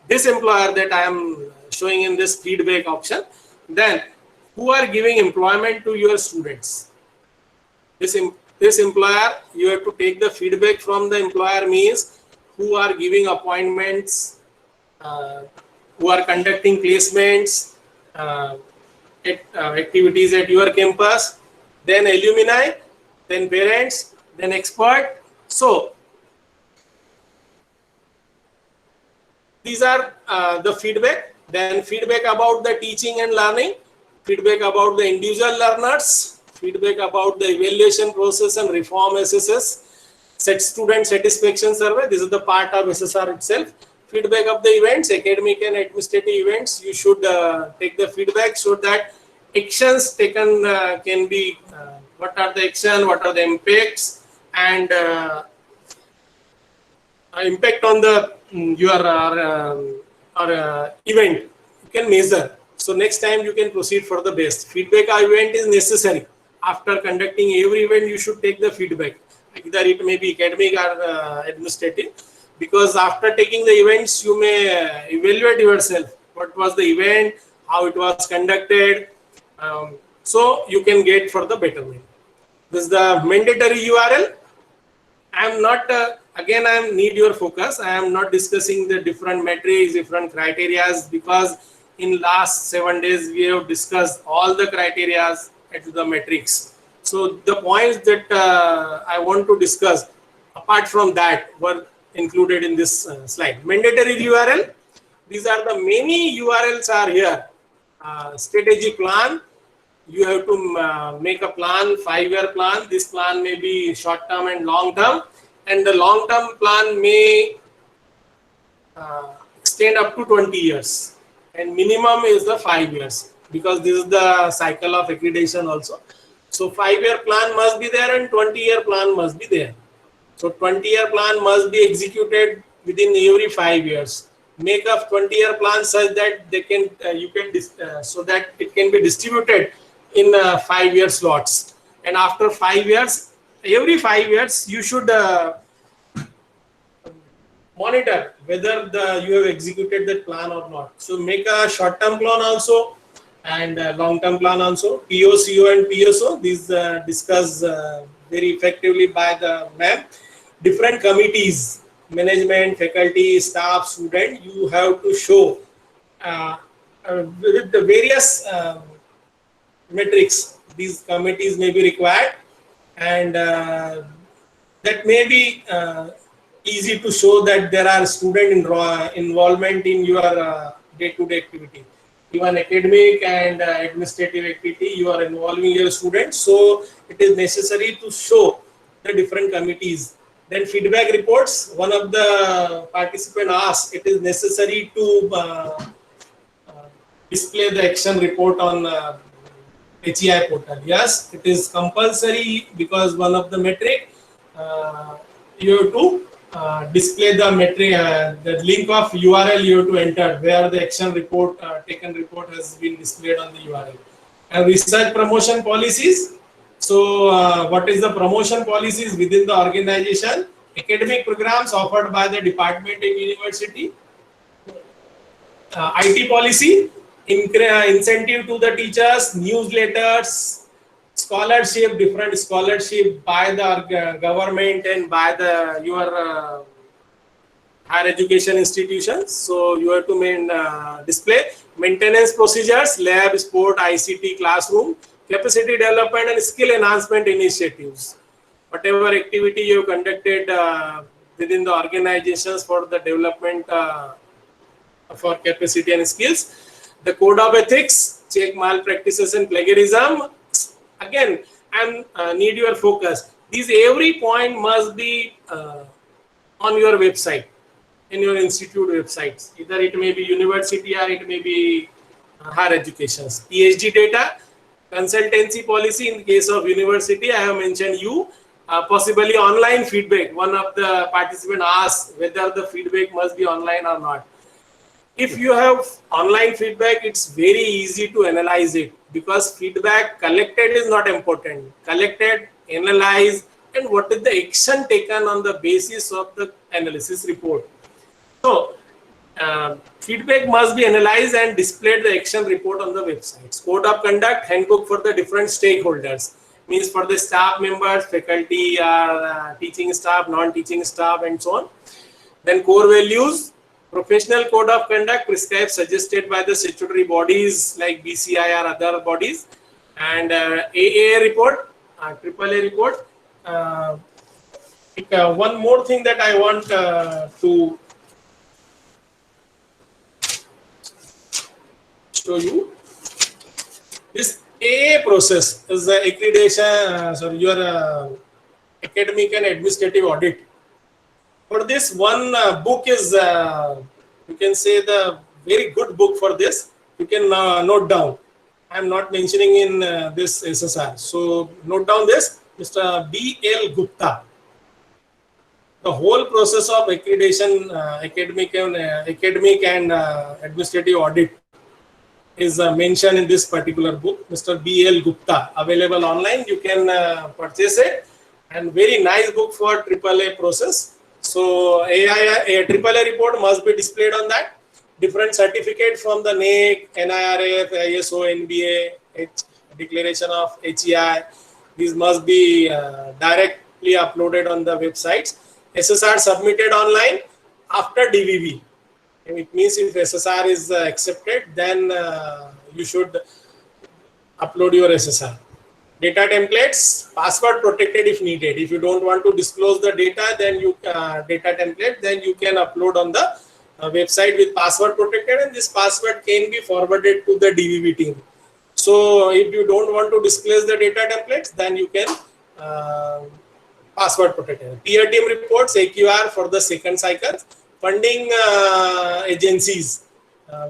this employer that I am showing in this feedback option, then who are giving employment to your students? This employer, you have to take the feedback from the employer, means who are giving appointments, who are conducting placements, activities at your campus, then alumni, then parents, then expert. So these are the feedback. Then feedback about the teaching and learning, feedback about the individual learners, feedback about the evaluation process and reform SSS, student satisfaction survey. This is the part of SSR itself. Feedback of the events, academic and administrative events. You should take the feedback so that actions taken can be, what are the actions, what are the impacts, and impact on the your event you can measure. So next time you can proceed for the best. Feedback event is necessary. After conducting every event, you should take the feedback. Either it may be academic or administrative, because after taking the events, you may evaluate yourself. What was the event, how it was conducted, so you can get for the betterment. This is the mandatory URL. I am not, again, I need your focus. I am not discussing the different metrics, different criterias, because in last 7 days, we have discussed all the criterias at the metrics. So the points that I want to discuss, apart from that, were included in this slide. Mandatory URL. These are the many URLs are here. Strategy plan. You have to make a plan, 5-year plan. This plan may be short term and long term, and the long term plan may extend up to 20 years, and minimum is the 5 years, because this is the cycle of accreditation also. So 5-year plan must be there and 20-year plan must be there. So 20-year plan must be executed within every 5 years. Make a 20-year plan such that they can so that it can be distributed in 5-year slots. And after 5 years, every 5 years, you should monitor whether you have executed that plan or not. So make a short-term plan also and long-term plan also. POCO and PSO, these discussed very effectively by the ma'am. Different committees, management, faculty, staff, student, you have to show with the various metrics. These committees may be required, and that may be easy to show that there are student involvement in your day-to-day activity. Even academic and administrative activity, you are involving your students, so it is necessary to show the different committees. Then feedback reports. One of the participants asked, it is necessary to display the action report on HEI portal. Yes, it is compulsory, because one of the metric, you have to display the metric, the link of URL you have to enter where the action report, taken report has been displayed on the URL. And research promotion policies. So what is the promotion policies within the organization? Academic programs offered by the department and university. IT policy, incentive to the teachers, newsletters, scholarship, different scholarship by the government and by the your higher education institutions. So you have to display maintenance procedures, lab, sport, ICT, classroom, capacity development and skill enhancement initiatives. Whatever activity you conducted within the organizations for the development for capacity and skills. The code of ethics, check malpractices and plagiarism. Again, and need your focus. These every point must be on your website, in your institute websites. Either it may be university or it may be higher educations. PhD data, consultancy policy in case of university, I have mentioned you. Possibly online feedback. One of the participants asked whether the feedback must be online or not. If you have online feedback, it's very easy to analyze it, because feedback collected is not important. Collected, analyze, and what is the action taken on the basis of the analysis report. So, feedback must be analyzed and displayed the action report on the websites. Code of conduct, handbook for the different stakeholders, means for the staff members, faculty, teaching staff, non-teaching staff, and so on. Then core values, professional code of conduct prescribed suggested by the statutory bodies like BCI or other bodies. And AAA report, AAA report. One more thing that I want to show you. This AA process is the accreditation, your academic and administrative audit. For this, one book is, you can say, the very good book for this. You can note down. I am not mentioning in this SSR. So note down this, Mr. B.L. Gupta. The whole process of accreditation, academic and administrative audit is mentioned in this particular book, Mr. B.L. Gupta, available online. You can purchase it, and very nice book for AAA process. So a AAA report must be displayed on that. Different certificate from the NAAC, NIRF, ISO, NBA, declaration of HEI. These must be directly uploaded on the websites. SSR submitted online after DVV. It means if SSR is accepted, then you should upload your SSR. Data templates, password protected if needed. If you don't want to disclose the data, then you data template, then you can upload on the website with password protected, and this password can be forwarded to the DVV team. So if you don't want to disclose the data templates, then you can password protected. Peer team reports, AQR for the second cycle. Funding agencies,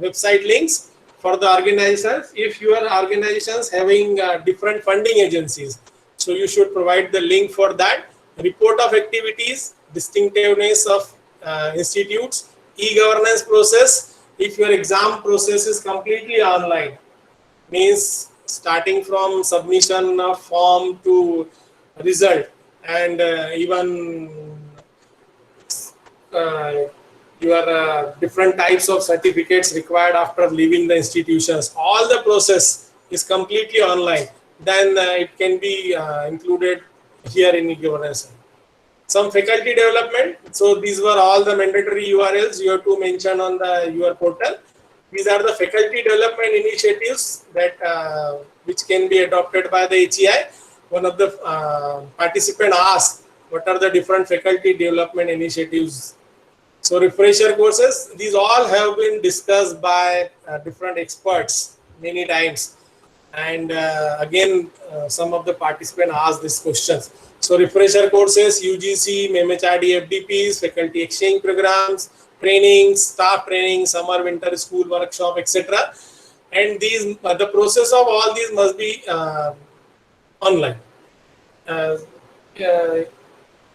website links for the organizations. If your organizations having different funding agencies, so you should provide the link for that. Report of activities, distinctiveness of institutes, e-governance process. If your exam process is completely online, means starting from submission of form to result, and even your different types of certificates required after leaving the institutions, all the process is completely online, then it can be included here in e-governance. Some faculty development, so these were all the mandatory URLs you have to mention on your portal. These are the faculty development initiatives that which can be adopted by the HEI. One of the participant asked, what are the different faculty development initiatives? So refresher courses, these all have been discussed by different experts many times. And again, some of the participants asked these questions. So refresher courses, UGC, MHRD, FDPs, faculty exchange programs, trainings, staff training, summer, winter school workshop, etc. And these, the process of all these must be online.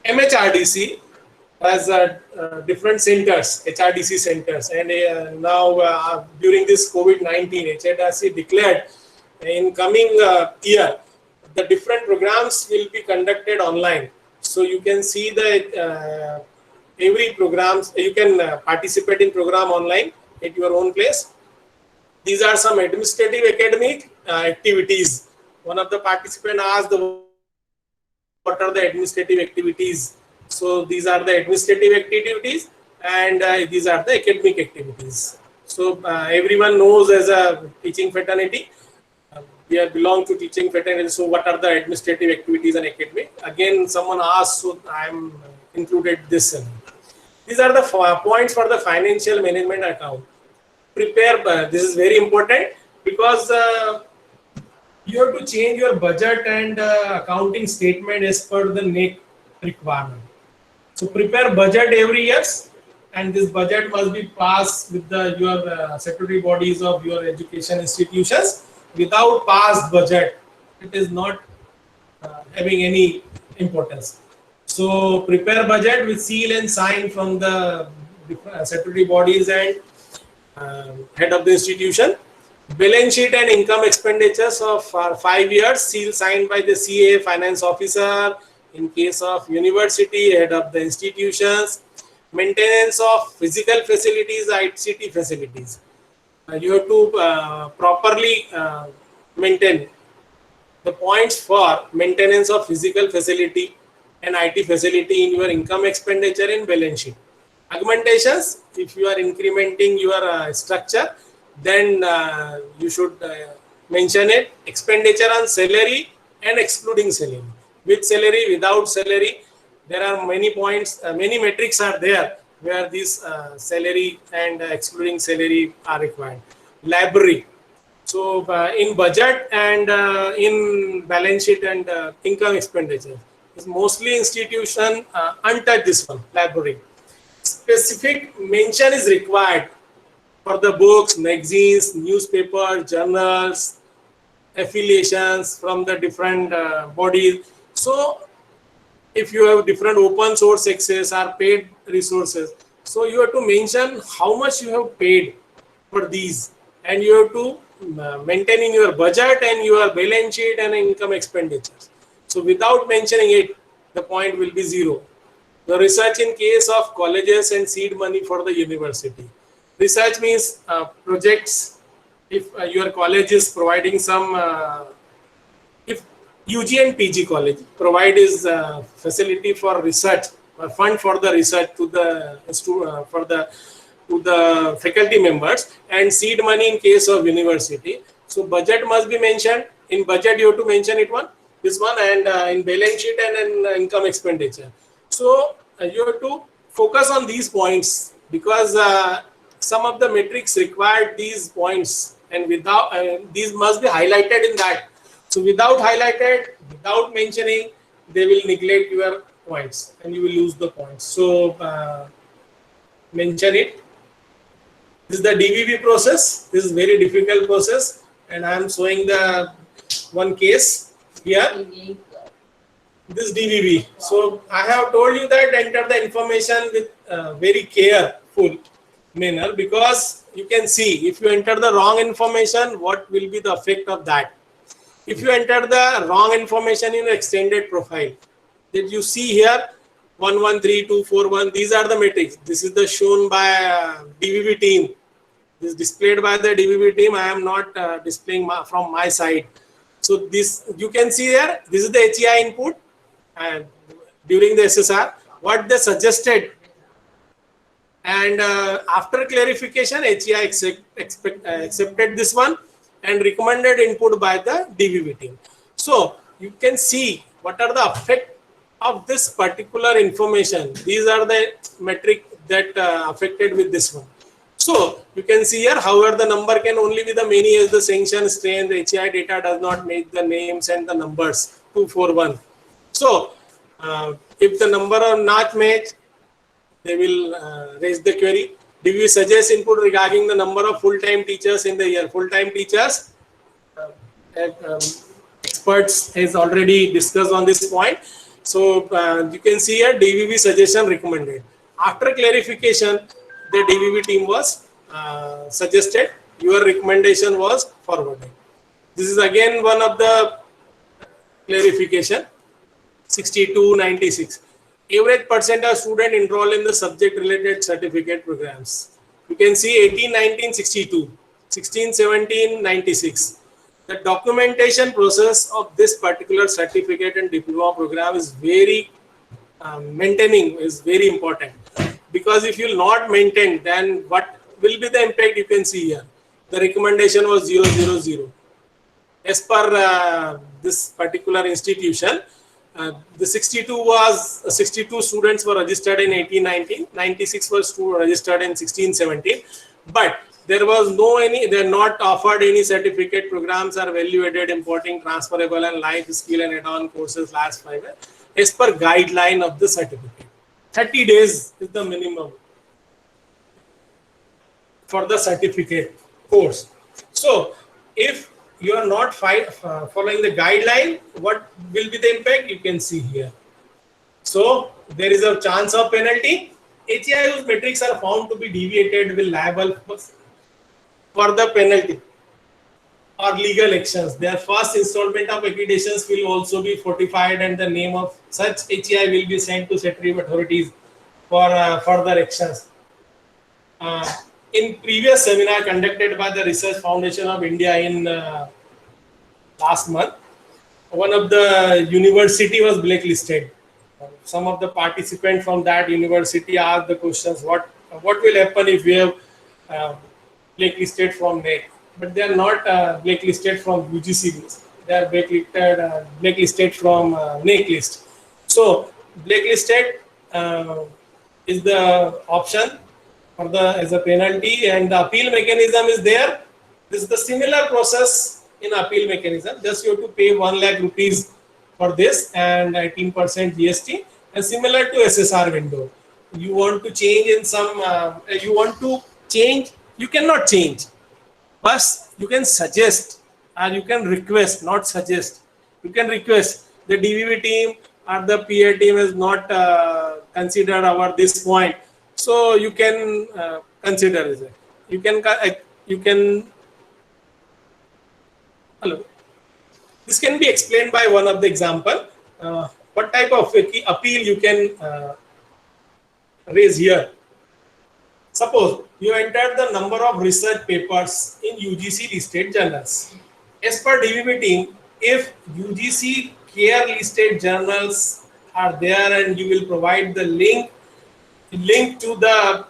MHRDC has different centers, HRDC centers, and now during this COVID-19, HRDC declared in coming year, the different programs will be conducted online. So you can see the every programs, you can participate in program online at your own place. These are some administrative academic activities one of the participants asked what are the administrative activities. So these are the administrative activities, and these are the academic activities. So everyone knows as a teaching fraternity, we are belong to teaching fraternity. So what are the administrative activities and academic? Again, someone asked, so I am included this. These are the points for the financial management account. Prepare. This is very important because you have to change your budget and accounting statement as per the NAAC requirement. So prepare budget every year, and this budget must be passed with your statutory bodies of your education institutions. Without passed budget, it is not having any importance. So prepare budget with seal and sign from the statutory bodies and head of the institution. Balance sheet and income expenditures of 5 years, seal signed by the CA finance officer. In case of university, head of the institutions. Maintenance of physical facilities, ICT facilities. You have to properly maintain the points for maintenance of physical facility and IT facility in your income expenditure in balance sheet. Augmentations, if you are incrementing your structure, then you should mention it. Expenditure on salary and excluding salary. With salary, without salary, there are many points, many metrics are there where this salary and excluding salary are required. Library. So in budget and in balance sheet and income expenditure, it's mostly institution untouched this one, library. Specific mention is required for the books, magazines, newspaper, journals, affiliations from the different bodies. So if you have different open source access or paid resources, so you have to mention how much you have paid for these, and you have to maintain in your budget and your balance sheet and income expenditures. So without mentioning it, the point will be zero. The research in case of colleges and seed money for the university. Research means projects. If your college is providing some, if UG and PG college provide is facility for research, or fund for the research to the to the faculty members, and seed money in case of university. So budget must be mentioned. In budget, you have to mention this one, and in balance sheet and in income expenditure. So you have to focus on these points because some of the metrics require these points, and without these must be highlighted in that. So without highlighted, without mentioning, they will neglect your points and you will lose the points. So mention it. This is the DVB process. This is very difficult process, and I am showing the one case here. This DVB. So I have told you that enter the information with very careful manner, because you can see if you enter the wrong information, what will be the effect of that. If you enter the wrong information in extended profile, that you see here 113241, these are the metrics. This is the shown by DVB team. This is displayed by the DVB team. I am not displaying from my side. So this you can see here. This is the HEI input, and during the SSR, what they suggested, and after clarification, HEI accepted this one and recommended input by the DVB team. So you can see what are the effect of this particular information. These are the metric that affected with this one. So you can see here, however, the number can only be the many as the sanction strength. The HEI data does not make the names and the numbers 241. So if the number are not matched, they will raise the query. Do you suggest input regarding the number of full-time teachers in the year? Full-time teachers, experts has already discussed on this point. So you can see here DVB suggestion recommended. After clarification, the DVB team was suggested. Your recommendation was forwarded. This is again one of the clarification. 6296. Average percent of student enrolled in the subject related certificate programs. You can see 18, 19, 62, 16, 17, 96. the documentation process of this particular certificate and diploma program is very maintaining is very important, because if you will not maintain, then what will be the impact? You can see here the recommendation was 000. As per this particular institution, the 62 students were registered in 1819, 96 were registered in 1617, but there was they're not offered any certificate programs or value added, importing, transferable and life skill and add-on courses last 5 years as per guideline of the certificate. 30 days is the minimum for the certificate course. So if you are not following the guideline, what will be the impact? You can see here. So there is a chance of penalty. HEI whose metrics are found to be deviated will liable for the penalty or legal actions. Their first installment of accreditations will also be fortified, and the name of such HEI will be sent to statutory authorities for further actions. In previous seminar conducted by the Research Foundation of India in last month, one of the university was blacklisted. Some of the participants from that university asked the questions, what will happen if we have blacklisted from NAAC? But they are not blacklisted from UGC list. They are blacklisted from NAAC list. So blacklisted is the option for as a penalty, and the appeal mechanism is there. This is the similar process in appeal mechanism. Just you have to pay 1 lakh rupees for this and 18% GST, and similar to SSR window. You want to change in some, you cannot change. First, you can suggest or you can request, not suggest. You can request. The DVV team or the peer team is not considered this point. So you can consider it. You can. Hello. This can be explained by one of the example. What type of appeal you can raise here? Suppose you entered the number of research papers in UGC listed journals. As per DVB team, if UGC CARE listed journals are there and you will provide the link to the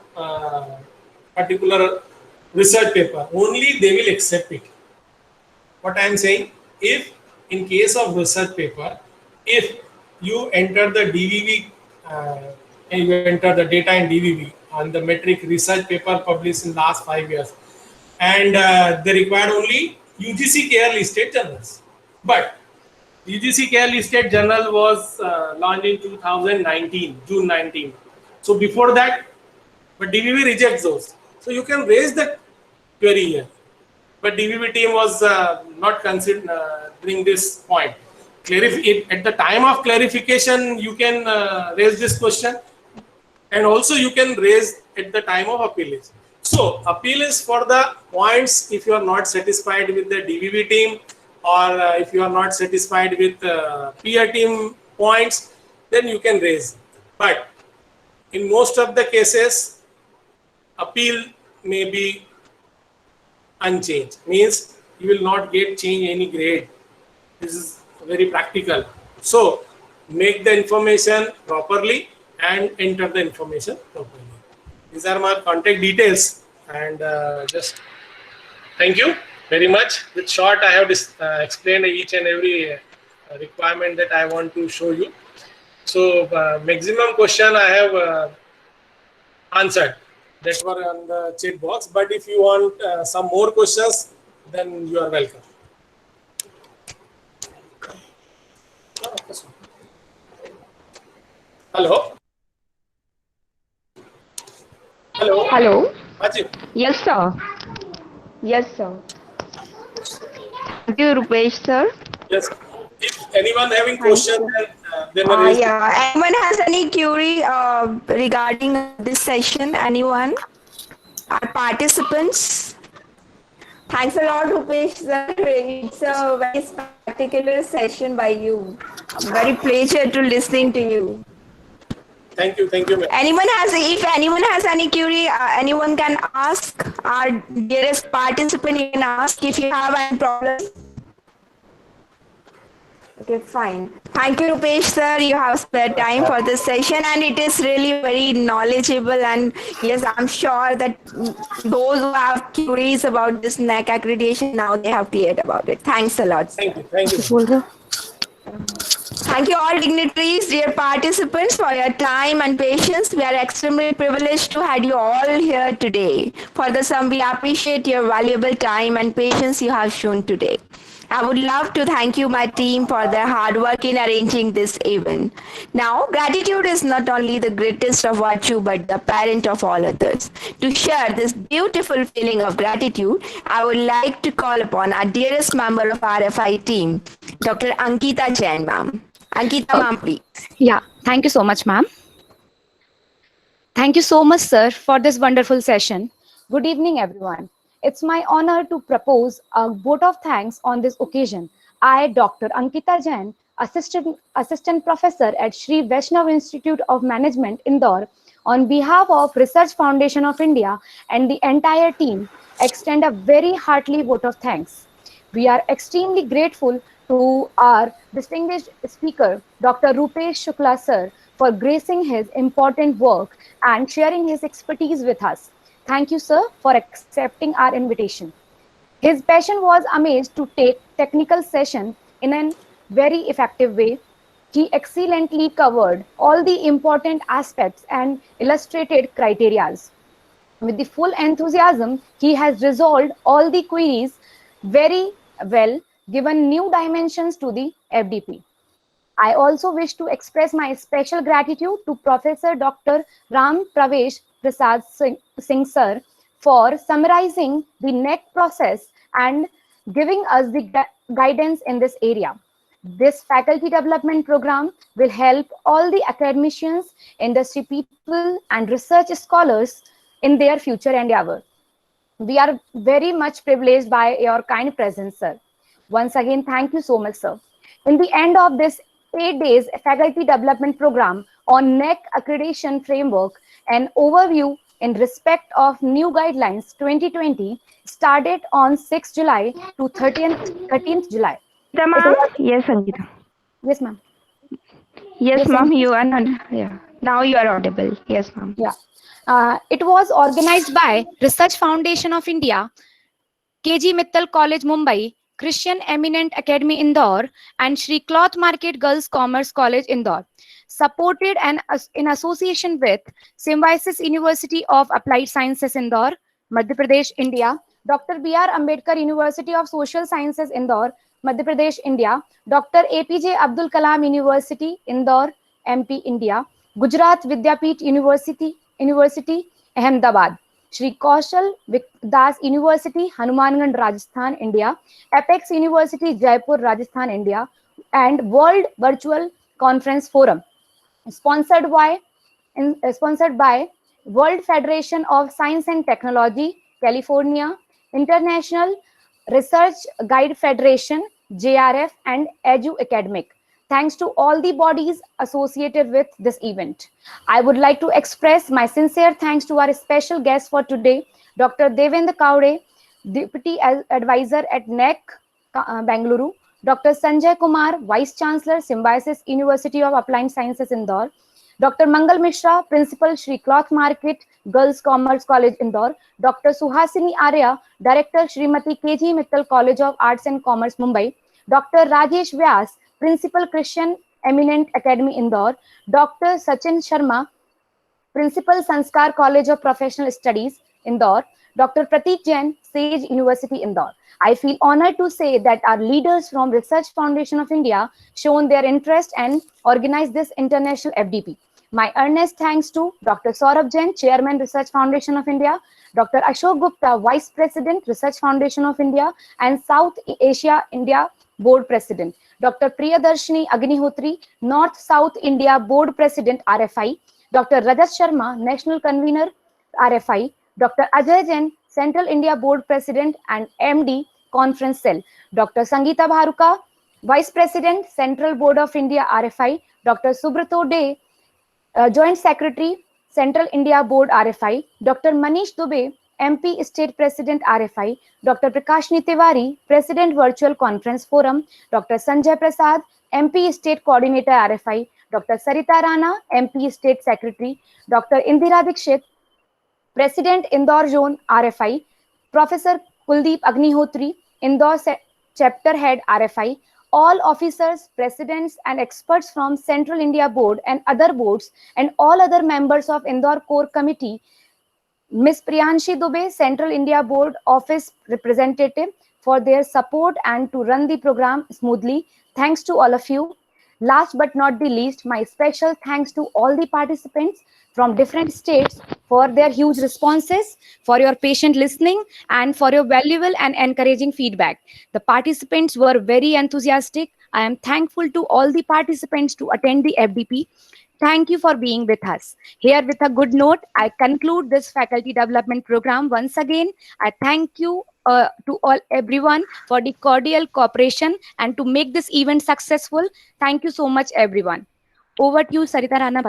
particular research paper, only they will accept it. What I am saying, if in case of research paper, if you enter the DVV and you enter the data in DVV on the metric research paper published in last 5 years, and they required only UGC CARE listed journals. But UGC CARE listed journal was launched in 2019, June 19. So before that, but DVV rejects those. So you can raise the query here. But DVV team was not considering this point. At the time of clarification, you can raise this question, and also you can raise at the time of appeal. So appeal is for the points if you are not satisfied with the DVV team, or if you are not satisfied with peer team points, then you can raise. But in most of the cases, appeal may be unchanged, means you will not get change any grade. This is very practical. So make the information properly and enter the information properly. These are my contact details, and just thank you very much. With short, I have explained each and every requirement that I want to show you. So maximum question I have answered that were on the chat box, but if you want some more questions, then you are welcome. Hello. Hello. Hello. Ajit. Yes, sir. Yes, sir. Thank you, Rupesh, sir. Yes. If anyone having question, then yeah. Anyone has any query regarding this session? Anyone? Our participants? Thanks a lot, Rupesh, sir. It's a very spectacular session by you. Very pleasure to listening to you. Thank you, ma'am. If anyone has any query, anyone can ask. Our dearest participant, you can ask if you have any problem. Okay, fine. Thank you, Rupesh sir. You have spare time for this session, and it is really very knowledgeable. And yes, I'm sure that those who have queries about this NAAC accreditation now they have cleared about it. Thanks a lot, sir. Thank you. Thank you all dignitaries, dear participants, for your time and patience. We are extremely privileged to have you all here today. For the sum, we appreciate your valuable time and patience you have shown today. I would love to thank you, my team, for their hard work in arranging this event. Now, gratitude is not only the greatest of virtue, but the parent of all others. To share this beautiful feeling of gratitude, I would like to call upon our dearest member of RFI team, Dr. Ankita Jain, ma'am. Ankita, ma'am, please. Yeah, thank you so much, ma'am. Thank you so much, sir, for this wonderful session. Good evening, everyone. It's my honor to propose a vote of thanks on this occasion. I, Dr. Ankita Jain, Assistant Professor at Sri Vaishnav Institute of Management, Indore, on behalf of Research Foundation of India and the entire team, extend a very hearty vote of thanks. We are extremely grateful to our distinguished speaker, Dr. Rupesh Shukla sir, for gracing his important work and sharing his expertise with us. Thank you, sir, for accepting our invitation. His passion was amazed to take technical session in a very effective way. He excellently covered all the important aspects and illustrated criterias. With the full enthusiasm, he has resolved all the queries very well, given new dimensions to the FDP. I also wish to express my special gratitude to Professor Dr. Ram Pravesh Prasad Singh sir for summarizing the NAAC process and giving us the guidance in this area. This faculty development program will help all the academicians, industry people, and research scholars in their future endeavor. We are very much privileged by your kind presence, sir. Once again, thank you so much, sir. In the end of this 8 days faculty development program on NAAC accreditation framework, an overview in respect of new guidelines 2020 started on 6th July to 13th July. Yes, Ankita. Yes, ma'am. Yes, ma'am, you are not. Yeah. Now you are audible. Yes, ma'am. Yeah. It was organized by Research Foundation of India, KG Mittal College, Mumbai, Christian Eminent Academy, Indore, and Shri Cloth Market Girls Commerce College, Indore. Supported and in association with Symbiosis University of Applied Sciences, Indore, Madhya Pradesh, India, Dr. B.R. Ambedkar University of Social Sciences, Indore, Madhya Pradesh, India, Dr. APJ Abdul Kalam University, Indore, MP, India, Gujarat Vidyapeeth University, Ahmedabad, Shri Kaushal Das University, Hanumanganj, Rajasthan, India, Apex University, Jaipur, Rajasthan, India, and World Virtual Conference Forum, sponsored by World Federation of Science and Technology, California, International Research Guide Federation, JRF, and Edu Academic. Thanks to all the bodies associated with this event. I would like to express my sincere thanks to our special guest for today, Dr. Devendra Kaude, Deputy Advisor at NAAC, Bangalore, Dr. Sanjay Kumar, Vice Chancellor, Symbiosis University of Applied Sciences, Indore, Dr. Mangal Mishra, Principal, Shri Cloth Market Girls Commerce College, Indore, Dr. Suhasini Arya, Director, Srimati KG Mittal College of Arts and Commerce, Mumbai, Dr. Rajesh Vyas, Principal, Christian Eminent Academy, Indore, Dr. Sachin Sharma, Principal, Sanskar College of Professional Studies, Indore, Dr. Prateek Jain, Sage University, Indore. I feel honored to say that our leaders from Research Foundation of India shown their interest and organized this international FDP. My earnest thanks to Dr. Saurabh Jain, Chairman, Research Foundation of India, Dr. Ashok Gupta, Vice President, Research Foundation of India, and South Asia India Board President, Dr. Priyadarshini Agnihotri, North South India Board President, RFI, Dr. Rajat Sharma, National Convener, RFI, Dr. Ajay Jain, Central India Board President and MD, Conference Cell, Dr. Sangeeta Bharuka, Vice President, Central Board of India, RFI, Dr. Subrato Dey, Joint Secretary, Central India Board, RFI, Dr. Manish Dubey, MP, State President, RFI, Dr. Prakashni Tiwari, President, Virtual Conference Forum, Dr. Sanjay Prasad, MP State Coordinator RFI, Dr. Sarita Rana, MP State Secretary, Dr. Indira Dikshit, President Indore Zone RFI, Professor Kuldeep Agnihotri, Indore Chapter Head RFI, all officers, presidents and experts from Central India Board and other boards, and all other members of Indore Core Committee, Ms. Priyanshi Dubey, Central India Board Office Representative, for their support and to run the program smoothly. Thanks to all of you. Last but not the least, my special thanks to all the participants from different states for their huge responses, for your patient listening, and for your valuable and encouraging feedback. The participants were very enthusiastic. I am thankful to all the participants to attend the FDP. Thank you for being with us. Here with a good note, I conclude this faculty development program once again. I thank you to all everyone for the cordial cooperation and to make this event successful. Thank you so much, everyone. Over to you, Sarita Rana.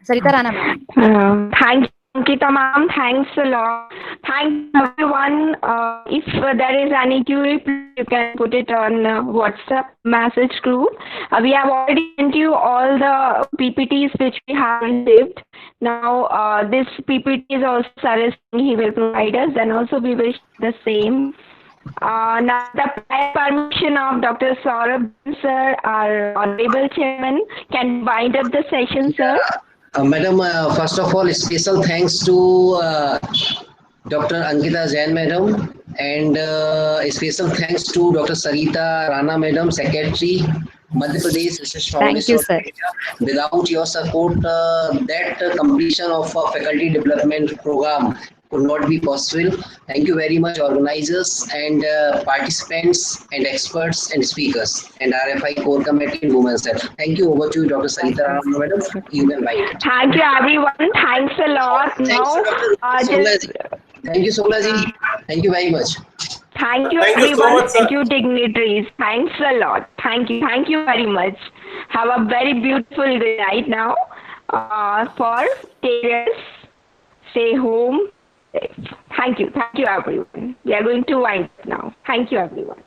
Sarita Rana, ma'am. Thank you, Ankita ma'am. Thanks a lot. Thanks everyone. If there is any query, please you can put it on WhatsApp message group. We have already sent you all the PPTs which we have received. Now this PPT is also Saris, he will provide us, and also we will share the same. Now the prior permission of Dr. Saurabh sir, our honorable chairman, can wind up the session, sir. Madam, first of all, special thanks to Dr. Ankita Jain madam, and special thanks to Dr. Sarita Rana madam, Secretary, Madhya Pradesh Research Thank you, Foundation. sir. Without your support, that completion of a faculty development program could not be possible. Thank you very much, organizers and participants and experts and speakers and RFI Core Committee and Women's Health. Thank you. Over to you, Dr. Sarita Rana madam. You can write it. Thank you, everyone. Thanks a lot. Now, Thank you, Somlaji. Thank you very much. Thank you, Thank you so everyone. much, sir. Thank you, dignitaries. Thanks a lot. Thank you. Thank you very much. Have a very beautiful day right now. For stay rest, stay home. Thank you. Thank you, everyone. We are going to wind up now. Thank you, everyone.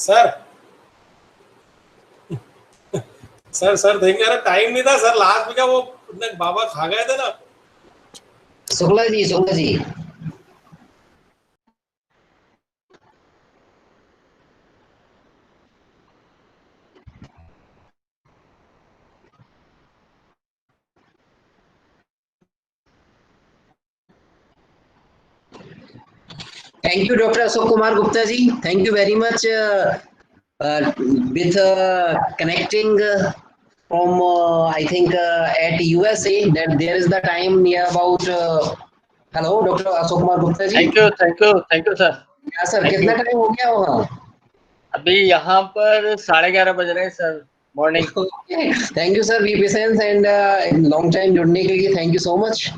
Sir sir sir देंगे ना, time नहीं था sir, last में क्या वो बाबा खा गए थे ना। Shukla ji Thank you, Dr. Ashok Kumar Gupta ji. Thank you very much with connecting from I think at USA. That there is the time near about. Hello, Dr. Ashok Kumar Gupta ji. Thank you sir. Yeah, sir. कितना time हो गया वहाँ? अभी यहाँ पर 11:30 बज रहे हैं sir, morning. Thank you, sir. Be patient and long time जुड़ने के लिए thank you so much.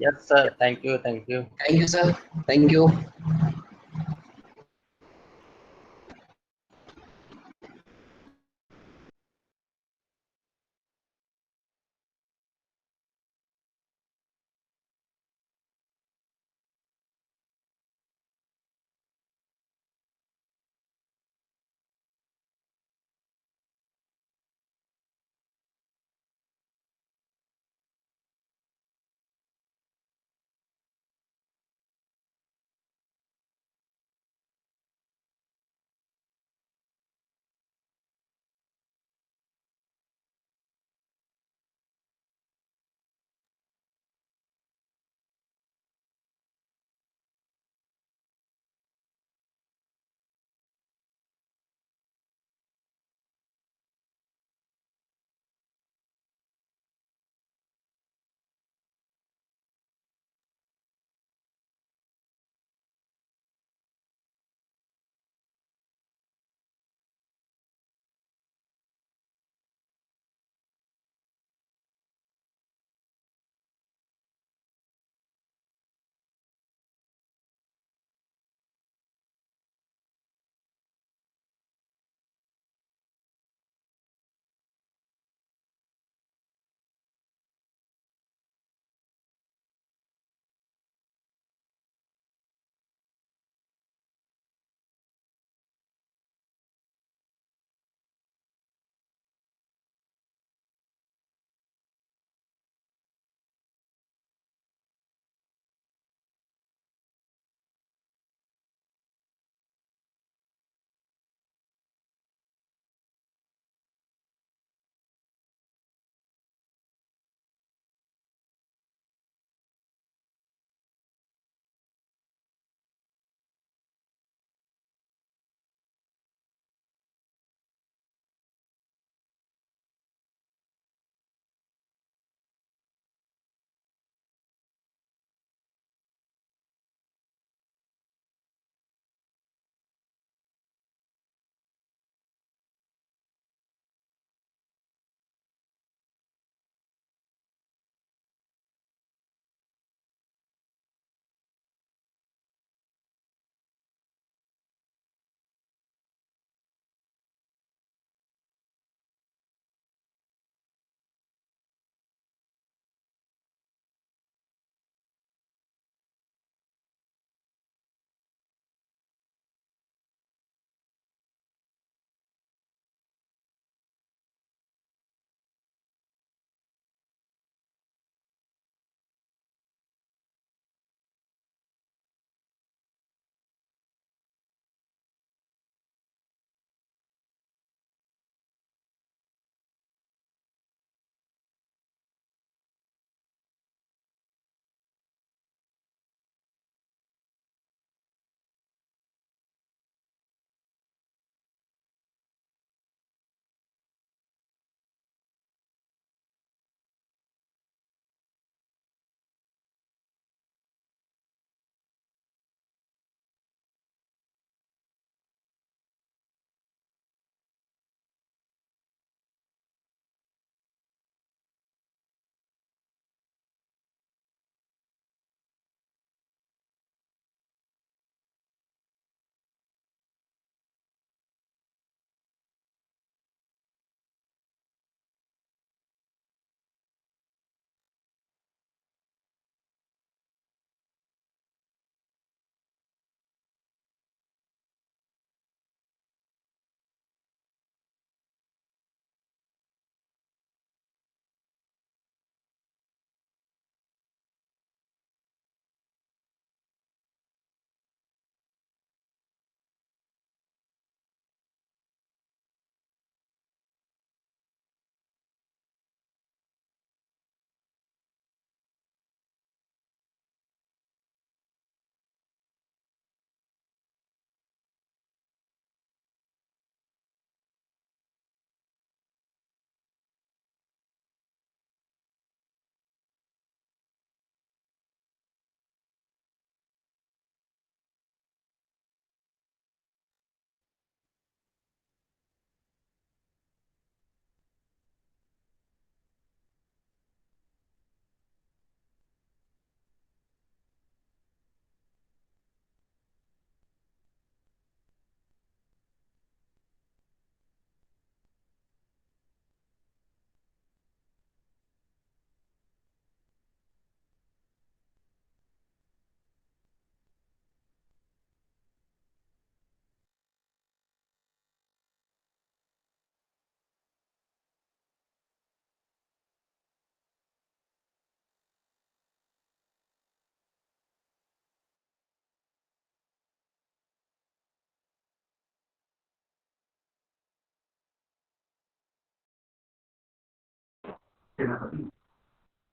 Yes sir, thank you. Thank you, sir. Thank you.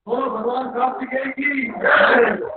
बोलो भगवान कार्तिकेय की जय।